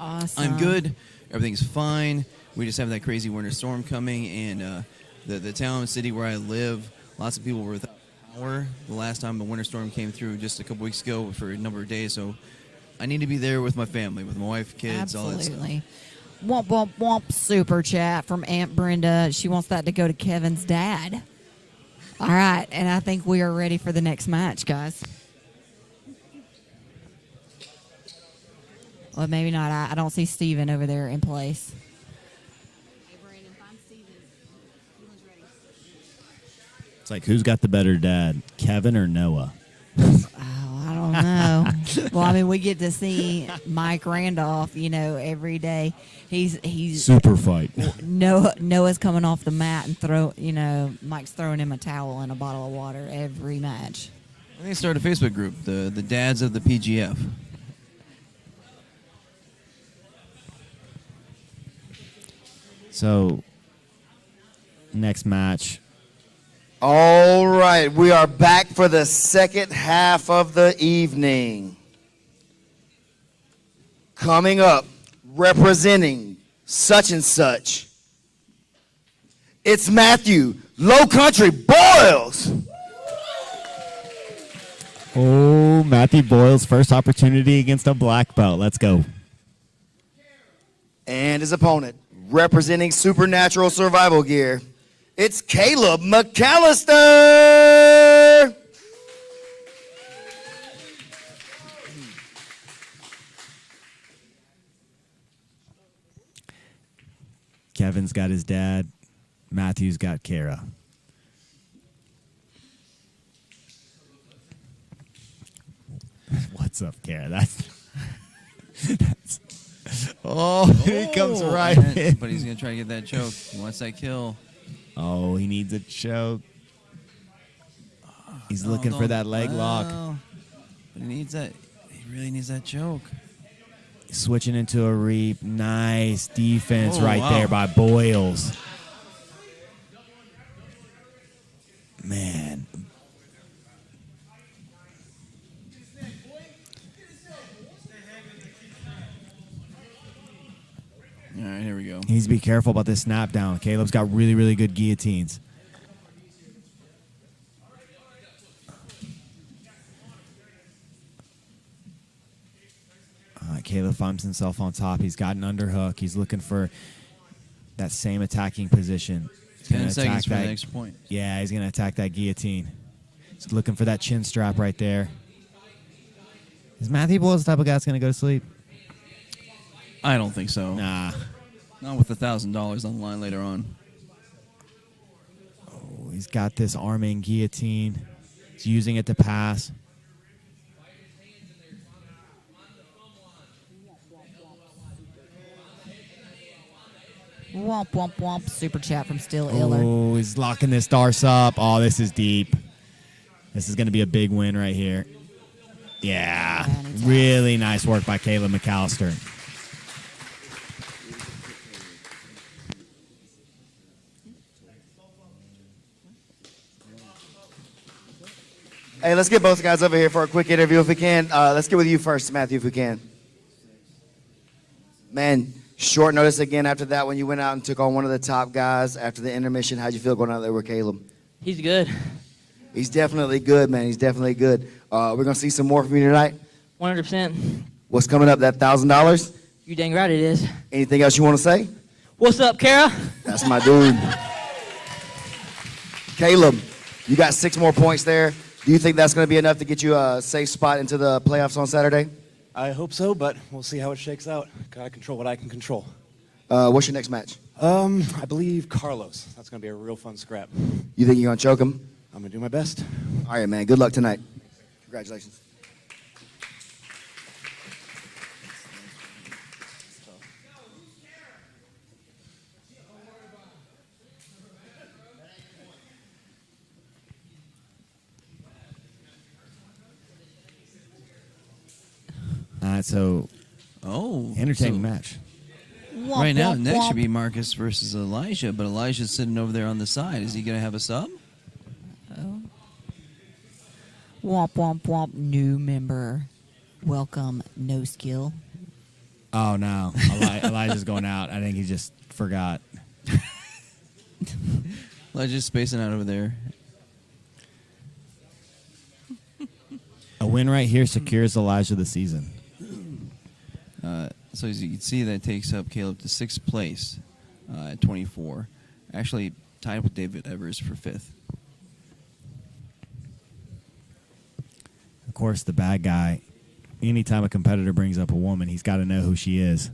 Awesome. I'm good. Everything's fine. We just have that crazy winter storm coming, and the town and city where I live, lots of people were without power the last time the winter storm came through just a couple weeks ago for a number of days. So I need to be there with my family, with my wife, kids, all that stuff. Absolutely. Womp, womp, womp, super chat from Aunt Brenda. She wants that to go to Kevin's dad. All right, and I think we are ready for the next match, guys. Well, maybe not. I don't see Steven over there in place. It's like, who's got the better dad, Kevin or Noah? Oh, I don't know. Well, I mean, we get to see Mike Randolph, every day. He's Super fight. Noah's coming off the mat and Mike's throwing him a towel and a bottle of water every match. I think start a Facebook group, the dads of the PGF. So, next match. All right, we are back for the second half of the evening. Coming up, representing such and such, it's Matthew Low Country Boyles. Oh, Matthew Boyle's first opportunity against a black belt. Let's go. And his opponent, representing Supernatural Survival Gear, it's Caleb McAllister. Kevin's got his dad. Matthew's got Kara. What's up, Kara? That's he comes right in. But he's going to try to get that choke. He wants that kill. Oh, he needs a choke. He's looking for that leg lock. But he needs that. He really needs that choke. Switching into a reap. Nice defense Oh, right wow. there by Boyles. Man. All right, here we go. He needs to be careful about this snap down. Caleb's got really, really good guillotines. Caleb finds himself on top. He's got an underhook. He's looking for that same attacking position. He's 10 gonna seconds attack for the that- extra point. Yeah, he's going to attack that guillotine. He's looking for that chin strap right there. Is Matthew Boyles the type of guy that's going to go to sleep? I don't think so. Nah. Not with $1,000 on the line later on. Oh, he's got this arming guillotine. He's using it to pass. Womp, womp, womp. Super chat from Still Iller. Oh, he's locking this Darce up. Oh, this is deep. This is going to be a big win right here. Yeah. Really nice work by Caleb McAllister. Hey, let's get both guys over here for a quick interview if we can. Let's get with you first, Matthew, if we can. Man, short notice again after that when you went out and took on one of the top guys after the intermission. How'd you feel going out there with Caleb? He's good. He's definitely good, man. He's definitely good. We're going to see some more from you tonight. 100%. What's coming up, that $1,000? You dang right it is. Anything else you want to say? What's up, Kara? That's my dude. Caleb, you got 6 more points there. Do you think that's going to be enough to get you a safe spot into the playoffs on Saturday? I hope so, but we'll see how it shakes out. Gotta control what I can control. What's your next match? I believe Carlos. That's gonna be a real fun scrap. You think you're going to choke him? I'm gonna do my best. All right, man. Good luck tonight. Congratulations. So, entertaining so match. Right now, next should be Marcus versus Elijah, but Elijah's sitting over there on the side. Is he going to have a sub? Oh. Womp, womp, womp. New member. Welcome, No Skill. Oh, no. Elijah's going out. I think he just forgot. Elijah's spacing out over there. A win right here secures Elijah the season. So as you can see, that takes up Caleb to 6th place at 24. Actually tied with David Evers for 5th. Of course, the bad guy, anytime a competitor brings up a woman, he's got to know who she is.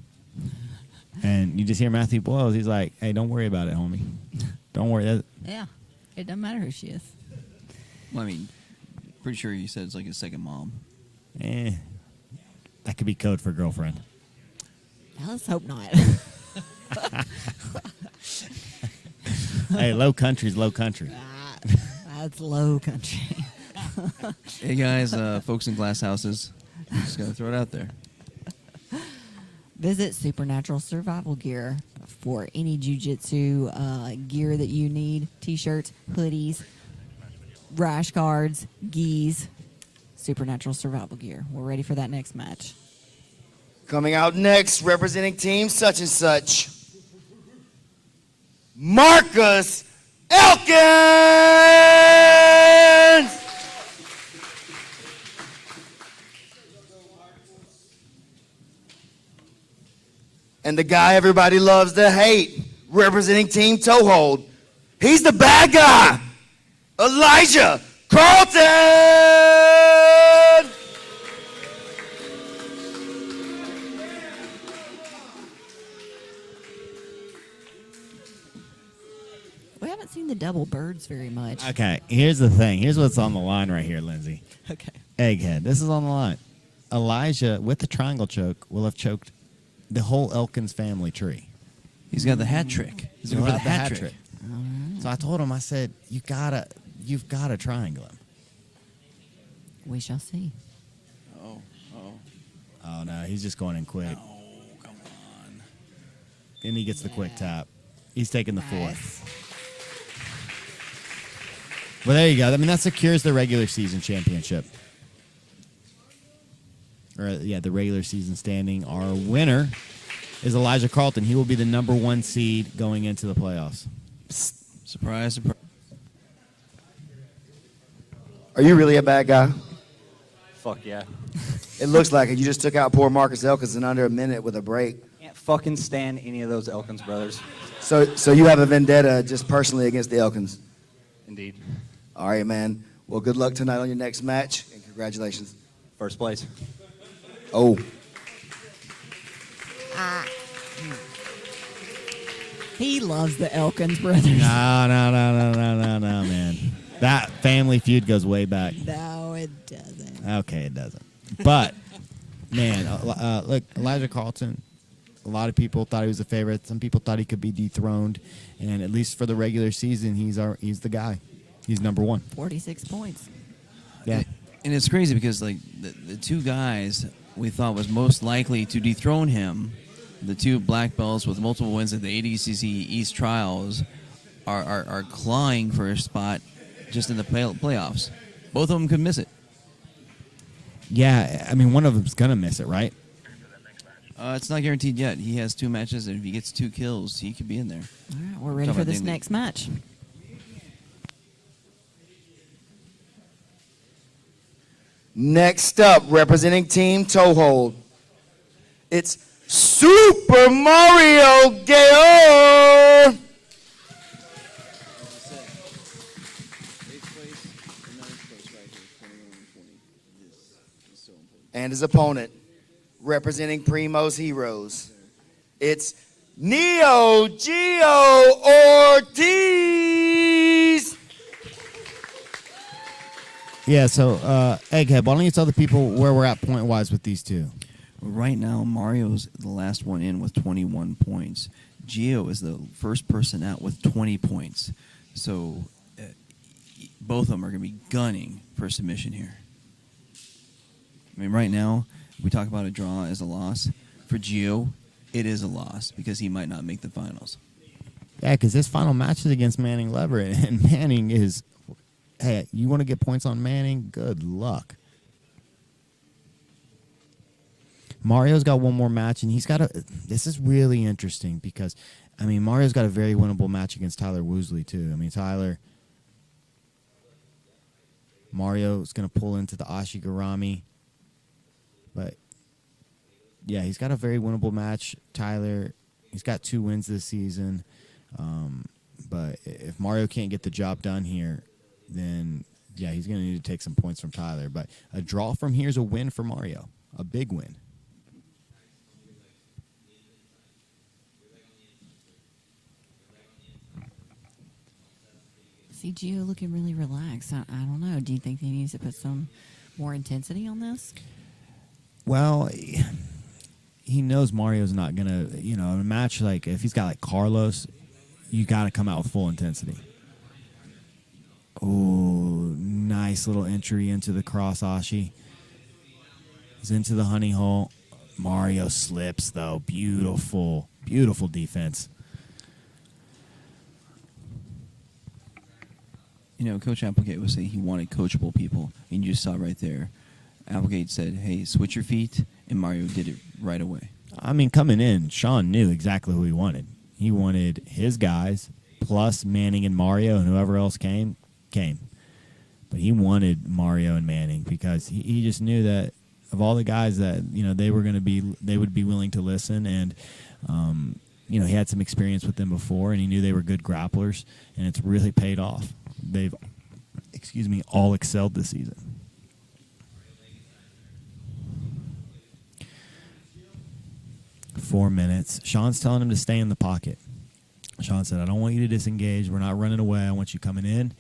And you just hear Matthew Boyles, he's like, hey, don't worry about it, homie. Don't worry. Yeah. It doesn't matter who she is. Well, I mean, pretty sure you said it's like his second mom. That could be code for girlfriend. Let's hope not. Hey, low country's low country. That's low country. Hey guys, folks in glass houses, I'm just gonna throw it out there. Visit Supernatural Survival Gear for any jiu-jitsu gear that you need. T-shirts, hoodies, rash guards, gis. Supernatural Survival Gear. We're ready for that next match. Coming out next, representing team such and such, Marcus Elkins! And the guy everybody loves to hate, representing Team Toehold. He's the bad guy, Elijah Carlton! We haven't seen the double birds very much. Okay, here's the thing. Here's what's on the line right here, Lindsay. Okay. Egghead. This is on the line. Elijah, with the triangle choke, will have choked the whole Elkins family tree. He's got the hat trick. He's looking for the hat trick. So I told him, I said, you've got to triangle him. We shall see. Oh no, he's just going in quick. Oh, come on. And he gets the quick tap. He's taking the four. Well, there you go. I mean, that secures the regular season championship. Or, yeah, the regular season standing. Our winner is Elijah Carlton. He will be the number 1 seed going into the playoffs. Surprise, surprise. Are you really a bad guy? Fuck yeah. It looks like it. You just took out poor Marcus Elkins in under a minute with a break. Can't fucking stand any of those Elkins brothers. So you have a vendetta just personally against the Elkins? Indeed. All right, man. Well, good luck tonight on your next match, and congratulations. First place. Oh. He loves the Elkins brothers. No, man. That family feud goes way back. No, it doesn't. Okay, it doesn't. But, man, look, Elijah Carlton, a lot of people thought he was a favorite. Some people thought he could be dethroned. And at least for the regular season, he's the guy. He's number 1. 46 points. Yeah. And it's crazy because like the two guys we thought was most likely to dethrone him, the two black belts with multiple wins at the ADCC East Trials, are clawing for a spot just in the playoffs. Both of them could miss it. Yeah, I mean, one of them's going to miss it, right? It's not guaranteed yet. He has 2 matches, and if he gets 2 kills, he could be in there. All right, we're ready for this next match. Next up, representing Team Toehold, it's Super Mario Gaor! And his opponent, representing Primo's Heroes, it's Neo Geo Ortiz! Yeah, so, Egghead, why don't you tell the people where we're at point-wise with these two? Right now, Mario's the last one in with 21 points. Gio is the first person out with 20 points. So both of them are going to be gunning for a submission here. I mean, right now, we talk about a draw as a loss. For Gio, it is a loss because he might not make the finals. Yeah, because this final match is against Manning Leverett, and Manning is, hey, you want to get points on Manning? Good luck. Mario's got one more match, and he's got a. This is really interesting because, I mean, Mario's got a very winnable match against Tyler Woosley too. I mean, Mario's going to pull into the Ashigarami, but yeah, he's got a very winnable match. Tyler, he's got 2 wins this season, but if Mario can't get the job done here, then yeah, he's going to need to take some points from Tyler. But a draw from here is a win for Mario, a big win. See Gio looking really relaxed. I don't know. Do you think he needs to put some more intensity on this? Well, he knows Mario's not gonna. In a match like if he's got like Carlos, you got to come out with full intensity. Oh, nice little entry into the cross ashi. He's into the honey hole. Mario slips though. Beautiful, beautiful defense. Coach Applegate was saying he wanted coachable people, and you just saw right there. Applegate said, "Hey, switch your feet," and Mario did it right away. I mean, coming in, Sean knew exactly who he wanted. He wanted his guys plus Manning and Mario, and whoever else came. But he wanted Mario and Manning because he just knew that of all the guys that they would be willing to listen, and he had some experience with them before, and he knew they were good grapplers, and it's really paid off. They've, all excelled this season. Four minutes. Sean's telling him to stay in the pocket. Sean said, "I don't want you to disengage. We're not running away. I want you coming in."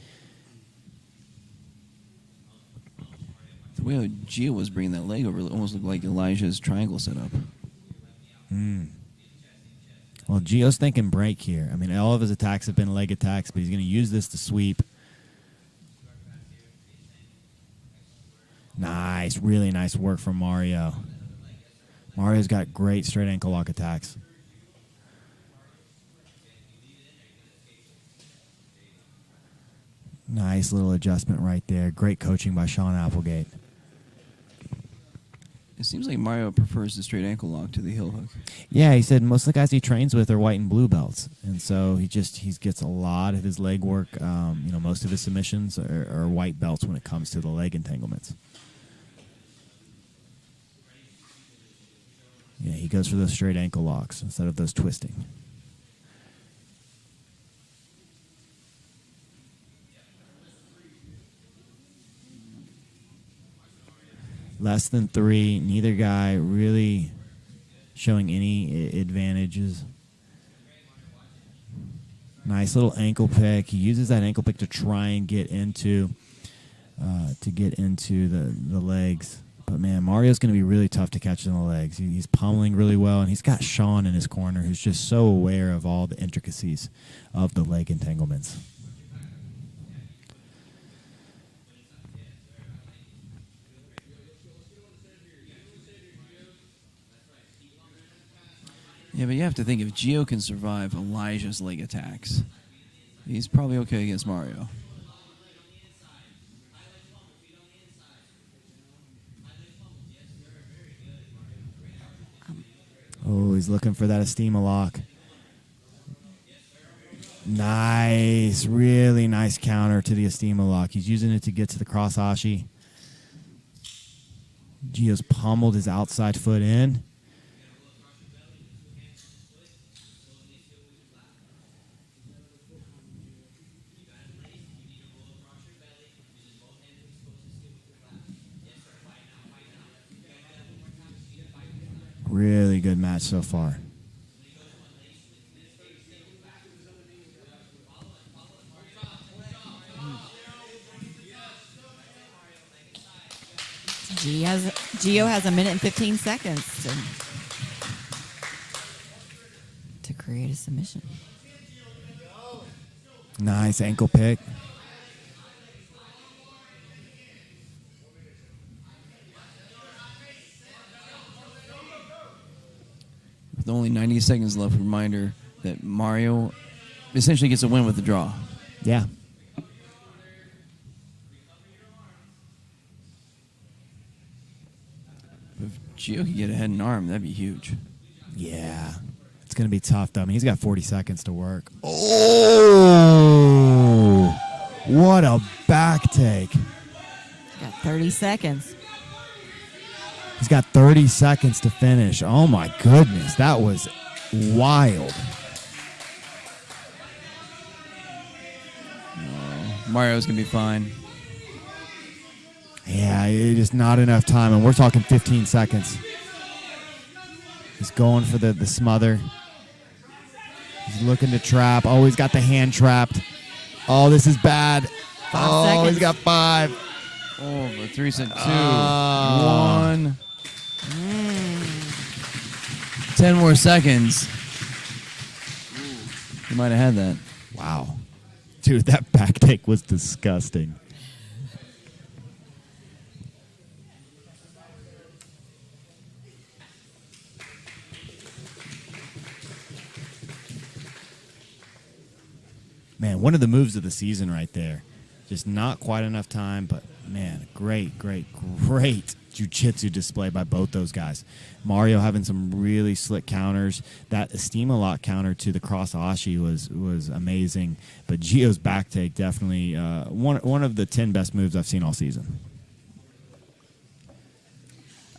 The way Gio was bringing that leg over, it almost looked like Elijah's triangle setup. Well, Gio's thinking break here. I mean, all of his attacks have been leg attacks, but he's going to use this to sweep. Nice, really nice work from Mario. Mario's got great straight ankle lock attacks. Nice little adjustment right there. Great coaching by Sean Applegate. It seems like Mario prefers the straight ankle lock to the heel hook. Yeah, he said most of the guys he trains with are white and blue belts, and so he gets a lot of his leg work. Most of his submissions are white belts when it comes to the leg entanglements. Yeah, he goes for those straight ankle locks instead of those twisting. Less than 3. Neither guy really showing any advantages. Nice little ankle pick. He uses that ankle pick to try and get into the legs. But man, Mario's going to be really tough to catch in the legs. He's pummeling really well, and he's got Sean in his corner, who's just so aware of all the intricacies of the leg entanglements. Yeah, but you have to think if Gio can survive Elijah's leg attacks, he's probably okay against Mario. Oh, he's looking for that Estima lock. Nice, really nice counter to the Estima lock. He's using it to get to the cross ashi. Gio's pummeled his outside foot in. Really good match so far. Gio has a minute and 15 seconds to create a submission. Nice ankle pick. With only 90 seconds left, reminder that Mario essentially gets a win with the draw. Yeah. If Gio could get ahead in arm, that'd be huge. Yeah. It's going to be tough, though. I mean, he's got 40 seconds to work. Oh! What a back take. Got 30 seconds. He's got 30 seconds to finish. Oh, my goodness. That was wild. Mario's going to be fine. Yeah, it's just not enough time, and we're talking 15 seconds. He's going for the smother. He's looking to trap. Oh, he's got the hand trapped. Oh, this is bad. 5 seconds. He's got 5. Oh, but 3 set 2. 1. 10 more seconds. He might have had that. Wow. Dude, that back take was disgusting. Man, one of the moves of the season right there. Just not quite enough time, but man, great jiu-jitsu display by both those guys. Mario having some really slick counters. That Estima lock counter to the cross ashi was amazing. But Gio's back take definitely one of the 10 best moves I've seen all season.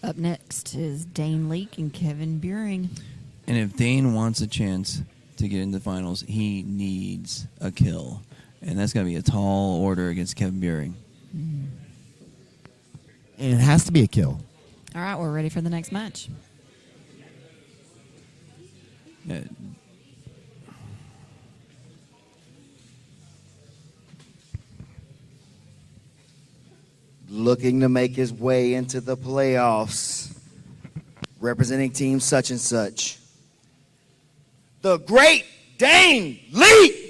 Up next is Dane Leake and Kevin Buring. And if Dane wants a chance to get into the finals, he needs a kill. And that's got to be a tall order against Kevin Buring. And it has to be a kill. All right, we're ready for the next match. Yeah. Looking to make his way into the playoffs, representing team such and such, the great Dane Leake.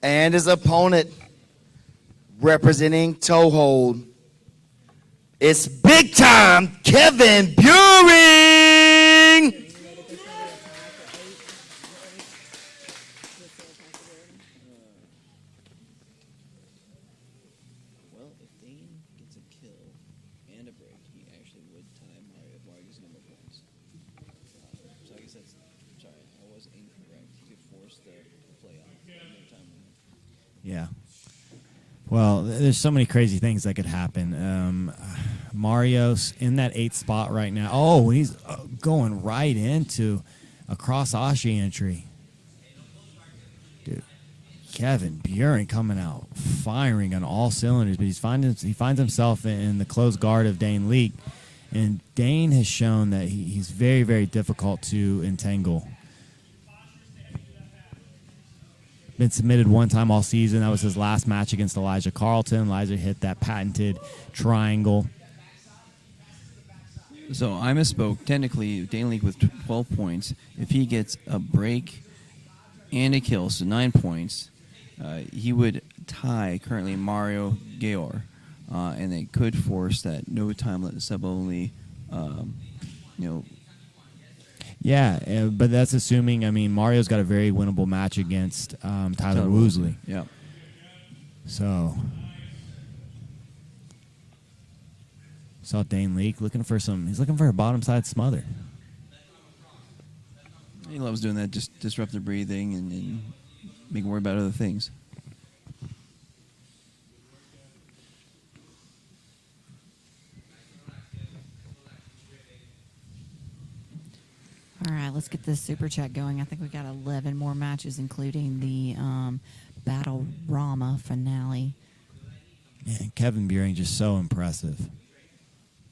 And his opponent, representing Toehold, it's big time Kevin Buring. Well, if Dane gets a kill and a break, he actually would tie Mario if Mario gets a number of points. So I guess that's, sorry, I was incorrect. He could force the playoff. No time limit. Yeah. Well, there's so many crazy things that could happen. Mario's in that 8th spot right now. Oh, he's going right into a cross ashi entry. Dude, Kevin Buring coming out firing on all cylinders, but he finds himself in the close guard of Dane Leake. And Dane has shown that he's very, very difficult to entangle. Been submitted one time all season. That was his last match against Elijah Carlton. Elijah hit that patented triangle. So I misspoke. Technically, Dane Leake with 12 points. If he gets a break and a kill, so 9 points, he would tie currently Mario Gayor, and they could force that no time limit sub only. Yeah, but that's assuming. I mean, Mario's got a very winnable match against Tyler Woosley. Yeah. So saw Dane Leake looking for some. He's looking for a bottom side smother. He loves doing that. Just disrupt the breathing and make him worry about other things. All right, let's get this super chat going. I think we got 11 more matches, including the Battle Rama finale. Man, Kevin Buring just so impressive.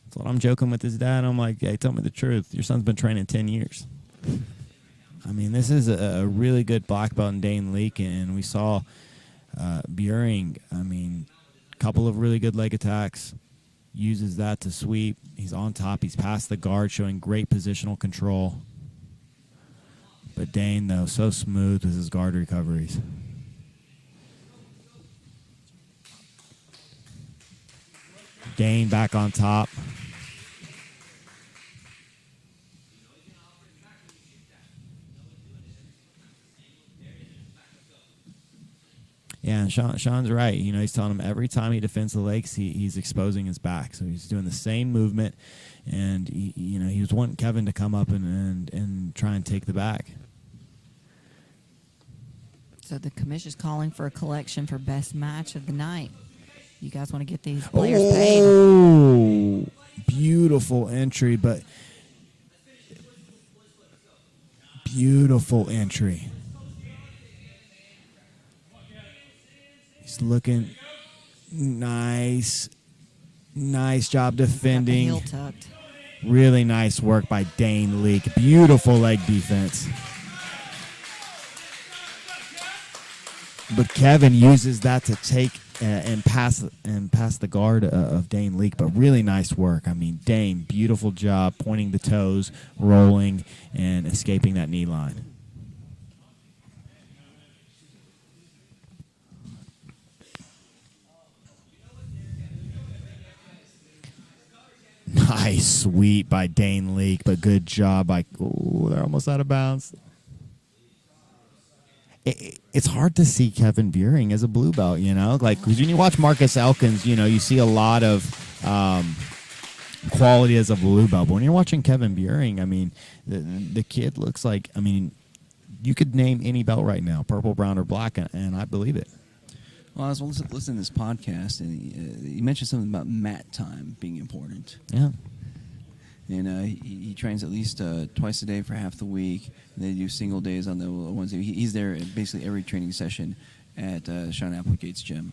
That's what I'm joking with his dad. I'm like, hey, tell me the truth. Your son's been training 10 years. I mean, this is a really good black belt in Dane Leake, and we saw Buring, I mean, a couple of really good leg attacks, uses that to sweep. He's on top. He's past the guard, showing great positional control. But Dane, though, so smooth with his guard recoveries. Dane back on top. Yeah, and Sean's right. You know, he's telling him every time he defends the legs, he's exposing his back. So he's doing the same movement, and he was wanting Kevin to come up and try and take the back. So the commission's calling for a collection for best match of the night. You guys want to get these players paid? Oh, beautiful entry, but beautiful entry. He's looking nice. Nice job defending. Heel tucked. Really nice work by Dane Leak. Beautiful leg defense. But Kevin uses that to take and pass the guard of Dane Leak. But really nice work. I mean, Dane, beautiful job pointing the toes, rolling, and escaping that knee line. Nice sweep by Dane Leak, but good job by. Ooh, they're almost out of bounds. It's hard to see Kevin Buehring as a blue belt, you know, like because when you watch Marcus Elkins, you know, you see a lot of quality as a blue belt. But when you're watching Kevin Buehring, I mean, the kid looks like, I mean, you could name any belt right now, purple, brown, or black, and I believe it. Well, I was listening to this podcast, and he mentioned something about mat time being important. Yeah. And he trains at least twice a day for half the week. And they do single days on the ones. He's there at basically every training session at Sean Applegate's gym.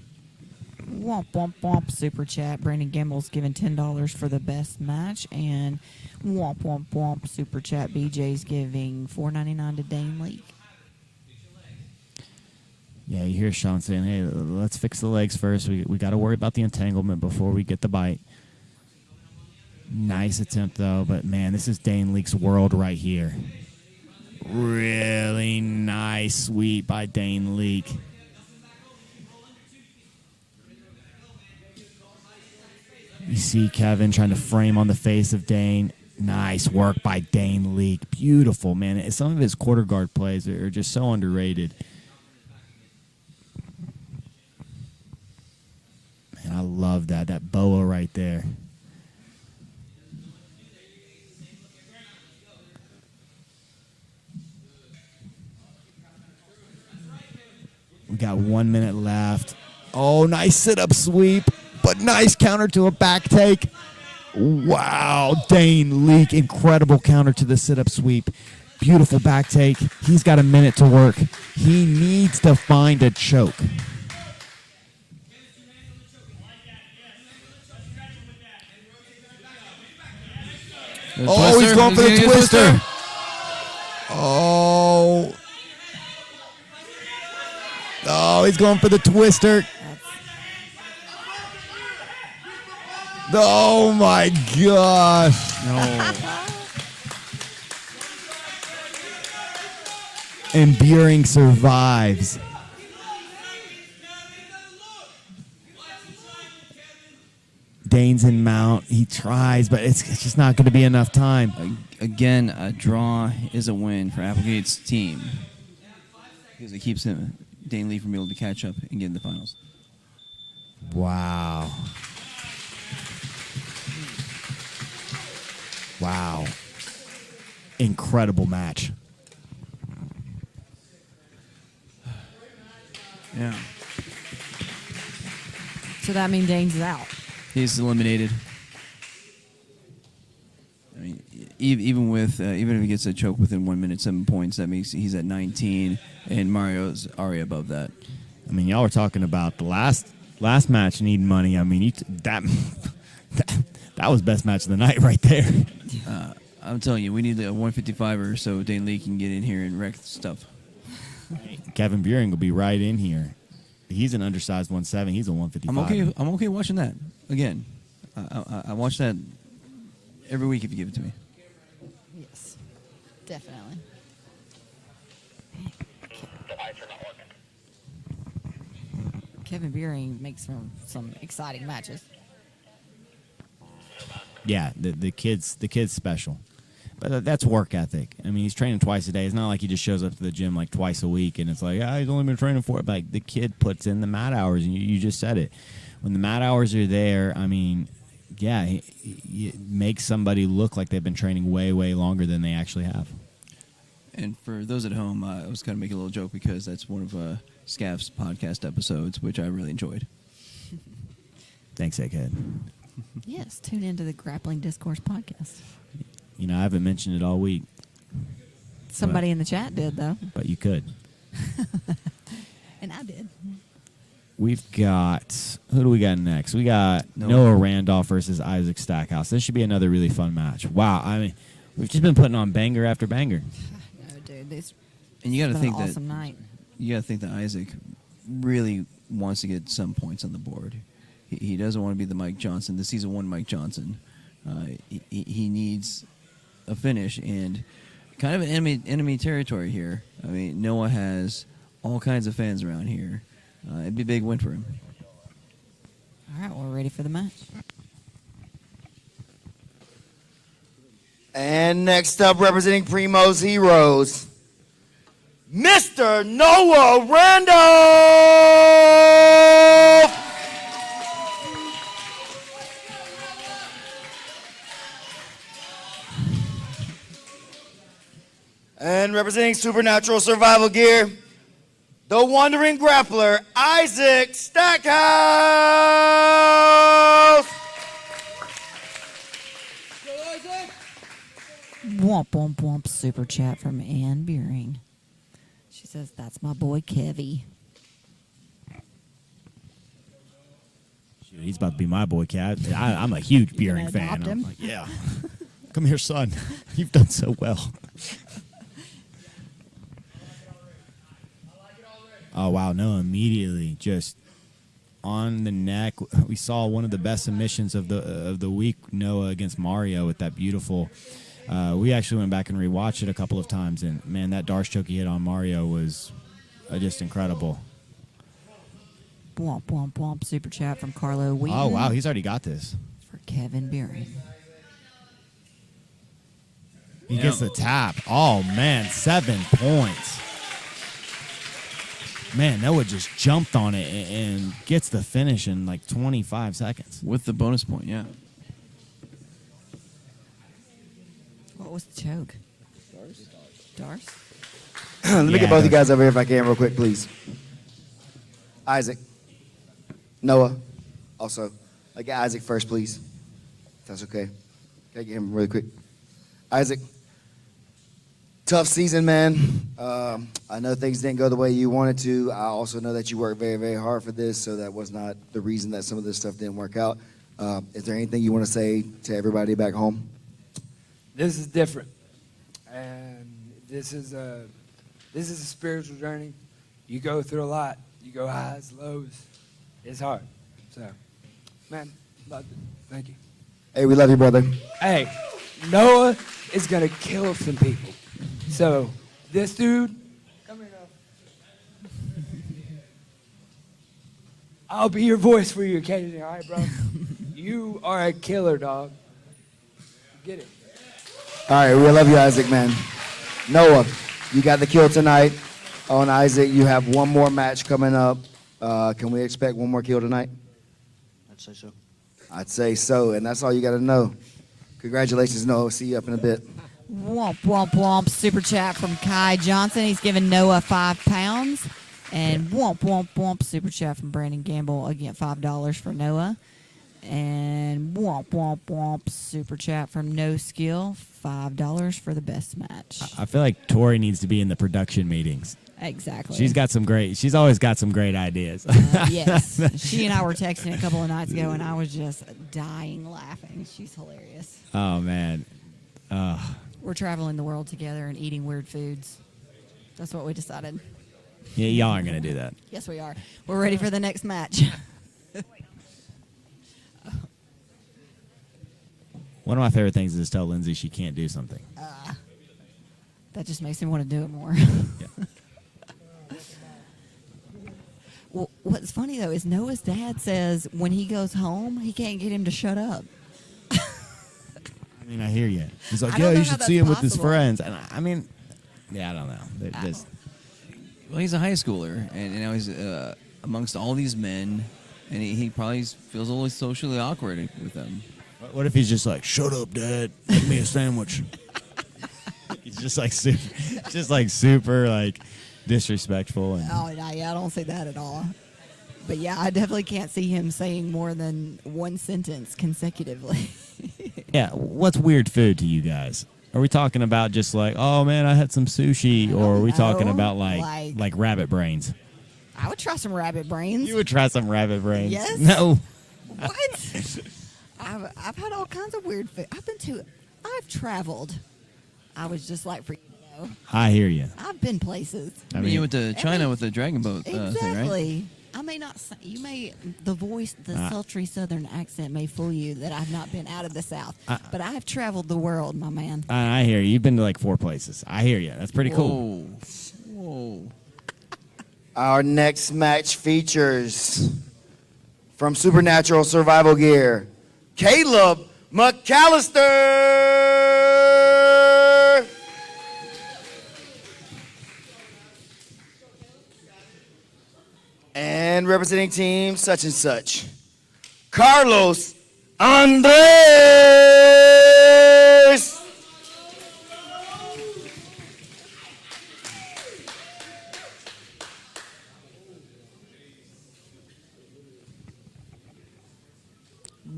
Womp, womp, womp, super chat. Brandon Gimbel's given $10 for the best match. And womp, womp, womp, super chat. BJ's giving $4.99 to Dane Leak. Yeah, you hear Sean saying, hey, let's fix the legs first. We got to worry about the entanglement before we get the bite. Nice attempt, though. But, man, this is Dane Leak's world right here. Really nice sweep by Dane Leak. You see Kevin trying to frame on the face of Dane. Nice work by Dane Leak. Beautiful, man. Some of his quarter guard plays are just so underrated. Man, I love that boa right there. We got 1 minute left. Oh, nice sit-up sweep, but nice counter to a back take. Wow, Dane Leak, incredible counter to the sit-up sweep. Beautiful back take. He's got a minute to work. He needs to find a choke. Oh, he's going for the twister. Oh. Oh, he's going for the twister. Oh, my gosh. No. And Buehring survives. Dane's in mount. He tries, but it's just not going to be enough time. Again, a draw is a win for Applegate's team because it keeps Dane Leak from being able to catch up and get in the finals. Wow. Wow. Incredible match. Yeah. So that means Dane's out. He's eliminated. I mean, even if he gets a choke within 1 minute, 7 points, that makes he's at 19, and Mario's already above that. I mean, y'all were talking about the last match needing money. I mean, that was best match of the night right there. I'm telling you, we need a 155er so Dane Leak can get in here and wreck stuff. Kevin Buehring will be right in here. He's an undersized 170. He's a 155. I'm okay watching that again. I watch that every week if you give it to me. Yes, definitely. Kevin Buehring makes for some exciting matches. Yeah, the kid's special. But that's work ethic. I mean, he's training twice a day. It's not like he just shows up to the gym like twice a week and it's like, he's only been training for it. But like, the kid puts in the mat hours, and you just said it. When the mat hours are there, I mean, yeah, it makes somebody look like they've been training way, way longer than they actually have. And for those at home, I was kind of making a little joke because that's one of Scav's podcast episodes, which I really enjoyed. Thanks, Egghead. Yes, tune into the Grappling Discourse podcast. You know, I haven't mentioned it all week. Somebody in the chat did, though. But you could. And I did. we've got, who do we got next? We got Noah Randolph versus Isaac Stackhouse. This should be another really fun match. Wow, I mean, we've just been putting on banger after banger. No, dude, this And you got to been think an that awesome night. you got to think that Isaac really wants to get some points on the board. He doesn't want to be the Mike Johnson, the season 1 Mike Johnson. He needs a finish, and kind of an enemy territory here. I mean, Noah has all kinds of fans around here. It'd be a big win for him. All right, we're ready for the match. And next up, representing Primo's Heroes, Mr. Noah Randolph! And representing Supernatural Survival Gear, the Wandering Grappler, Isaac Stackhouse! Womp, womp, womp. Super chat from Ann Beering. She says, that's my boy, Kevy. Shoot, he's about to be my boy, Cat. I'm a huge You Beering gonna fan. adopt I'm him? like, yeah. Come here, son. You've done so well. Oh, wow. No, immediately just on the neck. We saw one of the best submissions of the week, Noah against Mario, with that beautiful. We actually went back and rewatched it a couple of times, and man, that Darce choke he hit on Mario was just incredible. Womp, womp, womp. Super chat from Carlo Wheaton. Oh, wow. He's already got this. For Kevin Beering. He gets the tap. Oh, man, 7 points. Man, Noah just jumped on it and gets the finish in like 25 seconds. With the bonus point, yeah. What was the choke? Darce? Let me get both of you guys over here if I can real quick, please. Isaac. Noah. Also. Get Isaac first, please. If that's okay. Can I get him really quick? Isaac. Tough season, man. I know things didn't go the way you wanted to. I also know that you worked very, very hard for this, so that was not the reason that some of this stuff didn't work out. Is there anything you want to say to everybody back home? This is different, and this is a spiritual journey. You go through a lot. You go highs, lows. It's hard. So, man, love it. Thank you. Hey, we love you, brother. Hey, Noah is gonna kill some people. So, this dude, come here now. I'll be your voice for you occasionally, all right, bro? You are a killer, dog. Get it. All right, we love you, Isaac, man. Noah, you got the kill tonight on Isaac. You have one more match coming up. Can we expect one more kill tonight? I'd say so. I'd say so, and that's all you got to know. Congratulations, Noah. See you up in a bit. Womp, womp, womp. Super chat from Kai Johnson. He's giving Noah £5. And womp, womp, womp. Super chat from Brandon Gamble. Again, $5 for Noah. And womp, womp, womp. Super chat from No Skill. $5 for the best match. I feel like Tori needs to be in the production meetings. Exactly. She's always got some great ideas. Yes. She and I were texting a couple of nights ago, and I was just dying laughing. She's hilarious. Oh, man. We're traveling the world together and eating weird foods. That's what we decided. Yeah, y'all aren't going to do that. Yes, we are. We're ready for the next match. One of my favorite things is to tell Lindsay she can't do something. That just makes me want to do it more. Well, what's funny, though, is Noah's dad says when he goes home, he can't get him to shut up. I mean, I hear you. He's like, I yeah, don't know you how should that's see him with his possible. friends. And I mean, yeah, I don't know. Well, he's a high schooler, and now he's amongst all these men, and he probably feels a little socially awkward with them. What if he's just like, shut up, Dad, make me a sandwich? He's just like super like disrespectful. And Oh, yeah, I don't say that at all. But yeah, I definitely can't see him saying more than one sentence consecutively. yeah, what's weird food to you guys? Are we talking about just like, oh man, I had some sushi, or are we talking know. about like rabbit brains? I would try some rabbit brains. You would try some rabbit brains. Yes. No. What? I've had all kinds of weird food. I've traveled. I was just like, for you to know. I hear you. I've been places. I mean, you went to China with the dragon boat thing, right? Exactly. I may not. The voice, the sultry Southern accent may fool you that I've not been out of the South, but I have traveled the world, my man. I hear you. You've been to like 4 places. I hear you. That's pretty cool. Whoa. Our next match features from Supernatural Survival Gear, Caleb McAllister. And representing team such and such, Carlos Andres.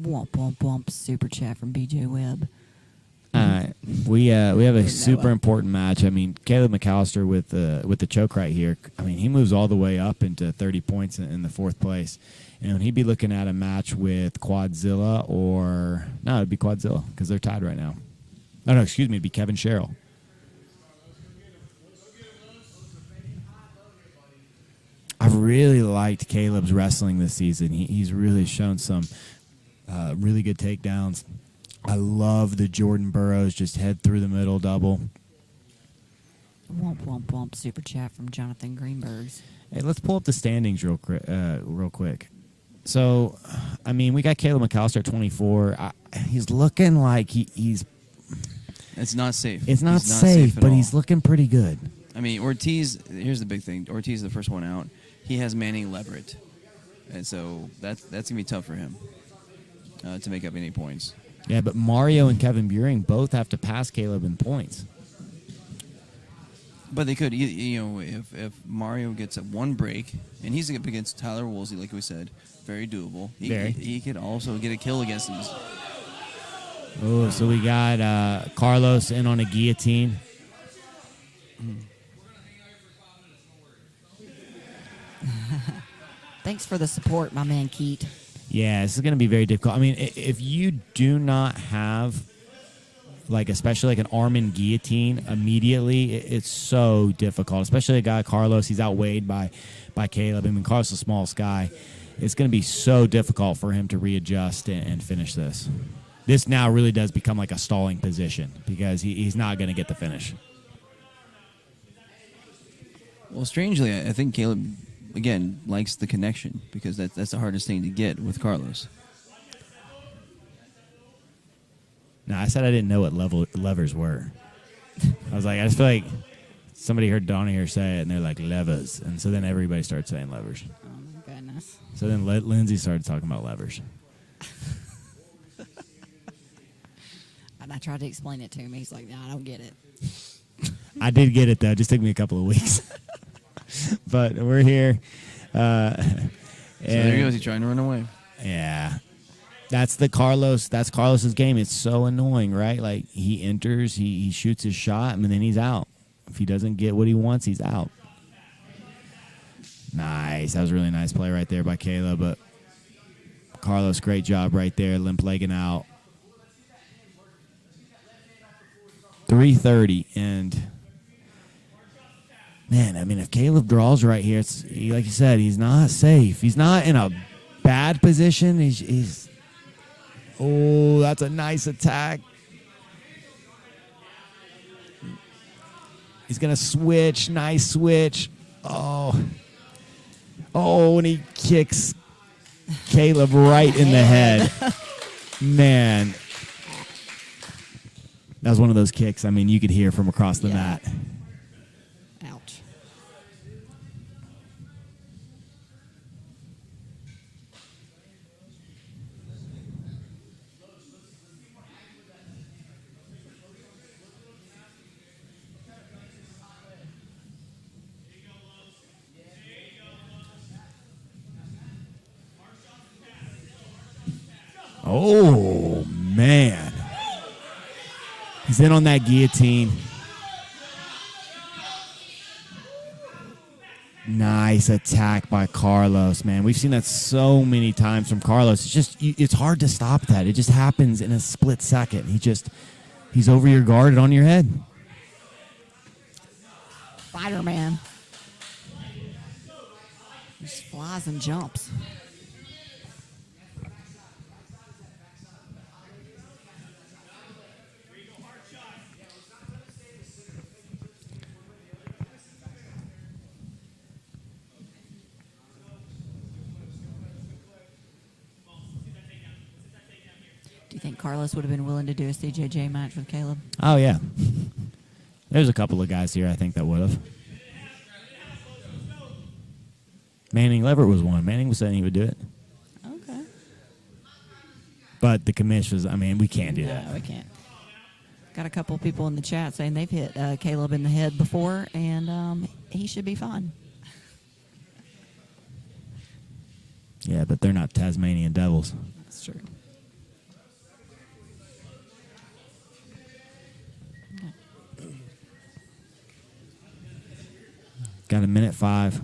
Womp womp womp. Super chat from BJ Webb. We have a super important match. I mean, Caleb McAllister with the choke right here. I mean, he moves all the way up into 30 points in the 4th place, and he'd be looking at a match with Quadzilla it'd be Quadzilla because they're tied right now. Oh no, excuse me, it'd be Kevin Sherrill. I've really liked Caleb's wrestling this season. He's really shown some really good takedowns. I love the Jordan Burroughs just head through the middle double. Womp womp womp. Super chat from Jonathan Greenbergs. Hey, let's pull up the standings real quick. So, I mean, we got Caleb McAllister at 24. He's looking like he's. It's not safe. It's not He's safe, at but all. he's looking pretty good. I mean, Ortiz. Here's the big thing. Ortiz is the first one out. He has Manning Leverett, and so that's gonna be tough for him to make up any points. Yeah, but Mario and Kevin Buring both have to pass Caleb in points. But they could, if Mario gets one break, and he's up against Tyler Woolsey, like we said, very doable. He could also get a kill against him. Oh, so we got Carlos in on a guillotine. Thanks for the support, my man Keat. Yeah, this is going to be very difficult. I mean, if you do not have, especially an arm and guillotine immediately, it's so difficult. Especially a guy, Carlos, he's outweighed by Caleb. I mean, Carlos is the smallest guy. It's going to be so difficult for him to readjust and finish this. This now really does become like a stalling position because he's not going to get the finish. Well, strangely, I think Caleb, again, likes the connection because that's the hardest thing to get with Carlos. No, I said I didn't know what levers were. I was like, I just feel like somebody heard Donnie here say it, and they're like, levers. And so then everybody started saying levers. Oh, my goodness. So then Lindsay started talking about levers. And I tried to explain it to him. He's like, no, I don't get it. I did get it, though. It just took me a couple of weeks. But we're here. So there he goes. He's trying to run away. Yeah. That's Carlos's game. It's so annoying, right? Like, he enters, he shoots his shot, and then he's out. If he doesn't get what he wants, he's out. Nice. That was a really nice play right there by Caleb. But Carlos, great job right there, limp-legging out. 3:30, and man, I mean, if Caleb draws right here, it's like you said, he's not safe. He's not in a bad position. He's oh, that's a nice attack. He's gonna switch, nice switch. Oh, and he kicks Caleb right in the head. Man. That was one of those kicks, I mean, you could hear from across the mat. Ouch. Oh, man. He's in on that guillotine. Nice attack by Carlos, man. We've seen that so many times from Carlos. It's just, it's hard to stop that. It just happens in a split second. He's over your guard and on your head. Spider-Man. Just flies and jumps. Do you think Carlos would have been willing to do a CJJ match with Caleb? Oh, yeah. There's a couple of guys here I think that would have. Manning Leverett was one. Manning was saying he would do it. Okay. But the commission was, I mean, we can't do that. No, we can't. Got a couple people in the chat saying they've hit Caleb in the head before, and he should be fine. Yeah, but they're not Tasmanian devils. That's true. Got a minute 5.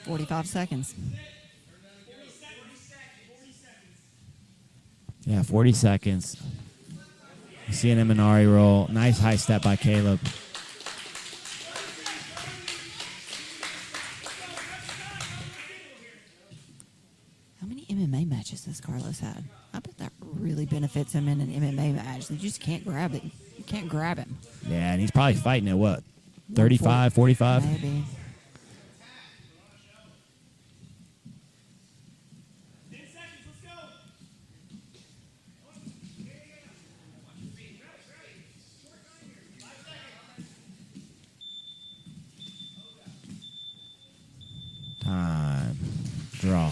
$45 seconds. Yeah, 40 seconds. You see an Imanari roll. Nice high step by Caleb. How many MMA matches has Carlos had? I bet that really benefits him in an MMA match. You just can't grab it. You can't grab him. Yeah, and he's probably fighting at what? 35, 45? Maybe. Time. Draw.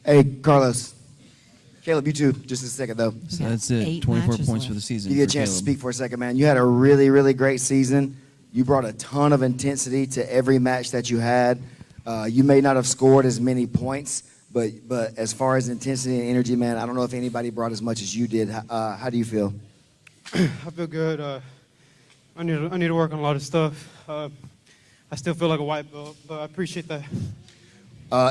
Hey, Carlos. Caleb, you too. Just a second, though. So that's it. 24 points for the season. Give you a for chance to Caleb. speak for a second, man. You had a really, really great season. You brought a ton of intensity to every match that you had. You may not have scored as many points, but as far as intensity and energy, man, I don't know if anybody brought as much as you did. How do you feel? I feel good. I need to work on a lot of stuff. I still feel like a white belt, but I appreciate that.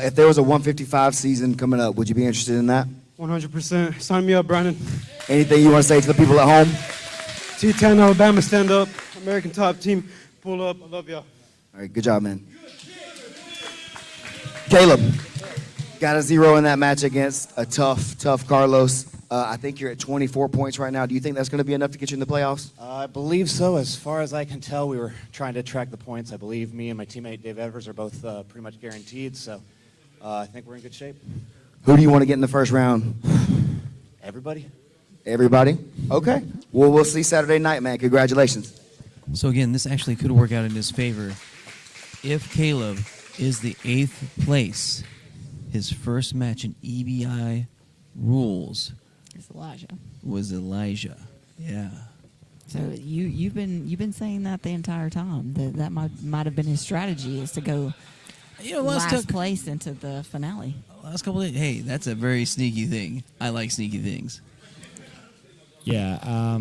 If there was a 155 season coming up, would you be interested in that? 100%. Sign me up, Brandon. Anything you want to say to the people at home? T10 Alabama, stand up. American top team, pull up. I love y'all. All right, good job, man. Caleb, got a 0 in that match against a tough Carlos. I think you're at 24 points right now. Do you think that's going to be enough to get you in the playoffs? I believe so. As far as I can tell, we were trying to track the points. I believe me and my teammate Dave Evers are both pretty much guaranteed, so I think we're in good shape. Who do you want to get in the first round? Everybody? Everybody? Okay. Well, we'll see Saturday night, man. Congratulations. So again, this actually could work out in his favor. If Caleb is the 8th place, his first match in EBI rules It's Elijah. was Elijah. Yeah. So you've been saying that the entire time. That might have been his strategy, is to go last place into the finale. Last couple of days, hey, that's a very sneaky thing. I like sneaky things. Yeah.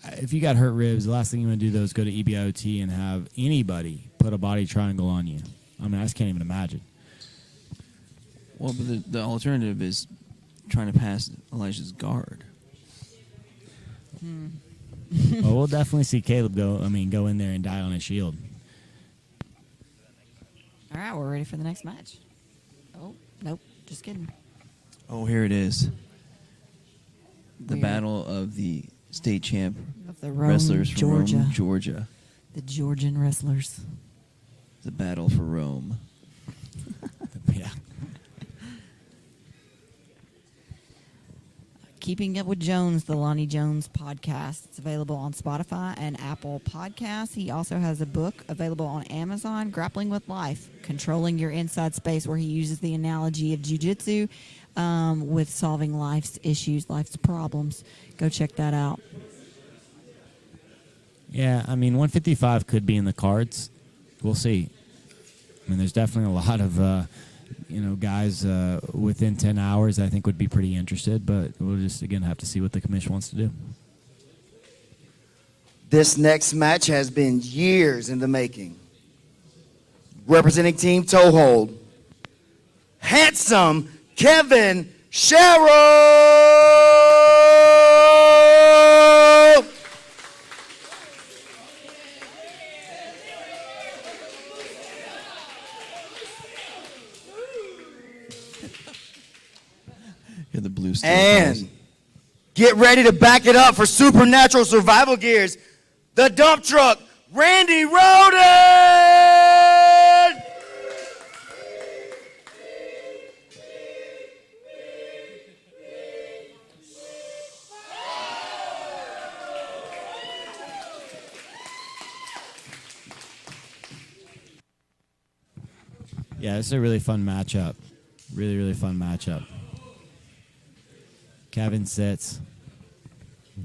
If you got hurt ribs, the last thing you want to do, though, is go to EBIOT and have anybody put a body triangle on you. I mean, I just can't even imagine. Well, but the alternative is trying to pass Elijah's guard. Well, we'll definitely see Caleb go in there and die on his shield. All right, we're ready for the next match. Oh, nope, just kidding. Oh, here it is. The Weird. battle of the state champ Of the Rome, wrestlers from Georgia. Rome, Georgia. The Georgian wrestlers. The battle for Rome. Yeah. Keeping Up with Jones, the Lonnie Jones podcast. It's available on Spotify and Apple Podcasts. He also has a book available on Amazon, Grappling with Life, Controlling Your Inside Space, where he uses the analogy of jiu-jitsu with solving life's issues, life's problems. Go check that out. Yeah, I mean, 155 could be in the cards. We'll see. I mean, there's definitely a lot of, guys within 10 hours I think would be pretty interested, but we'll just, again, have to see what the commission wants to do. This next match has been years in the making. Representing Team Toehold, handsome Kevin Sherrill! You're the blue steel And guys. get ready to back it up for Supernatural Survival Gears, the dump truck, Randy Roden! Yeah, this is a really fun matchup. Really, really fun matchup. Kevin sits.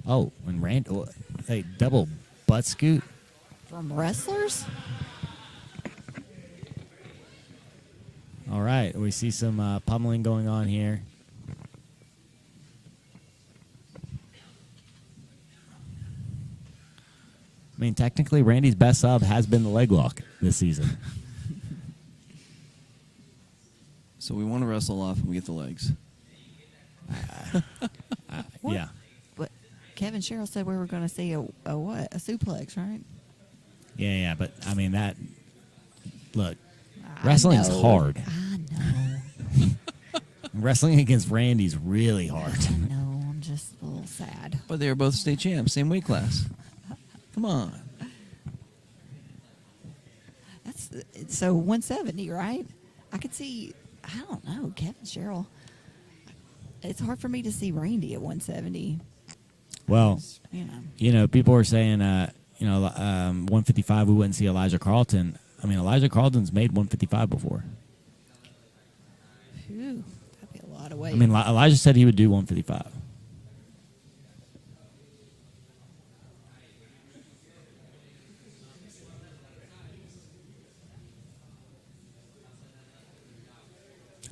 Oh, and Rand, hey, double butt scoot. From wrestlers? All right, we see some pummeling going on here. I mean, technically, Randy's best sub has been the leg lock this season. So we want to wrestle off and we get the legs. Yeah. But Kevin Sherrill said we were going to see a what? A suplex, right? Yeah, but I mean that. Look, wrestling's hard. I know. Wrestling against Randy's really hard. No, I'm just a little sad. But they were both state champs, same weight class. Come on. That's so 170, right? I could see. I don't know, Kevin Sherrill. It's hard for me to see Randy at 170. Well, people were saying, 155 we wouldn't see Elijah Carlton. I mean, Elijah Carlton's made 155 before. Phew, that'd be a lot of weight. I mean, Elijah said he would do 155.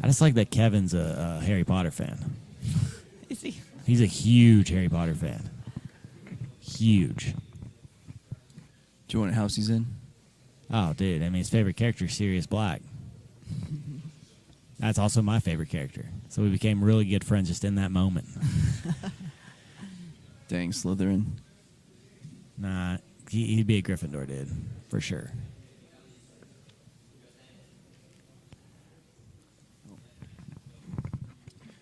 I just like that Kevin's a Harry Potter fan. Is he? He's a huge Harry Potter fan. Huge. Do you want what house he's in? Oh, dude. I mean, his favorite character is Sirius Black. That's also my favorite character. So we became really good friends just in that moment. Dang, Slytherin. Nah, he'd be a Gryffindor, dude. For sure.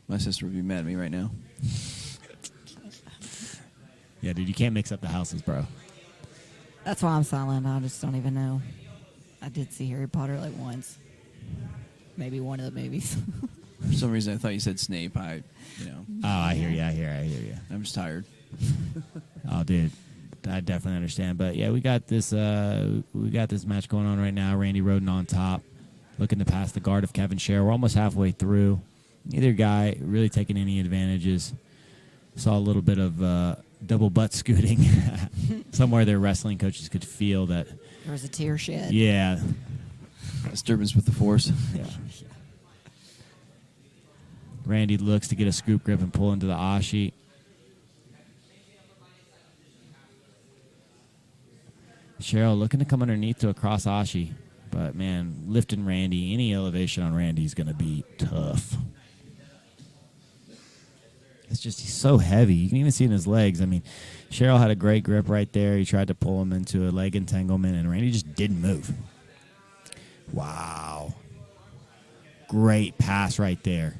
My sister would be mad at me right now. Yeah, dude, you can't mix up the houses, bro. That's why I'm silent. I just don't even know. I did see Harry Potter like once. Maybe one of the movies. For some reason, I thought you said Snape. Oh, I hear you. I hear you. I'm just tired. Oh, dude, I definitely understand. But yeah, we got this match going on right now. Randy Roden on top, looking to pass the guard of Kevin Sherrill. We're almost halfway through. Neither guy really taking any advantages. Saw a little bit of double butt scooting. Somewhere their wrestling coaches could feel that. There was a tear shed. Yeah. Disturbance with the force. Yeah. Randy looks to get a scoop grip and pull into the Ashi. Sherrill looking to come underneath to a cross Ashi. But, man, lifting Randy, any elevation on Randy is going to be tough. It's just he's so heavy. You can even see it in his legs. I mean, Sherrill had a great grip right there. He tried to pull him into a leg entanglement, and Randy just didn't move. Wow. Great pass right there.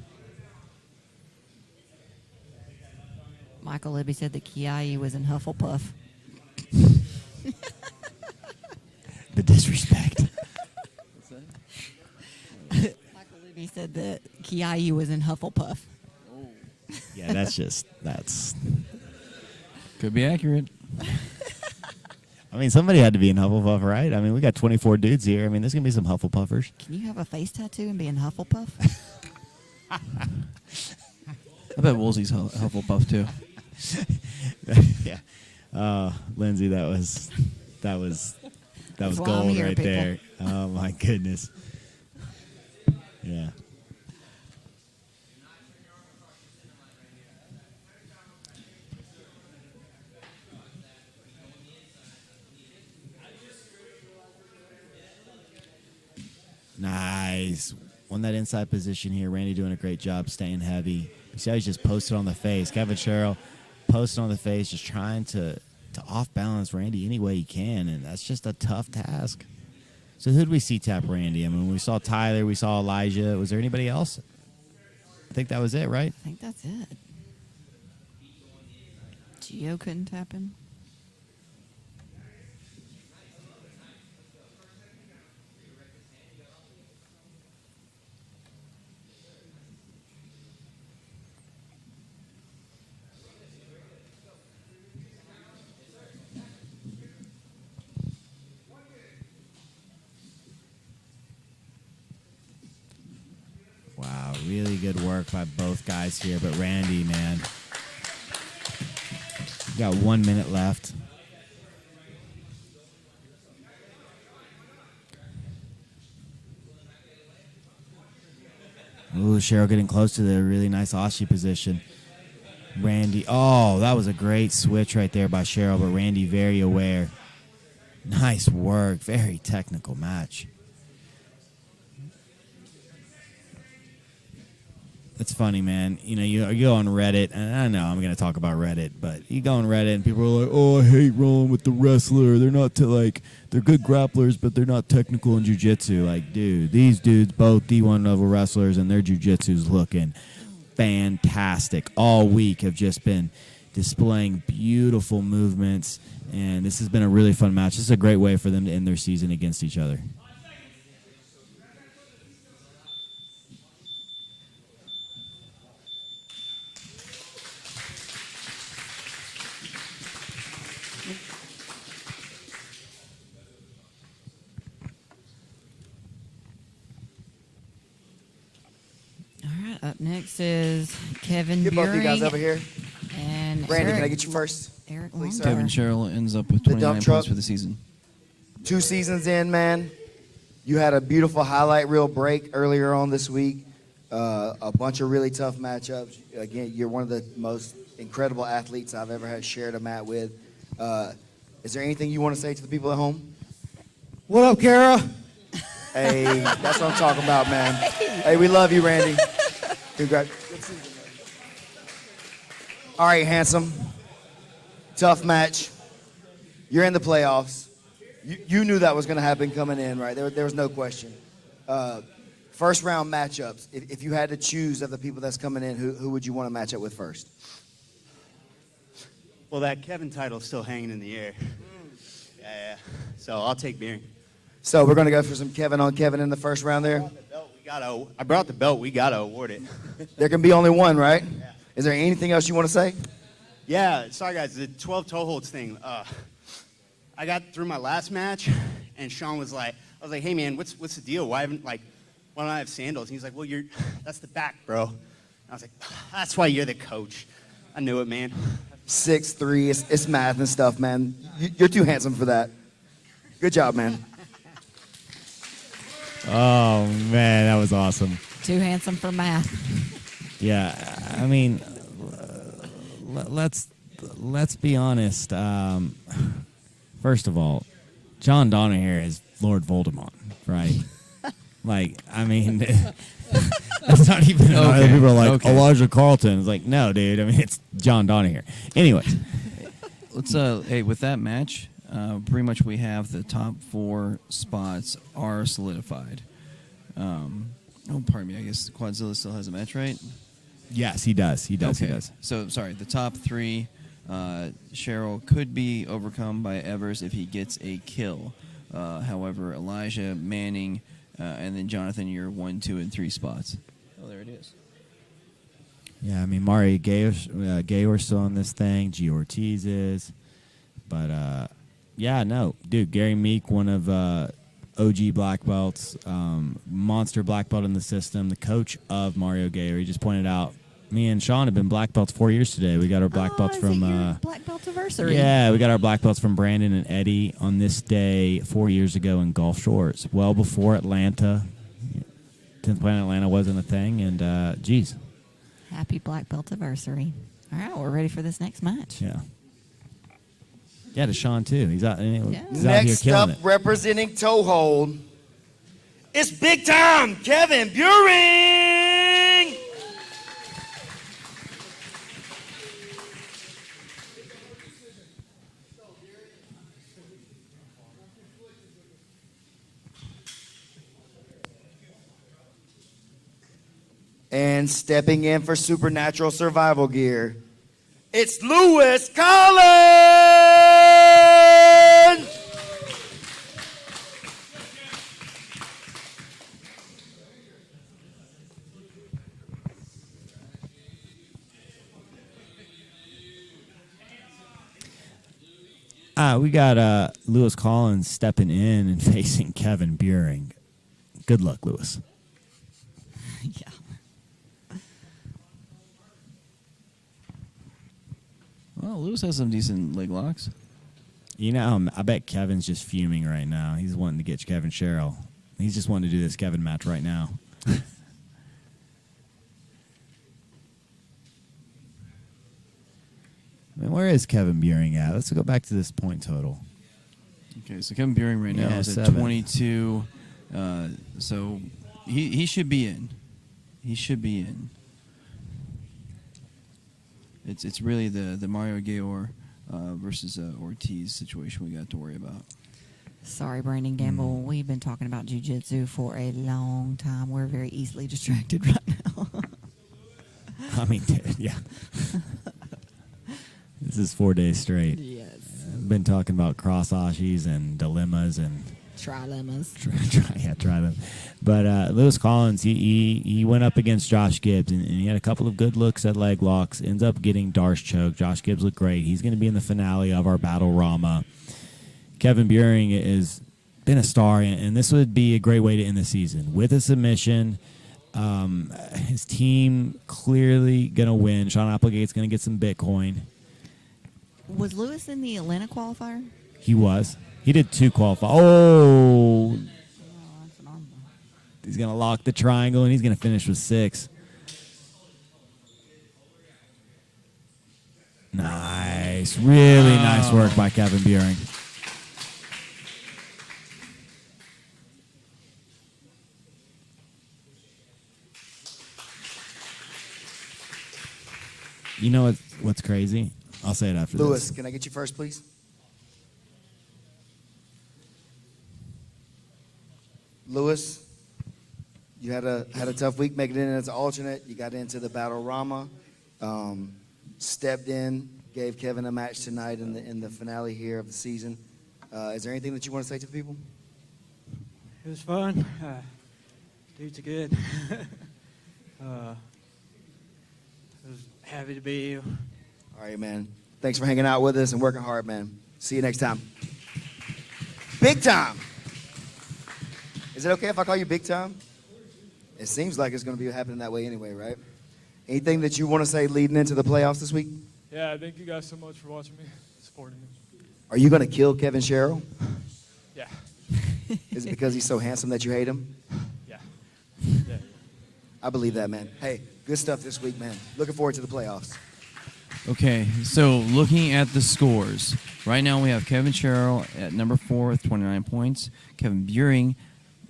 Michael Libby said that Kiai was in Hufflepuff. The disrespect. Michael Libby said that Kiai was in Hufflepuff. Yeah, Yeah, that's Could be accurate. I mean, somebody had to be in Hufflepuff, right? I mean, we got 24 dudes here. I mean, there's going to be some Hufflepuffers. Can you have a face tattoo and be in Hufflepuff? I bet Woolsey's Hufflepuff too. Yeah. Lindsay, that was That's why I'm gold here, right people. there. Oh my goodness. Yeah. Nice. Won that inside position here. Randy doing a great job staying heavy. You see how he's just posted on the face. Kevin Sherrill posted on the face, just trying to off balance Randy any way he can, and that's just a tough task. So who did we see tap Randy? I mean, we saw Tyler, we saw Elijah. Was there anybody else? I think that was it, right? I think that's it. Gio couldn't tap him. Wow, really good work by both guys here. But Randy, man, we got 1 minute left. Ooh, Cheryl getting close to the really nice Aussie position. Randy, oh, that was a great switch right there by Cheryl, but Randy very aware. Nice work, very technical match. It's funny, man. You know, you go on Reddit, and I know I'm going to talk about Reddit, but you go on Reddit, and people are like, "Oh, I hate rolling with the wrestler. They're not they're good grapplers, but they're not technical in jiu-jitsu." Like, dude, these dudes both D1 level wrestlers, and their jiu-jitsu's looking fantastic. All week have just been displaying beautiful movements, and this has been a really fun match. This is a great way for them to end their season against each other. All right, up next is Kevin Get both of you guys Buehring over here. and Randy, Eric, can I get you first? Eric Please, Longer. sir. Kevin Sherrill ends up with The 29 dump truck. points for the season. 2 seasons in, man. You had a beautiful highlight reel break earlier on this week. A bunch of really tough matchups. Again, you're one of the most incredible athletes I've ever had shared a mat with. Is there anything you want to say to the people at home? What up, Kara? Hey, that's what I'm talking about, man. Hey, we love you, Randy. Congrats. All right, handsome. Tough match. You're in the playoffs. You knew that was going to happen coming in, right? There was no question. First round matchups. If you had to choose of the people that's coming in, who would you want to match up with first? Well, that Kevin title's still hanging in the air. Yeah. So I'll take Beering. So we're going to go for some Kevin on Kevin in the first round there. I brought the belt. We got to award it. There can be only one, right? Yeah. Is there anything else you want to say? Yeah. Sorry, guys. The 12 toe holds thing. I got through my last match, and Sean was like, I was like, hey, man, what's the deal? Why don't I have sandals? And he's like, well, that's the back, bro. And I was like, that's why you're the coach. I knew it, man. 6'3", it's math and stuff, man. You're too handsome for that. Good job, man. Oh, man, that was awesome. Too handsome for math. Yeah, I mean, let's be honest. First of all, John Donner here is Lord Voldemort, right? Like, I mean, that's not even. Other people are like Elijah Carlton. It's like, no, dude. I mean, it's John Donner here. Anyways, let's hey, with that match, pretty much we have the top 4 spots are solidified. Pardon me. I guess Quadzilla still has a match, right? yes, he does. He does. Okay. He does. So, sorry, the top 3, Cheryl could be overcome by Evers if he gets a kill. However, Elijah, Manning, and then Jonathan, you're 1, 2, and 3 spots. Oh, there it is. Yeah, I mean, Mario Gayor's still on this thing. G. Ortiz is. But, yeah, no. Dude, Gary Meek, one of OG black belts, monster black belt in the system, the coach of Mario Gayor. He just pointed out, me and Sean have been black belts 4 years today. We got our black belts from black belt anniversary. Yeah, we got our black belts from Brandon and Eddie on this day 4 years ago in Gulf Shores, well before Atlanta. 10th Planet Atlanta wasn't a thing, and geez. Happy black belt anniversary. All right, we're ready for this next match. Yeah. Yeah, to Sean too. He's out here Next killing up, it. representing Toehold, it's big time Kevin Buring. And stepping in for supernatural survival gear, it's Lewis Collins. We got Lewis Collins stepping in and facing Kevin Buring. Good luck, Lewis. Yeah. Well, Lewis has some decent leg locks. You know, I bet Kevin's just fuming right now. He's wanting to get Kevin Sherrill. He's just wanting to do this Kevin match right now. I mean, where is Kevin Buring at? Let's go back to this point total. Okay, so Kevin Buring right now Yeah, is at 7. 22. So he should be in. He should be in. It's really the Mario Gayor versus Ortiz situation we got to worry about. Sorry, Brandon Gamble. We've been talking about jiu-jitsu for a long time. We're very easily distracted right now. I mean, dude, yeah. This is 4 days straight. Yes. I've been talking about cross ashes and dilemmas and Trilemmas. try them. But Lewis Collins, he went up against Josh Gibbs, and he had a couple of good looks at leg locks. Ends up getting Darce choke. Josh Gibbs looked great. He's going to be in the finale of our Battle Rama. Kevin Buring has been a star, and this would be a great way to end the season. With a submission, his team clearly going to win. Sean Applegate's going to get some Bitcoin. Was Lewis in the Atlanta qualifier? He was. He did 2 qualify. Oh! He's going to lock the triangle, and he's going to finish with 6. Nice. Really nice work by Kevin Buring. You know what's crazy? I'll say it after Lewis, this. can I get you first, please? Lewis, you had a tough week making it in as an alternate. You got into the Battle Rama, stepped in, gave Kevin a match tonight in the finale here of the season. Is there anything that you want to say to the people? It was fun. Dudes are good. I was happy to be you. All right, man. Thanks for hanging out with us and working hard, man. See you next time. Big time. Is it okay if I call you Big Time? It seems like it's going to be happening that way anyway, right? Anything that you want to say leading into the playoffs this week? Yeah, thank you guys so much for watching me, supporting me. Are you going to kill Kevin Sherrill? Yeah. Is it because he's so handsome that you hate him? Yeah. I believe that, man. Hey, good stuff this week, man. Looking forward to the playoffs. Okay, so looking at the scores, right now we have Kevin Sherrill at number 4 with 29 points, Kevin Buring,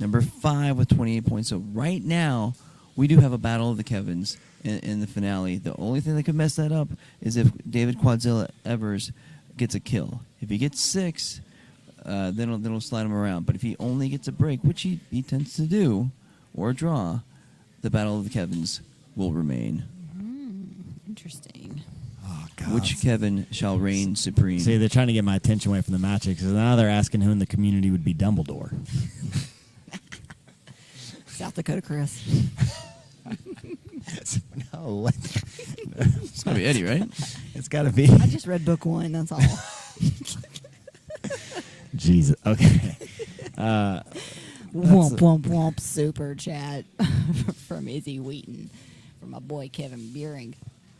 number 5 with 28 points. So right now, we do have a battle of the Kevins in the finale. The only thing that could mess that up is if David Quadzilla Evers gets a kill. If he gets 6, then it'll slide him around. But if he only gets a break, which he tends to do, or a draw, the battle of the Kevins will remain. Interesting. Which Kevin shall reign supreme? See, they're trying to get my attention away from the match because now they're asking who in the community would be Dumbledore. South Dakota Chris. No. It's gonna be Eddie, right? It's got to be. I just read book 1. That's all. Jesus. Okay. Womp womp womp super chat from Izzy Wheaton from my boy Kevin Buring.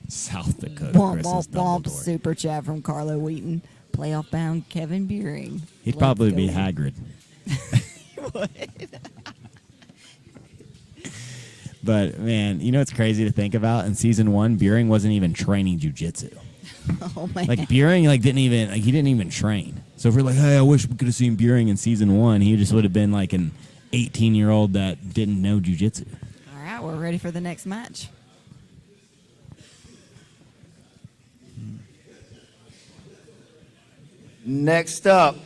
South Dakota. Womp Chris's womp womp Dumbledore. super chat from Carlo Wheaton. Playoff bound Kevin Buring. He'd Let's probably go. be Hagrid. But man, you know what's crazy to think about? In season 1, Buring wasn't even training jujitsu. Oh man. Like Buring, didn't even train. So if we're like, hey, I wish we could have seen Buring in season 1, he just would have been like an 18-year-old that didn't know jujitsu. All right, we're ready for the next match. Next up,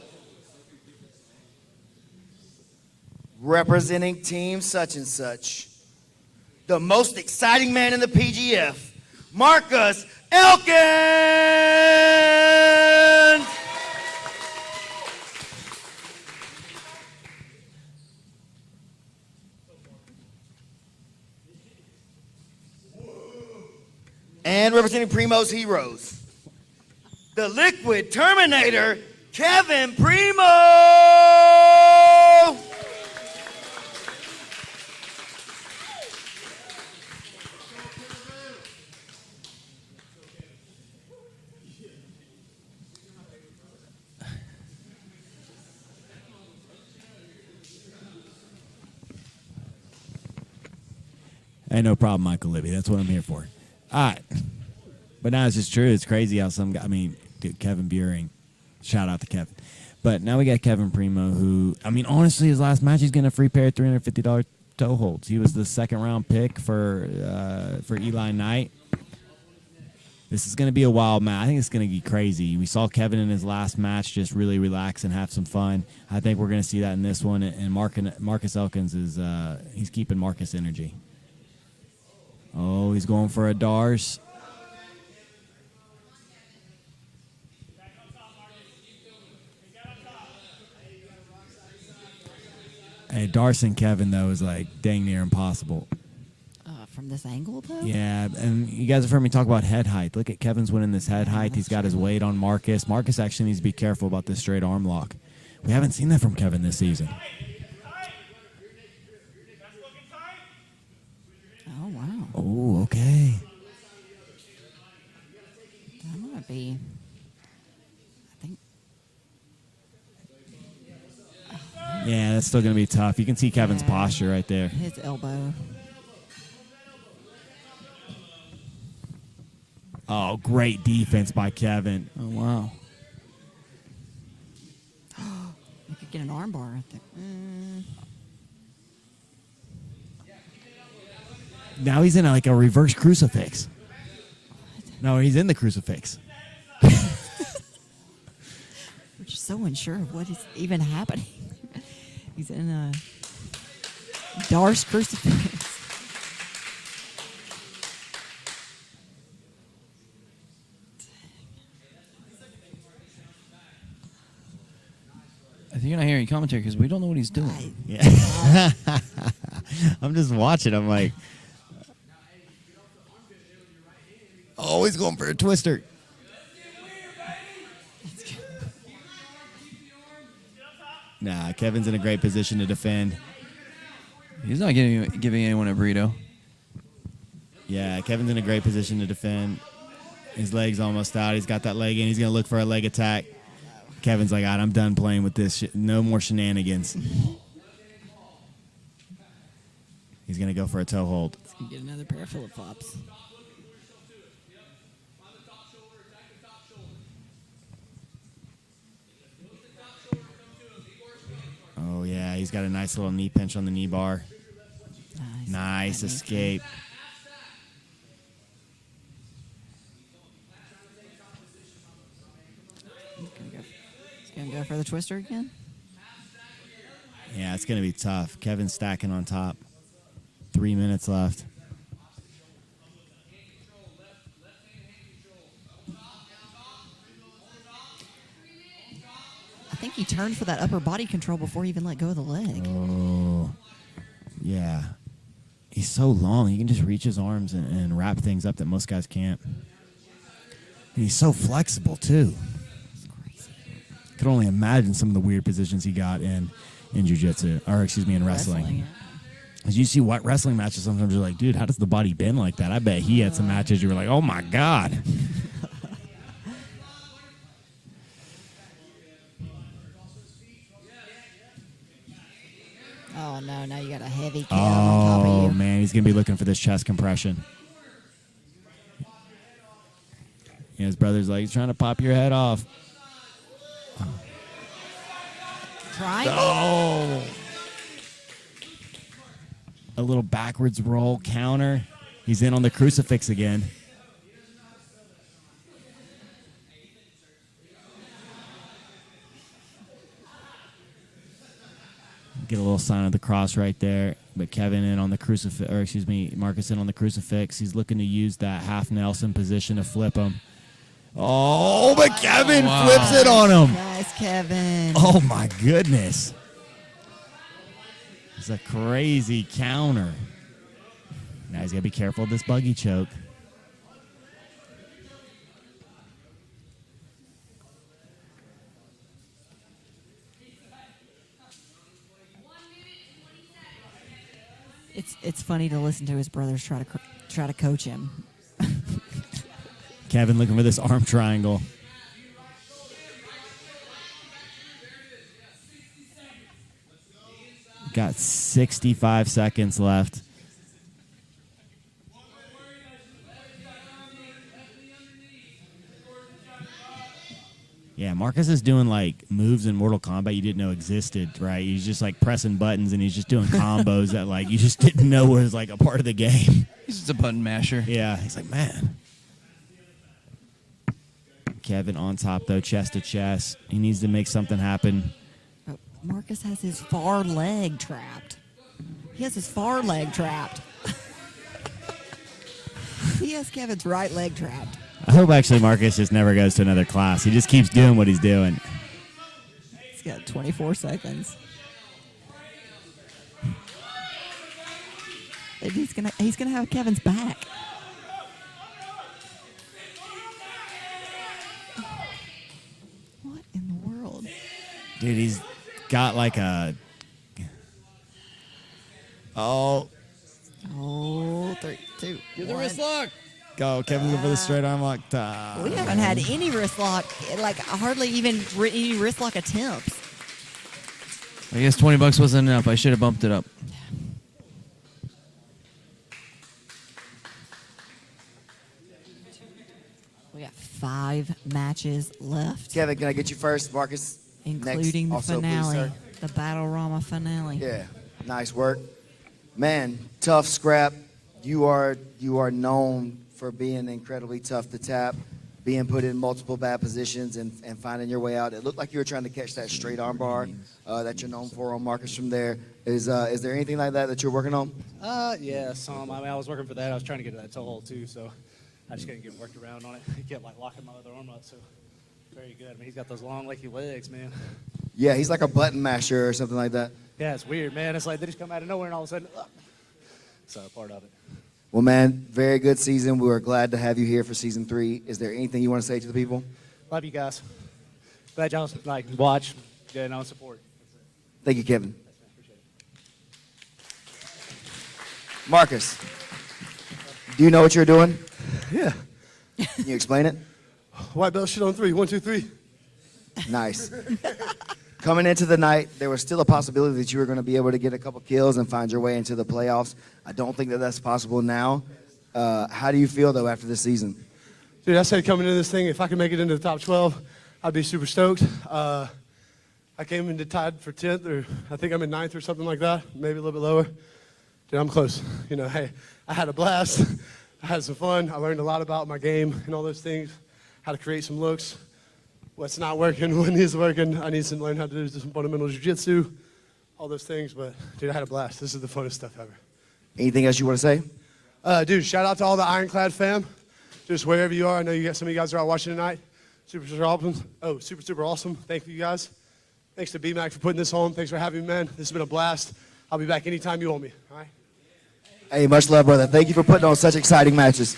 representing team such and such, the most exciting man in the PGF, Marcus Elkins! And representing Primo's Heroes, the Liquid Terminator, Kevin Primo! Hey, no problem, Michael Libby. That's what I'm here for. All right. But now it's just true. It's crazy how some guy, dude, Kevin Buring, shout out to Kevin. But now we got Kevin Primo, who, honestly, his last match, he's getting a free pair of $350 toe holds. He was the second-round pick for Eli Knight. This is going to be a wild match. I think it's going to be crazy. We saw Kevin in his last match just really relax and have some fun. I think we're going to see that in this one. And Marcus Elkins is he's keeping Marcus energy. Oh, he's going for a Dars. Hey, Darce and Kevin, though, is like dang near impossible. From this angle, though? Yeah, and you guys have heard me talk about head height. Look at Kevin's winning this head height. He's got his weight on Marcus. Marcus actually needs to be careful about this straight arm lock. We haven't seen that from Kevin this season. Oh, wow. Oh, okay. That might be... Yeah, that's still going to be tough. You can see Kevin's posture right there. His elbow. Oh, great defense by Kevin. Oh, wow. You could get an armbar right there. Now he's in a reverse crucifix. No, he's in the crucifix. We're just so unsure of what is even happening. He's in a Darce crucifix. I think you're not hearing commentary because we don't know what he's doing. Yeah. I'm just watching. I'm like, oh, he's going for a twister. Nah, Kevin's in a great position to defend. He's not giving anyone a burrito. Yeah, Kevin's in a great position to defend. His leg's almost out. He's got that leg in. He's going to look for a leg attack. Kevin's like, all right, I'm done playing with this shit. No more shenanigans. He's going to go for a toe hold. He's going to get another pair of flip-flops. Oh, yeah, he's got a nice little knee pinch on the knee bar. Nice escape. He's going to go for the twister again? Yeah, it's going to be tough. Kevin's stacking on top. 3 minutes left. I think he turned for that upper body control before he even let go of the leg. Oh, yeah. he's so long. He can just reach his arms and wrap things up that most guys can't. And he's so flexible too. It's crazy. I could only imagine some of the weird positions he got in jiu-jitsu, or excuse me, in wrestling. As you see what wrestling matches, sometimes you're like, dude, how does the body bend like that? I bet he had some matches you were like, oh my God. Oh, no, now you got a heavy Kev on top of you. Oh, man, he's going to be looking for this chest compression. Yeah, his brother's like, he's trying to pop your head off. Triangle? Oh. A little backwards roll counter. He's in on the crucifix again. Get a little sign of the cross right there. But Kevin in on the crucifix, or excuse me, Marcus in on the crucifix. He's looking to use that half Nelson position to flip him. Oh, but Kevin flips it on him. Nice, Kevin. Oh, my goodness. It's a crazy counter. Now he's got to be careful of this buggy choke. It's funny to listen to his brothers try to coach him. Kevin looking for this arm triangle. Got 65 seconds left. Yeah, Marcus is doing like moves in Mortal Kombat you didn't know existed, right? He's just like pressing buttons and he's just doing combos that like you just didn't know was like a part of the game. He's just a button masher. Yeah, he's like, man. Kevin on top though, chest to chest. He needs to make something happen. But Marcus has his far leg trapped. He has his far leg trapped. He has Kevin's right leg trapped. I hope actually Marcus just never goes to another class. He just keeps doing what he's doing. He's got 24 seconds. And he's gonna have Kevin's back. What in the world? Dude, he's got like a... Oh. Oh, 3, 2, Get the 1. wrist lock. Go, Kevin's going for the straight arm lock. We haven't had any wrist lock, like hardly even any wrist lock attempts. I guess $20 wasn't enough. I should have bumped it up. We got 5 matches left, Kevin, can I get you first? Marcus, including next. the Also, please, finale, sir. the Battle Rama finale. Yeah, nice work. Man, tough scrap. You are known for being incredibly tough to tap, being put in multiple bad positions and finding your way out. It looked like you were trying to catch that straight arm bar that you're known for on Marcus from there. Is there anything like that you're working on? Yeah, some. I mean, I was working for that. I was trying to get to that toe hold too, so I just couldn't get worked around on it. He kept like locking my other arm up, so very good. I mean, he's got those long, lanky legs, man. Yeah, he's like a button masher or something like that. Yeah, it's weird, man. It's like they just come out of nowhere and all of a sudden, so part of it. Well, man, very good season. We were glad to have you here for season 3. Is there anything you want to say to the people? Love you guys. Glad y'all like watch, get on support. Thank you, Kevin. Marcus, do you know what you're doing? Yeah. Can you explain it? White belt shit on 3. 1, 2, 3. Nice. Coming into the night, there was still a possibility that you were going to be able to get a couple kills and find your way into the playoffs. I don't think that that's possible now. How do you feel, though, after this season? Dude, I said coming into this thing, if I could make it into the top 12, I'd be super stoked. I came into tied for 10th, or I think I'm in 9th or something like that, maybe a little bit lower. Dude, I'm close. You know, hey, I had a blast. I had some fun. I learned a lot about my game and all those things, how to create some looks, what's not working, what needs working. I need to learn how to do some fundamental jiu-jitsu, all those things. But, dude, I had a blast. This is the funnest stuff ever. Anything else you want to say? Dude, shout out to all the Ironclad fam. Just wherever you are. I know you got some of you guys are out watching tonight. Super, super awesome. Oh, super, super awesome. Thank you guys. Thanks to BMAC for putting this on. Thanks for having me, man. This has been a blast. I'll be back anytime you want me. All right? Hey, much love, brother. Thank you for putting on such exciting matches.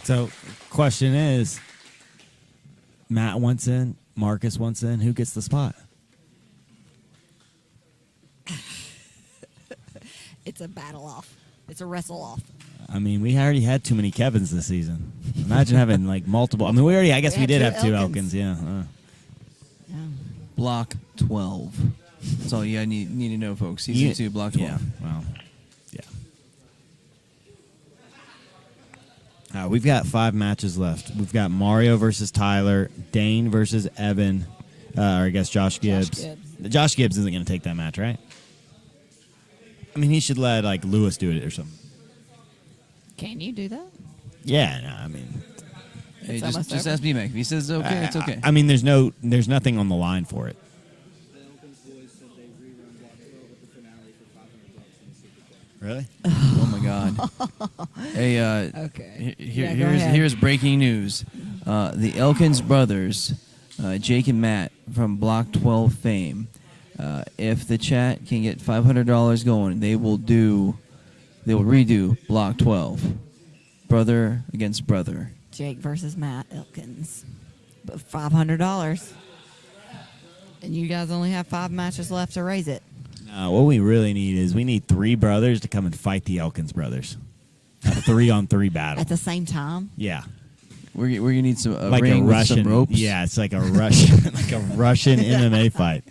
So, question is, Matt wants in, Marcus wants in. Who gets the spot? It's a battle off. It's a wrestle off. I mean, we already had too many Kevins this season. Imagine having like multiple. I mean, I guess we did have two Elkins. Yeah. Block 12. That's all you need to know, folks. Season 2, block 12. Yeah. Well, yeah. We've got 5 matches left. We've got Mario versus Tyler, Dane versus Evan, or I guess Josh Gibbs. Josh Gibbs isn't going to take that match, right? I mean, he should let like Lewis do it or something. Can you do that? Yeah, no, I mean, hey, just ask B-Mac. If he says it's okay, it's okay. I mean, there's nothing on the line for it. Really? Oh my God! Hey, okay. Here's breaking news. The Elkins brothers, Jake and Matt from Block 12 fame. If the chat can get $500 going, they will redo Block 12. Brother against brother. Jake versus Matt Elkins. But $500. And you guys only have 5 matches left to raise it. What we really need is 3 brothers to come and fight the Elkins brothers. A 3-on-3 battle. At the same time? Yeah. We're gonna need some like ring a with Russian some ropes. Yeah, it's like a Russian MMA fight.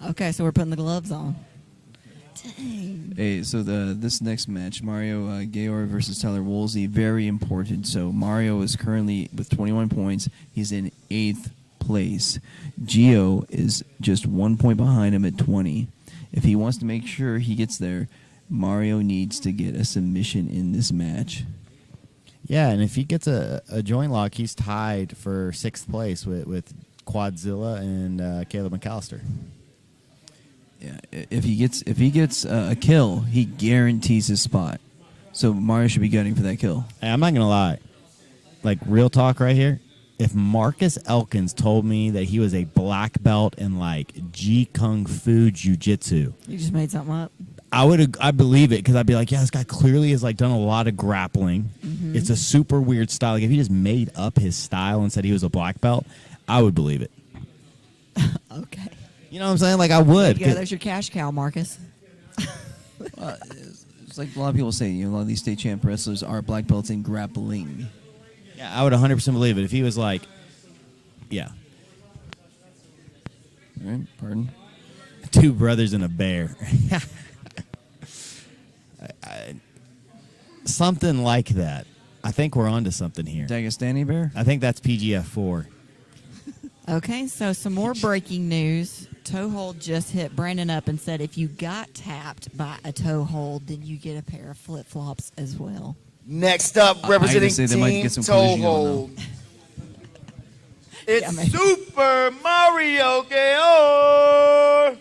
Okay, so we're putting the gloves on. Dang. Hey, so this next match, Mario Gayor versus Tyler Woolsey, very important. So Mario is currently with 21 points. He's in 8th place. Gio is just 1 point behind him at 20. If he wants to make sure he gets there, Mario needs to get a submission in this match. Yeah, and if he gets a joint lock, he's tied for 6th place with Quadzilla and Caleb McAllister. Yeah, if he gets a kill, he guarantees his spot. So Mario should be gunning for that kill. Hey, I'm not gonna lie, like real talk right here. If Marcus Elkins told me that he was a black belt in like Jeet Kung Fu Jiu-Jitsu, You just made something up. I believe it because I'd be like, yeah, this guy clearly has like done a lot of grappling. Mhm. It's a super weird style. Like if he just made up his style and said he was a black belt, I would believe it. Okay. You know what I'm saying? Like I would. Yeah, there's your cash cow, Marcus. It's like a lot of people say, a lot of these state champ wrestlers are black belts in grappling. Yeah, I would 100% believe it if he was like, yeah. All right, pardon. 2 brothers and a bear. Something like that. I think we're onto something here. Dagestani bear? I think that's PGF 4. Okay, so some more breaking news. Toehold just hit Brandon up and said if you got tapped by a toehold, then you get a pair of flip-flops as well. Next up, representing Team Toehold. It's Super Mario Gayor.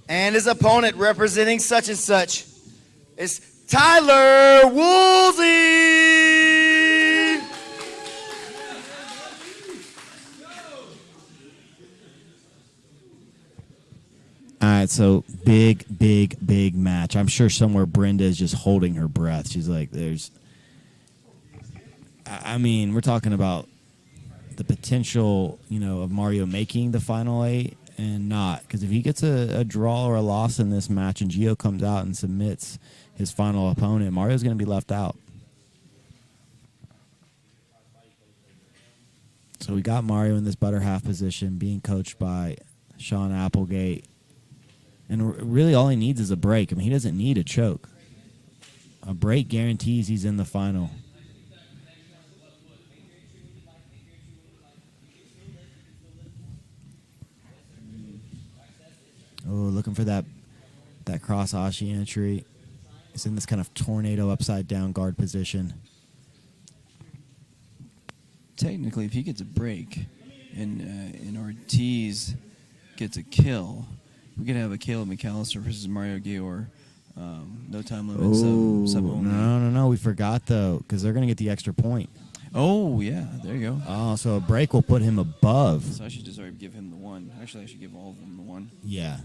And his opponent representing such and such is Tyler Woolsey. All right, so big match. I'm sure somewhere Brenda is just holding her breath. She's like, I mean, we're talking about the potential, of Mario making the final 8 and not. Because if he gets a draw or a loss in this match and Gio comes out and submits his final opponent, Mario's going to be left out. So we got Mario in this butter half position, being coached by Sean Applegate. And really all he needs is a break. I mean, he doesn't need a choke. A break guarantees he's in the final. Oh, looking for that cross Ashi entry. He's in this kind of tornado upside down guard position. Technically, if he gets a break and Ortiz gets a kill, we could have a Caleb McAllister versus Mario Gayor No time limit. Sub only. No. We forgot, though, because they're going to get the extra point. Oh, yeah. There you go. Oh, so a break will put him above. So I should just already give him the one. Actually, I should give all of them the one. Yeah.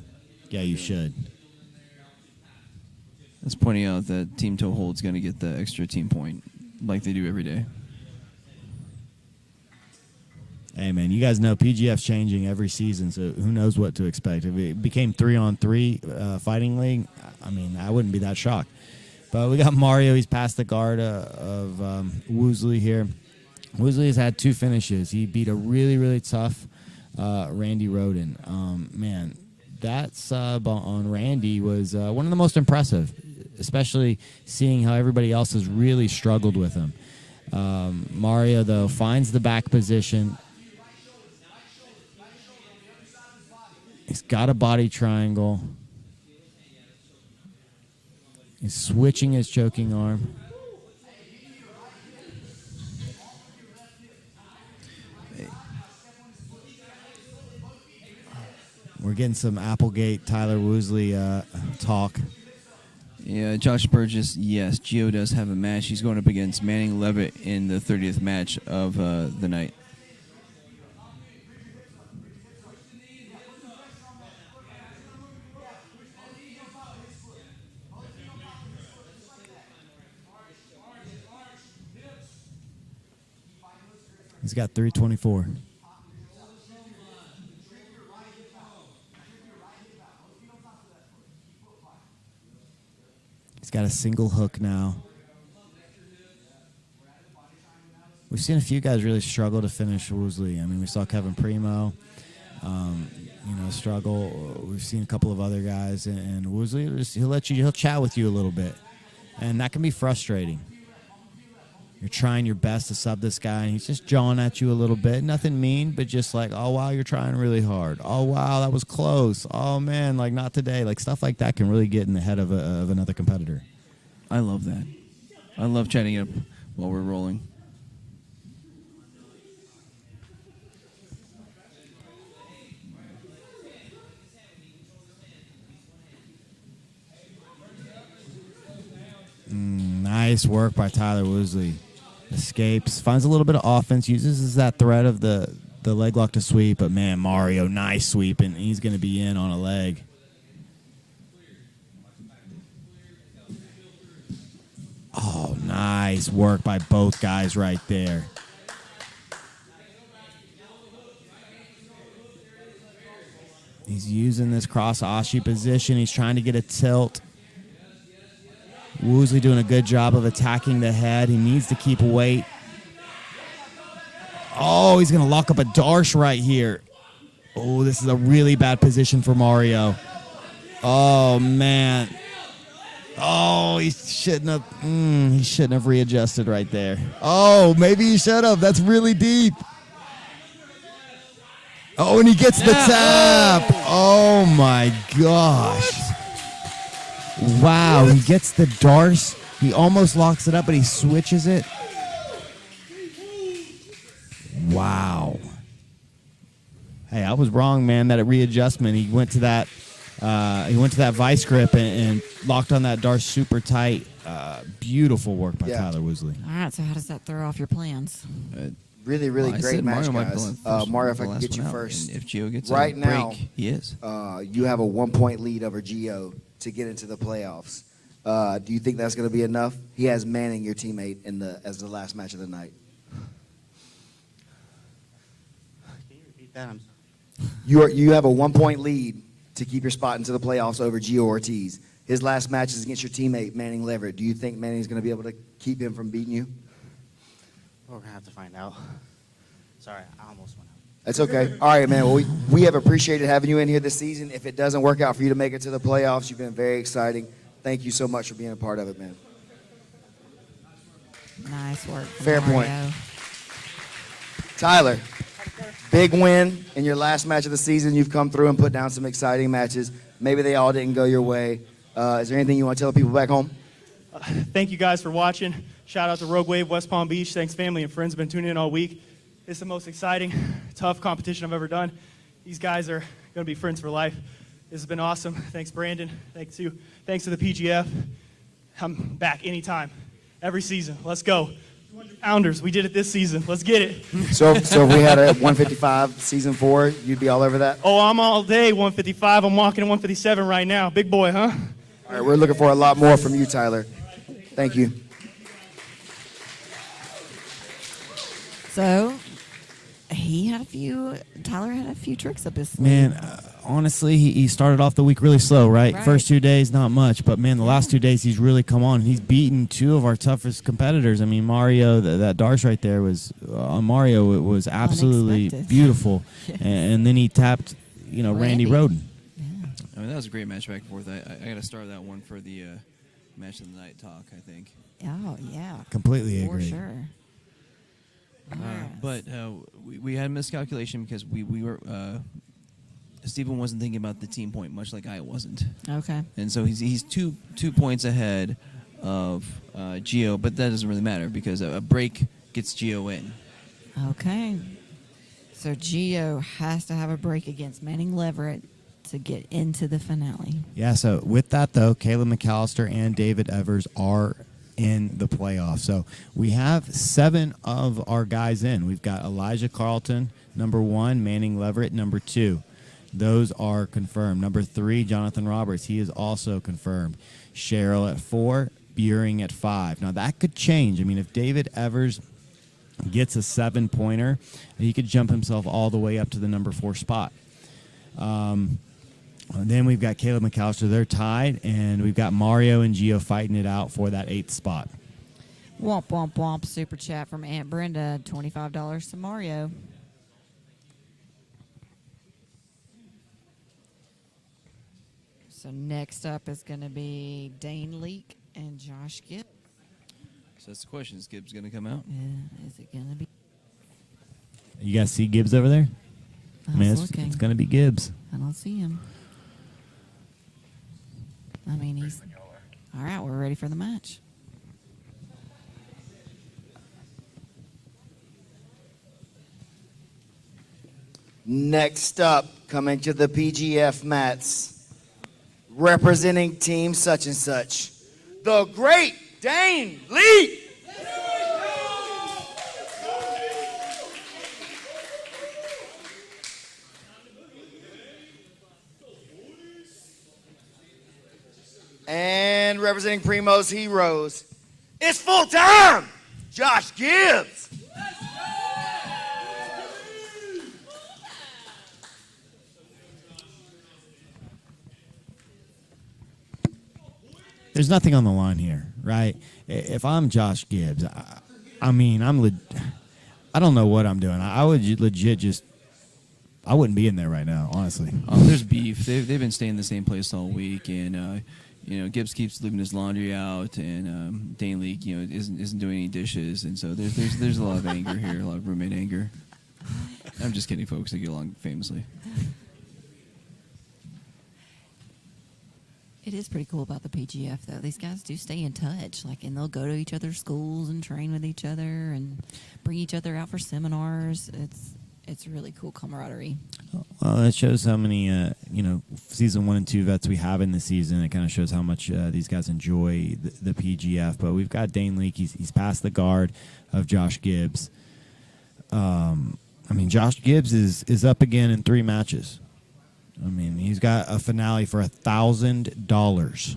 Yeah, you should. That's pointing out that Team Toe Hold's going to get the extra team point like they do every day. Hey, man, you guys know PGF's changing every season, so who knows what to expect. If it became 3-on-3 fighting league, I mean, I wouldn't be that shocked. But we got Mario. He's past the guard of Woosley here. Woosley has had 2 finishes. He beat a really, really tough Randy Roden. Man, that sub on Randy was one of the most impressive, especially seeing how everybody else has really struggled with him. Mario, though, finds the back position. He's got a body triangle. He's switching his choking arm. We're getting some Applegate, Tyler Woosley talk. Yeah, Josh Burgess, yes, Gio does have a match. He's going up against Manning Levitt in the 30th match of the night. He's got 324. He's got a single hook now. We've seen a few guys really struggle to finish Woosley. I mean, we saw Kevin Primo, struggle. We've seen a couple of other guys, and Woosley, he'll chat with you a little bit, and that can be frustrating. You're trying your best to sub this guy, and he's just jawing at you a little bit. Nothing mean, but just like, oh, wow, you're trying really hard. Oh, wow, that was close. Oh, man, like, not today. Like, stuff like that can really get in the head of another competitor. I love that. I love chatting it up while we're rolling. Nice work by Tyler Woosley. Escapes, finds a little bit of offense, uses that threat of the leg lock to sweep, but man, Mario, nice sweep, and he's going to be in on a leg. Oh, nice work by both guys right there. He's using this cross Ashi position. He's trying to get a tilt. Woosley doing a good job of attacking the head. He needs to keep weight. Oh, he's going to lock up a Darsh right here. Oh, this is a really bad position for Mario. Oh, man. Oh, he shouldn't have readjusted right there. Oh, maybe he should have. That's really deep. Oh, and he gets the tap. Oh, my gosh. Wow, he gets the Darce. He almost locks it up, but he switches it. Wow. Hey, I was wrong, man. That readjustment. He went to that. Vice grip and locked on that Darce super tight. Beautiful work by Tyler Woosley. All right, so how does that throw off your plans? Really, really Well, I great said match, Mario might guys. be the Mario, if the I can last get you one out, first. and if Gio gets right a now, break, he is. You have a 1-point lead over Gio to get into the playoffs. Do you think that's going to be enough? He has Manning, your teammate, as the last match of the night. Can you repeat that? You have a 1-point lead to keep your spot into the playoffs over Gio Ortiz. His last match is against your teammate, Manning Leverett. Do you think Manning's going to be able to keep him from beating you? We're going to have to find out. Sorry, I almost went out. That's okay. All right, man. Well, we have appreciated having you in here this season. If it doesn't work out for you to make it to the playoffs, you've been very exciting. Thank you so much for being a part of it, man. Nice work. Fair point. Mario. Tyler, big win in your last match of the season. You've come through and put down some exciting matches. Maybe they all didn't go your way. Is there anything you want to tell the people back home? Thank you guys for watching. Shout out to Rogue Wave, West Palm Beach. Thanks, family and friends. Been tuning in all week. It's the most exciting, tough competition I've ever done. These guys are going to be friends for life. This has been awesome. Thanks, Brandon. Thanks to the PGF. I'm back anytime, every season. Let's go. 200 pounders. We did it this season. Let's get it. So if we had a 155 season 4, you'd be all over that? Oh, I'm all day 155. I'm walking at 157 right now. Big boy, huh? All right, we're looking for a lot more from you, Tyler. Thank you. So Tyler had a few tricks up his sleeve. Man, honestly, he started off the week really slow, right? Right. First 2 days, not much. But, man, the last 2 days, he's really come on. He's beaten 2 of our toughest competitors. I mean, Mario, that Darce right there was, on Mario, it was absolutely Unexpected. beautiful. Yes. And then he tapped, Randy Roden. I mean, that was a great match back and forth. I got to start that one for the match of the night talk, I think. Oh, yeah. Completely For agree. sure. But we had a miscalculation because we were Stephen wasn't thinking about the team point, much like I wasn't. Okay. And so he's two points ahead of Gio, but that doesn't really matter because a break gets Gio in. Okay. So Gio has to have a break against Manning Leverett to get into the finale. Yeah, so with that, though, Caleb McAllister and David Evers are in the playoffs. So we have 7 of our guys in. We've got Elijah Carlton, number 1, Manning Leverett, number 2. Those are confirmed. Number 3, Jonathan Roberts. He is also confirmed. Cheryl at 4, Buring at 5. Now, that could change. I mean, if David Evers gets a 7-pointer, he could jump himself all the way up to the number 4 spot. And then we've got Caleb McAllister. They're tied, and we've got Mario and Gio fighting it out for that 8th spot. Womp, womp, womp. Super chat from Aunt Brenda. $25 to Mario. So next up is going to be Dane Leak and Josh Gibb. So that's the question. Is Gibbs going to come out? Yeah, is it going to be? You guys see Gibbs over there? I was looking. It's going to be Gibbs. I don't see him. I mean, he's... All right, we're ready for the match. Next up, coming to the PGF mats, representing team such and such, the great Dane Lee. And representing Primo's Heroes, it's full time, Josh Gibbs. There's nothing on the line here, right? If I'm Josh Gibbs, I don't know what I'm doing. I would legit just, I wouldn't be in there right now, honestly. There's beef. They've been staying in the same place all week, and Gibbs keeps leaving his laundry out, and Dane Leak, isn't doing any dishes, and so there's a lot of anger here, a lot of roommate anger. I'm just kidding, folks. They get along famously. It is pretty cool about the PGF, though. These guys do stay in touch, and they'll go to each other's schools and train with each other and bring each other out for seminars. It's really cool camaraderie. Well, it shows how many, season 1 and 2 vets we have in the season. It kind of shows how much these guys enjoy the PGF. But we've got Dane Leak. He's past the guard of Josh Gibbs. Josh Gibbs is up again in 3 matches. He's got a finale for $1,000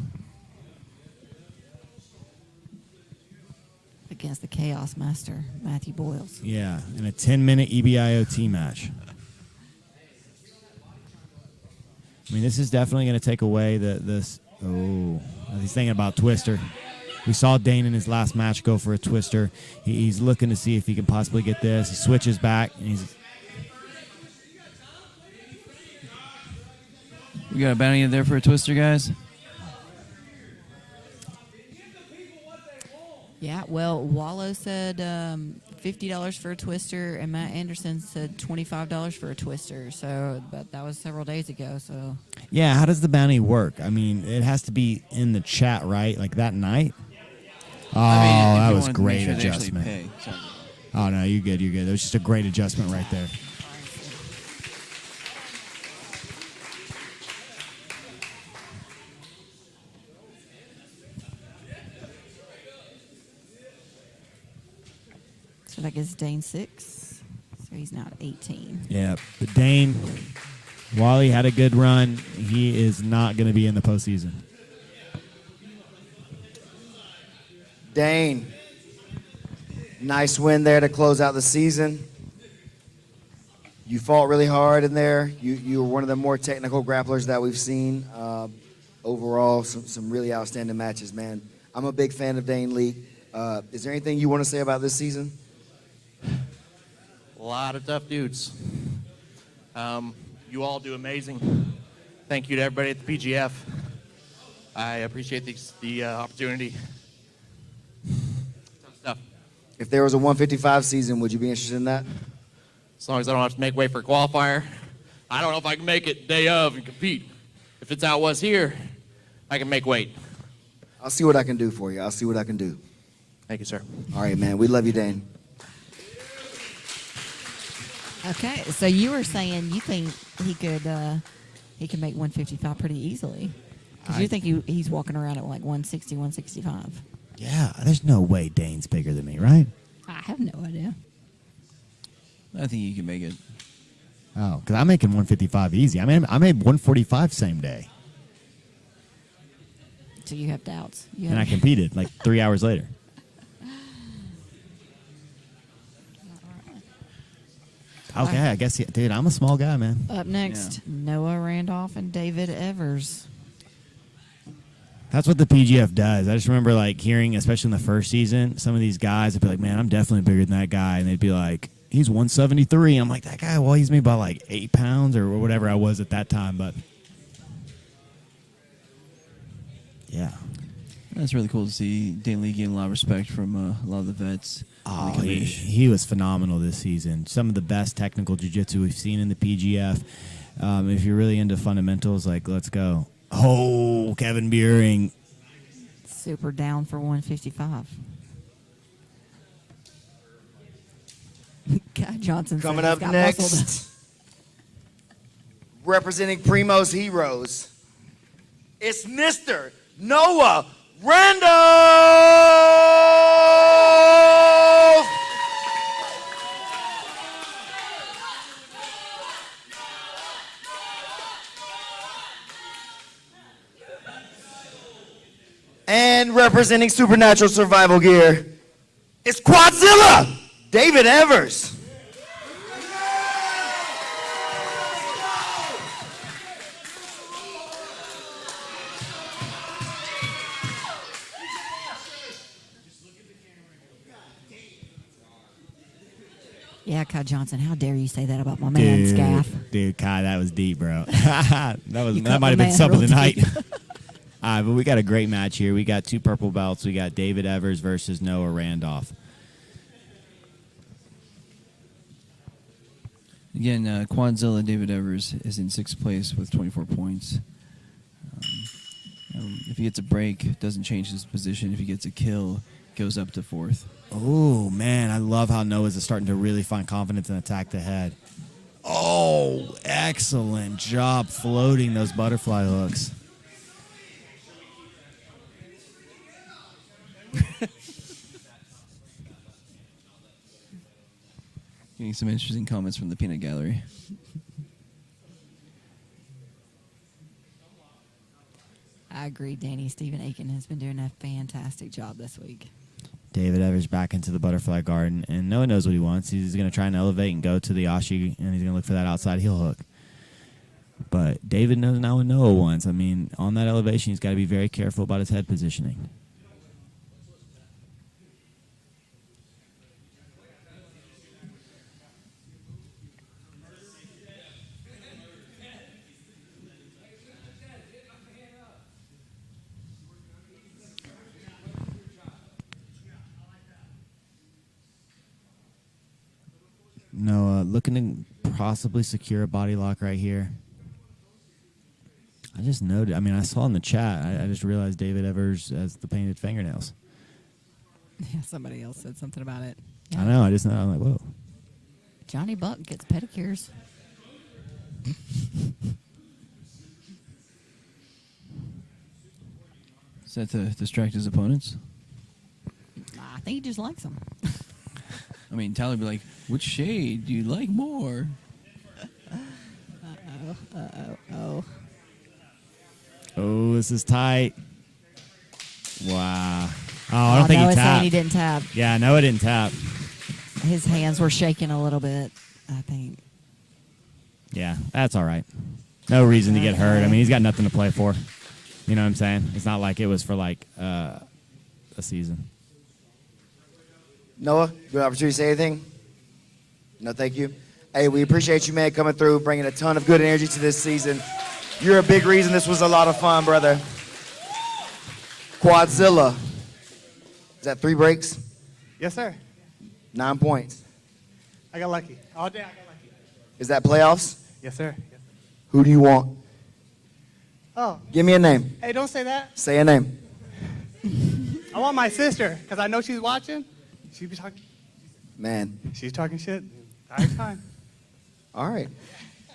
against the Chaos Master, Matthew Boyles. Yeah, in a 10-minute EBIOT match. This is definitely going to take away this. Oh, he's thinking about Twister. We saw Dane in his last match go for a Twister. He's looking to see if he can possibly get this. He switches back, and he's. We got a bounty in there for a Twister, guys? Yeah, well, Wallow said $50 for a Twister, and Matt Anderson said $25 for a Twister. So, but that was several days ago. So. Yeah, how does the bounty work? It has to be in the chat, right? Like that night. Oh, that was great adjustment. Oh no, you're good. You're good. It was just a great adjustment right there. So that gives Dane 6. So he's now at 18. Yeah, but Dane, while he had a good run, he is not going to be in the postseason. Dane, nice win there to close out the season. You fought really hard in there. You were one of the more technical grapplers that we've seen. Overall, some really outstanding matches, man. I'm a big fan of Dane Leake. Is there anything you want to say about this season? A lot of tough dudes. You all do amazing. Thank you to everybody at the PGF. I appreciate the opportunity. Tough stuff. If there was a 155 season, would you be interested in that? As long as I don't have to make way for a qualifier. I don't know if I can make it day of and compete. If it's how it was here, I can make weight. I'll see what I can do for you. I'll see what I can do. Thank you, sir. All right, man. We love you, Dane. Okay, so you were saying you think he could make 155 pretty easily. Because you think he's walking around at like 160, 165. Yeah, there's no way Dane's bigger than me, right? I have no idea. I think you can make it. Oh, because I'm making 155 easy. I made 145 same day. So you have doubts. And I competed like 3 hours later. Okay, I guess, dude, I'm a small guy, man. Up next, Noah Randolph and David Evers. That's what the PGF does. I just remember like hearing, especially in the first season, some of these guys would be like, man, I'm definitely bigger than that guy. And they'd be like, he's 173. And I'm like, that guy, well, he's me by like 8 pounds or whatever I was at that time. But yeah. That's really cool to see Dane Lee gain a lot of respect from a lot of the vets. Oh, he was phenomenal this season. Some of the best technical jiu-jitsu we've seen in the PGF. If you're really into fundamentals, like, let's go. Oh, Kevin Buehring. Super down for 155. Guy Johnson Coming said up he's got next, muscle representing Primo's Heroes, it's Mr. Noah Randolph! And representing Supernatural Survival Gear, it's Quadzilla, David Evers. Yeah, Kai Johnson, how dare you say that about my man, Scaff? Dude, Kai, that was deep, bro. that You might cut my have been man sub of real the night. deep. But we got a great match here. We got 2 purple belts. We got David Evers versus Noah Randolph. Again, Quadzilla David Evers is in 6th place with 24 points. If he gets a break, it doesn't change his position. If he gets a kill, it goes up to 4th. Oh, man, I love how Noah's starting to really find confidence and attack the head. Oh, excellent job floating those butterfly hooks. Getting some interesting comments from the peanut gallery. I agree, Danny. Stephen Aiken has been doing a fantastic job this week. David Evers back into the butterfly garden, and Noah knows what he wants. He's going to try and elevate and go to the Ashi, and he's going to look for that outside heel hook. But David knows now what Noah wants. I mean, on that elevation, he's got to be very careful about his head positioning. Noah looking to possibly secure a body lock right here. I just noted. I mean, I saw in the chat. I just realized David Evers has the painted fingernails. Yeah, somebody else said something about it. I know. I just know. I'm like, whoa. Johnny Buck gets pedicures. Is that to distract his opponents? I think he just likes them. I mean, Tyler would be like, which shade do you like more? Oh. Oh, this is tight. Wow. Oh, I don't think Noah's he saying tapped. he didn't tap. Yeah, Noah didn't tap. His hands were shaking a little bit, I think. Yeah, that's all right. No reason to get hurt. I mean, he's got nothing to play for. You know what I'm saying? It's not like it was for like a season. Noah, good opportunity to say anything? No, thank you. Hey, we appreciate you, man, coming through, bringing a ton of good energy to this season. You're a big reason this was a lot of fun, brother. Quadzilla. Is that 3 breaks? Yes, sir. 9 points. I got lucky. All day I got lucky. Is that playoffs? Yes, sir. Who do you want? Oh. Give me a name. Hey, don't say that. Say a name. I want my sister, because I know she's watching. She be talking. Man. She's talking shit. All right, fine. All right.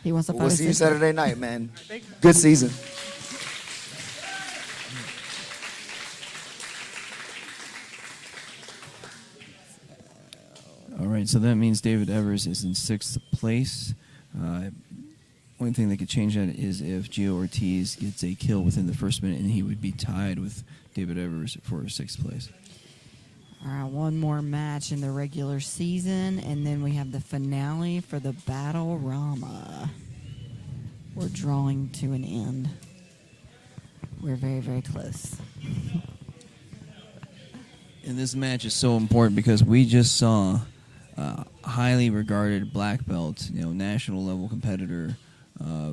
He wants to We'll see you Saturday night, man. Thank you. Good season. All right, so that means David Evers is in 6th place. Only thing that could change that is if Gio Ortiz gets a kill within the first minute, and he would be tied with David Evers for 6th place. All right, one more match in the regular season, and then we have the finale for the Battle Rama. We're drawing to an end. We're very, very close. And this match is so important because we just saw a highly regarded black belt, national level competitor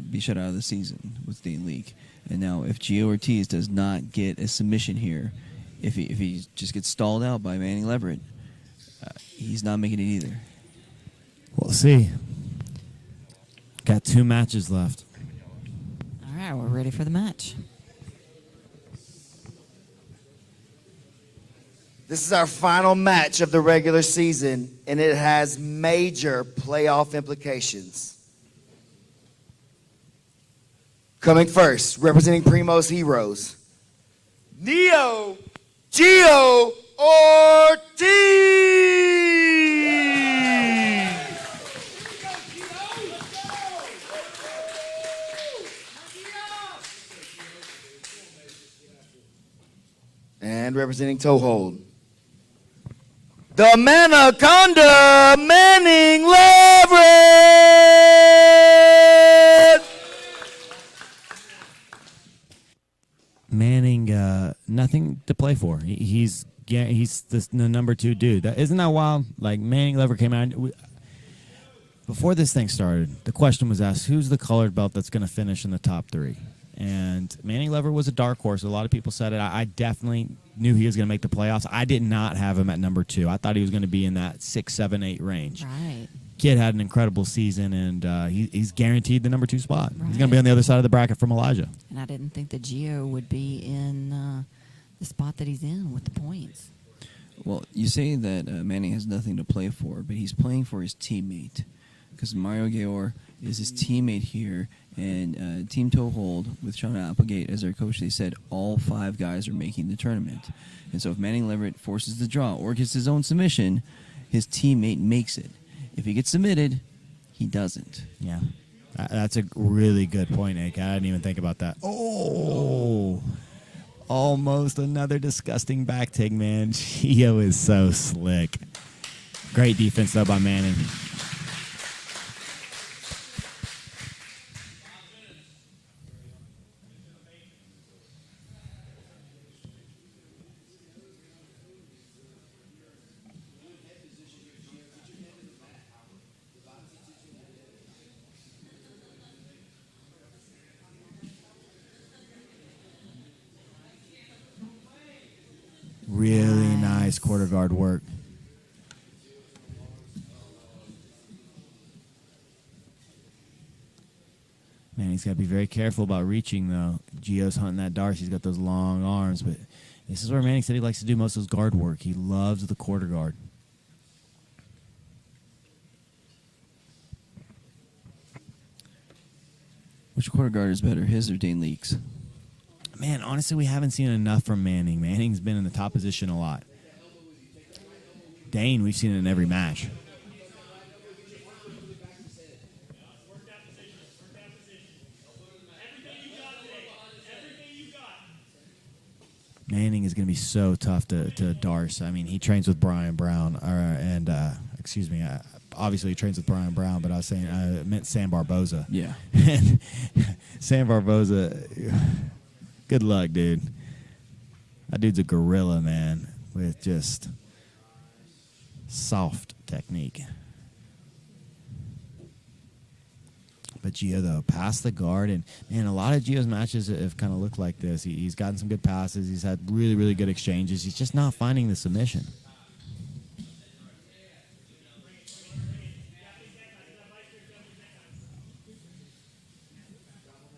be shut out of the season with Dane Leak. And now if Gio Ortiz does not get a submission here, if he just gets stalled out by Manning Leverett, he's not making it either. We'll see. Got 2 matches left. All right, we're ready for the match. This is our final match of the regular season, and it has major playoff implications. Coming first, representing Primo's Heroes, Neo Gio Ortiz! And representing Toehold, the Manaconda Manning Leverett! Manning, nothing to play for. He's the number 2 dude. Isn't that wild? Like, Manning Leverett came out. Before this thing started, the question was asked, who's the colored belt that's going to finish in the top 3? And Manning Leverett was a dark horse. A lot of people said it. I definitely knew he was going to make the playoffs. I did not have him at number 2. I thought he was going to be in that 6, 7, 8 range. Right. Kid had an incredible season, and he's guaranteed the number 2 spot. Right. He's going to be on the other side of the bracket from Elijah. And I didn't think that Gio would be in the spot that he's in with the points. Well, you say that Manning has nothing to play for, but he's playing for his teammate. Because Mario Gayor is his teammate here, and Team Toehold with Sean Applegate as their coach, they said all 5 guys are making the tournament. And so if Manning Leverett forces the draw or gets his own submission, his teammate makes it. If he gets submitted, he doesn't. Yeah. That's a really good point, Ake. I didn't even think about that. Oh, almost another disgusting back take, man. Gio is so slick. Great defense, though, by Manning. Really nice quarter guard work. Man, he's got to be very careful about reaching, though. Gio's hunting that Darce. He's got those long arms, but this is where Manning said he likes to do most of his guard work. He loves the quarter guard. Which quarter guard is better, his or Dane Leak's? Man, honestly, we haven't seen enough from Manning. Manning's been in the top position a lot. Dane, we've seen it in every match. Manning is going to be so tough to Darce. I mean, he trains with Brian Brown, obviously he trains with Brian Brown, but I meant Sam Barboza. Yeah. And Sam Barboza, good luck, dude. That dude's a gorilla, man, with just soft technique. But Gio, though, passed the guard. And, man, a lot of Gio's matches have kind of looked like this. He's gotten some good passes. He's had really, really good exchanges. He's just not finding the submission.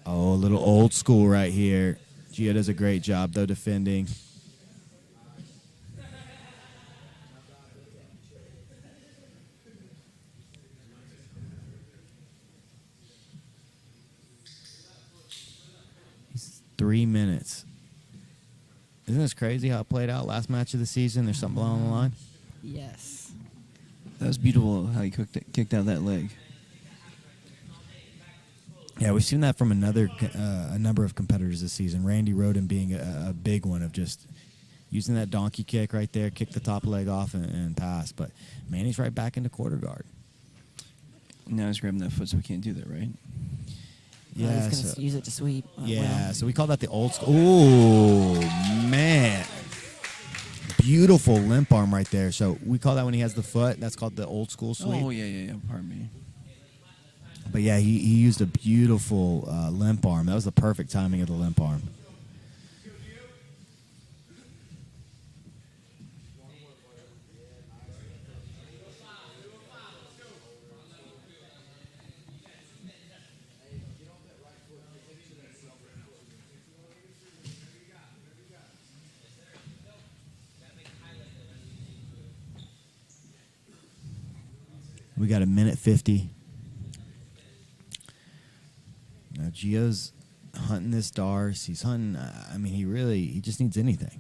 Oh, a little old school right here. Gio does a great job, though, defending. He's 3 minutes. Isn't this crazy how it played out last match of the season? There's something along the line? Yes. That was beautiful how he kicked out that leg. Yeah, we've seen that from a number of competitors this season. Randy Roden being a big one of just using that donkey kick right there, kick the top leg off and pass. But Manny's right back into quarter guard. Now he's grabbing that foot, so we can't do that, right? Yeah, he's going to use it to sweep. So we call that the old school. Oh, man. Beautiful limp arm right there. So we call that when he has the foot. That's called the old school sweep. Oh, yeah. Pardon me. But, yeah, he used a beautiful limp arm. That was the perfect timing of the limp arm. We got a minute 50. Now Gio's hunting this Darce. He's hunting. He just needs anything.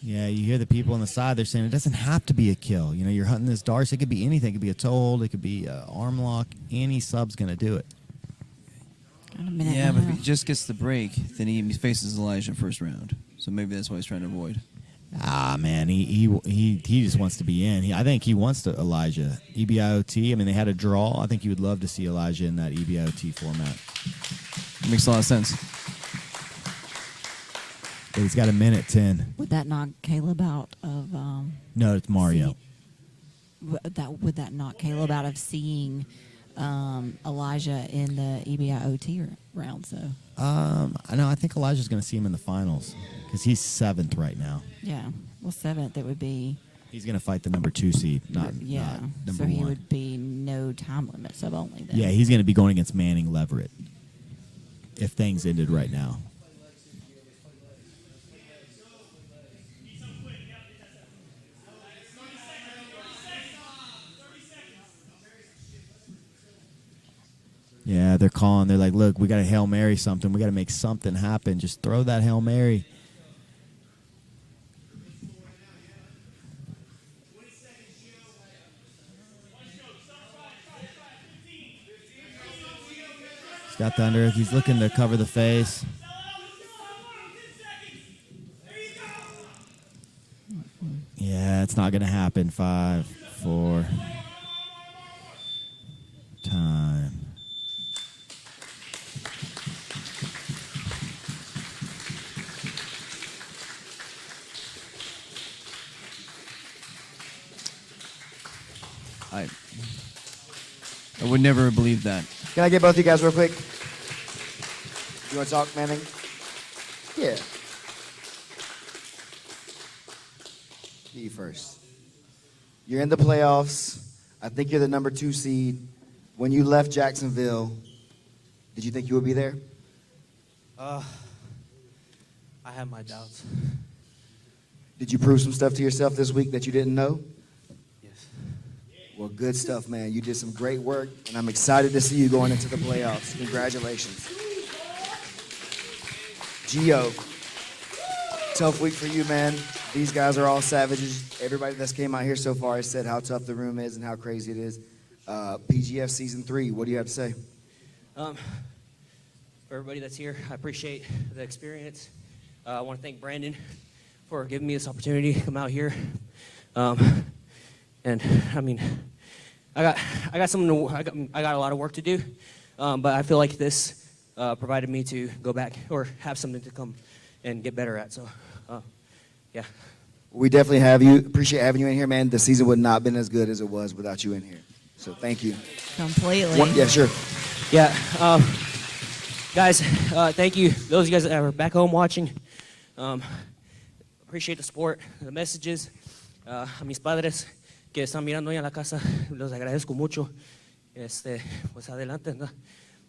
Yeah, you hear the people on the side. They're saying it doesn't have to be a kill. You know, you're hunting this Darce. It could be anything. It could be a toe hold. It could be an arm lock. Any sub's gonna do it. Yeah, but if he just gets the break, then he faces Elijah first round. So maybe that's why he's trying to avoid. Ah, man, he just wants to be in. I think he wants to Elijah. EBIOT, I mean, they had a draw. I think he would love to see Elijah in that EBIOT format. Makes a lot of sense. But he's got a minute 10. Would that knock Caleb out of... No, it's Mario. Would that knock Caleb out of seeing Elijah in the EBIOT round, so... I think Elijah's going to see him in the finals because he's 7th right now. Yeah. Well, 7th, it would be... He's going to fight the number 2 seed, not number so 1. he would be no time limit sub only then. Yeah, he's going to be going against Manning Leverett if things ended right now. Yeah, they're calling. They're like, look, we got to Hail Mary something. We got to make something happen. Just throw that Hail Mary. He's got the under. He's looking to cover the face. Yeah, it's not going to happen. 5, 4. Time. I would never believe that. Can I get both of you guys real quick? You want to talk, Manning? Yeah. You first. You're in the playoffs. I think you're the number 2 seed. When you left Jacksonville, did you think you would be there? I have my doubts. Did you prove some stuff to yourself this week that you didn't know? Well, good stuff, man. You did some great work, and I'm excited to see you going into the playoffs. Congratulations. Gio, tough week for you, man. These guys are all savages. Everybody that's came out here so far has said how tough the room is and how crazy it is. PGF Season 3, what do you have to say? For everybody that's here, I appreciate the experience. I want to thank Brandon for giving me this opportunity to come out here. And I mean, I got a lot of work to do, but I feel like this provided me to go back or have something to come and get better at. So, yeah. We definitely appreciate having you in here, man. The season would not have been as good as it was without you in here. So thank you. Completely. Yeah, sure. Yeah. Guys, thank you. Those of you guys that are back home watching, appreciate the support, the messages. A mis padres que están mirando ahí en la casa, los agradezco mucho. Pues adelante.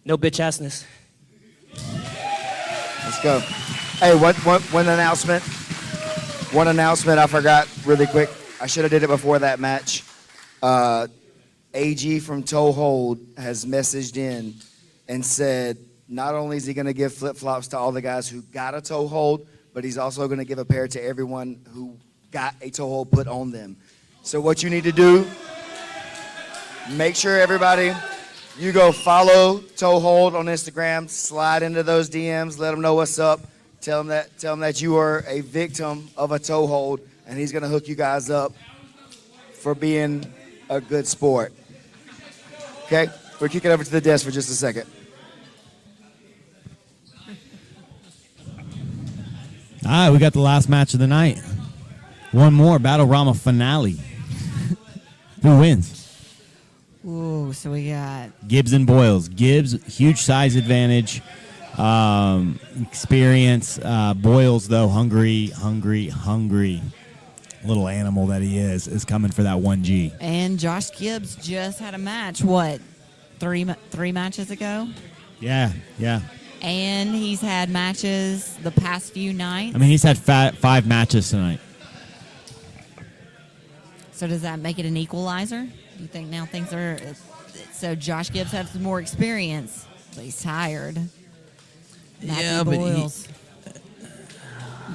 No bitch assness. Let's go. Hey, one announcement. One announcement I forgot really quick. I should have did it before that match. AG from Toe Hold has messaged in and said not only is he going to give flip-flops to all the guys who got a toe hold, but he's also going to give a pair to everyone who got a toe hold put on them. So what you need to do, make sure everybody, you go follow Toe Hold on Instagram, slide into those DMs, let them know what's up, tell them that you are a victim of a toe hold, and he's going to hook you guys up for being a good sport. Okay? We'll kick it over to the desk for just a second. All right, we got the last match of the night. One more, Battle Rama finale. Who wins? Ooh, so we got Gibbs and Boyles. Gibbs, huge size advantage, experience. Boyles, though, hungry little animal that he is coming for that 1G. And Josh Gibbs just had a match, what, three matches ago? Yeah. And he's had matches the past few nights. I mean, he's had 5 matches tonight. So does that make it an equalizer? Do you think now things are... So Josh Gibbs has more experience, but he's tired. Yeah, Matthew but Boyles,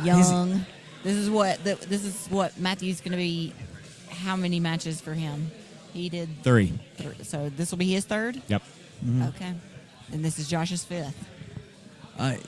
young. This is what Matthew's going to be. How many matches for him? He did 3. So this will be his 3rd? Yep. Okay. And this is Josh's 5th. I'm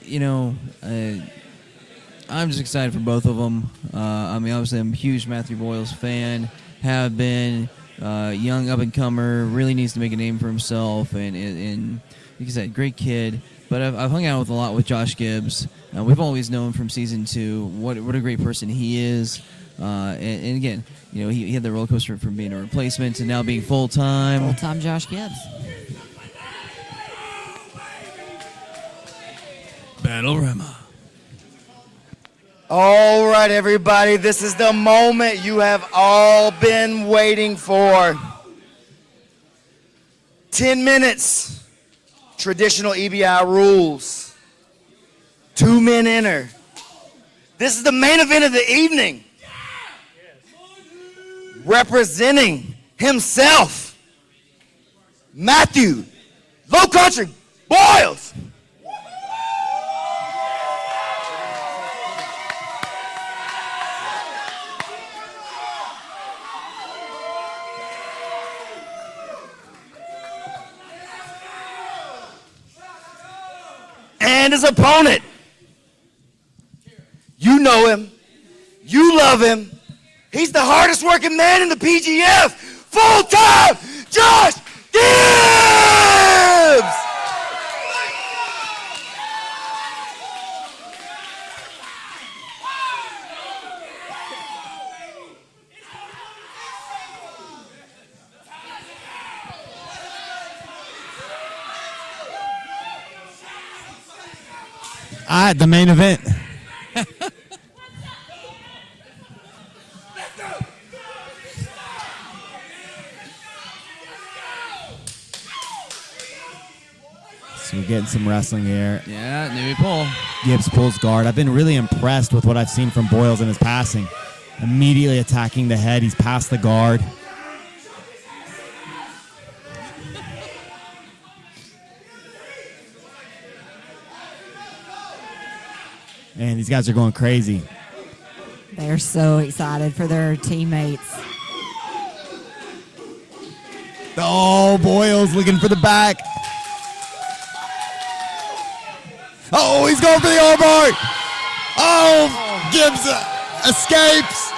just excited for both of them. I mean, obviously, I'm a huge Matthew Boyles fan. Have been young up and comer. Really needs to make a name for himself. And like I said, great kid. But I've hung out with a lot with Josh Gibbs. We've always known from season 2 what a great person he is. And again, he had the roller coaster from being a replacement to now being full time. Full-time Josh Gibbs. Battle Rama. All right, everybody, this is the moment you have all been waiting for. 10 minutes, traditional EBI rules. 2 men enter. This is the main event of the evening. Representing himself, Matthew Low Country Boyles. And his opponent. You know him. You love him. He's the hardest working man in the PGF. Full-time Josh Gibbs! All right, the main event. So we're getting some wrestling here. Yeah, new pull. Gibbs pulls guard. I've been really impressed with what I've seen from Boyles in his passing. Immediately attacking the head. He's past the guard. And these guys are going crazy. They're so excited for their teammates. Oh, Boyles looking for the back. Oh, he's going for the armbar. Oh, Gibbs escapes.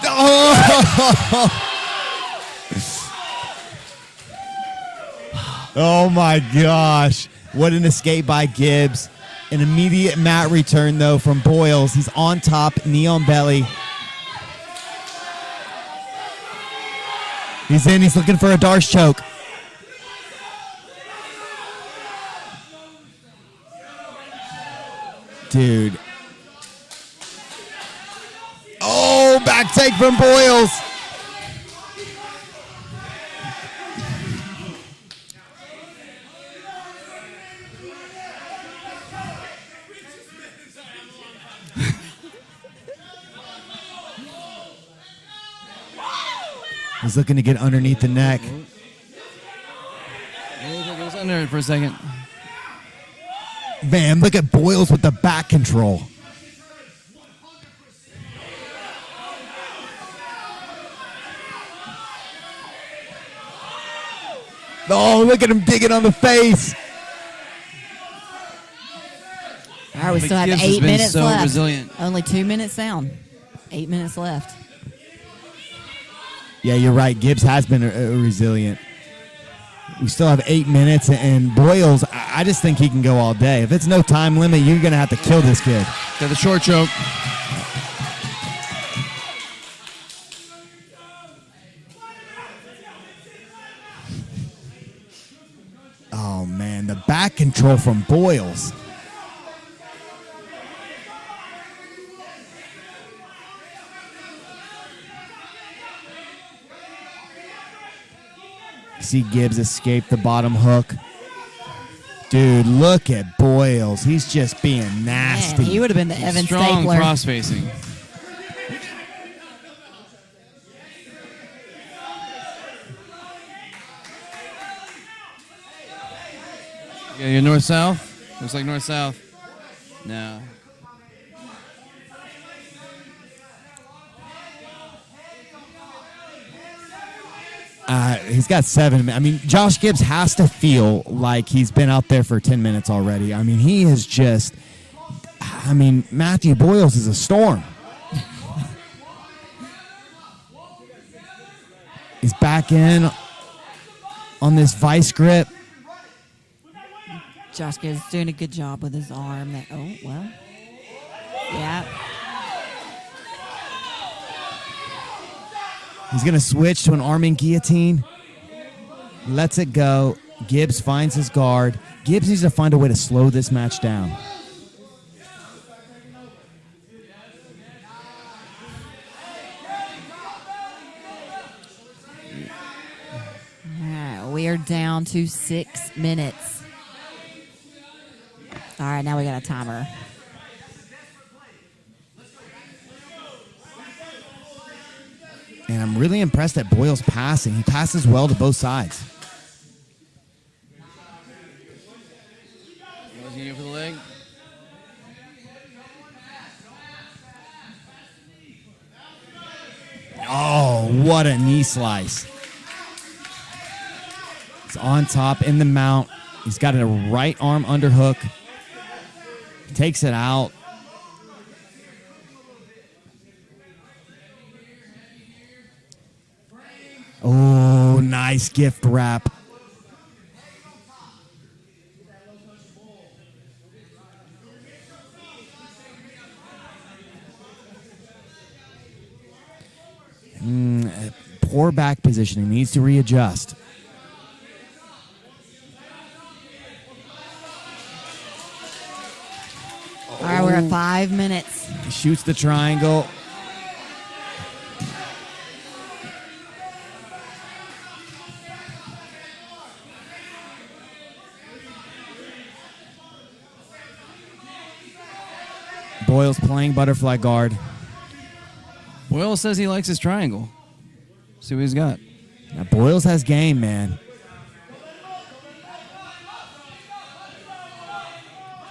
Oh. Oh my gosh. What an escape by Gibbs. An immediate mat return though from Boyles. He's on top, knee on belly. He's in, he's looking for a Darce choke. Dude. Oh, back take from Boyles. He's looking to get underneath the neck. It was under it for a second. Man, look at Boyles with the back control. Oh, look at him digging on the face. All right, we But still have Gibbs has 8 been minutes so left. resilient. Only 2 minutes down. 8 minutes left. Yeah, you're right. Gibbs has been resilient. We still have 8 minutes, and Boyles, I just think he can go all day. If it's no time limit, you're going to have to kill this kid. Got the short choke. Oh, man, the back control from Boyles. See Gibbs escape the bottom hook. Dude, look at Boyles. He's just being nasty. Man, he would have been the Evan Strong Stapler. cross facing. Yeah, you're north-south? Looks like north-south. No. He's got 7. I mean, Josh Gibbs has to feel like he's been out there for 10 minutes already. I mean, he is just, Matthew Boyles is a storm. He's back in on this vice grip. Josh Gibbs doing a good job with his arm. Oh, well. Yeah. He's going to switch to an arming guillotine. Lets it go. Gibbs finds his guard. Gibbs needs to find a way to slow this match down. All right, we are down to 6 minutes. All right, now we got a timer. And I'm really impressed at Boyles' passing. He passes well to both sides. Was he in for the leg? Oh, what a knee slice. He's on top in the mount. He's got a right arm underhook. Takes it out. Oh, nice gift wrap. Poor back positioning. Needs to readjust. All right, we're at 5 minutes. He shoots the triangle. Boyles playing butterfly guard. Boyles says he likes his triangle. See what he's got. Now Boyles has game, man.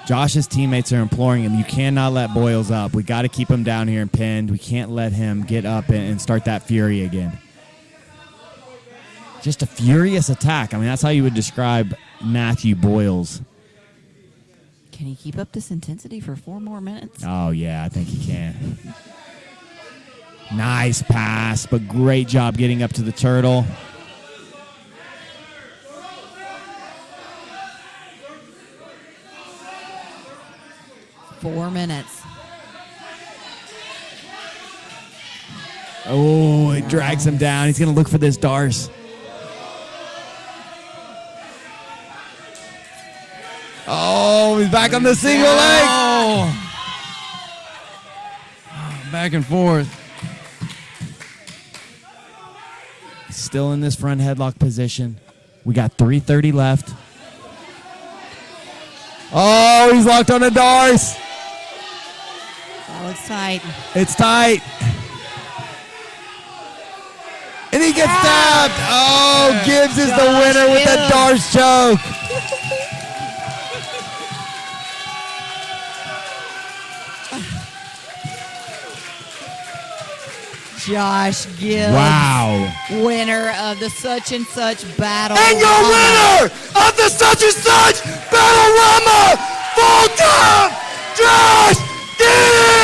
Josh's teammates are imploring him, you cannot let Boyles up. We got to keep him down here and pinned. We can't let him get up and start that fury again. Just a furious attack. I mean, that's how you would describe Matthew Boyles. Can he keep up this intensity for 4 more minutes? Oh, yeah, I think he can. Nice pass, but great job getting up to the turtle. Four minutes. Oh, it drags him down. He's going to look for this Darce. Oh, he's back on the single leg. Back and forth. Still in this front headlock position. We got 3:30 left. Oh, he's locked on a Darce. Oh, it's tight. It's tight. And he gets tapped. Oh, Gibbs is the winner with the Darce choke. Josh Gibbs. Wow. Winner of the such and such battle. And your winner of the such and such Battle Rama full-time Josh Gibbs!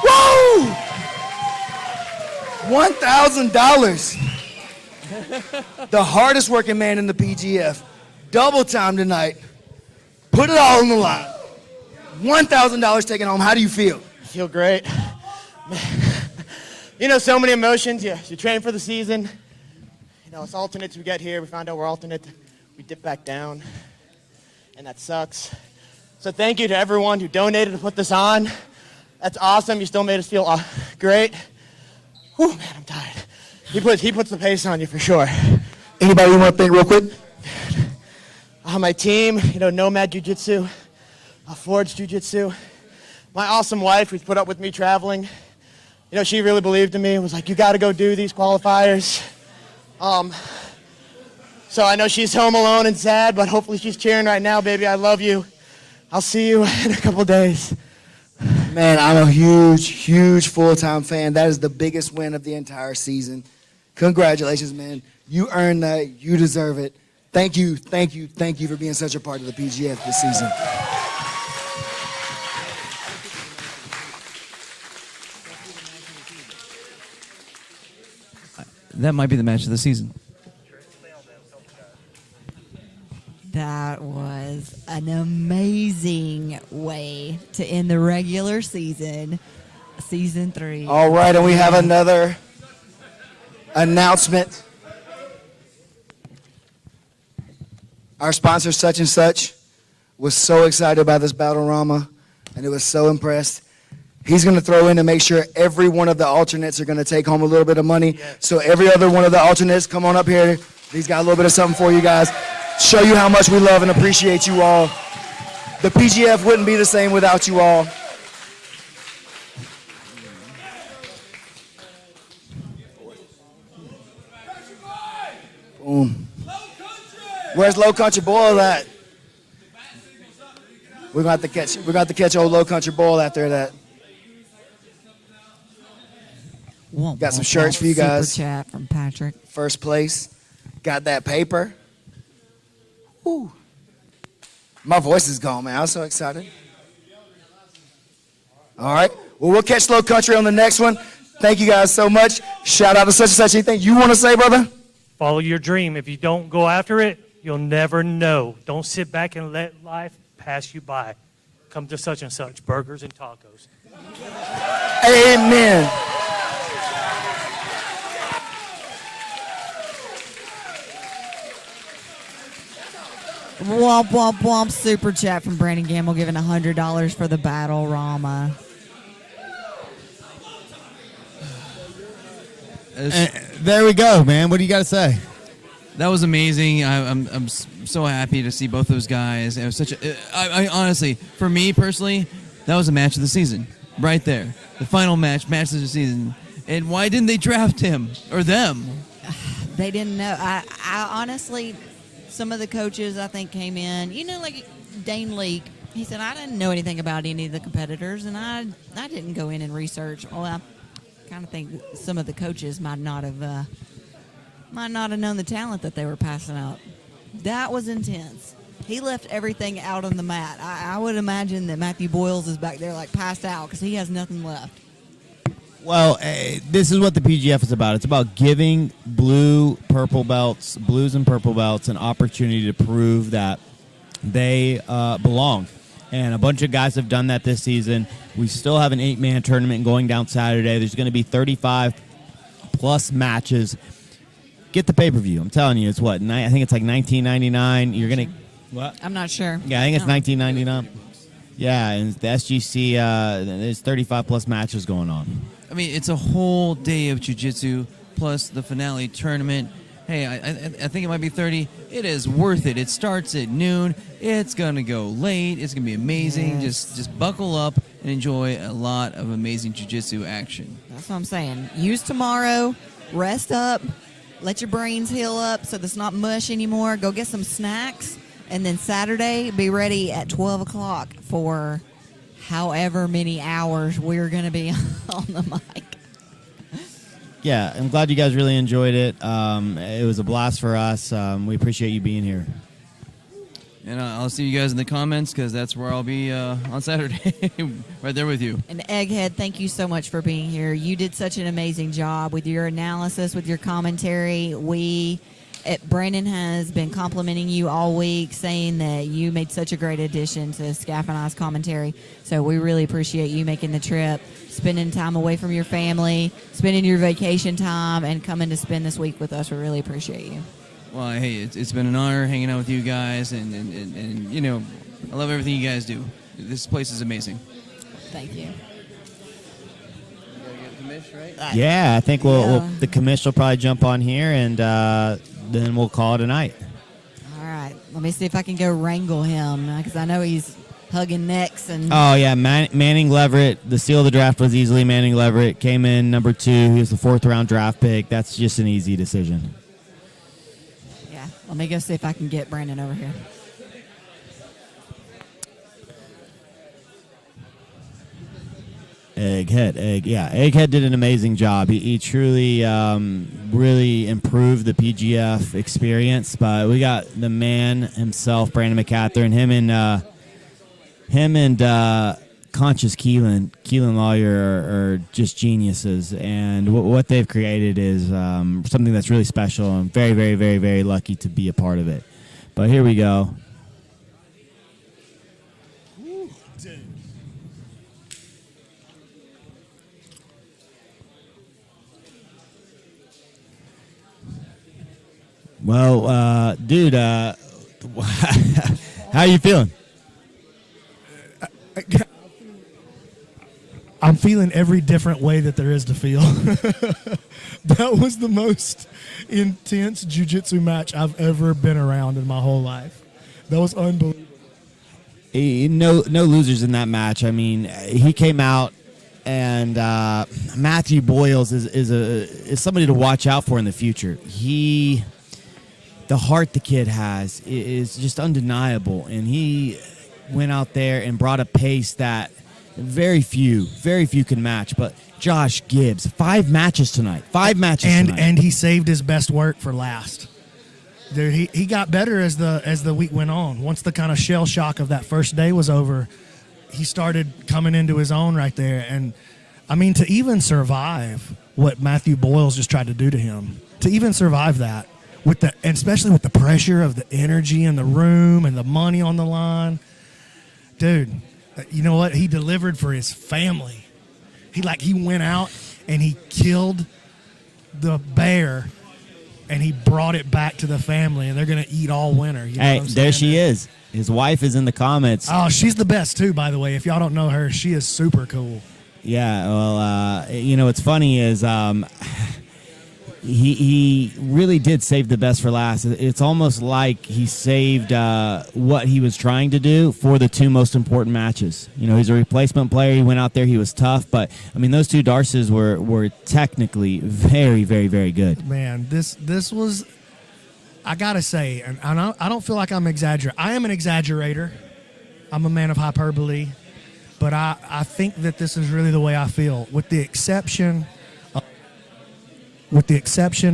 Woo! $1,000. The hardest working man in the PGF. Double time tonight. Put it all on the line. $1,000 taken home. How do you feel? I feel great. You know, so many emotions. You train for the season. You know, it's alternates we get here. We found out we're alternate. We dip back down, and that sucks. So thank you to everyone who donated to put this on. That's awesome. You still made us feel great. Whew, man, I'm tired. He puts the pace on you for sure. Anybody you want to thank real quick? My team, you know, Nomad Jiu-Jitsu, Forge Jiu-Jitsu. My awesome wife who's put up with me traveling. You know, she really believed in me and was like, you got to go do these qualifiers. So I know she's home alone and sad, but hopefully she's cheering right now, baby. I love you. I'll see you in a couple days. Man, I'm a huge full-time fan. That is the biggest win of the entire season. Congratulations, man. You earned that. You deserve it. Thank you for being such a part of the PGF this season. That might be the match of the season. That was an amazing way to end the regular season, season 3. All right, and we have another announcement. Our sponsor, Such and Such, was so excited about this Battle Rama, and it was so impressed. He's going to throw in to make sure every one of the alternates are going to take home a little bit of money. Yes. So every other one of the alternates, come on up here. He's got a little bit of something for you guys. Show you how much we love and appreciate you all. The PGF wouldn't be the same without you all. Boom. Where's Low Country Boyle at? We're gonna have to catch old Low Country Boyle after that. Got some shirts for you guys. Super chat from Patrick. First place. Got that paper. Woo. My voice is gone, man. I was so excited. All right. Well, we'll catch Low Country on the next one. Thank you guys so much. Shout out to such and such. Anything you want to say, brother? Follow your dream. If you don't go after it, you'll never know. Don't sit back and let life pass you by. Come to such and such, burgers and tacos. Amen. Womp, womp, womp. Super chat from Brandon Gamble giving $100 for the Battle Rama. There we go, man. What do you got to say? That was amazing. I'm so happy to see both those guys. It was such a. I honestly, for me personally, that was a match of the season, right there. The final match of the season. And why didn't they draft him or them? They didn't know. I honestly, some of the coaches, I think, came in. You know, like Dane Leake, he said, I didn't know anything about any of the competitors, and I didn't go in and research. Well, I kind of think some of the coaches might not have known the talent that they were passing out. That was intense. He left everything out on the mat. I would imagine that Matthew Boyles is back there like passed out because he has nothing left. Well, this is what the PGF is about. It's about giving blues and purple belts, an opportunity to prove that they belong. And a bunch of guys have done that this season. We still have an 8-man tournament going down Saturday. There's going to be 35-plus matches. Get the pay-per-view. I'm telling you, it's what? I think it's like $19.99. You're going to... What? I'm not sure. Yeah, I think it's $19.99. Yeah, and the SGC, there's 35-plus matches going on. I mean, it's a whole day of jiu-jitsu plus the finale tournament. Hey, I think it might be 30. It is worth it. It starts at noon. It's going to go late. It's going to be amazing. Yes. Just buckle up and enjoy a lot of amazing jiu-jitsu action. That's what I'm saying. Use tomorrow. Rest up. Let your brains heal up so that's not mush anymore. Go get some snacks. And then Saturday, be ready at 12 o'clock for however many hours we're going to be on the mic. Yeah, I'm glad you guys really enjoyed it. It was a blast for us. We appreciate you being here. And I'll see you guys in the comments because that's where I'll be on Saturday, right there with you. And Egghead, thank you so much for being here. You did such an amazing job with your analysis, with your commentary. Brandon has been complimenting you all week, saying that you made such a great addition to Scaff and I's commentary. So we really appreciate you making the trip, spending time away from your family, spending your vacation time, and coming to spend this week with us. We really appreciate you. Well, hey, it's been an honor hanging out with you guys, and you know, I love everything you guys do. This place is amazing. Thank you. Yeah, I think the commission will probably jump on here, and then we'll call it a night. All right. Let me see if I can go wrangle him because I know he's hugging necks. And Oh, yeah, Manning Leverett. The seal of the draft was easily Manning Leverett. Came in number 2. He was the 4th-round draft pick. That's just an easy decision. Yeah. Let me go see if I can get Brandon over here. Egghead did an amazing job. He truly really improved the PGF experience. But we got the man himself, Brandon McCathern, him and Conscious Keelan Lawyer are just geniuses. And what they've created is something that's really special. I'm very, very, very, very lucky to be a part of it. But here we go. Well, dude, how you feeling? I'm feeling every different way that there is to feel. That was the most intense jiu-jitsu match I've ever been around in my whole life. That was unbelievable. No losers in that match. I mean, he came out, and Matthew Boyles is somebody to watch out for in the future. The heart the kid has is just undeniable, and he went out there and brought a pace that very few can match. But Josh Gibbs, 5 matches tonight. And he saved his best work for last. Dude, he got better as the week went on. Once the kind of shell shock of that first day was over, he started coming into his own right there. And I mean, to even survive what Matthew Boyles just tried to do to him, to even survive that, and especially with the pressure of the energy in the room and the money on the line, dude, you know what? He delivered for his family. He went out and he killed the bear and he brought it back to the family, and they're going to eat all winter. You know Hey, what I'm there saying? she is. His wife is in the comments. Oh, she's the best too, by the way. If y'all don't know her, she is super cool. Yeah, well, what's funny is he really did save the best for last. It's almost like he saved what he was trying to do for the 2 most important matches. You know, he's a replacement player. He went out there. He was tough. But, I mean, those 2 Darces were technically very, very, very good. Man, this was I gotta say, and I don't feel like I'm exaggerating. I am an exaggerator. I'm a man of hyperbole, but I think that this is really the way I feel, with the exception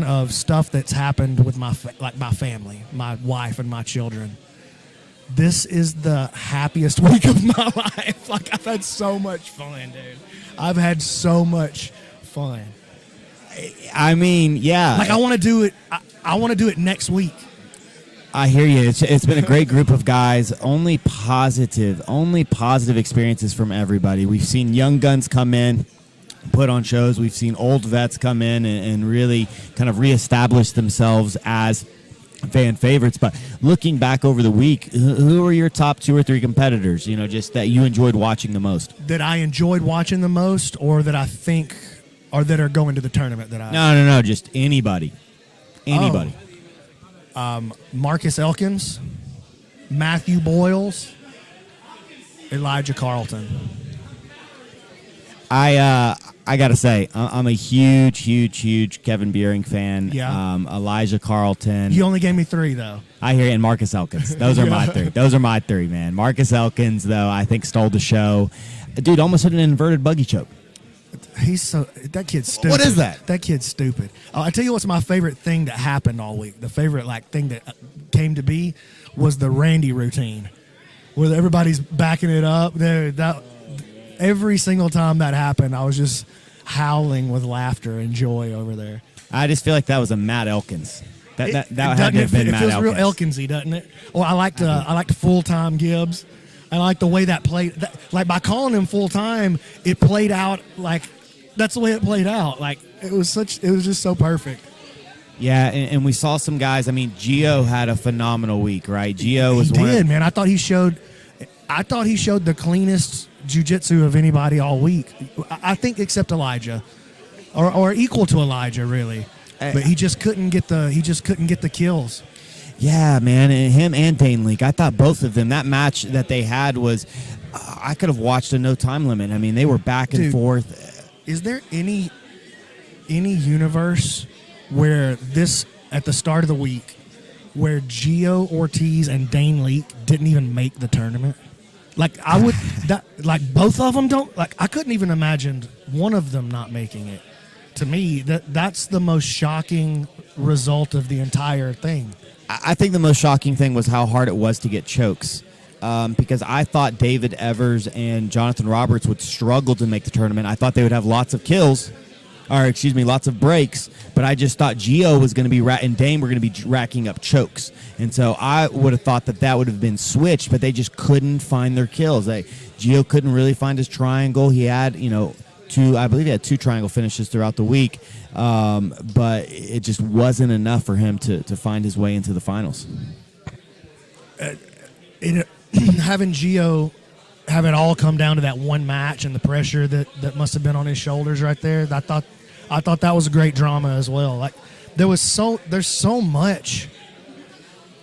of stuff that's happened with my family, my wife, and my children. This is the happiest week of my life. Like, I've had so much fun, dude. I've had so much fun. I mean, yeah. Like, I want to do it. I want to do it next week. I hear you. It's been a great group of guys. Only positive experiences from everybody. We've seen young guns come in, put on shows. We've seen old vets come in and really kind of reestablish themselves as fan favorites. But looking back over the week, who are your top 2 or 3 competitors, just that you enjoyed watching the most? That I enjoyed watching the most, or that I think, or that are going to the tournament that I... No, just anybody. Anybody. Marcus Elkins, Matthew Boyles, Elijah Carlton. I gotta say, I'm a huge Kevin Beering fan. Yeah. Elijah Carlton. You only gave me 3, though. I hear you. And Marcus Elkins. Those are my 3. Those are my 3, man. Marcus Elkins, though, I think stole the show. Dude almost hit an inverted buggy choke. That kid's stupid. What is that? That kid's stupid. I tell you what's my favorite thing that happened all week. The favorite thing that came to be was the Randy routine, where everybody's backing it up. Every single time that happened, I was just howling with laughter and joy over there. I just feel like that was a Matt Elkins. That had to have been Matt Elkins. It feels real Elkinsy, doesn't it? Well, I liked full-time Gibbs. I like the way that played. Like, by calling him full-time, it played out like that's the way it played out. Like, it was just so perfect. Yeah, and we saw some guys. I mean, Gio had a phenomenal week, right? Gio was man. I thought he showed the cleanest jiu-jitsu of anybody all week. I think except Elijah, or equal to Elijah, really. But he just couldn't get the kills. Yeah, man, and him and Dane Leak. I thought both of them. That match that they had was, I could have watched a no time limit. I mean, they were back and forth. Is there any universe where this, at the start of the week, where Gio Ortiz and Dane Leak didn't even make the tournament? Like, both of them don't. Like, I couldn't even imagine one of them not making it. To me, that's the most shocking result of the entire thing. I think the most shocking thing was how hard it was to get chokes. Because I thought David Evers and Jonathan Roberts would struggle to make the tournament. I thought they would have lots of kills, lots of breaks. But I just thought Gio was going to be and Dame were going to be racking up chokes. And so I would have thought that would have been switched, but they just couldn't find their kills. Gio couldn't really find his triangle. He had, I believe he had 2 triangle finishes throughout the week. But it just wasn't enough for him to find his way into the finals. Having Gio have it all come down to that one match and the pressure that must have been on his shoulders right there, I thought that was a great drama as well. Like, there's so much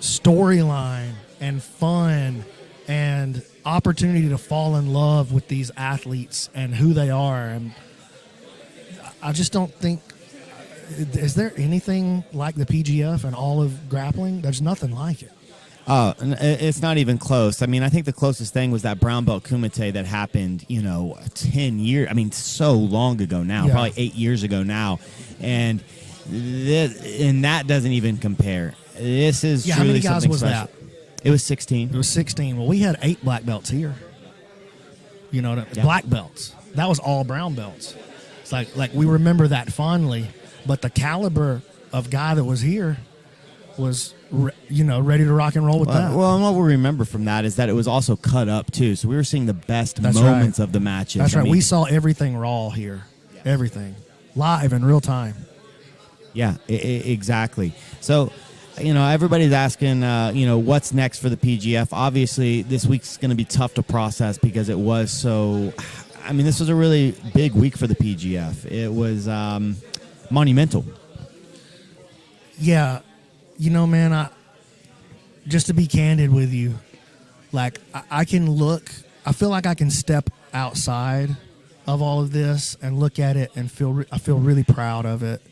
storyline and fun and opportunity to fall in love with these athletes and who they are. And I just don't think, is there anything like the PGF and all of grappling? There's nothing like it. Oh, it's not even close. I mean, I think the closest thing was that brown belt kumite that happened, 10 years. I mean, so long ago now, probably 8 years ago now, and that doesn't even compare. This is how many guys was special. that? It was 16. It was 16. Well, we had 8 black belts here. Black belts. That was all brown belts. It's like we remember that fondly, but the caliber of guy that was here was ready to rock and roll with that. Well, and what we remember from that is that it was also cut up too, so we were seeing the best moments of the matches. That's right. We saw everything raw here, everything live in real time. Yeah, exactly. So, everybody's asking, what's next for the PGF? Obviously, this week's going to be tough to process because it was so. I mean, this was a really big week for the PGF. It was monumental. Yeah. Man, just to be candid with you, I can look, I feel like I can step outside of all of this and look at it and I feel really proud of it.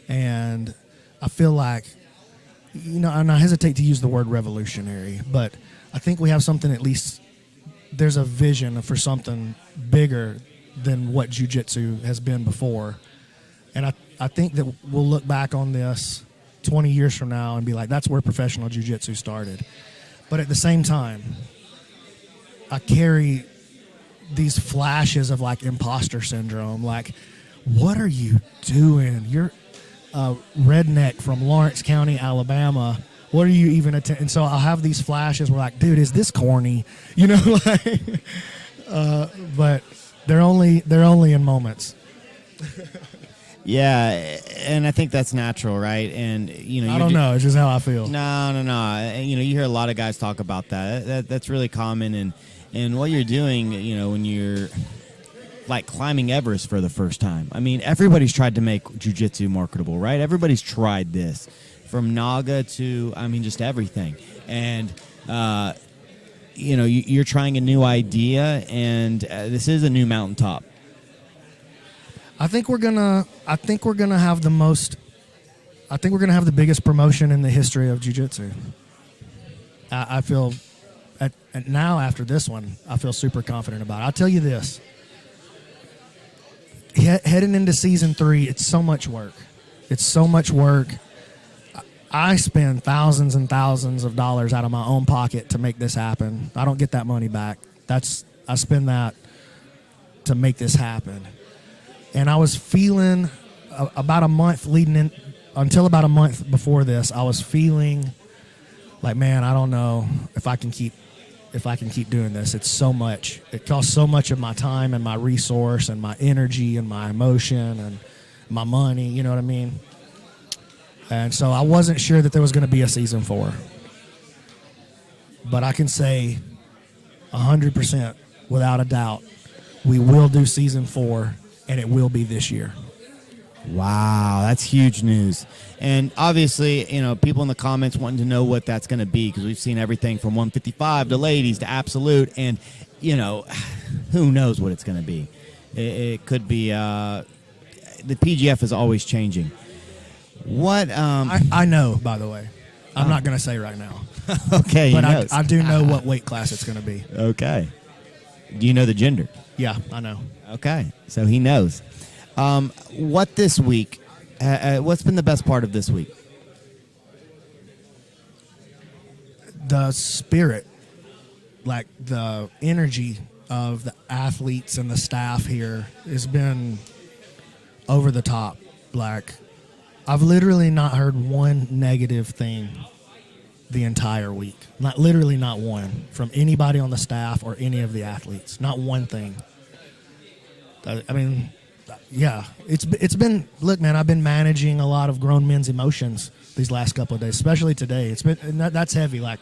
And I feel like, and I hesitate to use the word revolutionary, but I think we have something, at least there's a vision for something bigger than what jiu-jitsu has been before. And I think that we'll look back on this 20 years from now and be like, that's where professional jiu-jitsu started. But at the same time, I carry these flashes of like imposter syndrome. Like, what are you doing? You're a redneck from Lawrence County, Alabama. What are you even attending? And so I'll have these flashes where like, dude, is this corny? You know, like, but they're only in moments. Yeah, and I think that's natural, right? And I don't know. It's just how I feel. No. You hear a lot of guys talk about that. That's really common. And what you're doing, when you're like climbing Everest for the first time. I mean, everybody's tried to make jiu-jitsu marketable, right? Everybody's tried this, from Naga to, just everything. And you're trying a new idea, and this is a new mountaintop. I think we're gonna have the biggest promotion in the history of jiu-jitsu. I feel now after this one, I feel super confident about it. I'll tell you this: heading into season 3, it's so much work. It's so much work. I spend thousands and thousands of dollars out of my own pocket to make this happen. I don't get that money back. I spend that to make this happen. And I was feeling about a month until about a month before this, I was feeling like, man, I don't know if I can keep doing this. It's so much. It costs so much of my time and my resource and my energy and my emotion and my money, you know what I mean? And so I wasn't sure that there was going to be a season 4. But I can say 100% without a doubt, we will do season 4, and it will be this year. Wow, that's huge news. And obviously, people in the comments wanting to know what that's going to be, because we've seen everything from 155 to ladies to absolute, and, who knows what it's going to be. It could be, the PGF is always changing. What? I know, by the way. I'm not going to say right now. Okay, but I do know what weight class it's going to be. Okay. Do you know the gender? Yeah, I know. Okay, so he knows. What this week? What's been the best part of this week? The spirit, like the energy of the athletes and the staff here has been over the top. Like, I've literally not heard one negative thing the entire week. Literally not one from anybody on the staff or any of the athletes. Not one thing. I mean, yeah, it's been. Look, man, I've been managing a lot of grown men's emotions these last couple of days, especially today. It's been that's heavy, like,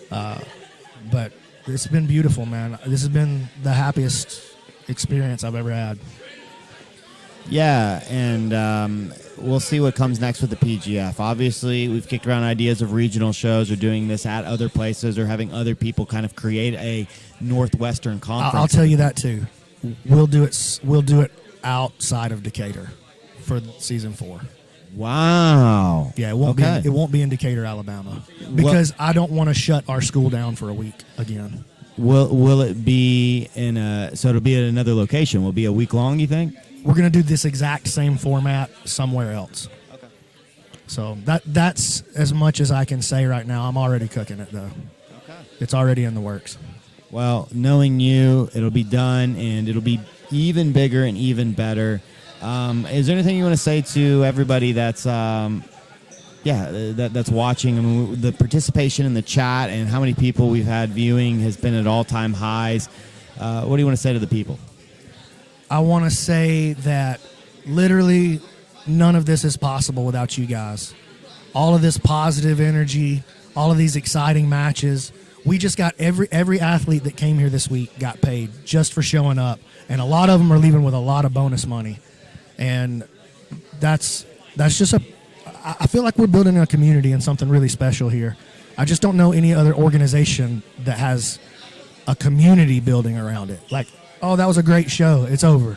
but it's been beautiful, man. This has been the happiest experience I've ever had. Yeah, and we'll see what comes next with the PGF. Obviously, we've kicked around ideas of regional shows or doing this at other places or having other people kind of create a Northwestern conference. I'll tell you that too. We'll do it outside of Decatur for season 4. Wow. Yeah, it won't be in Decatur, Alabama, because I don't want to shut our school down for a week again. Will it be so it'll be at another location? Will it be a week long, you think? We're going to do this exact same format somewhere else. Okay. So that's as much as I can say right now. I'm already cooking it, though. Okay. It's already in the works. Well, knowing you, it'll be done, and it'll be even bigger and even better. Is there anything you want to say to everybody that's that's watching? I mean, the participation in the chat and how many people we've had viewing has been at all-time highs. What do you want to say to the people? I want to say that literally none of this is possible without you guys. All of this positive energy, all of these exciting matches. We just got every athlete that came here this week got paid just for showing up, and a lot of them are leaving with a lot of bonus money, and that's just I feel like we're building a community and something really special here. I just don't know any other organization that has a community building around it. Like, oh, that was a great show. It's over.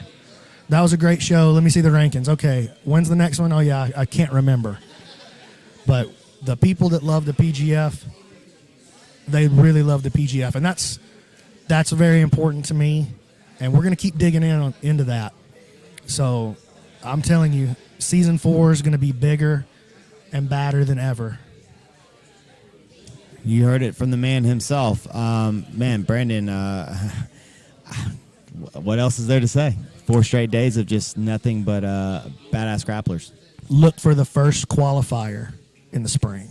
That was a great show. Let me see the rankings. Okay, when's the next one? Oh, yeah, I can't remember. But the people that love the PGF, they really love the PGF, and that's very important to me, and we're going to keep digging into that. So I'm telling you, season 4 is going to be bigger and badder than ever. You heard it from the man himself. Man, Brandon, what else is there to say? 4 straight days of just nothing but badass grapplers. Look for the first qualifier in the spring.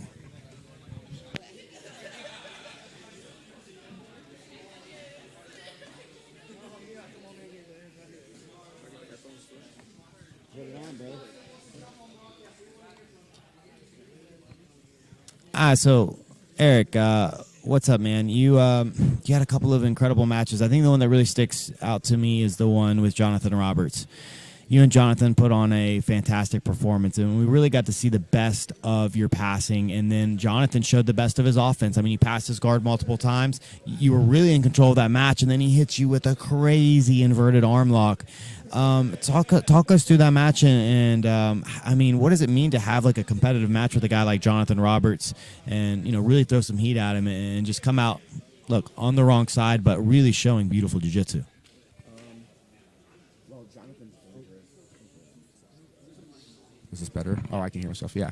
So Eric, what's up, man? You had a couple of incredible matches. I think the one that really sticks out to me is the one with Jonathan Roberts. You and Jonathan put on a fantastic performance, and we really got to see the best of your passing, and then Jonathan showed the best of his offense. I mean, he passed his guard multiple times. You were really in control of that match, and then he hits you with a crazy inverted arm lock. Talk us through that match, and I mean, what does it mean to have like a competitive match with a guy like Jonathan Roberts, and really throw some heat at him and just come out, look, on the wrong side, but really showing beautiful jiu-jitsu? Is this better? Oh, I can hear myself. Yeah.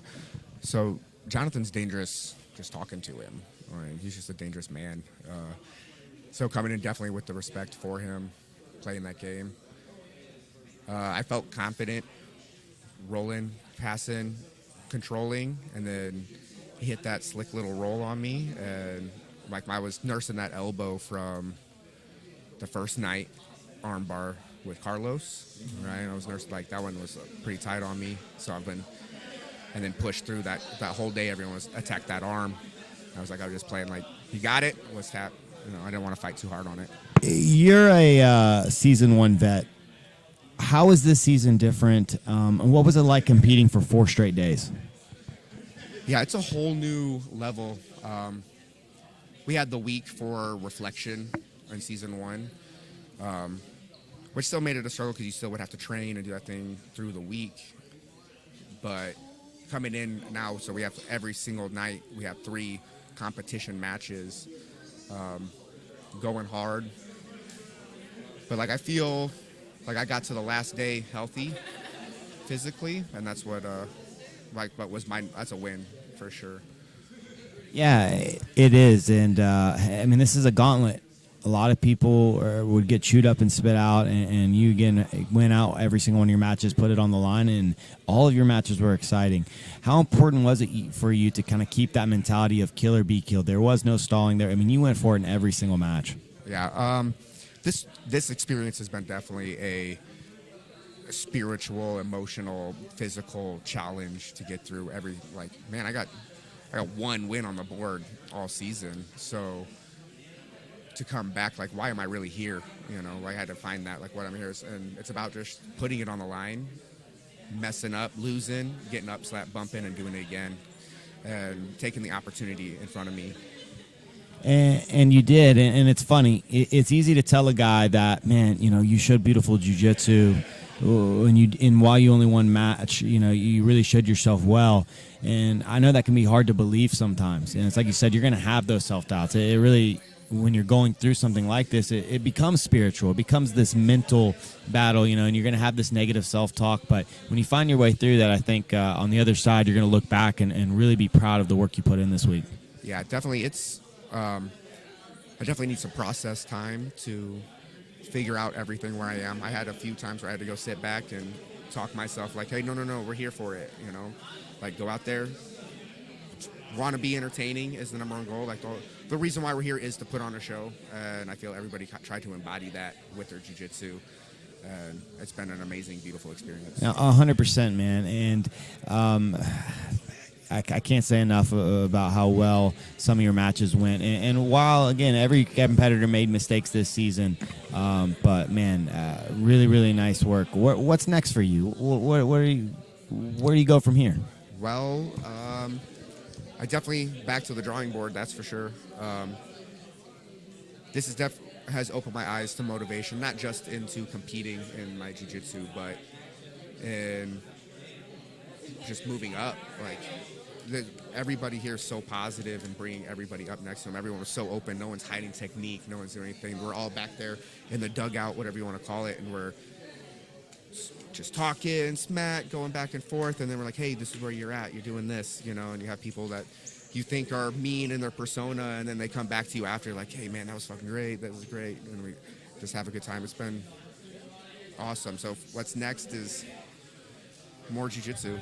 So Jonathan's dangerous just talking to him. I mean, he's just a dangerous man. So coming in definitely with the respect for him, playing that game. I felt confident, rolling, passing, controlling, and then he hit that slick little roll on me, and like I was nursing that elbow from the first night armbar with Carlos, right? I was nursing, like that one was pretty tight on me, so I've been, and then pushed through that whole day. Everyone was attacked that arm. I was just playing like he got it, was tap. I didn't want to fight too hard on it. You're a season 1 vet. How is this season different? And what was it like competing for 4 straight days? Yeah, it's a whole new level. We had the week for reflection in season 1, which still made it a struggle because you still would have to train and do that thing through the week. But coming in now, so we have every single night, we have 3 competition matches, going hard. But I feel like I got to the last day healthy physically, and that's what that's a win for sure. Yeah, it is, and I mean, this is a gauntlet. A lot of people would get chewed up and spit out, and you again went out every single one of your matches, put it on the line, and all of your matches were exciting. How important was it for you to kind of keep that mentality of kill or be killed? There was no stalling there. I mean, you went for it in every single match. Yeah, this experience has been definitely a spiritual, emotional, physical challenge to get through every, I got 1 win on the board all season, so to come back, why am I really here? I had to find that, what I'm here, and it's about just putting it on the line, messing up, losing, getting up, slap, bumping, and doing it again, and taking the opportunity in front of me. And you did, and it's funny. It's easy to tell a guy that, man, you showed beautiful jiu-jitsu, and while you only won match, you really showed yourself well. And I know that can be hard to believe sometimes. And it's like you said, you're going to have those self-doubts. It really, when you're going through something like this, it becomes spiritual. It becomes this mental battle, and you're going to have this negative self-talk. But when you find your way through that, I think on the other side, you're going to look back and really be proud of the work you put in this week. Yeah, definitely. I definitely need some process time to figure out everything where I am. I had a few times where I had to go sit back and talk myself hey, no, we're here for it, go out there, want to be entertaining is the number 1 goal. The reason why we're here is to put on a show, and I feel everybody tried to embody that with their jiu-jitsu, and it's been an amazing, beautiful experience. 100%, man, and I can't say enough about how well some of your matches went. And while, again, every competitor made mistakes this season, but, man, really, really nice work. What's next for you? Where do you go from here? Well, I definitely back to the drawing board, that's for sure. This is has opened my eyes to motivation, not just into competing in my jiu-jitsu, but in just moving up, everybody here is so positive and bringing everybody up next to them. Everyone was so open. No one's hiding technique. No one's doing anything. We're all back there in the dugout, whatever you want to call it, and we're just talking, smack, going back and forth, and then we're like, hey, this is where you're at. You're doing this, you know, and you have people that you think are mean in their persona, and then they come back to you after like, hey, man, that was fucking great. That was great. And we just have a good time. It's been awesome. So what's next is more jiu-jitsu.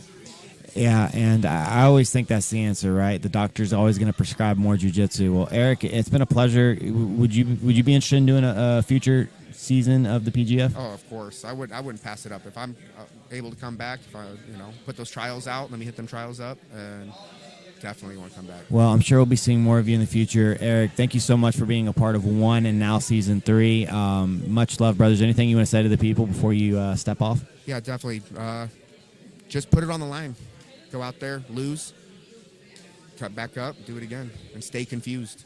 Yeah, and I always think that's the answer, right? The doctor's always going to prescribe more jiu-jitsu. Well, Eric, it's been a pleasure. Would you be interested in doing a future season of the PGF? Oh, of course. I wouldn't pass it up. If I'm able to come back, if I, put those trials out, let me hit them trials up, and definitely want to come back. Well, I'm sure we'll be seeing more of you in the future. Eric, thank you so much for being a part of 1 and now season 3. Much love, brothers. Anything you want to say to the people before you step off? Yeah, definitely. Just put it on the line. Go out there, lose, cut back up, do it again, and stay confused.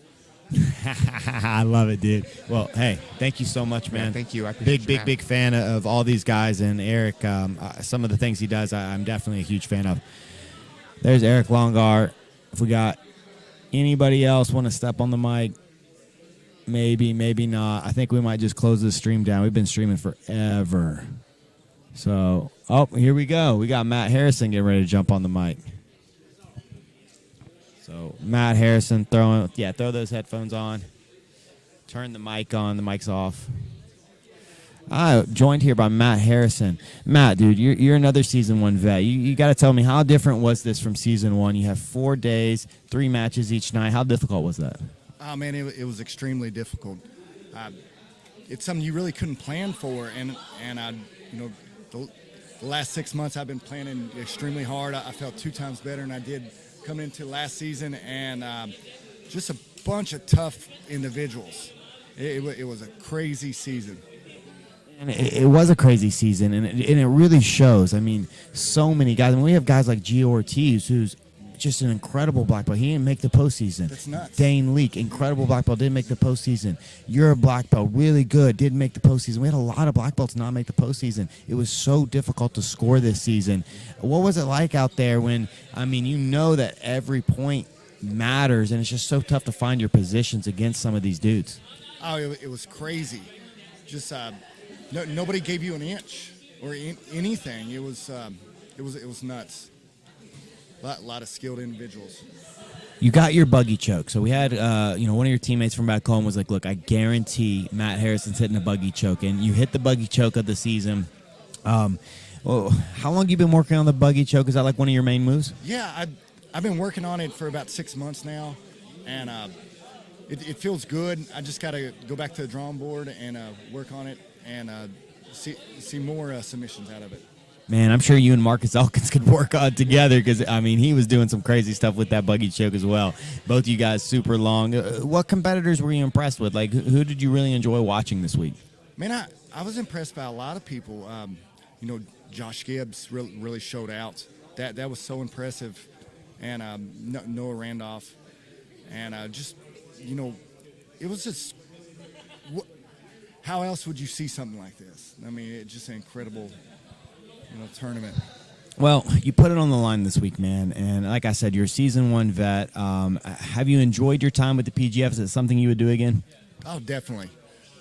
I love it, dude. Well, hey, thank you so much, man. Yeah, thank you. I appreciate big fan of all these guys, and Eric, some of the things he does, I'm definitely a huge fan of. There's Eric Longar. If we got anybody else want to step on the mic, maybe not. I think we might just close this stream down. We've been streaming forever. So, here we go. We got Matt Harrison getting ready to jump on the mic. So, Matt Harrison, throw those headphones on. Turn the mic on. The mic's off. Joined here by Matt Harrison. Matt, dude, you're another season 1 vet. You got to tell me, how different was this from season 1? You have 4 days, 3 matches each night. How difficult was that? Oh, man, it was extremely difficult. It's something you really couldn't plan for, and the last 6 months I've been planning extremely hard. I felt 2 times better than I did coming into last season, and just a bunch of tough individuals. It was a crazy season. And it was a crazy season, and it really shows. I mean, so many guys. I mean, we have guys like Gio Ortiz, who's just an incredible black belt. He didn't make the postseason. That's nuts. Dane Leak, incredible black belt, didn't make the postseason. You're a black belt, really good, didn't make the postseason. We had a lot of black belts not make the postseason. It was so difficult to score this season. What was it like out there when, that every point matters, and it's just so tough to find your positions against some of these dudes? Oh, it was crazy. Just nobody gave you an inch or anything. It was nuts. A lot of skilled individuals. You got your buggy choke. So we had, one of your teammates from back home was like, look, I guarantee Matt Harrison's hitting a buggy choke. And you hit the buggy choke of the season. How long you been working on the buggy choke? Is that like one of your main moves? Yeah, I've been working on it for about 6 months now. And it feels good. I just got to go back to the drawing board and work on it and see more submissions out of it. Man, I'm sure you and Marcus Elkins could work on together because, he was doing some crazy stuff with that buggy choke as well. Both of you guys super long. What competitors were you impressed with? Like, who did you really enjoy watching this week? Man, I was impressed by a lot of people. Josh Gibbs really showed out. That was so impressive. And Noah Randolph. And it was just, how else would you see something like this? It's just an incredible tournament. Well, you put it on the line this week, man. And like I said, you're a season 1 vet. Have you enjoyed your time with the PGF? Is it something you would do again? Oh, definitely.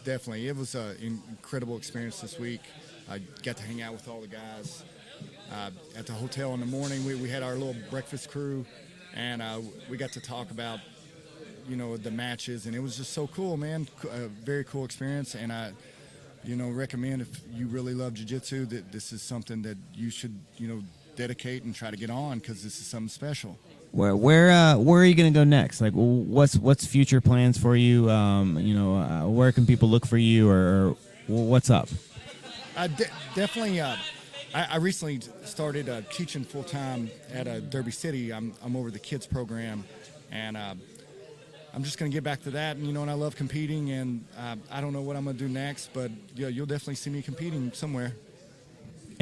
Definitely. It was an incredible experience this week. I got to hang out with all the guys. At the hotel in the morning, we had our little breakfast crew, and we got to talk about, the matches, and it was just so cool, man. A very cool experience, and I recommend if you really love jiu-jitsu that this is something that you should, dedicate and try to get on because this is something special. Where are you going to go next? Like, what's future plans for you? Where can people look for you, or what's up? Definitely. I recently started teaching full time at Derby City. I'm over the kids program, and I'm just going to get back to that. And I love competing, and I don't know what I'm going to do next, but you'll definitely see me competing somewhere.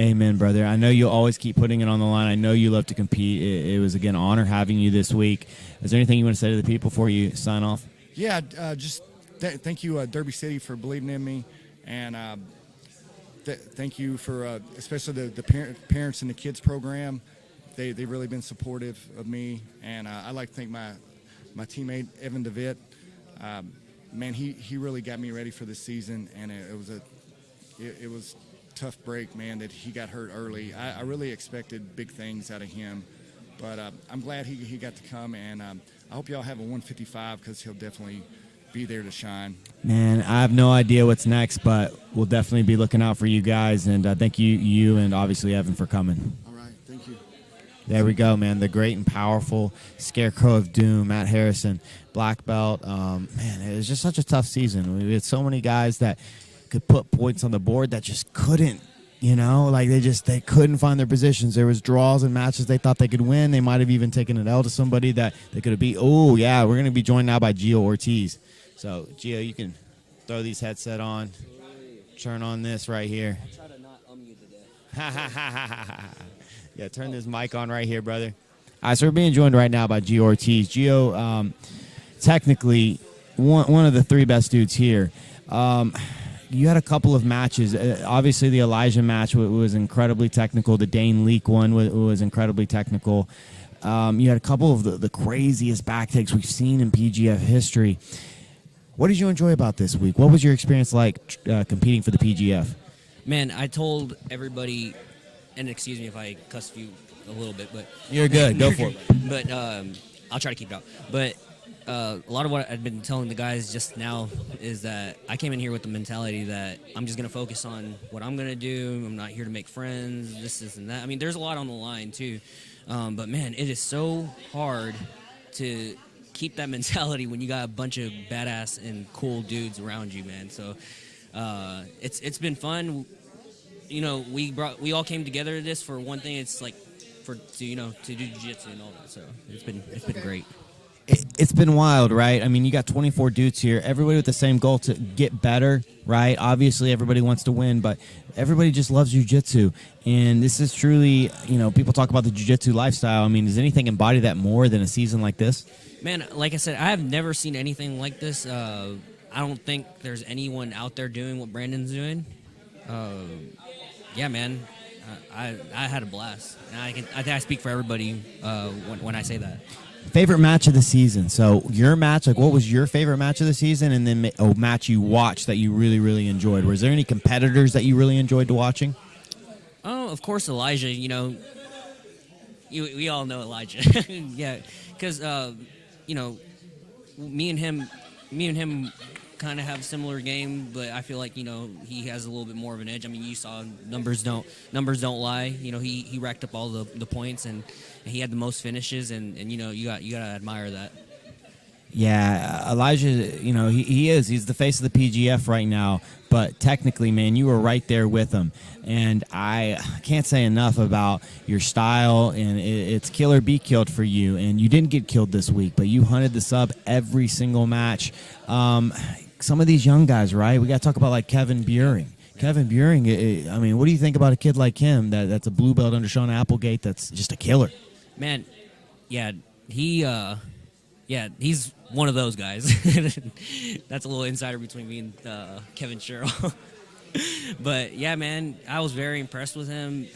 Amen, brother. I know you'll always keep putting it on the line. I know you love to compete. It was, again, an honor having you this week. Is there anything you want to say to the people before you sign off? Yeah, just thank you, Derby City, for believing in me, and thank you for especially the parents in the kids program. they've really been supportive of me, and I'd like to thank my teammate Evan DeVitt. Man, he really got me ready for this season, and it was tough break, man, that he got hurt early. I really expected big things out of him, but I'm glad he got to come, and I hope y'all have a 155 because he'll definitely be there to shine. Man, I have no idea what's next, but we'll definitely be looking out for you guys, and thank you and obviously Evan for coming. All right, thank you. There we go, man. The great and powerful Scarecrow of Doom, Matt Harrison, black belt. Man, it was just such a tough season. We had so many guys that could put points on the board that just couldn't, like they couldn't find their positions. There was draws and matches they thought they could win. They might have even taken an L to somebody that they could have beat. Oh, yeah, we're going to be joined now by Gio Ortiz. So, Gio, you can throw these headset on, turn on this right here. I'll try to not you today. Yeah, turn this mic on right here, brother. All right, so we're being joined right now by Gio Ortiz. Gio, technically, one of the three best dudes here. You had a couple of matches. Obviously, the Elijah match was incredibly technical. The Dane Leak one was incredibly technical. You had a couple of the craziest back takes we've seen in PGF history. What did you enjoy about this week? What was your experience like competing for the PGF? Man, I told everybody, and excuse me if I cussed you a little bit, but you're good. Go for it. But I'll try to keep it out. But a lot of what I've been telling the guys just now is that I came in here with the mentality that I'm just going to focus on what I'm going to do. I'm not here to make friends, this and that. I mean, there's a lot on the line, too. But, man, it is so hard to keep that mentality when you got a bunch of badass and cool dudes around you, man. So it's been fun. We all came together to this for one thing. It's like to do jiu-jitsu and all that. So it's been great. It's been wild, right? I mean, you got 24 dudes here, everybody with the same goal to get better, right? Obviously, everybody wants to win, but everybody just loves jiu-jitsu. And this is truly, people talk about the jiu-jitsu lifestyle. I mean, does anything embody that more than a season like this? Man, like I said, I have never seen anything like this. I don't think there's anyone out there doing what Brandon's doing. Yeah, man, I had a blast. And I think I speak for everybody when I say that. Favorite match of the season. So your match, what was your favorite match of the season? And then a match you watched that you really, really enjoyed. Was there any competitors that you really enjoyed watching? Oh, of course, Elijah. We all know Elijah. Yeah, because me and him kind of have a similar game, but I feel like he has a little bit more of an edge. I mean, you saw numbers don't lie. He racked up all the points and he had the most finishes, and you gotta admire that. Yeah, Elijah, he's the face of the PGF right now, but technically, man, you were right there with him. And I can't say enough about your style, and it's kill or be killed for you. And you didn't get killed this week, but you hunted the sub every single match. Some of these young guys, right? We got to talk about like Kevin Buring. Kevin Buring, I mean, what do you think about a kid like him that's a blue belt under Sean Applegate that's just a killer? Man, yeah, he's one of those guys. That's a little insider between me and Kevin Sherrill. But yeah, man, I was very impressed with him.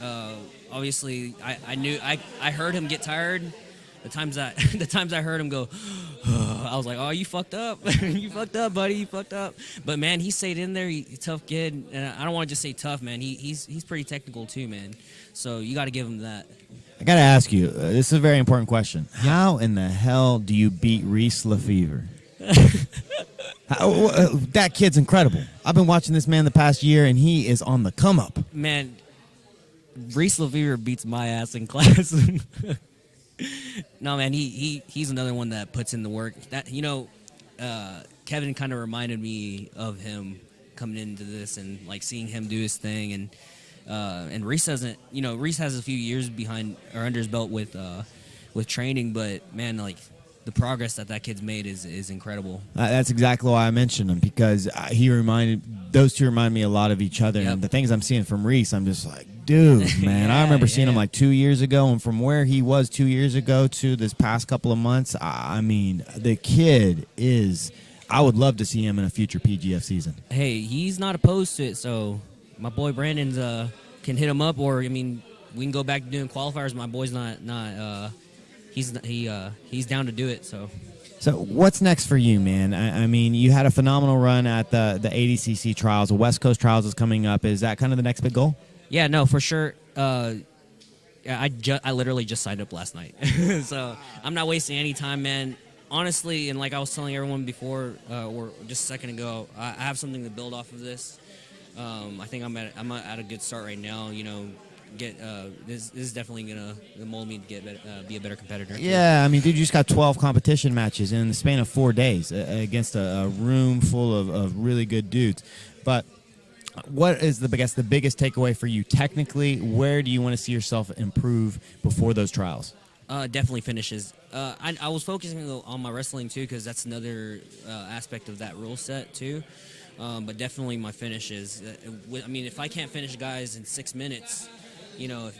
Obviously, I heard him get tired. The times I heard him go, I was like, oh, you fucked up. You fucked up, buddy. You fucked up. But man, he stayed in there. He's a tough kid, and I don't want to just say tough, man. He's pretty technical too, man. So you got to give him that. I got to ask you, this is a very important question. How in the hell do you beat Reese Lefevre? That kid's incredible. I've been watching this man the past year, and he is on the come up. Man, Reese Lefevre beats my ass in class. No, man, he's another one that puts in the work. That Kevin kind of reminded me of him coming into this and like seeing him do his thing, and Reese hasn't. Reese has a few years behind or under his belt with training, but man, like the progress that kid's made is incredible. That's exactly why I mentioned him, because those two remind me a lot of each other. Yep. And the things I'm seeing from Reese, I'm just like, dude, man, I remember seeing him like 2 years ago, and from where he was 2 years ago to this past couple of months, I mean, the kid is. I would love to see him in a future PGF season. Hey, he's not opposed to it, so my boy Brandon's can hit him up, or I mean, we can go back to doing qualifiers. My boy's he's down to do it. So what's next for you, man? I mean, you had a phenomenal run at the ADCC trials. The West Coast trials is coming up. Is that kind of the next big goal? yeah, no, for sure. I literally just signed up last night, so I'm not wasting any time, man. Honestly, and like I was telling everyone before, or just a second ago, I have something to build off of this. I think I'm at a good start right now. You know, this is definitely gonna mold me to be a better competitor. Yeah, I mean, dude, you just got 12 competition matches in the span of 4 days against a room full of really good dudes. But what is the biggest takeaway for you technically? Where do you want to see yourself improve before those trials? Definitely finishes. I was focusing on my wrestling too, because that's another aspect of that rule set too. But definitely my finishes. I mean, if I can't finish guys in 6 minutes, you know,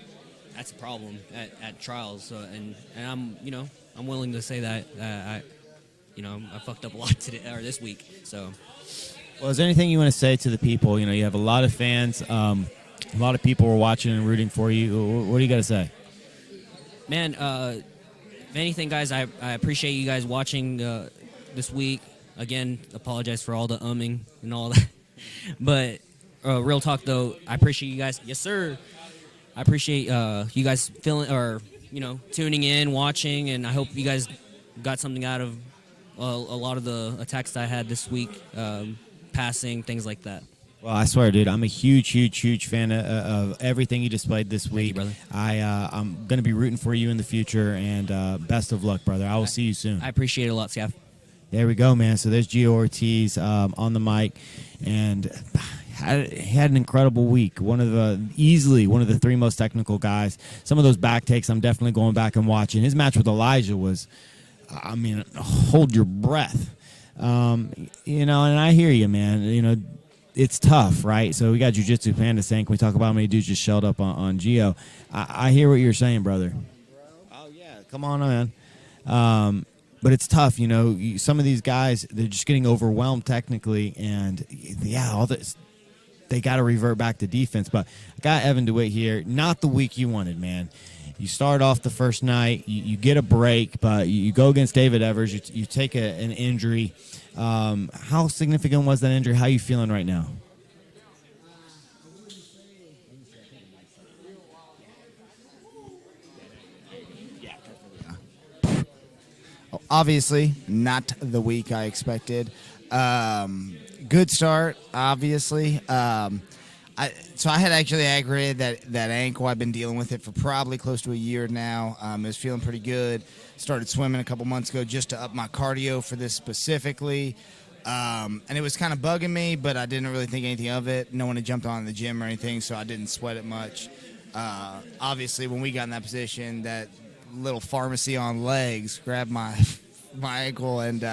that's a problem at trials. So, and I'm willing to say that I fucked up a lot today or this week. So. Well, is there anything you want to say to the people? You know, you have a lot of fans. A lot of people were watching and rooting for you. What do you got to say? Man, if anything, guys, I appreciate you guys watching this week. Again, apologize for all the umming and all that. But real talk, though, I appreciate you guys. Yes, sir. I appreciate you guys tuning in, watching, and I hope you guys got something out of a lot of the attacks that I had this week, passing, things like that. Well, I swear, dude, I'm a huge fan of everything you displayed this week. Thank you, brother. I'm going to be rooting for you in the future, and best of luck, brother. I will see you soon. I appreciate it a lot, Scav. There we go, man. So there's Gio Ortiz on the mic, and he had an incredible week. Easily one of the 3 most technical guys. Some of those back takes, I'm definitely going back and watching. His match with Elijah was, I mean, hold your breath. And I hear you, man. It's tough, right? So we got Jiu-Jitsu Panda saying, can we talk about how many dudes just shelled up on Gio? I hear what you're saying, brother. Oh, yeah. Come on, man. But it's tough, some of these guys, they're just getting overwhelmed technically, and all this, they got to revert back to defense. But I got Evan DeWitt here. Not the week you wanted, man. You start off the first night, you get a break, but you go against David Evers, you take an injury. How significant was that injury? How are you feeling right now? Obviously, not the week I expected. Good start, obviously. So I had actually aggravated that ankle. I've been dealing with it for probably close to a year now. I was feeling pretty good. Started swimming a couple months ago just to up my cardio for this specifically. And it was kind of bugging me, but I didn't really think anything of it. No one had jumped on in the gym or anything, so I didn't sweat it much. Obviously, when we got in that position, that little pharmacy on legs grabbed my ankle, and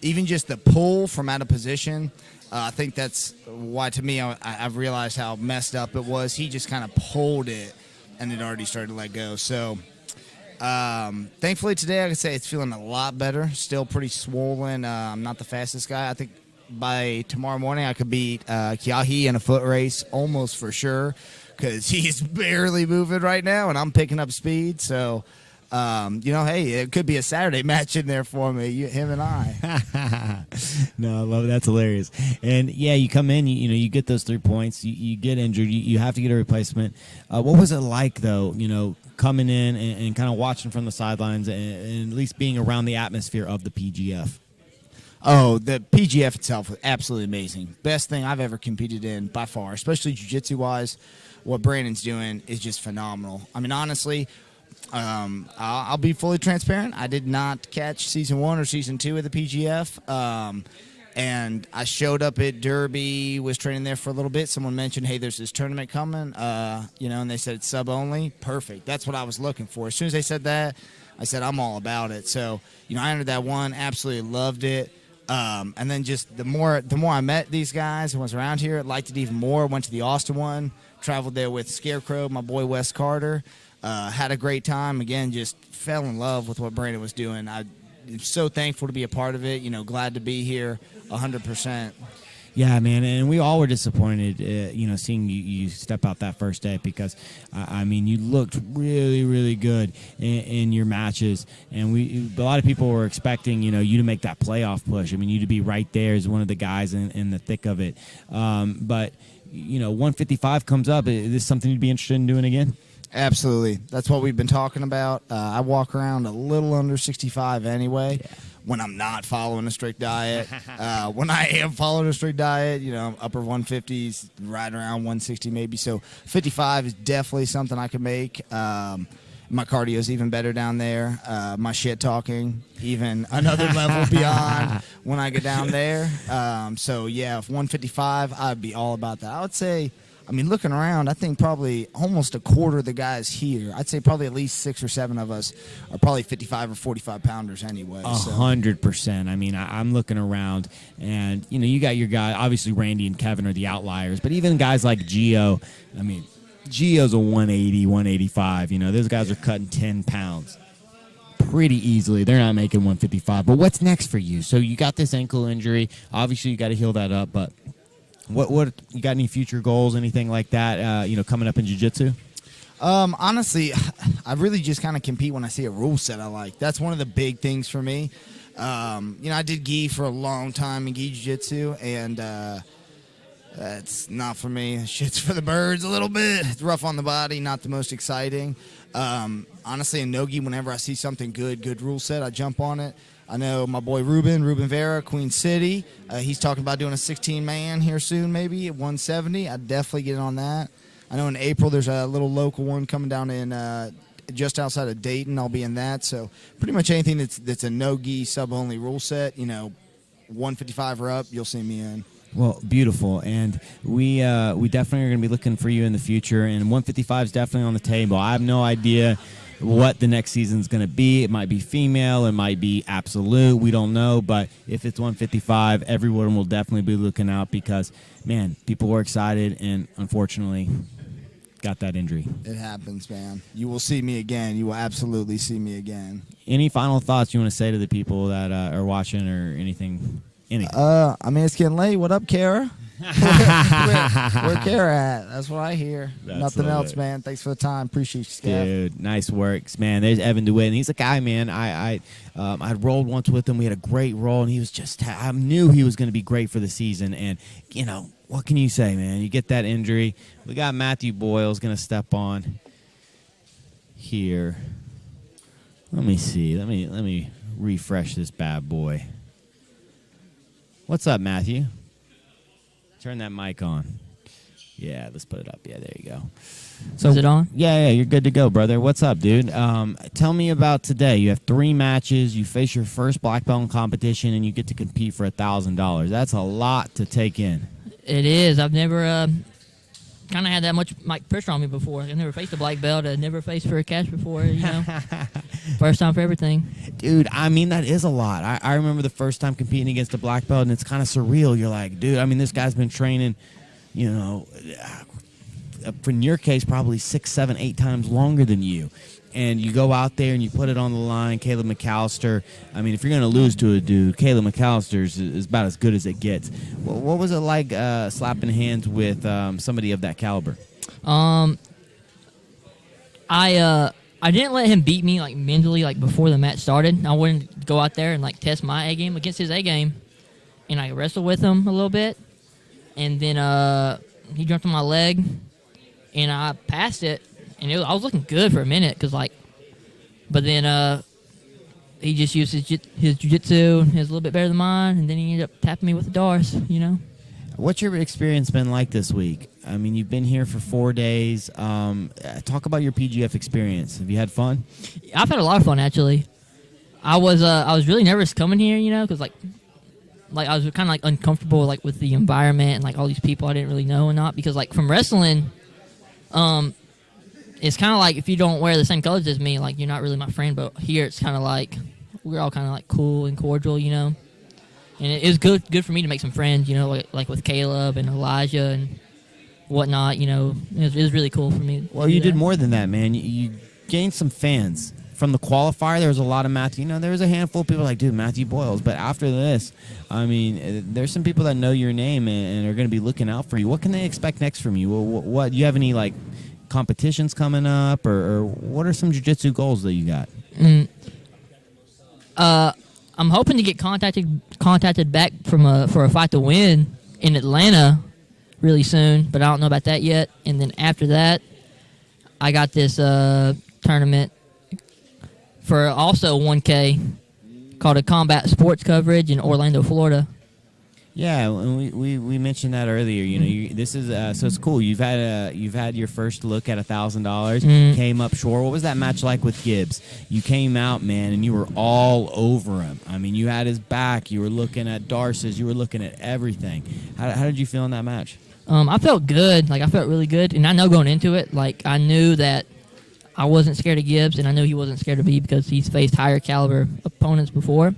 even just the pull from out of position, I think that's why, to me, I've realized how messed up it was. He just kind of pulled it, and it already started to let go. So thankfully today, I can say it's feeling a lot better. Still pretty swollen. I'm not the fastest guy. I think by tomorrow morning I could beat Kiahi in a foot race almost for sure, because he's barely moving right now, and I'm picking up speed. So, hey, it could be a Saturday match in there for me, him and I. No, I love it. That's hilarious. And, yeah, you come in, you get those 3 points. You get injured. You have to get a replacement. What was it like, though, coming in and kind of watching from the sidelines and at least being around the atmosphere of the PGF? Oh, the PGF itself was absolutely amazing. Best thing I've ever competed in by far, especially jiu-jitsu-wise. What Brandon's doing is just phenomenal. I mean, honestly, I'll be fully transparent. I did not catch Season 1 or Season 2 of the PGF. And I showed up at Derby, was training there for a little bit. Someone mentioned, hey, there's this tournament coming, and they said it's sub-only. Perfect. That's what I was looking for. As soon as they said that, I said, I'm all about it. So, I entered that one, absolutely loved it. And then just the more I met these guys and was around here, liked it even more. Went to the Austin one, traveled there with Scarecrow, my boy Wes Carter. Had a great time. Again, just fell in love with what Brandon was doing. I'm so thankful to be a part of it. Glad to be here 100%. Yeah, man, and we all were disappointed, seeing you step out that first day because, I mean, you looked really, really good in your matches, and a lot of people were expecting, you to make that playoff push. I mean, you to be right there as one of the guys in the thick of it. But 155 comes up. Is this something you'd be interested in doing again? Absolutely. That's what we've been talking about. I walk around a little under 65 anyway. Yeah. When I'm not following a strict diet. When I am following a strict diet, upper 150s, right around 160 maybe. So 55 is definitely something I can make. My cardio is even better down there. My shit talking, even another level beyond when I get down there. So, yeah, if 155, I'd be all about that. I would say, looking around, I think probably almost a quarter of the guys here, I'd say probably at least 6 or 7 of us are probably 55 or 45 pounders anyway. 100%. I mean, I'm looking around, and, you got your guy, obviously Randy and Kevin are the outliers, but even guys like Gio, Gio's a 180, 185. Those guys are cutting 10 pounds pretty easily. They're not making 155. But what's next for you? So you got this ankle injury. Obviously, you got to heal that up, but what you got any future goals, anything like that, coming up in jiu-jitsu? Honestly, I really just kind of compete when I see a rule set I like. That's one of the big things for me. I did gi for a long time in gi jiu-jitsu, and that's not for me. Shit's for the birds a little bit. It's rough on the body, not the most exciting. Honestly, in no-gi, whenever I see something good rule set, I jump on it. I know my boy Ruben Vera, Queen City. He's talking about doing a 16-man here soon, maybe at 170. I'd definitely get on that. I know in April there's a little local one coming down in just outside of Dayton. I'll be in that. So pretty much anything that's a no-gi sub-only rule set, 155 or up, you'll see me in. Well, beautiful, and we definitely are going to be looking for you in the future, and 155 is definitely on the table. I have no idea what the next season is going to be. It might be female, it might be absolute, we don't know, but if it's 155, everyone will definitely be looking out because, man, people were excited and unfortunately got that injury. It happens, man. You will see me again. You will absolutely see me again. Any final thoughts you want to say to the people that are watching or anything? It's getting late. What up, Kara? where Kara at? That's what I hear. Nothing else, man. Thanks for the time. Appreciate you, Scav. Dude, nice works, man. There's Evan DeWitt, and he's a guy, man. I rolled once with him. We had a great roll, and he was just. I knew he was going to be great for the season, and what can you say, man? You get that injury. We got Matthew Boyle's going to step on here. Let me see. Let me refresh this bad boy. What's up, Matthew? Turn that mic on. Yeah, let's put it up. Yeah, there you go. So, is it on? Yeah, you're good to go, brother. What's up, dude? Tell me about today. You have 3 matches. You face your first black belt in competition, and you get to compete for $1,000. That's a lot to take in. It is. I've never kind of had that much pressure on me before. I've never faced a black belt. I've never faced for a cash before, First time for everything. Dude, that is a lot. I remember the first time competing against a black belt, and it's kind of surreal. You're like, dude, this guy's been training, in your case, probably 6, 7, 8 times longer than you. And you go out there and you put it on the line. Caleb McAllister, if you're going to lose to a dude, Caleb McAllister is about as good as it gets. What was it like slapping hands with somebody of that caliber? I didn't let him beat me mentally before the match started. I wanted to go out there and test my A game against his A game, and I wrestled with him a little bit, and then he jumped on my leg, and I passed it, and I was looking good for a minute but then he just used his jiu-jitsu, and he was a little bit better than mine, and then he ended up tapping me with the Dars, What's your experience been like this week? You've been here for 4 days. Talk about your PGF experience. Have you had fun? I've had a lot of fun, actually. I was really nervous coming here, because I was kind of uncomfortable with the environment and all these people I didn't really know and not because from wrestling, it's kind of if you don't wear the same colors as me, you're not really my friend. But here it's kind of we're all kind of cool and cordial, And it was good for me to make some friends, like with Caleb and Elijah and whatnot. It was really cool for me. Well, you did more than that, man. You gained some fans from the qualifier, there was a lot of Matthew. There was a handful of people like, dude, Matthew Boyles. But after this, I mean, there's some people that know your name and are going to be looking out for you. What can they expect next from you? What do you have any like competitions coming up, or what are some jiu-jitsu goals that you got? I'm hoping to get contacted back for a fight to win in Atlanta really soon, but I don't know about that yet. And then after that, I got this tournament for also 1K called a Combat Sports Coverage in Orlando, Florida. Yeah, and we mentioned that earlier. This is so it's cool. You've had your first look at $1,000. Came up short. What was that match like with Gibbs? You came out, man, and you were all over him. I mean, you had his back. You were looking at Darce's. You were looking at everything. How did you feel in that match? I felt good. Like, I felt really good, and I know going into it, like, I knew that I wasn't scared of Gibbs, and I knew he wasn't scared of me because he's faced higher caliber opponents before.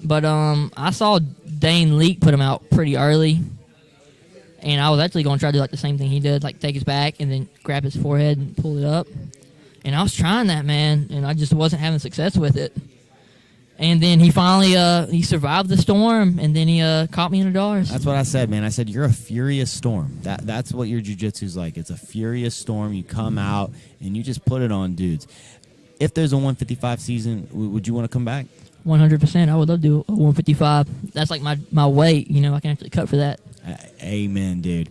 But I saw Dane Leak put him out pretty early, and I was actually going to try to do like the same thing he did, like take his back and then grab his forehead and pull it up. And I was trying that, man, and I just wasn't having success with it. And then he finally he survived the storm, and then he caught me in the doors. That's what I said, man. I said, you're a furious storm. That's what your jiu-jitsu's like. It's a furious storm. You come out, and you just put it on dudes. If there's a 155 season, would you want to come back? 100%. I would love to do a 155. That's like my weight. I can actually cut for that. Amen, dude.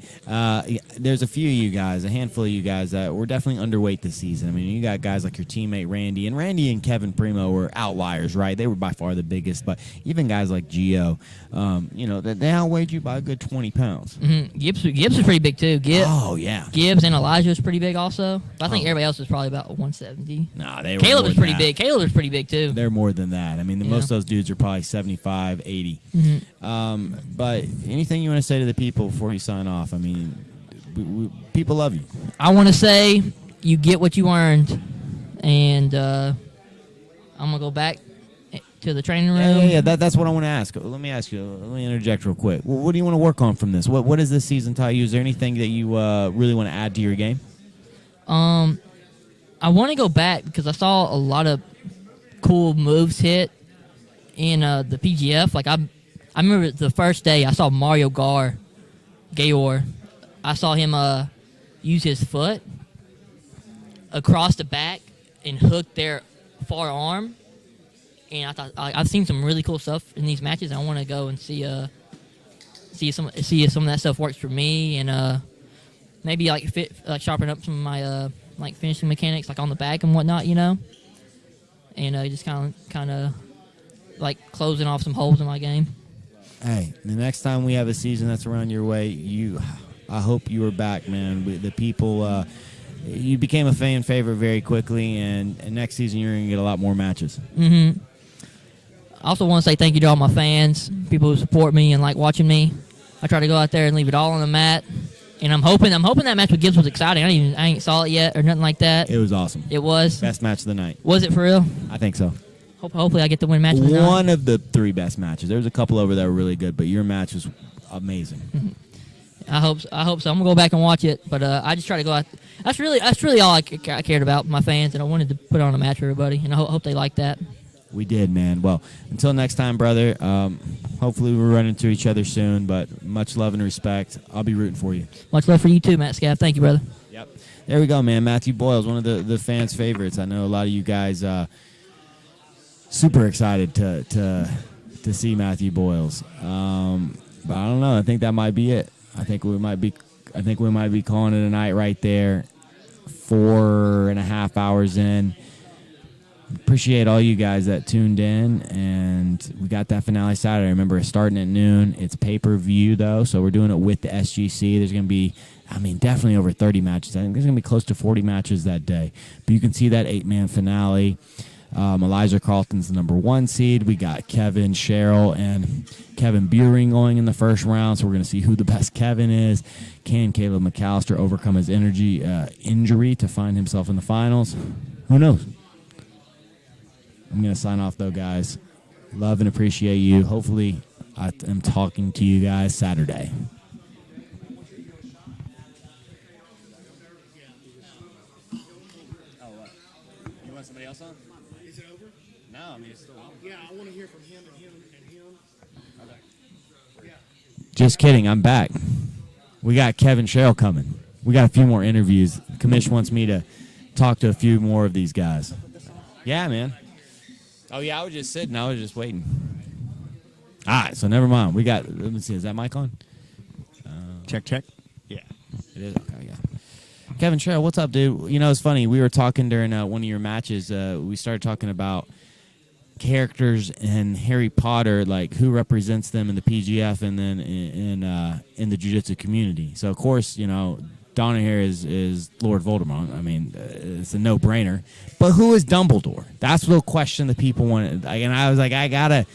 There's a few of you guys, a handful of you guys that were definitely underweight this season. I mean, you got guys like your teammate Randy, and Randy and Kevin Primo were outliers, right? They were by far the biggest, but even guys like Gio, they outweighed you by a good 20 pounds. Mm-hmm. Gibbs was pretty big too. Oh yeah. Gibbs and Elijah was pretty big also. But I think everybody else was probably about 170. Nah, they were. Caleb more was pretty than big. Caleb was pretty big too. They're more than that. I mean, most of those dudes are probably 75, 80. Mm-hmm. But anything you want to say to the people before you sign off? I mean, people love you. I want to say you get what you earned, and I'm gonna go back to the training room. Yeah. That's what I want to ask. Let me ask you. Let me interject real quick. What do you want to work on from this? What does this season tell you? Is there anything that you really want to add to your game? I want to go back because I saw a lot of cool moves hit in the PGF. Like I remember the first day I saw Mario Gayor. I saw him use his foot across the back and hook their far arm. And I thought I've seen some really cool stuff in these matches. I want to go and see if some of that stuff works for me, and maybe sharpen up some of my like finishing mechanics, like on the back and whatnot, and just kind of like closing off some holes in my game. Hey, the next time we have a season that's around your way, I hope you are back, man. The people, you became a fan favorite very quickly, and next season you're going to get a lot more matches. Mm-hmm. I also want to say thank you to all my fans, people who support me and like watching me. I try to go out there and leave it all on the mat, and I'm hoping that match with Gibbs was exciting. I ain't saw it yet or nothing like that. It was awesome. It was best match of the night. Was it for real? I think so. Hopefully I get to win match of the night. One of the 3 best matches. There was a couple over that were really good, but your match was amazing. Mm-hmm. I hope so. I'm gonna go back and watch it, but I just try to go out. That's really all I cared about, my fans, and I wanted to put on a match for everybody, and I hope they like that. We did, man. Well, until next time, brother. Hopefully we'll run into each other soon, but much love and respect. I'll be rooting for you. Much love for you too, Matt Scaff. Thank you, brother. Yep. There we go, man. Matthew Boyles, one of the fans' favorites. I know a lot of you guys super excited to see Matthew Boyles. But I don't know. I think that might be it. I think we might be calling it a night right there. 4.5 hours in. Appreciate all you guys that tuned in, and we got that finale Saturday. Remember, it's starting at noon. It's pay-per-view, though, so we're doing it with the SGC. There's going to be, definitely over 30 matches. I think there's going to be close to 40 matches that day. But you can see that 8-man finale. Elijah Carlton's the number 1 seed. We got Kevin, Cheryl, and Kevin Buring going in the first round, so we're going to see who the best Kevin is. Can Caleb McAllister overcome his injury to find himself in the finals? Who knows? I'm going to sign off, though, guys. Love and appreciate you. Hopefully, I am talking to you guys Saturday. You want somebody Yeah, I want to hear from him and him and him. Just kidding. I'm back. We got Kevin Sherrill coming. We got a few more interviews. Commish wants me to talk to a few more of these guys. Yeah, man. Oh, yeah, I was just sitting. I was just waiting. All right, so never mind. We got, let me see, is that mic on? Check. Yeah. It is? Okay, yeah. Kevin Sherrill, what's up, dude? You know, it's funny. We were talking during one of your matches. We started talking about characters in Harry Potter, like who represents them in the PGF and then in the jiu-jitsu community. So, of course, you know, Donna here is Lord Voldemort. I mean, it's a no-brainer. But who is Dumbledore? That's the question that people wanted. And I was like, I gotta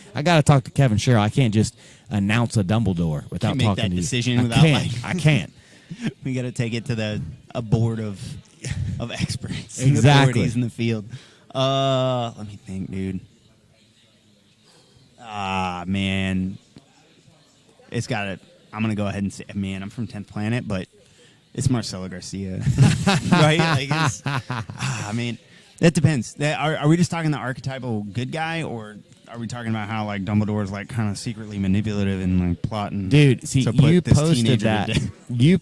talk to Kevin Sherrill. I can't just announce a Dumbledore without Can't make talking that to you. decision I without, can't. I can't. We got to take it to a board of experts, and Exactly. authorities in the field. Let me think, dude. Man, it's got to. I'm gonna go ahead and say, man, I'm from 10th Planet, but it's Marcelo Garcia, right? Like, I mean, that depends. Are we just talking the archetypal good guy, or are we talking about how like Dumbledore is like kind of secretly manipulative and like plotting? Dude, see, to put you this posted teenager that. to death? You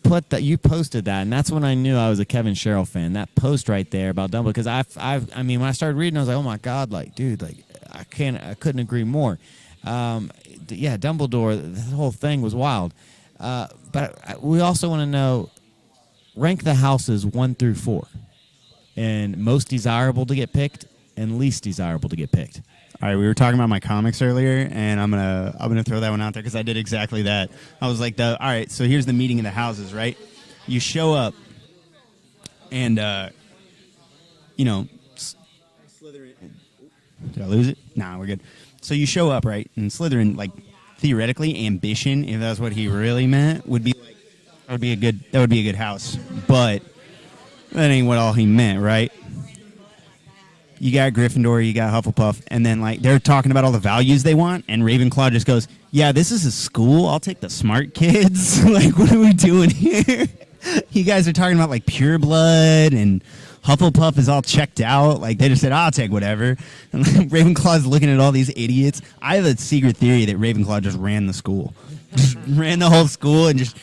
posted that, and that's when I knew I was a Kevin Sherrill fan. That post right there about Dumbledore, because I mean, when I started reading, I was like, oh my god, like, dude, like, I couldn't agree more. Yeah, Dumbledore, the whole thing was wild. But we also want to know, rank the houses 1 through 4, and most desirable to get picked, and least desirable to get picked. All right, we were talking about my comics earlier, and I'm gonna throw that one out there because I did exactly that. I was like, all right, so here's the meeting of the houses, right? You show up, and you know, Slytherin. Did I lose it? Nah, we're good. So you show up, right? And Slytherin, like, theoretically, ambition, if that's what he really meant, would be like that would be a good house. But that ain't what all he meant, right? You got Gryffindor, you got Hufflepuff, and then like they're talking about all the values they want, and Ravenclaw just goes, "Yeah, this is a school. I'll take the smart kids." Like, what are we doing here? You guys are talking about like pure blood, and Hufflepuff is all checked out. Like, they just said, "I'll take whatever." And like, Ravenclaw's looking at all these idiots. I have a secret theory that Ravenclaw just ran the school, just ran the whole school, and just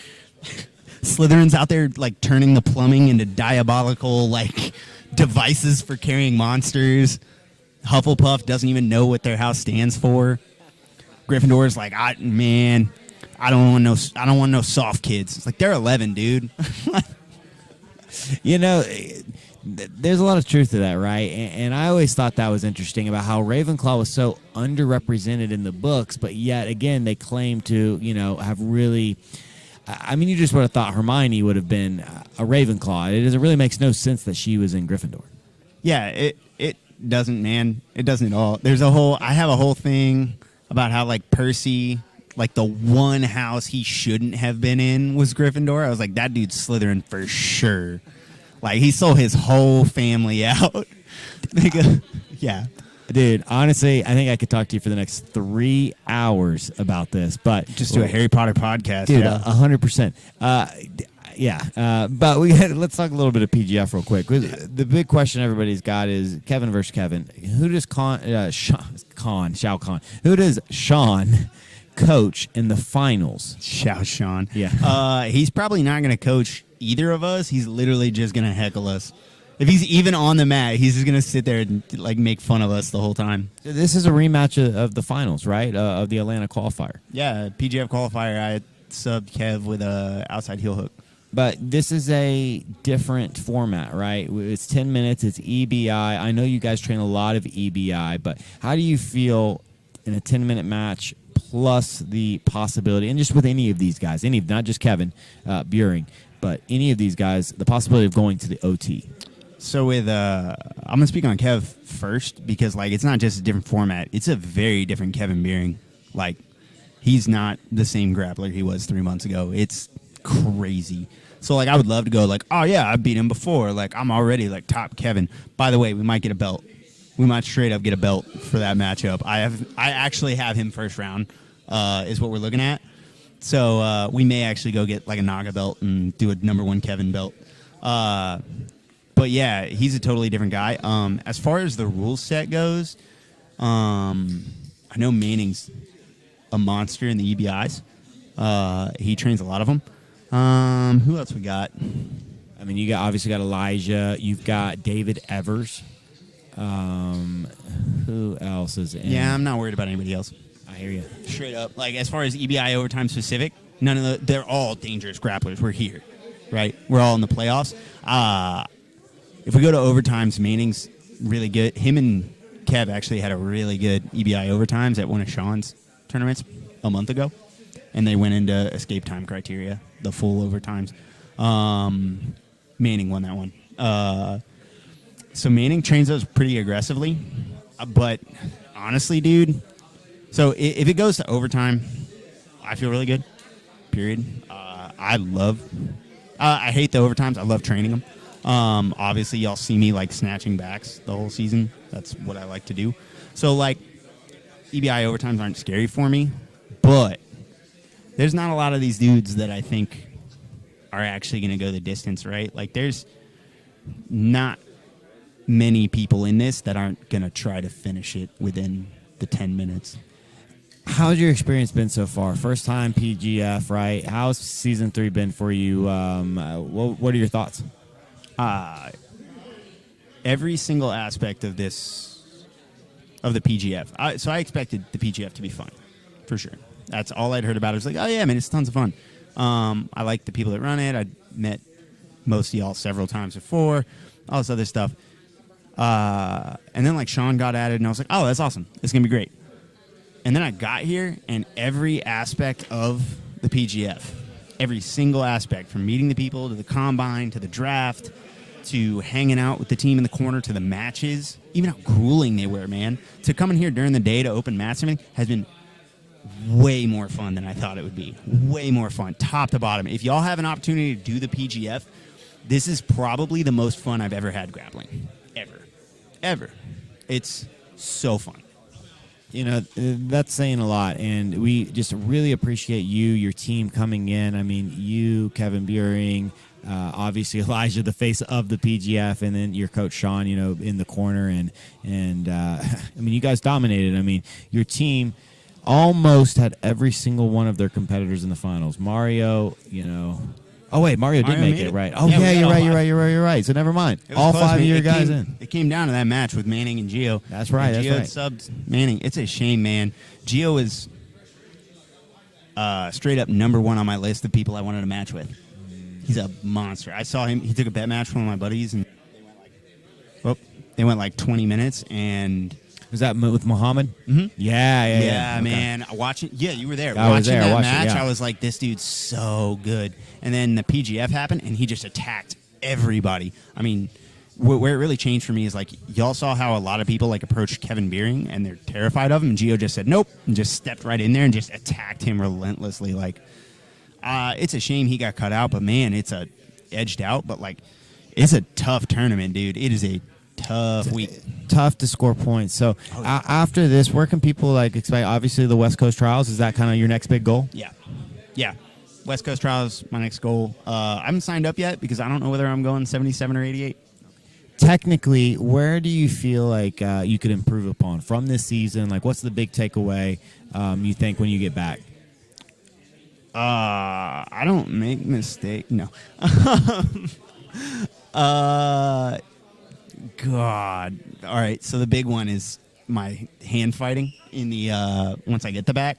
Slytherin's out there like turning the plumbing into diabolical like devices for carrying monsters. Hufflepuff doesn't even know what their house stands for. Gryffindor's like, I don't want no soft kids. It's like, they're 11, dude. You know, there's a lot of truth to that, right? And I always thought that was interesting about how Ravenclaw was so underrepresented in the books, but yet again they claim to, you know, have really. I mean, you just would have thought Hermione would have been a Ravenclaw. It really makes no sense that she was in Gryffindor. Yeah, it doesn't, man. It doesn't at all. I have a whole thing about how like Percy, like the one house he shouldn't have been in was Gryffindor. I was like, that dude's Slytherin for sure. Like, he sold his whole family out. Yeah. Dude, honestly, I think I could talk to you for the next 3 hours about this, but just do a Harry Potter podcast, dude. yeah. 100%. Yeah, but let's talk a little bit of PGF real quick. The big question everybody's got is Kevin versus Kevin. Who does Shao Kahn? Who does Sean coach in the finals? Sean. Yeah. He's probably not going to coach either of us. He's literally just going to heckle us. If he's even on the mat, he's just going to sit there and like make fun of us the whole time. This is a rematch of the finals, right? Of the Atlanta qualifier. Yeah, PGF qualifier. I subbed Kev with a outside heel hook. But this is a different format, right? It's 10 minutes. It's EBI. I know you guys train a lot of EBI, but how do you feel in a 10-minute match plus the possibility, and just with any of these guys, not just Kevin Buring, but any of these guys, the possibility of going to the OT? So with I'm gonna speak on Kev first because like it's not just a different format; it's a very different Kevin Buring. Like, he's not the same grappler he was 3 months ago. It's crazy. So like I would love to go like, oh yeah, I beat him before. Like, I'm already like top Kevin. By the way, we might get a belt. We might straight up get a belt for that matchup. I actually have him first round. Is what we're looking at. So we may actually go get like a Naga belt and do a #1 Kevin belt. But yeah, he's a totally different guy. As far as the rule set goes, I know Manning's a monster in the EBIs. He trains a lot of them. Who else we got? I mean, you obviously got Elijah. You've got David Evers. Who else is in? Yeah, I'm not worried about anybody else. I hear you. Straight up. Like, as far as EBI overtime specific, they're all dangerous grapplers. We're here, right? We're all in the playoffs. If we go to overtimes, Manning's really good. Him and Kev actually had a really good EBI overtimes at one of Sean's tournaments a month ago, and they went into escape time criteria, the full overtimes. Manning won that one. So Manning trains those pretty aggressively, but honestly, dude, so if it goes to overtime, I feel really good, period. I hate the overtimes. I love training them. Obviously, y'all see me, like, snatching backs the whole season. That's what I like to do. So, like, EBI overtimes aren't scary for me, but there's not a lot of these dudes that I think are actually going to go the distance, right? Like, there's not many people in this that aren't going to try to finish it within the 10 minutes. How's your experience been so far? First time PGF, right? How's season 3 been for you? What are your thoughts? Every single aspect of the PGF. So I expected the PGF to be fun, for sure. That's all I'd heard about it. It was like, oh yeah, man, it's tons of fun. I like the people that run it. I met most of y'all several times before, all this other stuff. And then, like, Sean got at it, and I was like, oh, that's awesome. It's going to be great. And then I got here, and every aspect of the PGF, every single aspect, from meeting the people to the combine to the draft to hanging out with the team in the corner to the matches, even how grueling they were, man, to coming here during the day to open mats and everything has been way more fun than I thought it would be. Way more fun, top to bottom. If y'all have an opportunity to do the PGF, this is probably the most fun I've ever had grappling. Ever. It's so fun. You know, that's saying a lot, and we just really appreciate you, your team coming in. I mean, you, Kevin Buehring, obviously Elijah, the face of the PGF, and then your coach Sean, you know, in the corner, and I mean, you guys dominated. I mean, your team almost had every single one of their competitors in the finals. Mario, you know. Oh wait, Mario did make it, right? Oh yeah, you're right. So never mind. All close, 5 of your guys in. It came down to that match with Manning and Gio. That's right. Gio had subbed Manning. It's a shame, man. Gio is straight up number 1 on my list of people I wanted to match with. He's a monster. I saw him. He took a bet match with one of my buddies, and they went like 20 minutes. And was that with Muhammad? Mm-hmm. Yeah, okay. Man. Watching, you were there. I was there. That match, I was like, this dude's so good. And then the PGF happened, and he just attacked everybody. I mean, where it really changed for me is, like, y'all saw how a lot of people, like, approached Kevin Buehring, and they're terrified of him. And Gio just said nope, and just stepped right in there and just attacked him relentlessly. Like, it's a shame he got cut out, but man, it's edged out. But, like, it's a tough tournament, dude. It is a tough week. Tough to score points. So after this, where can people, like, expect? Obviously, the West Coast Trials, is that kind of your next big goal? Yeah. West Coast Trials, my next goal. I haven't signed up yet because I don't know whether I'm going 77 or 88. Technically, where do you feel like you could improve upon from this season? Like, what's the big takeaway you think when you get back? I don't make mistakes. No. God. All right. So the big one is my hand fighting in the once I get the back.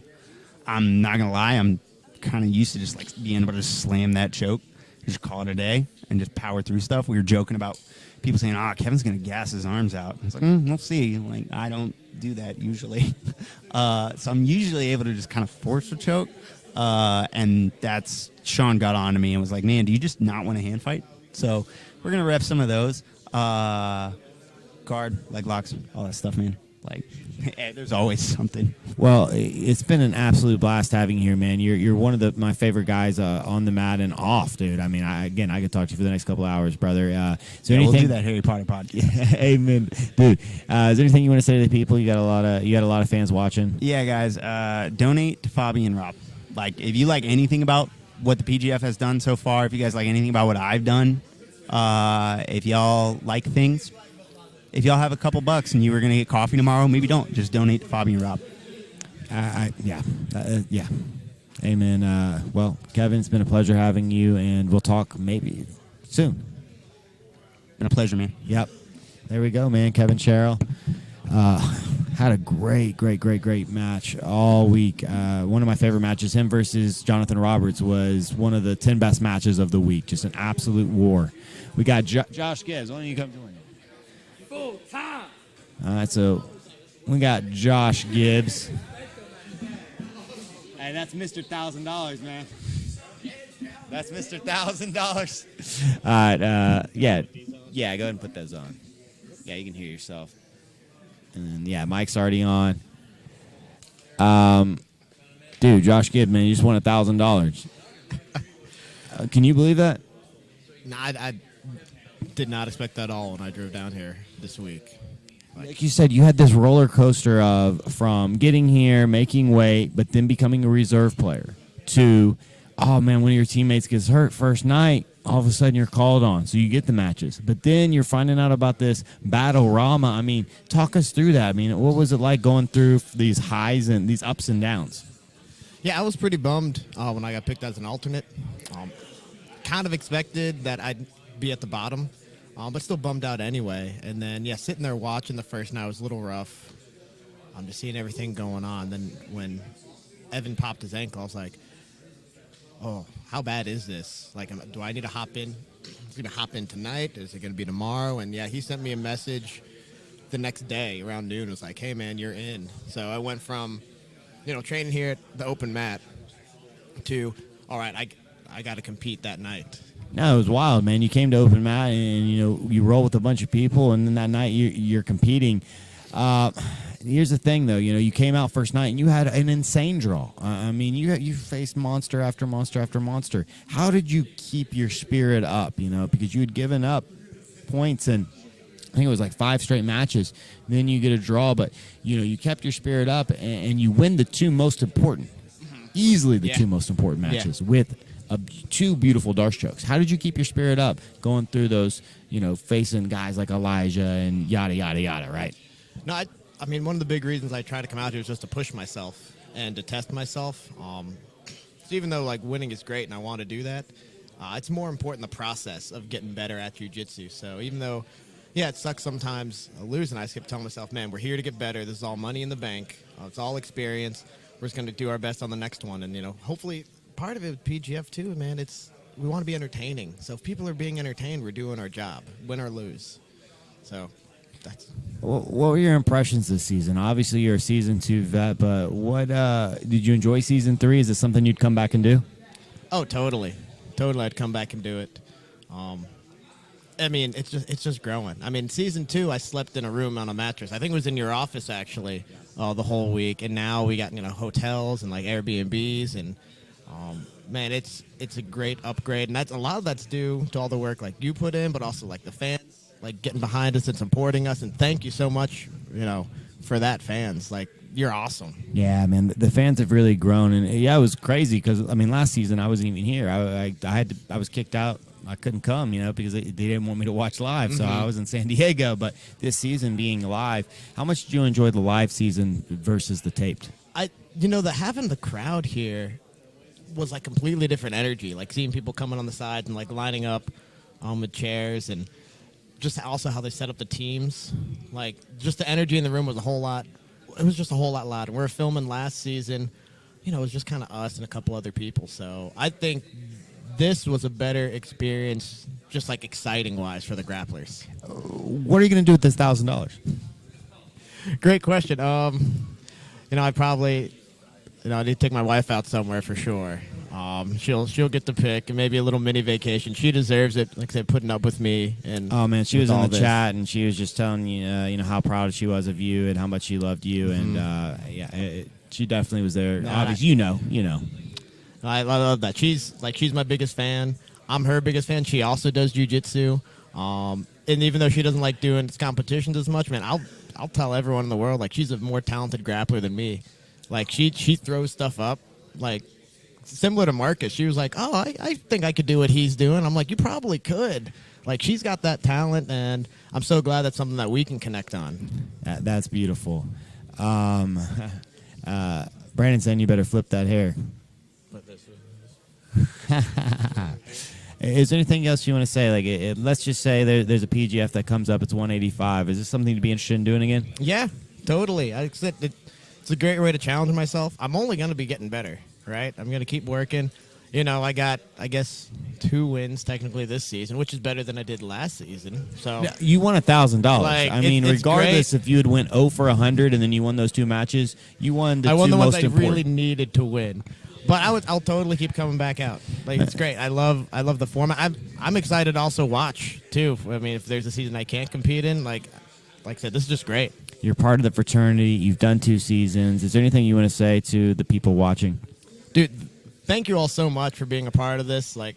I'm not gonna lie. I'm kind of used to just, like, being able to just slam that choke, just call it a day, and just power through stuff. We were joking about people saying, Kevin's gonna gas his arms out. I was like, we'll see. Like, I don't do that usually. So I'm usually able to just kind of force a choke. And that's, Sean got on to me and was like, man, do you just not want a hand fight? So we're going to rep some of those. Guard, leg locks, all that stuff, man. Like, there's always something. Well, it's been an absolute blast having you here, man. You're one of my favorite guys on the mat and off, dude. I mean, I could talk to you for the next couple of hours, brother. We'll do that Harry Potter podcast. Amen, dude. Is there anything you want to say to the people? You got a lot of fans watching. Yeah, guys. Donate to Fabi and Rob. Like, if you like anything about what the PGF has done so far, if you guys like anything about what I've done, if y'all like things, if y'all have a couple bucks and you were going to get coffee tomorrow, maybe don't. Just donate to Fabi and Rob. Yeah. Amen. Well, Kevin, it's been a pleasure having you, and we'll talk maybe soon. Been a pleasure, man. Yep. There we go, man. Kevin Sherrill had a great match all week. One of my favorite matches, him versus Jonathan Roberts, was one of the 10 best matches of the week. Just an absolute war. We got Josh Gibbs. Why don't you come join us? Full time. All right, so we got Josh Gibbs. Hey, that's Mr. $1,000, man. That's Mr. $1,000. All right, yeah, go ahead and put those on. Yeah, you can hear yourself. And then, yeah, mic's already on. Dude, Josh Gibbs, man, you just won $1,000. Can you believe that? No, I did not expect that at all when I drove down here this week. Like you said, you had this roller coaster from getting here, making weight, but then becoming a reserve player to, oh, man, one of your teammates gets hurt first night, all of a sudden you're called on, so you get the matches. But then you're finding out about this battle Rama. I mean, talk us through that. I mean, what was it like going through these highs and these ups and downs? Yeah, I was pretty bummed when I got picked as an alternate. Kind of expected that I'd be at the bottom, but still bummed out anyway. And then, yeah, sitting there watching the first night was a little rough. I'm just seeing everything going on. Then when Evan popped his ankle, I was like, oh, how bad is this? Like, do I need to hop in? Is it going to hop in tonight? Is it going to be tomorrow? And, yeah, he sent me a message the next day around noon. It was like, hey, man, you're in. So I went from, training here at the open mat to, all right, I got to compete that night. No, it was wild, man. You came to open mat and, you roll with a bunch of people, and then that night you're competing. Here's the thing, though. You came out first night and you had an insane draw. I mean, you faced monster after monster after monster. How did you keep your spirit up? Because you had given up points and I think it was like 5 straight matches. Then you get a draw, but you kept your spirit up and you win the 2 most important, easily the 2 most important matches with 2 beautiful dark strokes. How did you keep your spirit up going through those? Facing guys like Elijah and yada yada yada, right? No, I mean, one of the big reasons I try to come out here is just to push myself and to test myself. So even though, winning is great and I want to do that, it's more important the process of getting better at jiu-jitsu. So even though, it sucks sometimes losing, I just keep telling myself, man, we're here to get better. This is all money in the bank. It's all experience. We're just going to do our best on the next one. And, hopefully part of it with PGF, too, man, we want to be entertaining. So if people are being entertained, we're doing our job, win or lose. So what were your impressions this season? Obviously, you're a season 2 vet, but what did you enjoy season 3? Is it something you'd come back and do? Oh, totally. I'd come back and do it. I mean, it's just growing. I mean, season 2, I slept in a room on a mattress. I think it was in your office actually the whole week, and now we got hotels and Airbnbs, and man, it's a great upgrade, and a lot of that's due to all the work you put in, but also the fans. Getting behind us and supporting us, and thank you so much, for that, fans. You're awesome. Yeah, man, the fans have really grown, and it was crazy because last season I wasn't even here. I was kicked out. I couldn't come, because they didn't want me to watch live, so I was in San Diego. But this season being live, how much did you enjoy the live season versus the taped? Having the crowd here was completely different energy. Seeing people coming on the sides and lining up with chairs, and just also how they set up the teams. Just the energy in the room was a whole lot. It was just a whole lot louder. We were filming last season. It was just kind of us and a couple other people. So I think this was a better experience, just exciting-wise for the grapplers. What are you going to do with this $1,000? Great question. I probably, I need to take my wife out somewhere for sure. She'll get the pick and maybe a little mini vacation. She deserves it. Like I said, putting up with me. And oh man, she was in the chat and she was just telling you, how proud she was of you and how much she loved you. And she definitely was there. Obviously, you know. I love that. She's my biggest fan. I'm her biggest fan. She also does jiu-jitsu. And even though she doesn't like doing competitions as much, man, I'll tell everyone in the world she's a more talented grappler than me. She throws stuff up similar to Marcus. She was like, oh, I think I could do what he's doing. I'm like, you probably could. She's got that talent, and I'm so glad that's something that we can connect on. That's beautiful. Brandon saying you better flip that hair. Is there anything else you want to say? Like, let's just say there's a PGF that comes up. It's 185. Is this something to be interested in doing again? Yeah, totally. It's a great way to challenge myself. I'm only going to be getting better, right? I'm going to keep working. You know, I got, I guess, 2 wins technically this season, which is better than I did last season. So You won $1,000. Like, I mean, it's regardless great. if you had went 0 for 100 and then you won those 2 matches, you won the I won two the ones most I important. really needed to win. But I'll totally keep coming back out. Like, it's great. I love the format. I'm excited to also watch too. I mean, if there's a season I can't compete in, like I said, this is just great. You're part of the fraternity. You've done 2 seasons. Is there anything you want to say to the people watching? Dude, thank you all so much for being a part of this. Like,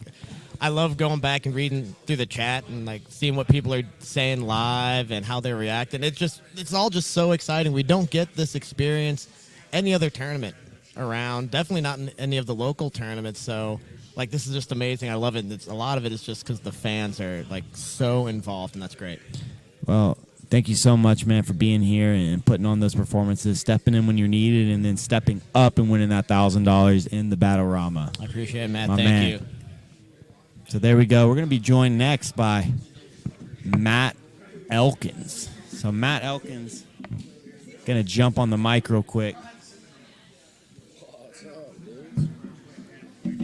I love going back and reading through the chat and like seeing what people are saying live and how they're reacting. It's all just so exciting. We don't get this experience any other tournament around. Definitely not in any of the local tournaments. So, like, this is just amazing. I love it. A lot of it is just because the fans are like so involved, and that's great. Well, thank you so much, man, for being here and putting on those performances, stepping in when you're needed, and then stepping up and winning that $1,000 in the Battle Rama. I appreciate it, Matt. My Thank man. you. So there we go. We're going to be joined next by Matt Elkins. So Matt Elkins going to jump on the mic real quick.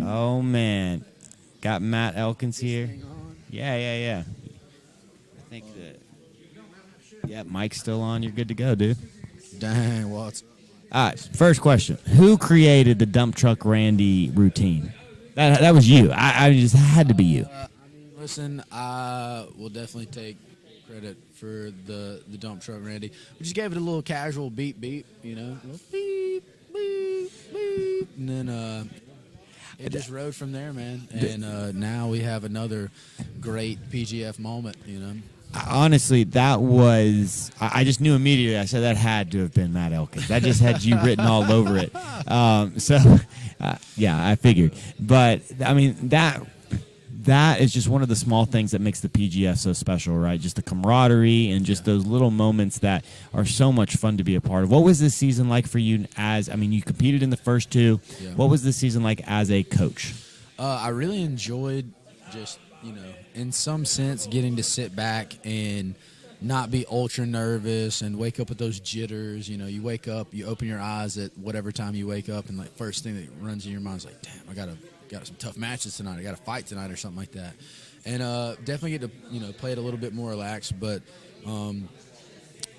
Oh, man. Got Matt Elkins here. Yeah. I think that, yeah, mic's still on. You're good to go, dude. Dang, Watts. All right, first question. Who created the dump truck Randy routine? That was you. I just had to be you. Listen, I will definitely take credit for the dump truck Randy. We just gave it a little casual beep, you know, a little beep, and then it just rode from there, man. And now we have another great PGF moment, you know. Honestly, that was, I just knew immediately. I said that had to have been Matt Elkins. That just had you written all over it. Yeah, I figured. But, I mean, that is just one of the small things that makes the PGF so special, right? Just the camaraderie and just those little moments that are so much fun to be a part of. What was this season like for you you competed in the first 2. Yeah. What was this season like as a coach? I really enjoyed just, you know, in some sense, getting to sit back and not be ultra nervous and wake up with those jitters. You know, you wake up, you open your eyes at whatever time you wake up, and like first thing that runs in your mind is like, damn, I got some tough matches tonight. I got to fight tonight or something like that. And definitely get to, you know, play it a little bit more relaxed, but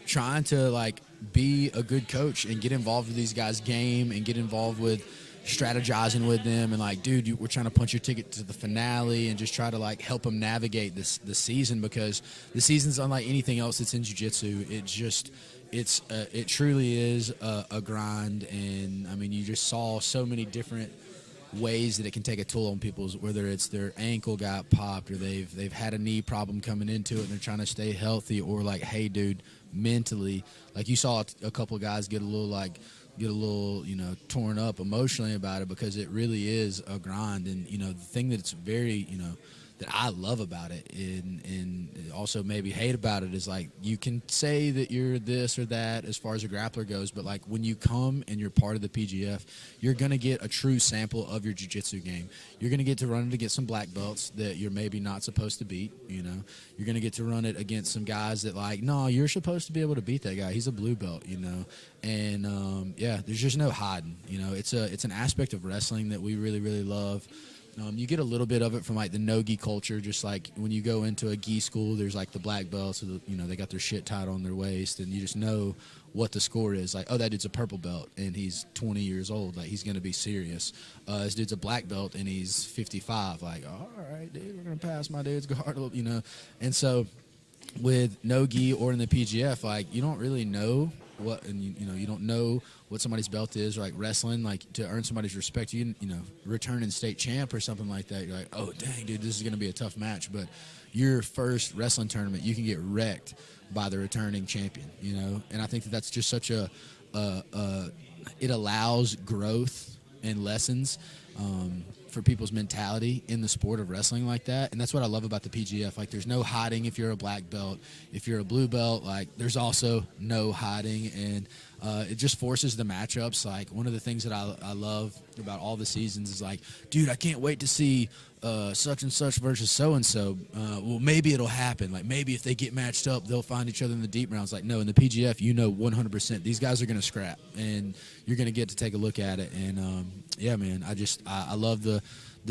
trying to like be a good coach and get involved with these guys' game and get involved with strategizing with them and like, dude, we're trying to punch your ticket to the finale and just try to like help them navigate the season, because the season's unlike anything else that's in jiu-jitsu. It truly is a grind, and I mean, you just saw so many different ways that it can take a toll on people's, whether it's their ankle got popped or they've had a knee problem coming into it and they're trying to stay healthy, or like, hey, dude, mentally, like you saw a couple of guys get a little, you know, torn up emotionally about it, because it really is a grind. And, you know, the thing that's very, you know, that I love about it and also maybe hate about it is like, you can say that you're this or that as far as a grappler goes, but like when you come and you're part of the PGF, you're going to get a true sample of your jiu-jitsu game. You're going to get to run it against some black belts that you're maybe not supposed to beat, you know. You're going to get to run it against some guys that like, no, you're supposed to be able to beat that guy. He's a blue belt, you know. And yeah, there's just no hiding, you know. It's an aspect of wrestling that we really, really love. You get a little bit of it from like the no-gi culture, just like when you go into a gi school, there's like the black belts, so you know, they got their shit tied on their waist, and you just know what the score is. Like, oh, that dude's a purple belt and he's 20 years old, like he's gonna be serious. This dude's a black belt and he's 55. Like, all right, dude, we're gonna pass my dude's guard, you know. And so with no-gi or in the PGF, like you don't really know what, and you know, you don't know what somebody's belt is, or like wrestling, like to earn somebody's respect, you know, returning state champ or something like that, you're like, oh dang, dude, this is going to be a tough match. But your first wrestling tournament, you can get wrecked by the returning champion, you know. And I think that that's just such it allows growth and lessons. for people's mentality in the sport of wrestling like that. And that's what I love about the PGF. Like, there's no hiding if you're a black belt. If you're a blue belt, like, there's also no hiding. And it just forces the matchups. Like, one of the things that I love about all the seasons is, like, dude, I can't wait to see such and such versus so and so. Well, maybe it'll happen. Like, maybe if they get matched up, they'll find each other in the deep rounds. Like, no, in the PGF, you know 100% these guys are going to scrap, and you're going to get to take a look at it. And yeah, man, I love the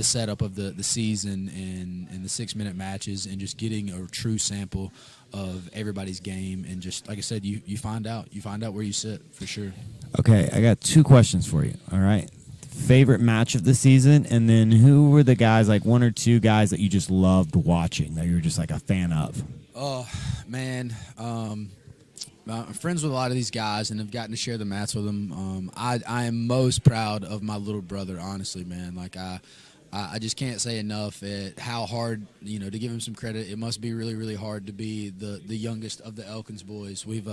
setup of the season and the 6-minute matches, and just getting a true sample of everybody's game. And just like I said, you find out where you sit for sure. Okay, I got 2 questions for you. All right. Favorite match of the season, and then who were the guys, like 1 or 2 guys that you just loved watching, that you were just like a fan of? Oh, man. I'm friends with a lot of these guys and have gotten to share the mats with them. I am most proud of my little brother, honestly, man. Like, I just can't say enough at how hard, to give him some credit. It must be really, really hard to be the youngest of the Elkins boys. We've,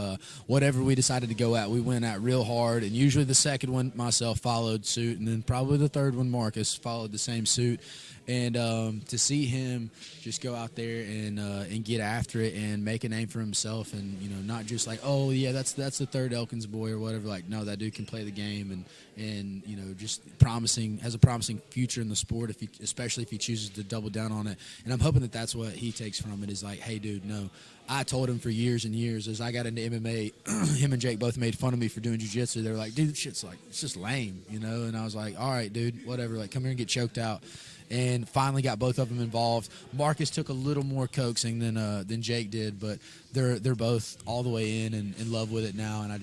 whatever we decided to go at, we went at real hard. And usually the second one, myself, followed suit. And then probably the third one, Marcus, followed the same suit. And to see him just go out there and get after it and make a name for himself, and not just like, oh yeah, that's the third Elkins boy or whatever. Like, no, that dude can play the game, and just has a promising future in the sport, especially if he chooses to double down on it. And I'm hoping that that's what he takes from it, is like, hey dude, no. I told him for years and years, as I got into MMA, him and Jake both made fun of me for doing jiu-jitsu. They were like, dude, shit's like, it's just lame, And I was like, all right, dude, whatever. Like, come here and get choked out. And finally got both of them involved. Marcus took a little more coaxing than Jake did, but they're both all the way in love with it now. And I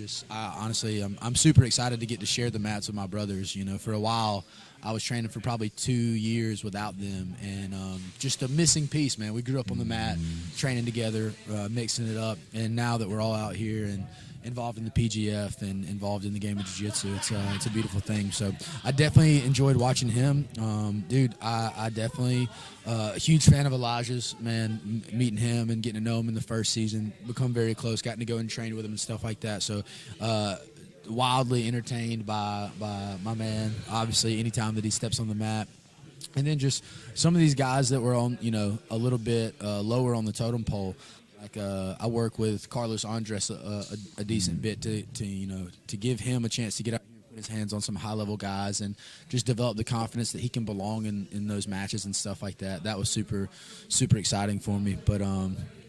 honestly, I'm super excited to get to share the mats with my brothers. For a while, I was training for probably 2 years without them, and just a missing piece, man. We grew up on the mat, training together, mixing it up, and now that we're all out here and involved in the PGF and involved in the game of jiu-jitsu, it's a beautiful thing. So I definitely enjoyed watching him. Dude, I definitely a huge fan of Elijah's, man, meeting him and getting to know him in the first season, become very close, gotten to go and train with him and stuff like that. So wildly entertained by my man, obviously, anytime that he steps on the mat. And then just some of these guys that were on, a little bit lower on the totem pole. Like, I work with Carlos Andres a decent bit to give him a chance to get out and put his hands on some high-level guys and just develop the confidence that he can belong in those matches and stuff like that. That was super, super exciting for me. But,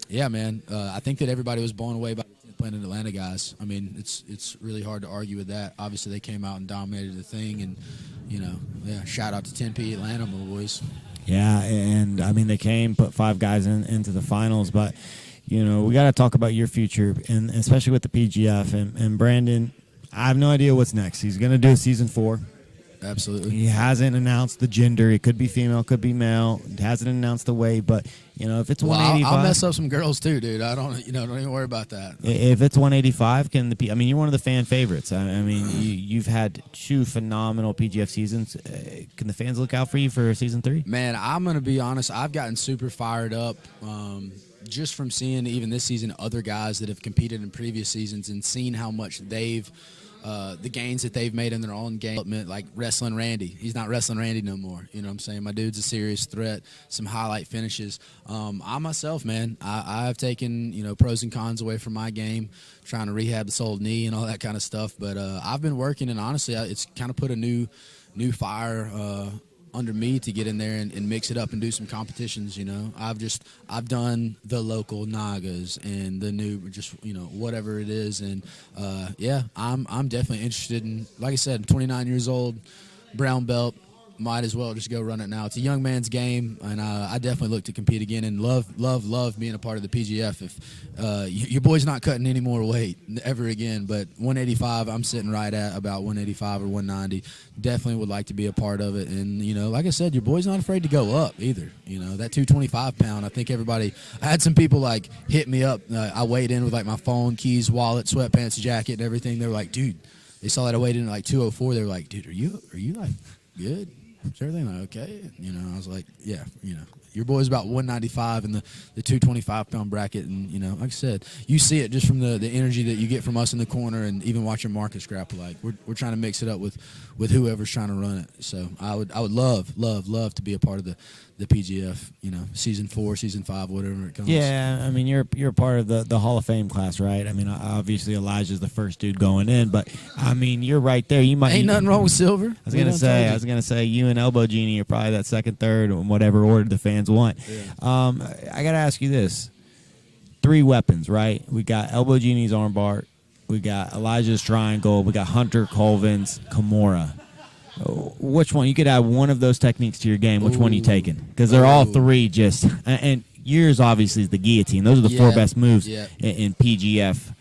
yeah, man, I think that everybody was blown away by the Planet Atlanta guys. I mean, it's really hard to argue with that. Obviously, they came out and dominated the thing, and, yeah, shout out to 10P Atlanta, my boys. Yeah, and, I mean, they put 5 guys into the finals, but we got to talk about your future, and especially with the PGF. And Brandon, I have no idea what's next. He's going to do a season 4. Absolutely. He hasn't announced the gender. It could be female, could be male. He hasn't announced the weight, but if it's 185, I'll mess up some girls too, dude. I don't even worry about that. If it's 185, you're one of the fan favorites. I mean, you've had 2 phenomenal PGF seasons. Can the fans look out for you for season 3? Man, I'm gonna be honest. I've gotten super fired up. Just from seeing even this season other guys that have competed in previous seasons and seeing how much the gains that they've made in their own game, like wrestling Randy. He's not wrestling Randy no more. You know what I'm saying? My dude's a serious threat, some highlight finishes. I myself, man, I've taken, pros and cons away from my game, trying to rehab this old knee and all that kind of stuff. But I've been working, and honestly, it's kind of put a new fire under me to get in there and mix it up and do some competitions. I've done the local Nagas and the new, just whatever it is, and yeah, I'm definitely interested in. Like I said, I'm 29 years old, brown belt. Might as well just go run it now. It's a young man's game, and I definitely look to compete again and love being a part of the PGF. If your boy's not cutting any more weight ever again, but 185, I'm sitting right at about 185 or 190. Definitely would like to be a part of it. And, like I said, your boy's not afraid to go up either. That 225 pound, I think I had some people hit me up. I weighed in with my phone, keys, wallet, sweatpants, jacket, and everything. They were like, dude, they saw that I weighed in at 204. They were like, dude, are you good? is everything like okay? You know, I was like, yeah, you know, your boy's about 195 in the 225-pound bracket, and you know, like I said, you see it just from the energy that you get from us in the corner, and even watching Marcus grapple. Like we're trying to mix it up with whoever's trying to run it. So I would love to be a part of the PGF, you know, season 4, season 5, whatever it comes. Yeah, I mean, you're part of the Hall of Fame class, right? I mean, obviously Elijah's the first dude going in, but I mean, you're right there. You might Ain't nothing wrong with silver. I was gonna say you and Elbow Genie are probably that second, third, in whatever order the fans want. Yeah. I gotta ask you this: 3 weapons, right? We got Elbow Genie's armbar, we got Elijah's triangle, we got Hunter Colvin's Kimura. Which one? You could add one of those techniques to your game. Which one are you taking? Because they're all 3 just and yours obviously is the guillotine. Those are the 4 best moves in PGF.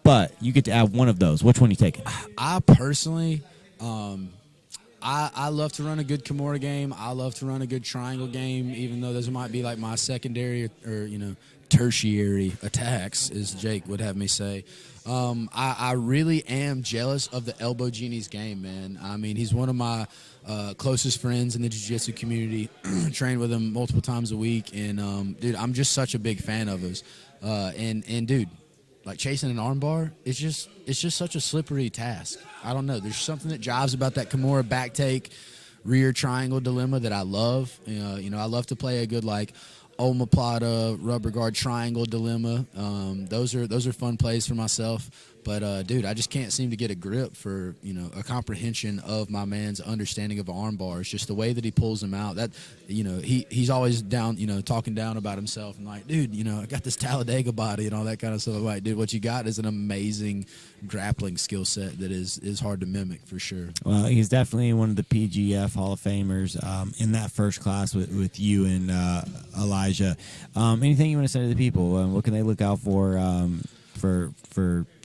But you get to add one of those. Which one are you taking? I personally, I love to run a good Kimura game. I love to run a good triangle game, even though those might be like my secondary or you know, tertiary attacks, as Jake would have me say. I really am jealous of the Elbow Genie's game, man. I mean, he's one of my closest friends in the jiu-jitsu community. Train with him multiple times a week, and dude, I'm just such a big fan of his. And dude, like chasing an armbar, it's just such a slippery task. I don't know. There's something that jives about that Kimura back take, rear triangle dilemma that I love. You know, I love to play a good like omoplata rubber guard triangle dilemma. Those are fun plays for myself. But dude, I just can't seem to get a grip for, you know, a comprehension of my man's understanding of arm bars. Just the way that he pulls them out. That, you know, he's always down, you know, talking down about himself and like, dude, you know, I got this Talladega body and all that kind of stuff. Like, dude, what you got is an amazing grappling skill set that is hard to mimic for sure. Well, he's definitely one of the PGF Hall of Famers in that first class with you and Elijah. Anything you want to say to the people? What can they look out for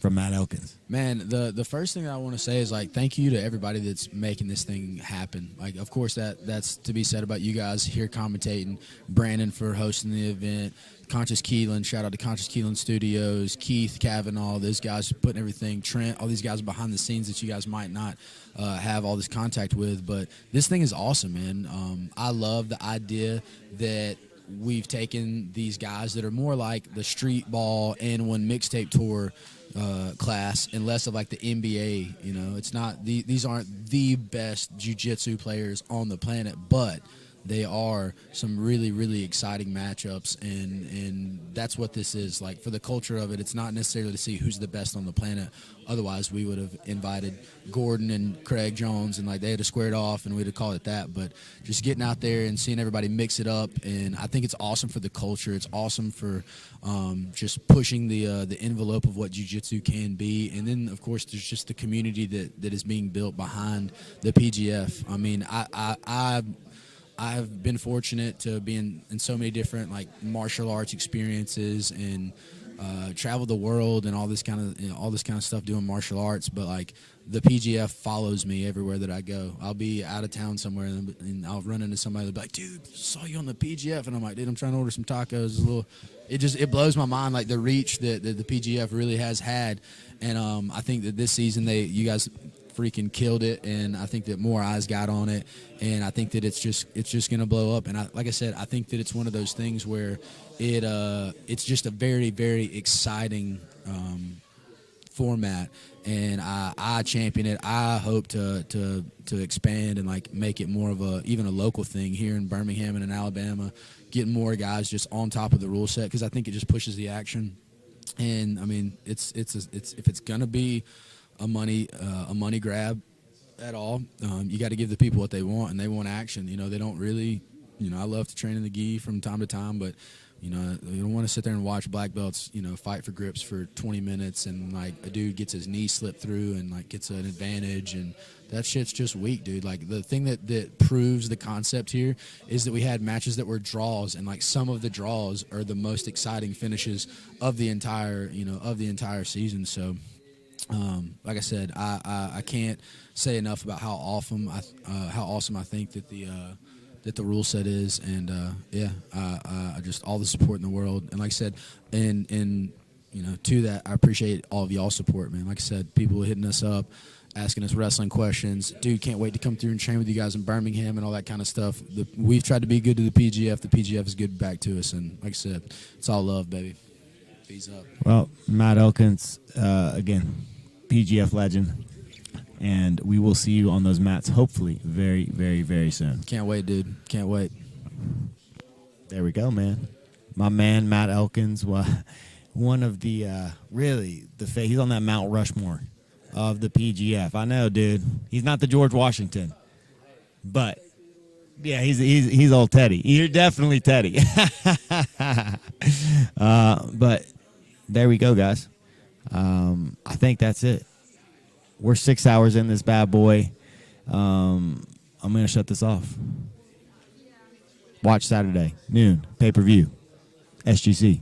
from Matt Elkins? Man, the first thing I want to say is like thank you to everybody that's making this thing happen. Like, of course that's to be said about you guys here commentating, Brandon for hosting the event, Conscious Keelan, shout out to Conscious Keelan Studios, Keith Kavanaugh, those guys putting everything, Trent, all these guys behind the scenes that you guys might not have all this contact with. But this thing is awesome, man. I love the idea that we've taken these guys that are more like the street ball and one mixtape tour class and less of like the NBA. You know, it's not these aren't the best jiu-jitsu players on the planet, but they are some really, really exciting matchups, and that's what this is. Like, for the culture of it, it's not necessarily to see who's the best on the planet. Otherwise, we would have invited Gordon and Craig Jones, and like they had to square it off, and we'd have called it that. But just getting out there and seeing everybody mix it up, and I think it's awesome for the culture. It's awesome for just pushing the envelope of what jiu-jitsu can be. And then, of course, there's just the community that is being built behind the PGF. I mean, I've been fortunate to be in so many different like martial arts experiences and traveled the world and all this kind of stuff doing martial arts. But like the PGF follows me everywhere that I go. I'll be out of town somewhere and I'll run into somebody that'll be like, "Dude, saw you on the PGF," and I'm like, "Dude, I'm trying to order some tacos." It blows my mind, like the reach that the PGF really has had. And I think that this season you guys freaking killed it, and I think that more eyes got on it, and I think that it's just gonna blow up. And like I said, I think that it's one of those things where it's just a very, very exciting format, and I champion it. I hope to expand and like make it more of even a local thing here in Birmingham and in Alabama, getting more guys just on top of the rule set, because I think it just pushes the action. And I mean, it's if it's gonna be a money grab at all, you got to give the people what they want, and they want action. You know, they don't really, you know, I love to train in the gi from time to time, but you know, you don't want to sit there and watch black belts, you know, fight for grips for 20 minutes and like a dude gets his knee slipped through and like gets an advantage, and that shit's just weak, dude. Like the thing that proves the concept here is that we had matches that were draws, and like some of the draws are the most exciting finishes of the entire season. So like I said, I can't say enough about how awesome I think that the rule set is, and I just all the support in the world. And like I said, and you know, to that, I appreciate all of y'all's support, man. Like I said, people hitting us up, asking us wrestling questions. Dude, can't wait to come through and train with you guys in Birmingham and all that kind of stuff. We've tried to be good to the PGF. The PGF is good back to us. And like I said, it's all love, baby. Peace up. Well, Matt Elkins, again, PGF legend. And we will see you on those mats hopefully very, very, very soon. Can't wait, dude. Can't wait. There we go, man. My man, Matt Elkins, one of the, he's on that Mount Rushmore of the PGF. I know, dude. He's not the George Washington. But, yeah, he's old Teddy. You're definitely Teddy. But there we go, guys. I think that's it. We're 6 hours in this bad boy. I'm going to shut this off. Watch Saturday, noon, pay-per-view, SGC.